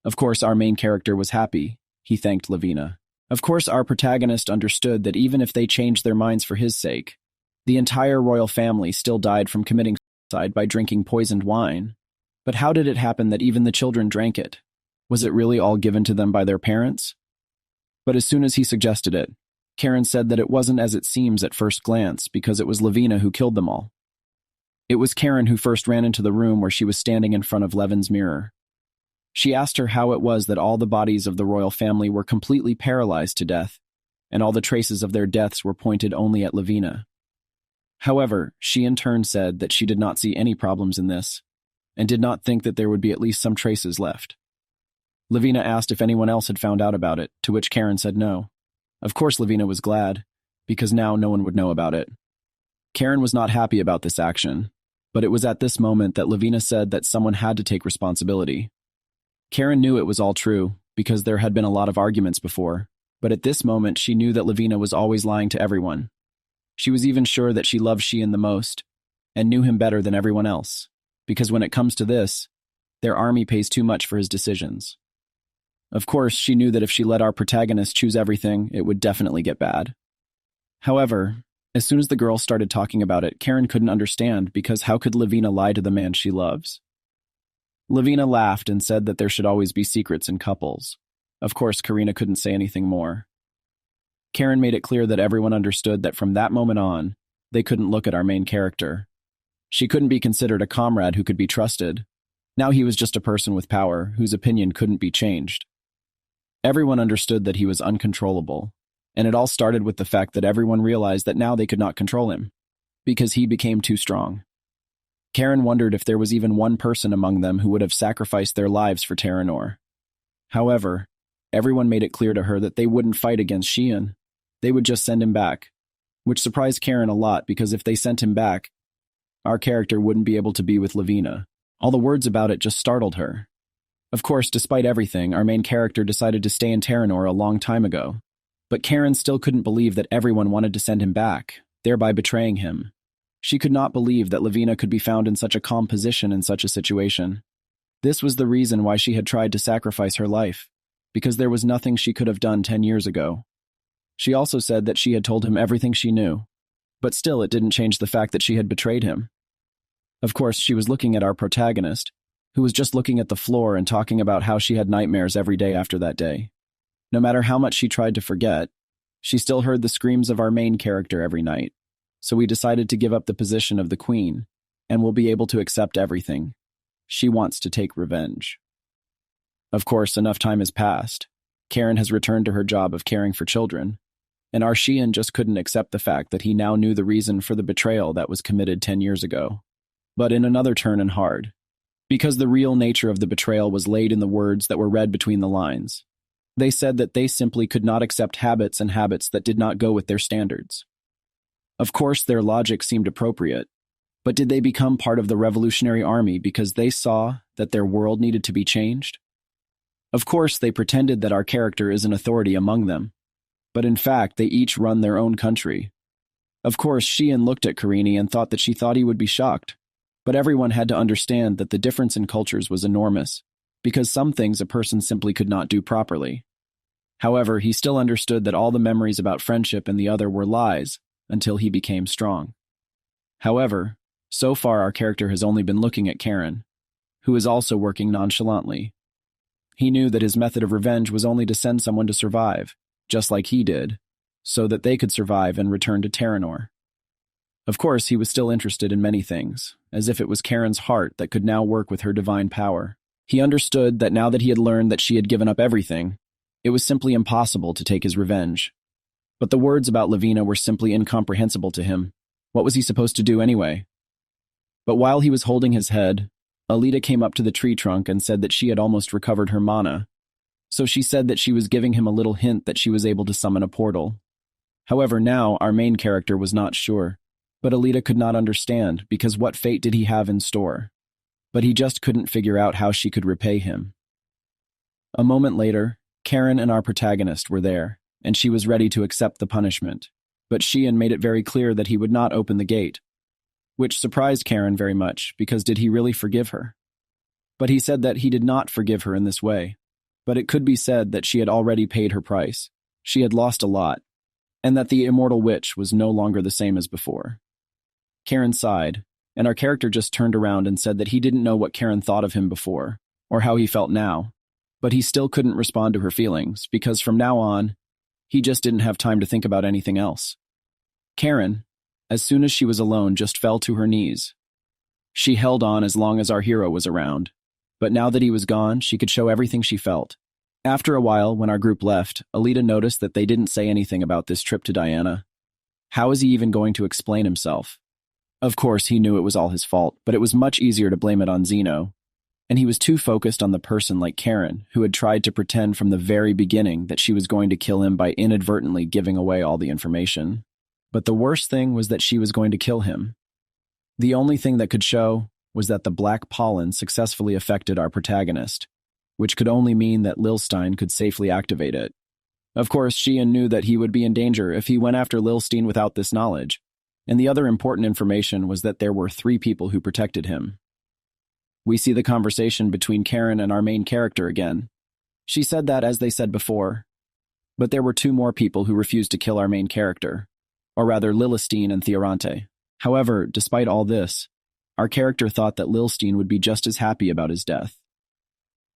Of course, our main character was happy. He thanked Lavina. Of course, our protagonist understood that even if they changed their minds for his sake, the entire royal family still died from committing suicide by drinking poisoned wine. But how did it happen that even the children drank it? Was it really all given to them by their parents? But as soon as he suggested it, Karen said that it wasn't as it seems at first glance because it was Lavina who killed them all. It was Karen who first ran into the room where she was standing in front of Levin's mirror. She asked her how it was that all the bodies of the royal family were completely paralyzed to death, and all the traces of their deaths were pointed only at Lavina. However, she in turn said that she did not see any problems in this, and did not think that there would be at least some traces left. Lavina asked if anyone else had found out about it, to which Karen said no. Of course Lavina was glad, because now no one would know about it. Karen was not happy about this action, but it was at this moment that Lavina said that someone had to take responsibility. Karen knew it was all true, because there had been a lot of arguments before, but at this moment she knew that Lavina was always lying to everyone. She was even sure that she loved Shihan the most, and knew him better than everyone else, because when it comes to this, their army pays too much for his decisions. Of course, she knew that if she let our protagonist choose everything, it would definitely get bad. However, as soon as the girl started talking about it, Karen couldn't understand because how could Lavina lie to the man she loves? Lavina laughed and said that there should always be secrets in couples. Of course, Karina couldn't say anything more. Karen made it clear that everyone understood that from that moment on, they couldn't look at our main character. She couldn't be considered a comrade who could be trusted. Now he was just a person with power whose opinion couldn't be changed. Everyone understood that he was uncontrollable, and it all started with the fact that everyone realized that now they could not control him, because he became too strong. Karen wondered if there was even one person among them who would have sacrificed their lives for Theranor. However, everyone made it clear to her that they wouldn't fight against Shihan. They would just send him back, which surprised Karen a lot because if they sent him back, our character wouldn't be able to be with Lavina. All the words about it just startled her. Of course, despite everything, our main character decided to stay in Theranor a long time ago. But Karen still couldn't believe that everyone wanted to send him back, thereby betraying him. She could not believe that Lavina could be found in such a calm position in such a situation. This was the reason why she had tried to sacrifice her life, because there was nothing she could have done 10 years ago. She also said that she had told him everything she knew, but still it didn't change the fact that she had betrayed him. Of course, she was looking at our protagonist, who was just looking at the floor and talking about how she had nightmares every day after that day. No matter how much she tried to forget, she still heard the screams of our main character every night, so we decided to give up the position of the queen, and will be able to accept everything. She wants to take revenge. Of course, enough time has passed. Karen has returned to her job of caring for children, and our Shihan just couldn't accept the fact that he now knew the reason for the betrayal that was committed 10 years ago. But in another turn and hard, because the real nature of the betrayal was laid in the words that were read between the lines. They said that they simply could not accept habits and habits that did not go with their standards. Of course, their logic seemed appropriate, but did they become part of the revolutionary army because they saw that their world needed to be changed? Of course, they pretended that our character is an authority among them, but in fact, they each run their own country. Of course, Shihan looked at Karini and thought that she thought he would be shocked. But everyone had to understand that the difference in cultures was enormous, because some things a person simply could not do properly. However, he still understood that all the memories about friendship and the other were lies until he became strong. However, so far our character has only been looking at Karen, who is also working nonchalantly. He knew that his method of revenge was only to send someone to survive, just like he did, so that they could survive and return to Theranor. Of course, he was still interested in many things, as if it was Karen's heart that could now work with her divine power. He understood that now that he had learned that she had given up everything, it was simply impossible to take his revenge. But the words about Lavina were simply incomprehensible to him. What was he supposed to do anyway? But while he was holding his head, Alita came up to the tree trunk and said that she had almost recovered her mana. So she said that she was giving him a little hint that she was able to summon a portal. However, now our main character was not sure. But Alita could not understand, because what fate did he have in store? But he just couldn't figure out how she could repay him. A moment later, Karen and our protagonist were there, and she was ready to accept the punishment. But Shihan made it very clear that he would not open the gate, which surprised Karen very much because did he really forgive her? But he said that he did not forgive her in this way, but it could be said that she had already paid her price. She had lost a lot, and that the immortal witch was no longer the same as before. Karen sighed, and our character just turned around and said that he didn't know what Karen thought of him before, or how he felt now, but he still couldn't respond to her feelings because from now on, he just didn't have time to think about anything else. Karen, as soon as she was alone, just fell to her knees. She held on as long as our hero was around, but now that he was gone, she could show everything she felt. After a while, when our group left, Alita noticed that they didn't say anything about this trip to Diana. How is he even going to explain himself? Of course, he knew it was all his fault, but it was much easier to blame it on Zeno. And he was too focused on the person like Karen, who had tried to pretend from the very beginning that she was going to kill him by inadvertently giving away all the information. But the worst thing was that she was going to kill him. The only thing that could show was that the black pollen successfully affected our protagonist, which could only mean that Lilstein could safely activate it. Of course, Shihan knew that he would be in danger if he went after Lilstein without this knowledge, and the other important information was that there were 3 people who protected him. We see the conversation between Karen and our main character again. She said that as they said before, but there were 2 more people who refused to kill our main character, or rather Lilstein and Theranor. However, despite all this, our character thought that Lilstein would be just as happy about his death.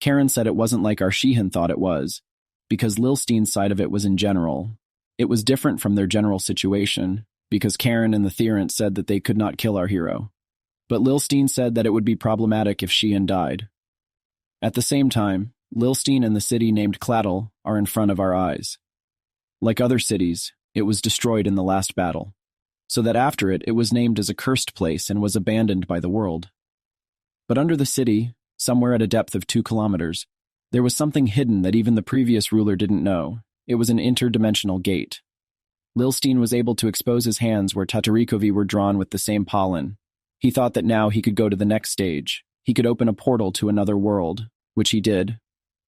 Karen said it wasn't like our Shihan thought it was, because Lilstein's side of it was in general. It was different from their general situation, because Karen and the Tyrant said that they could not kill our hero. But Lilstein said that it would be problematic if Shihan died. At the same time, Lilstein and the city named Claddle are in front of our eyes. Like other cities, it was destroyed in the last battle, so that after it was named as a cursed place and was abandoned by the world. But under the city, somewhere at a depth of 2 kilometers, there was something hidden that even the previous ruler didn't know. It was an interdimensional gate. Lilstein was able to expose his hands where Tatarikovi were drawn with the same pollen. He thought that now he could go to the next stage. He could open a portal to another world, which he did.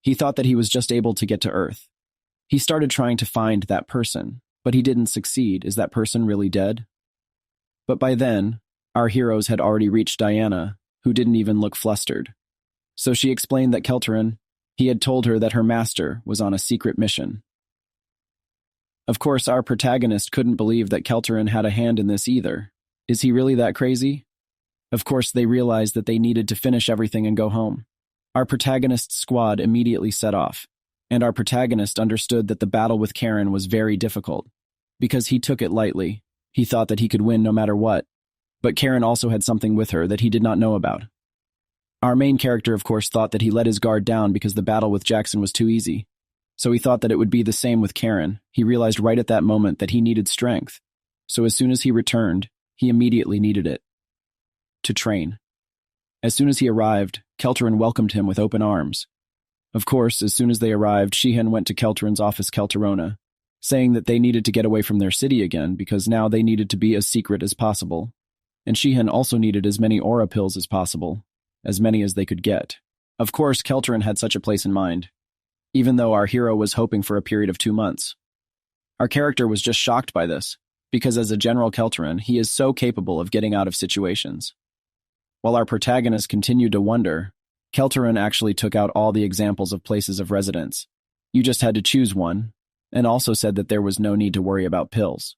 He thought that he was just able to get to Earth. He started trying to find that person, but he didn't succeed. Is that person really dead? But by then, our heroes had already reached Diana, who didn't even look flustered. So she explained that Kelterin, he had told her that her master was on a secret mission. Of course, our protagonist couldn't believe that Kelterin had a hand in this either. Is he really that crazy? Of course, they realized that they needed to finish everything and go home. Our protagonist's squad immediately set off, and our protagonist understood that the battle with Karen was very difficult, because he took it lightly. He thought that he could win no matter what, but Karen also had something with her that he did not know about. Our main character, of course, thought that he let his guard down because the battle with Jackson was too easy, so he thought that it would be the same with Karen. He realized right at that moment that he needed strength, so as soon as he returned, he immediately needed it. To train. As soon as he arrived, Kelterin welcomed him with open arms. Of course, as soon as they arrived, Shihan went to Kelterin's office, Kelterona, saying that they needed to get away from their city again because now they needed to be as secret as possible. And Shihan also needed as many aura pills as possible, as many as they could get. Of course, Kelterin had such a place in mind, even though our hero was hoping for a period of 2 months. Our character was just shocked by this, because as a General Kelterin, he is so capable of getting out of situations. While our protagonist continued to wonder, Kelterin actually took out all the examples of places of residence. You just had to choose one, and also said that there was no need to worry about pills.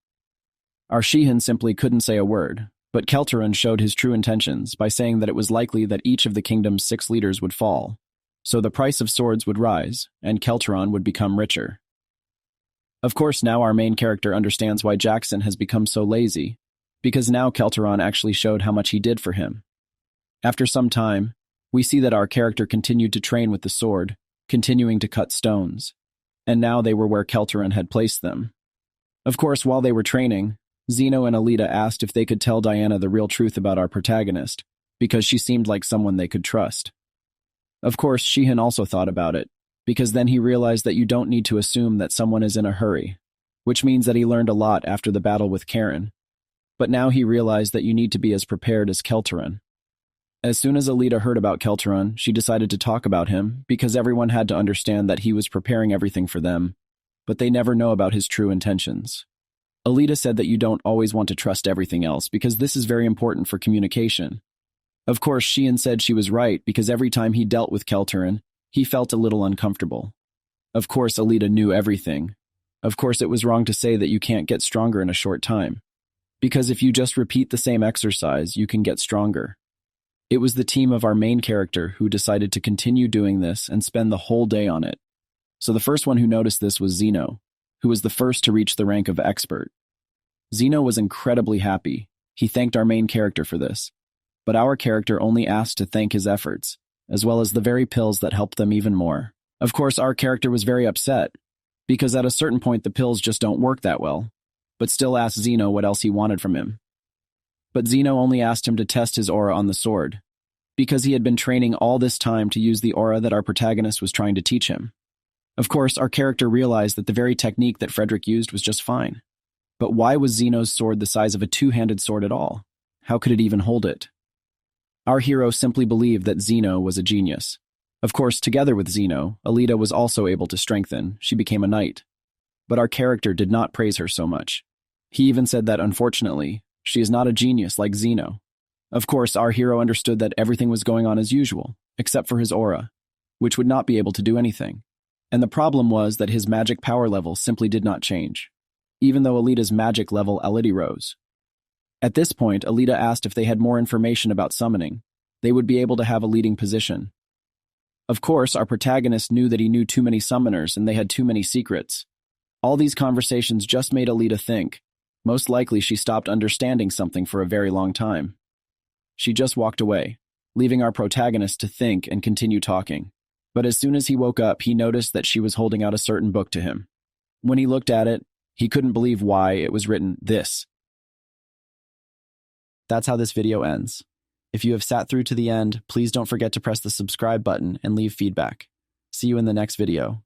Our Shihan simply couldn't say a word, but Kelterin showed his true intentions by saying that it was likely that each of the kingdom's 6 leaders would fall, so the price of swords would rise, and Kelteron would become richer. Of course, now our main character understands why Jackson has become so lazy, because now Kelteron actually showed how much he did for him. After some time, we see that our character continued to train with the sword, continuing to cut stones, and now they were where Kelterin had placed them. Of course, while they were training, Zeno and Alita asked if they could tell Diana the real truth about our protagonist, because she seemed like someone they could trust. Of course, Shihan also thought about it, because then he realized that you don't need to assume that someone is in a hurry, which means that he learned a lot after the battle with Karen. But now he realized that you need to be as prepared as Kelterin. As soon as Alita heard about Kelteron, she decided to talk about him, because everyone had to understand that he was preparing everything for them, but they never know about his true intentions. Alita said that you don't always want to trust everything else because this is very important for communication. Of course, Shihan said she was right because every time he dealt with Kelturan, he felt a little uncomfortable. Of course, Alita knew everything. Of course, it was wrong to say that you can't get stronger in a short time. Because if you just repeat the same exercise, you can get stronger. It was the team of our main character who decided to continue doing this and spend the whole day on it. So the first one who noticed this was Zeno, who was the first to reach the rank of expert. Zeno was incredibly happy. He thanked our main character for this. But our character only asked to thank his efforts, as well as the very pills that helped them even more. Of course, our character was very upset, because at a certain point the pills just don't work that well, but still asked Zeno what else he wanted from him. But Zeno only asked him to test his aura on the sword, because he had been training all this time to use the aura that our protagonist was trying to teach him. Of course, our character realized that the very technique that Frederick used was just fine. But why was Zeno's sword the size of a two-handed sword at all? How could it even hold it? Our hero simply believed that Zeno was a genius. Of course, together with Zeno, Alita was also able to strengthen. She became a knight. But our character did not praise her so much. He even said that, unfortunately, she is not a genius like Zeno. Of course, our hero understood that everything was going on as usual, except for his aura, which would not be able to do anything. And the problem was that his magic power level simply did not change, even though Alita's magic level already rose. At this point, Alita asked if they had more information about summoning. They would be able to have a leading position. Of course, our protagonist knew that he knew too many summoners and they had too many secrets. All these conversations just made Alita think. Most likely she stopped understanding something for a very long time. She just walked away, leaving our protagonist to think and continue talking. But as soon as he woke up, he noticed that she was holding out a certain book to him. When he looked at it, he couldn't believe why it was written this. That's how this video ends. If you have sat through to the end, please don't forget to press the subscribe button and leave feedback. See you in the next video.